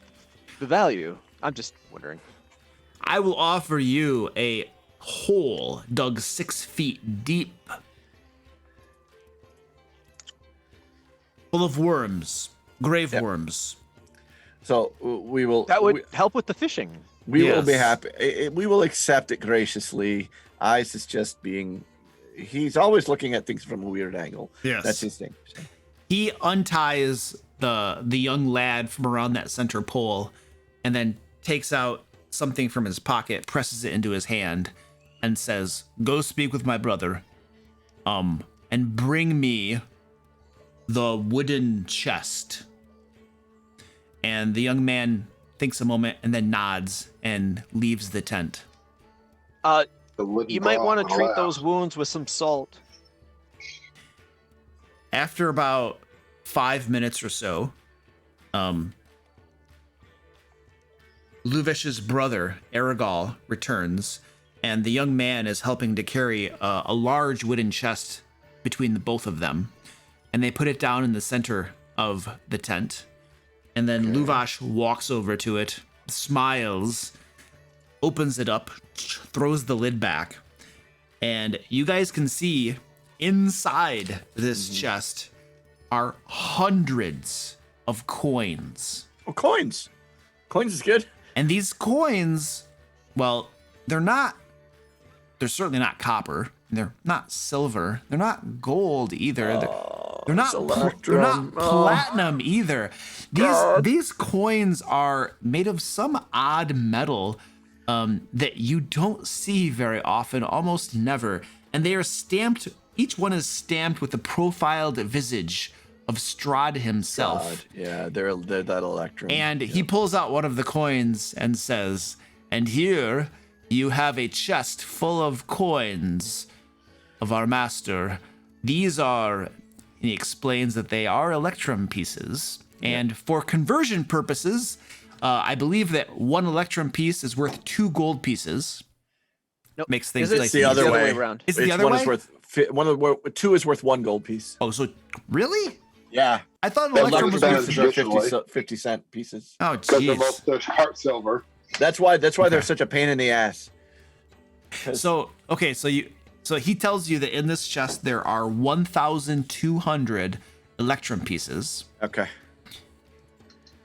the value? I'm just wondering. I will offer you a hole dug 6 feet deep, full of worms, grave Yep. worms. So we will. That would help with the fishing. We will be Yes. happy. We will accept it graciously. Ice is just being. He's always looking at things from a weird angle. Yes. That's his thing. He unties the young lad from around that center pole, and then takes out something from his pocket, presses it into his hand, and says, "Go speak with my brother, and bring me the wooden chest." And the young man thinks a moment and then nods and leaves the tent. The wooden You might block want on to the treat left. those wounds with some salt. After about 5 minutes or so, Luvesh's brother, Aragal, returns, and the young man is helping to carry a large wooden chest between the both of them. And they put it down in the center of the tent. And then Luvash walks over to it, smiles, opens it up, throws the lid back, and you guys can see inside this chest are hundreds of coins. Oh, coins. Coins is good. And these coins, well, they're certainly not copper. They're not silver. They're not gold either. They're not Electrum. platinum either. These coins are made of some odd metal that you don't see very often, almost never. And they are stamped, each one is stamped with the profiled visage of Strahd himself. God. Yeah, they're that Electrum. And he pulls out one of the coins and says, "And here you have a chest full of coins of our master. These are," he explains that they are Electrum pieces. And for conversion purposes, I believe that one Electrum piece is worth 2 gold pieces. Nope. Makes things Is it nice the and other easy. way around. Is it the Each other one way? is worth 2 is worth 1 gold piece. Oh, so really? Yeah. I thought an That Electrum was looks worth... better. Traditionally. 50-cent pieces. Oh, Because jeez. they're heart silver. That's why they're Okay. such a pain in the ass. So he tells you that in this chest there are 1,200 Electrum pieces. Okay.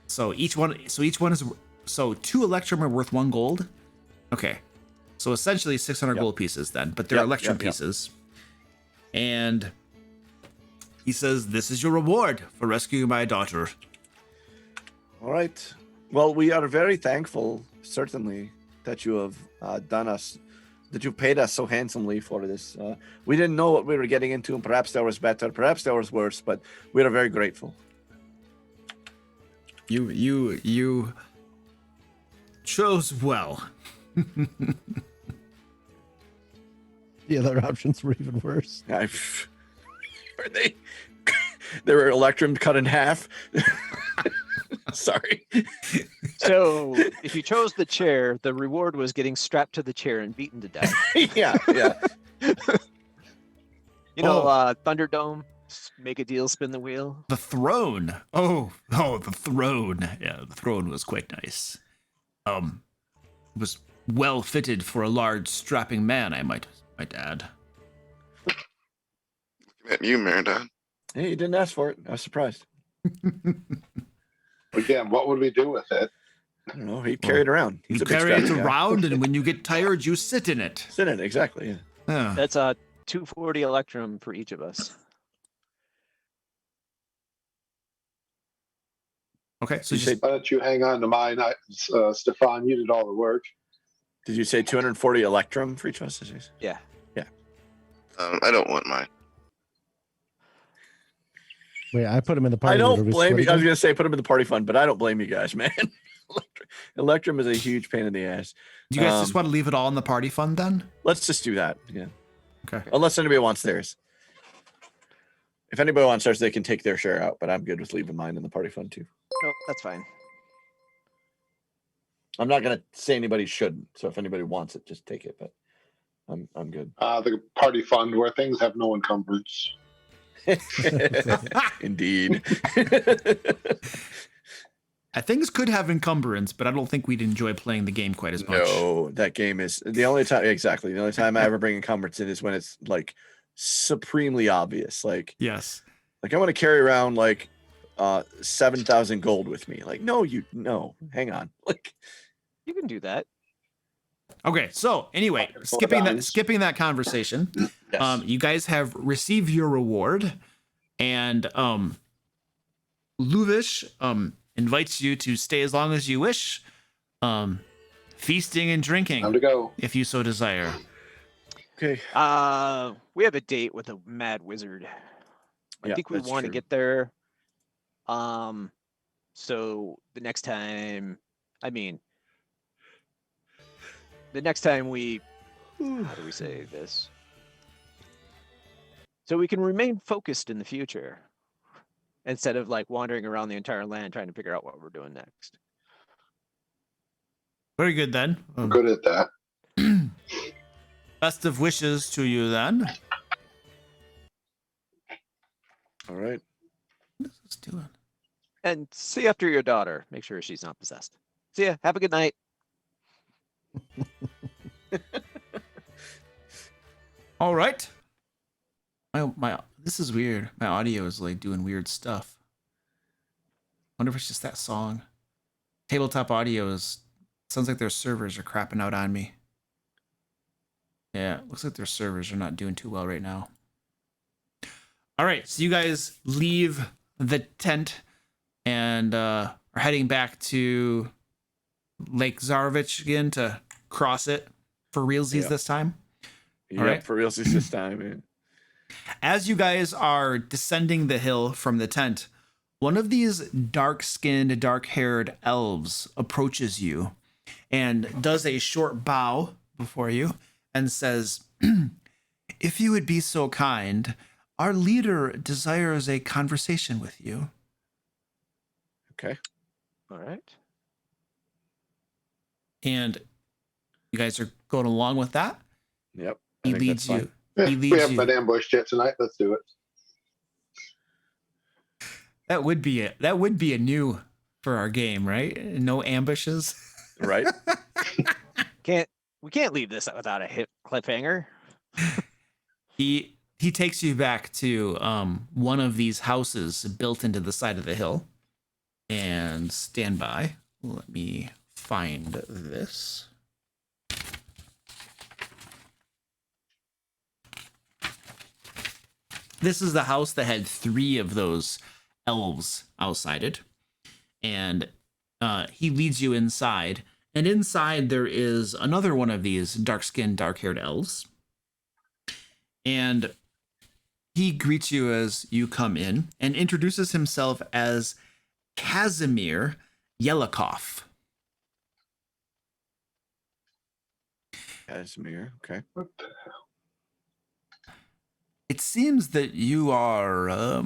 So each one is 2 Electrum are worth 1 gold. Okay. So essentially 600 Yep. gold pieces then, but they're Yep, Electrum yep, yep. pieces. And he says, "This is your reward for rescuing my daughter." All right. Well, we are very thankful, certainly, that you have that you've paid us so handsomely for this. We didn't know what we were getting into, and perhaps there was better, perhaps there was worse, but we are very grateful. You chose well. The other options were even worse. Are they? They were Electrum cut in half. Sorry. So if you chose the chair, the reward was getting strapped to the chair and beaten to death. Yeah. You know, Thunderdome, make a deal, spin the wheel. The throne. Oh, the throne. Yeah, the throne was quite nice. It was well fitted for a large, strapping man, I might add. At you, Meridon. Hey, you didn't ask for it. I was surprised. Again, what would we do with it? I don't know. He carried it around. He's You a big carry it strapping guy. around, and when you get tired, you sit in it. Sit in it, exactly. Yeah. Yeah. That's 240 Electrum for each of us. Okay, so You just, say- Why don't you hang on to mine? Stefan, you did all the work. Did you say 240 Electrum for each of us? Yeah. I don't want mine. Wait, I put him in the party. I Are don't we blame you. I was splitting going to say put him in the party fund, but I don't blame you guys, man. Electrum is a huge pain in the ass. do you guys just want to leave it all in the party fund then? Let's just do that. Yeah. Okay. Unless anybody wants theirs. If anybody wants theirs, they can take their share out, but I'm good with leaving mine in the party fund too. No, that's fine. I'm not going to say anybody shouldn't. So if anybody wants it, just take it, but I'm good. The party fund where things have no encumbrance. Indeed. Things could have encumbrance, but I don't think we'd enjoy playing the game quite as much. No, that game is the only time. Exactly. The only time I ever bring encumbrance in is when it's like supremely obvious. Like Yes. I want to carry around like 7,000 gold with me. Like, no, hang on. Like, You can do that. Okay, so anyway, skipping that conversation, yes. you guys have received your reward, and Luvish invites you to stay as long as you wish, feasting and Time to drinking go. if you so desire. Okay. We have a date with a mad wizard. I Yeah, think we that's want to true. get there. So the next time, the next time we, how do we say this? So we can remain focused in the future instead of like wandering around the entire land trying to figure out what we're doing next. Very good then. I'm good at that. Best of wishes to you then. All right. What is this doing? And see after your daughter. Make sure she's not possessed. See ya. Have a good night. All right. My this is weird. My audio is like doing weird stuff. Wonder if it's just that song. Tabletop audio sounds like their servers are crapping out on me. Yeah, it looks like their servers are not doing too well right now. All right, so you guys leave the tent and are heading back to Lake Zarovich again to cross it for realsies this time. Yep, right. for real this time, man. As you guys are descending the hill from the tent, one of these dark-skinned, dark-haired elves approaches you and does a short bow before you and says, "If you would be so kind, our leader desires a conversation with you." Okay. All right. And you guys are going along with that. Yep. I He think leads that's fine. you. Yeah, He we leads haven't you. been ambushed yet tonight. Let's do it. That would be a new for our game, right? No ambushes. Right? We can't leave this without a hit cliffhanger. He takes you back to one of these houses built into the side of the hill. And stand by. Let me find this. This is the house that had 3 of those elves outside it. And he leads you inside. And inside there is another one of these dark-skinned, dark-haired elves. And he greets you as you come in and introduces himself as Casimir Yelikoff. Casimir. Okay. What the hell? It seems that you are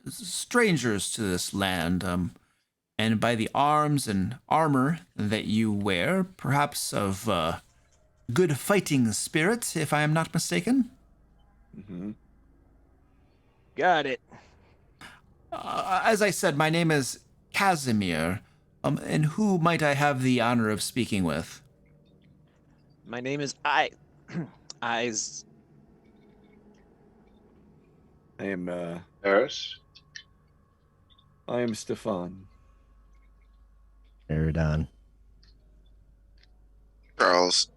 strangers to this land, and by the arms and armor that you wear, perhaps of good fighting spirit, if I am not mistaken. Mm-hmm. Got it. As I said, my name is Casimir, and who might I have the honor of speaking with? My name is Eyes. I am Eris? Stefan. Eridon. Charles.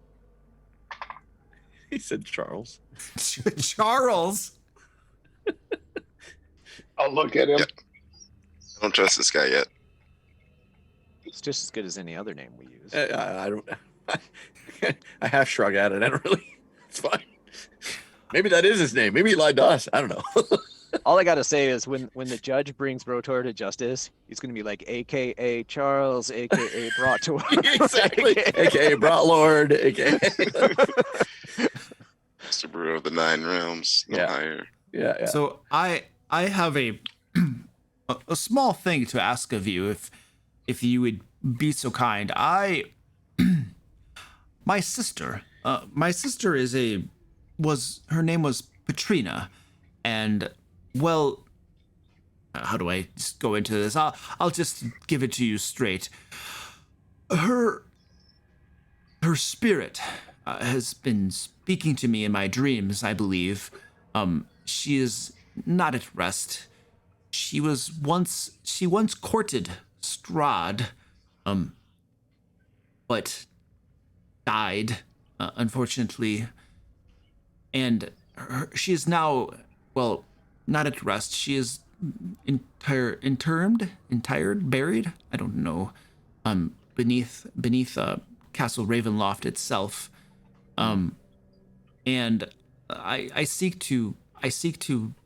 He said Charles. Charles. I'll look at him. Yep. I don't trust this guy yet. It's just as good as any other name we use. I don't. I half shrug at it. I don't really. It's fine. Maybe that is his name. Maybe he lied to us. I don't know. All I gotta say is when the judge brings Brotor to justice, he's gonna be like, AKA Charles, AKA brought to Exactly. AKA Brought Lord. AKA. Subaru of the 9 realms. No Yeah. higher. Yeah. So I have a a small thing to ask of you, if you would be so kind. My sister her name was Petrina, and well, how do I just go into this? I'll just give it to you straight. Her spirit has been speaking to me in my dreams, I believe. She is not at rest. She once courted Strahd, but died, unfortunately. And she is now, well, not at rest. She is buried. I don't know. Beneath Castle Ravenloft itself. And I seek to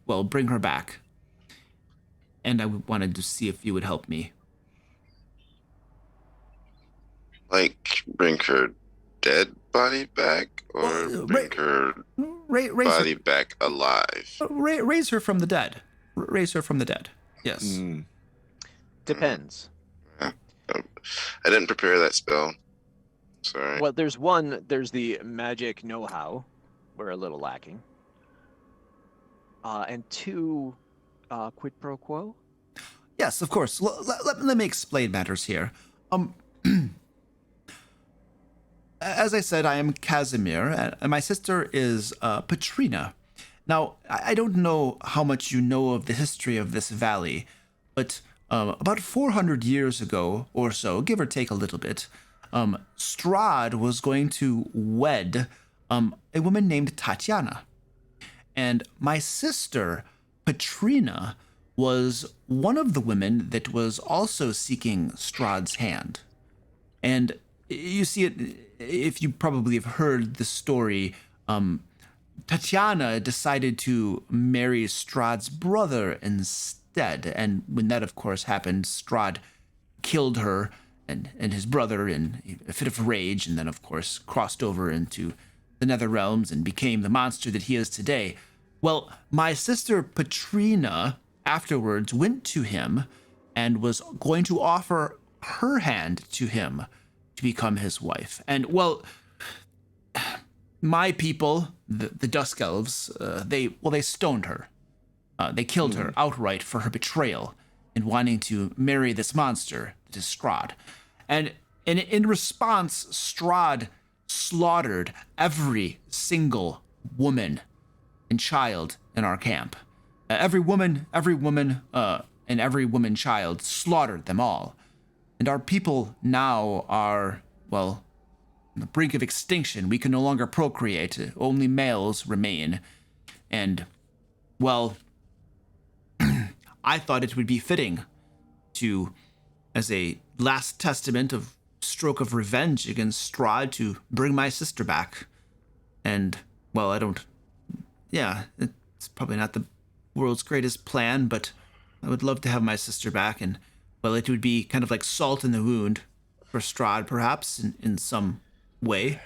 bring her back. And I wanted to see if you would help me. Like, bring her dead body back, or Well, bring her Raise body her, back alive? raise her from the dead. Raise her from the dead. Yes. Mm. Depends. I didn't prepare that spell. Sorry. Well, there's the magic know-how. We're a little lacking. And 2, quid pro quo. Yes, of course. Let me explain matters here. As I said, I am Casimir, and my sister is Petrina. Now, I don't know how much you know of the history of this valley, but about 400 years ago or so, give or take a little bit, Strahd was going to wed a woman named Tatiana. And my sister, Petrina, was one of the women that was also seeking Strahd's hand. And you see it, if you probably have heard the story, Tatiana decided to marry Strahd's brother instead. And when that, of course, happened, Strahd killed her and his brother in a fit of rage, and then, of course, crossed over into the Nether Realms and became the monster that he is today. Well, my sister Petrina afterwards went to him and was going to offer her hand to him to become his wife. And, well, my people, the Dusk Elves, they stoned her. They killed her outright for her betrayal and wanting to marry this monster, that is Strahd. And in response, Strahd slaughtered every single woman and child in our camp. Every woman, and every woman child, slaughtered them all. And our people now are, well, on the brink of extinction. We can no longer procreate. Only males remain. And, well, I thought it would be fitting to, as a last testament of stroke of revenge against Strahd, to bring my sister back. And, well, it's probably not the world's greatest plan, but I would love to have my sister back, and, well, it would be kind of like salt in the wound for Strahd, perhaps, in some way.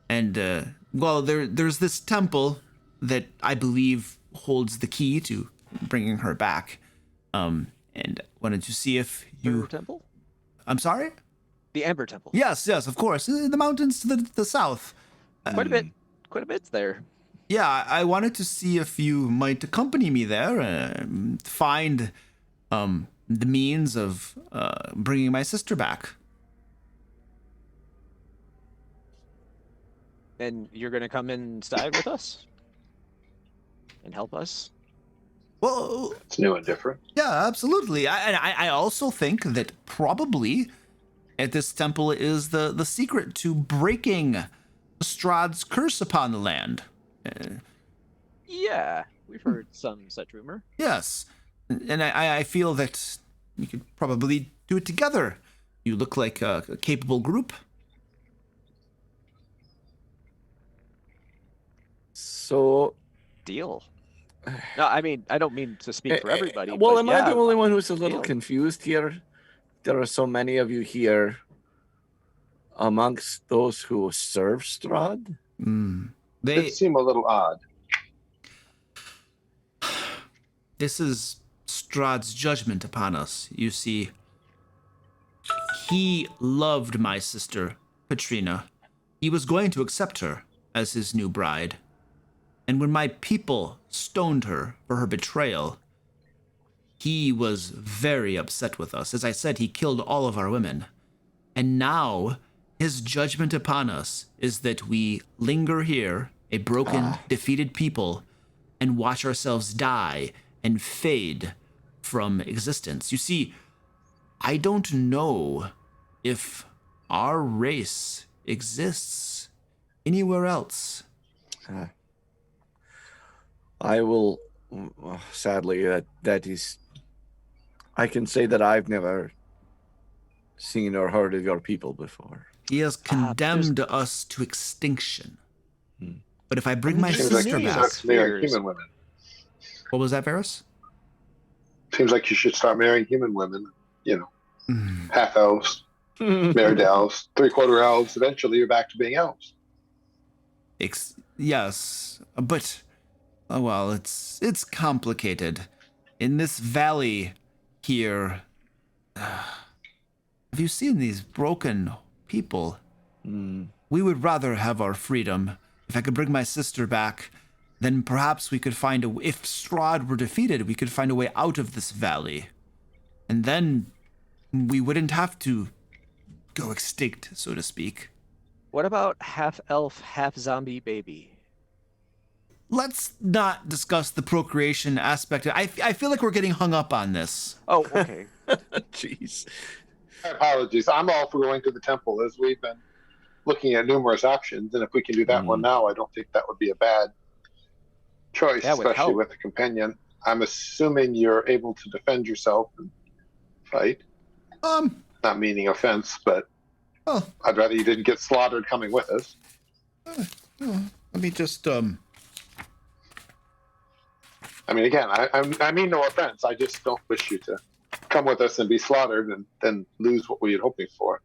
And, well, there's this temple that I believe holds the key to bringing her back. And wanted to see if you... Amber Temple? I'm sorry? The Amber Temple. Yes, of course. The mountains to the south. Quite a bit's there. Yeah, I wanted to see if you might accompany me there, find the means of bringing my sister back. And you're going to come inside with us? And help us? Well, It's new and different. yeah, absolutely. I also think that probably at this temple is the secret to breaking Strahd's curse upon the land. Yeah, we've heard some such rumor. Yes, and I feel that we could probably do it together. You look like a capable group. So, Deal. No, I mean, I don't mean to speak for everybody. well, but am I yeah, the only one who's a little deal. confused here? There are so many of you here amongst those who serve Strahd. They. It seem a little odd. This is Strahd's judgment upon us. You see, he loved my sister, Petrina. He was going to accept her as his new bride. And when my people stoned her for her betrayal, he was very upset with us. As I said, he killed all of our women. And now, his judgment upon us is that we linger here, a broken, defeated people, and watch ourselves die and fade from existence. You see, I don't know if our race exists anywhere else. I will, sadly, that is, I can say that I've never seen or heard of your people before. He has condemned us to extinction. But if I bring my Seems Seems sister like you back... should start marrying Spears. human women. What was that, Varys? Seems like you should start marrying human women. You know, half elves, married elves, 3/4 elves. Eventually, you're back to being elves. Yes, but... Oh, well, it's complicated. In this valley here... have you seen these broken people? We would rather have our freedom. If I could bring my sister back, then perhaps we could find if Strahd were defeated, we could find a way out of this valley. and then we wouldn't have to go extinct, so to speak. What about half elf, half zombie baby? Let's not discuss the procreation aspect. I feel like we're getting hung up on this. Oh, okay. Jeez. My apologies. I'm all for going to the temple as we've been looking at numerous options, and if we can do that one now, I don't think that would be a bad choice, That would especially help. with a companion. I'm assuming you're able to defend yourself and fight. Not meaning offense, but Oh, I'd rather you didn't get slaughtered coming with us. let me just I mean, again, I mean no offense. I just don't wish you to come with us and be slaughtered and then lose what we had hoping for.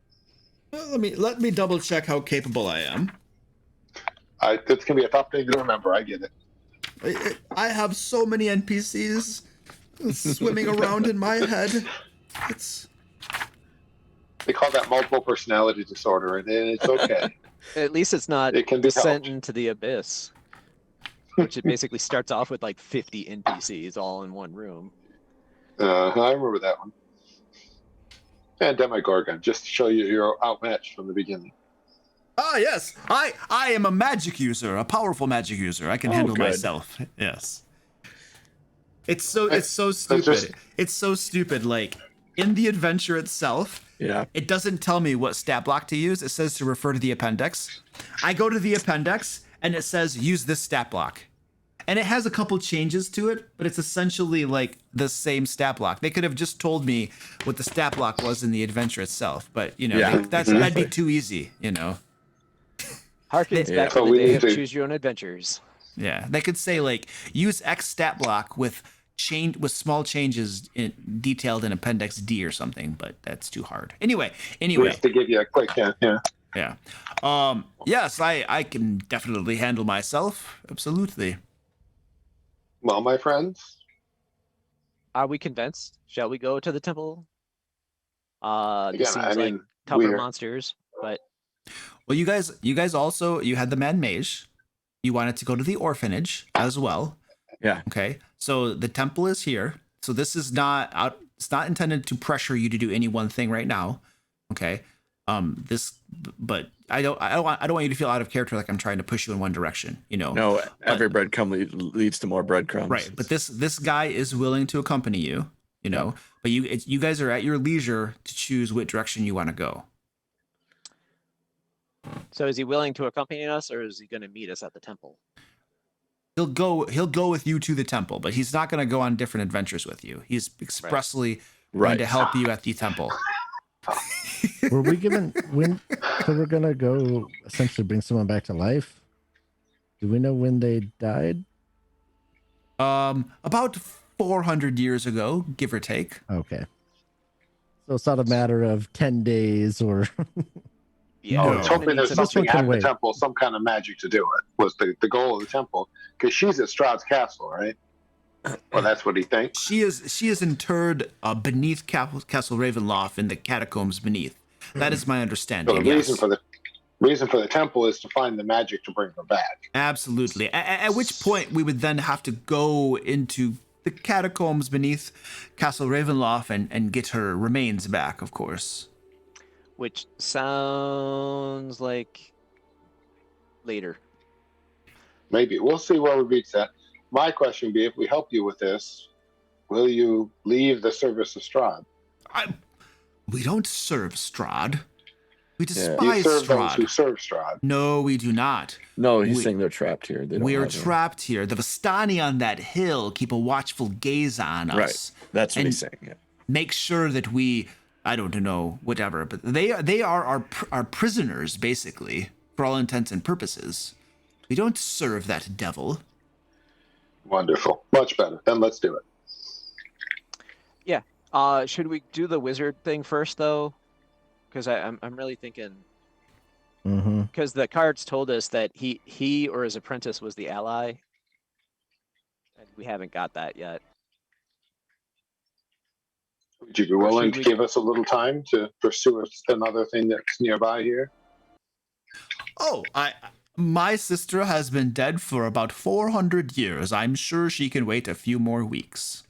let me double check how capable I am. It's gonna be a tough thing to remember. I get it. I have so many NPCs swimming around in my head. They call that multiple personality disorder, and it's okay. At least it's not It can be descent helped. into the abyss, which it basically starts off with like 50 NPCs all in one room. I remember that one. And Demogorgon, just to show you you're outmatched from the beginning. Ah, yes. I am a magic user, a powerful magic user. I can handle good. myself. Yes. It's so just- stupid. It's so stupid. Like in the adventure itself, Yeah. it doesn't tell me what stat block to use. It says to refer to the appendix. I go to the appendix and it says use this stat block. And it has a couple changes to it, but it's essentially like the same stat block. They could have just told me what the stat block was in the adventure itself, but you know, Yeah. that'd be too easy, you know. Harkens Yeah. back So to the we day need of to- choose your own adventures. Yeah, they could say like use X stat block with small changes detailed in Appendix D or something, but that's too hard. Anyway, Just to give you a quick hint, yeah. yeah. Yes, I can definitely handle myself. Absolutely. Well, my friends, Are we convinced? Shall we go to the temple? This again, seems I like mean, tougher we're monsters, but Well, you guys also you had the man mage. You wanted to go to the orphanage as well. Yeah. Okay. So the temple is here. So this is not out. It's not intended to pressure you to do any one thing right now. Okay. But I don't want you to feel out of character like I'm trying to push you in one direction. You know. No, every breadcrumb leads to more breadcrumbs. Right. But this guy is willing to accompany you. You know. But you guys are at your leisure to choose what direction you want to go. so is he willing to accompany us, or is he going to meet us at the temple? He'll go with you to the temple, but he's not going to go on different adventures with you. He's expressly going Right. to help you at the temple. Were we given when? So we're gonna go essentially bring someone back to life. Do we know when they died? About 400 years ago, give or take. Okay. So it's not a matter of 10 days or Yeah, I No. was hoping there's This one something can at the wait. temple, some kind of magic to do it, was the goal of the temple. Because she's at Strahd's castle, right? Well, that's what he thinks. She is interred beneath Castle Ravenloft in the catacombs beneath. That is my So understanding. the Yes. reason for the temple is to find the magic to bring her back. Absolutely. At which point we would then have to go into the catacombs beneath Castle Ravenloft and get her remains back, of course. which sounds like later. Maybe. We'll see where we reach that. My question would be, if we help you with this, will you leave the service of Strahd? We don't serve Strahd. We You despise serve those who Strahd. serve Strahd. No, we do not. No, he's We- saying they're trapped here. They don't We are have any- trapped here. The Vistani on that hill keep a watchful gaze on us. Right. That's what And he's saying. Yeah. make sure that we, I don't know, whatever, but they are our prisoners, basically, for all intents and purposes. We don't serve that devil. Wonderful. Much better. Then let's do it. Should we do the wizard thing first, though? Because I'm really thinking, Mm-hmm. because the cards told us that he or his apprentice was the ally, and we haven't got that yet. Would you be Or willing should to we- give us a little time to pursue another thing that's nearby here? Oh, my sister has been dead for about 400 years. I'm sure she can wait a few more weeks.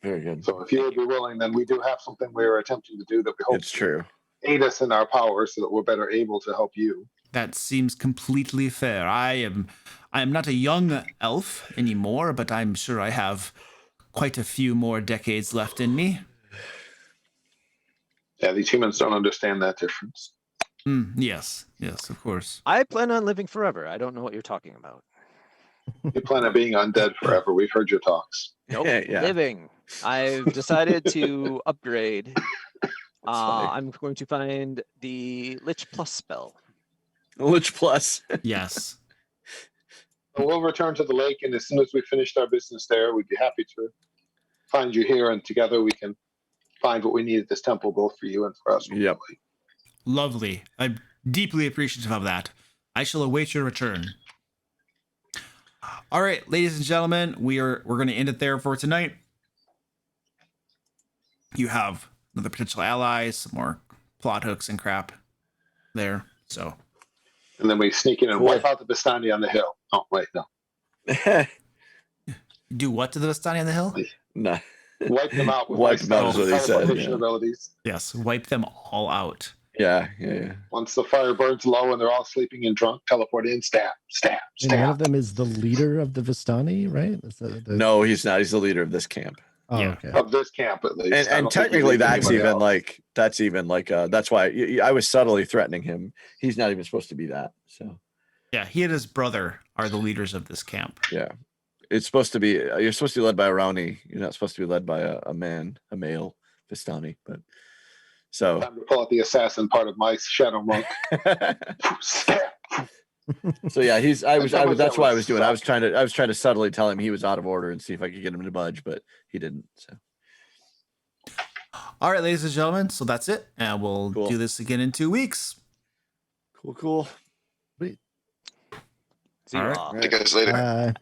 Very good. So if you would be willing, then we do have something we are attempting to do that we hope It's true. aid us in our power so that we're better able to help you. That seems completely fair. I am not a young elf anymore, but I'm sure I have quite a few more decades left in me. Yeah, these humans don't understand that difference. Yes, of course. I plan on living forever. I don't know what you're talking about. You plan on being undead forever. We've heard your talks. Nope, Yeah. living. I've decided to upgrade. funny. I'm going to find the Lich Plus spell. Lich Plus. Yes. So we'll return to the lake, and as soon as we finished our business there, we'd be happy to find you here, and together we can find what we need at this temple, both for you and for us. Yep. Lovely. I'm deeply appreciative of that. I shall await your return. All right, ladies and gentlemen, we're going to end it there for tonight. You have another potential allies, some more plot hooks and crap there. So, And then we sneak in and Cool. wipe out the Bastani on the hill. Oh, wait, no. do what to the Vistani on the hill? Nah. Wipe them out with Wipe my them out is what he said, teleportation yeah. abilities. Yes, wipe them all out. Yeah. Once the fire burns low and they're all sleeping and drunk, teleport in, stab. And one of them is the leader of the Vistani, right? Is that the... No, he's not. He's the leader of this camp. Oh, Yeah. okay. Of this camp, at least. I And don't think technically we leave that's anybody even else. like that's why I was subtly threatening him. He's not even supposed to be that. So Yeah, he and his brother are the leaders of this camp. yeah, it's supposed to be. You're supposed to be led by a Rowney. You're not supposed to be led by a male Vistani. But so Time to pull out the assassin part of my shadow monk. Stab. so yeah, that's why I was doing. I was Suck. trying to subtly tell him he was out of order and see if I could get him to budge, but he didn't. So All right, ladies and gentlemen, so that's it. And we'll Cool. do this again in 2 weeks. cool. See All you right. all. See you guys later.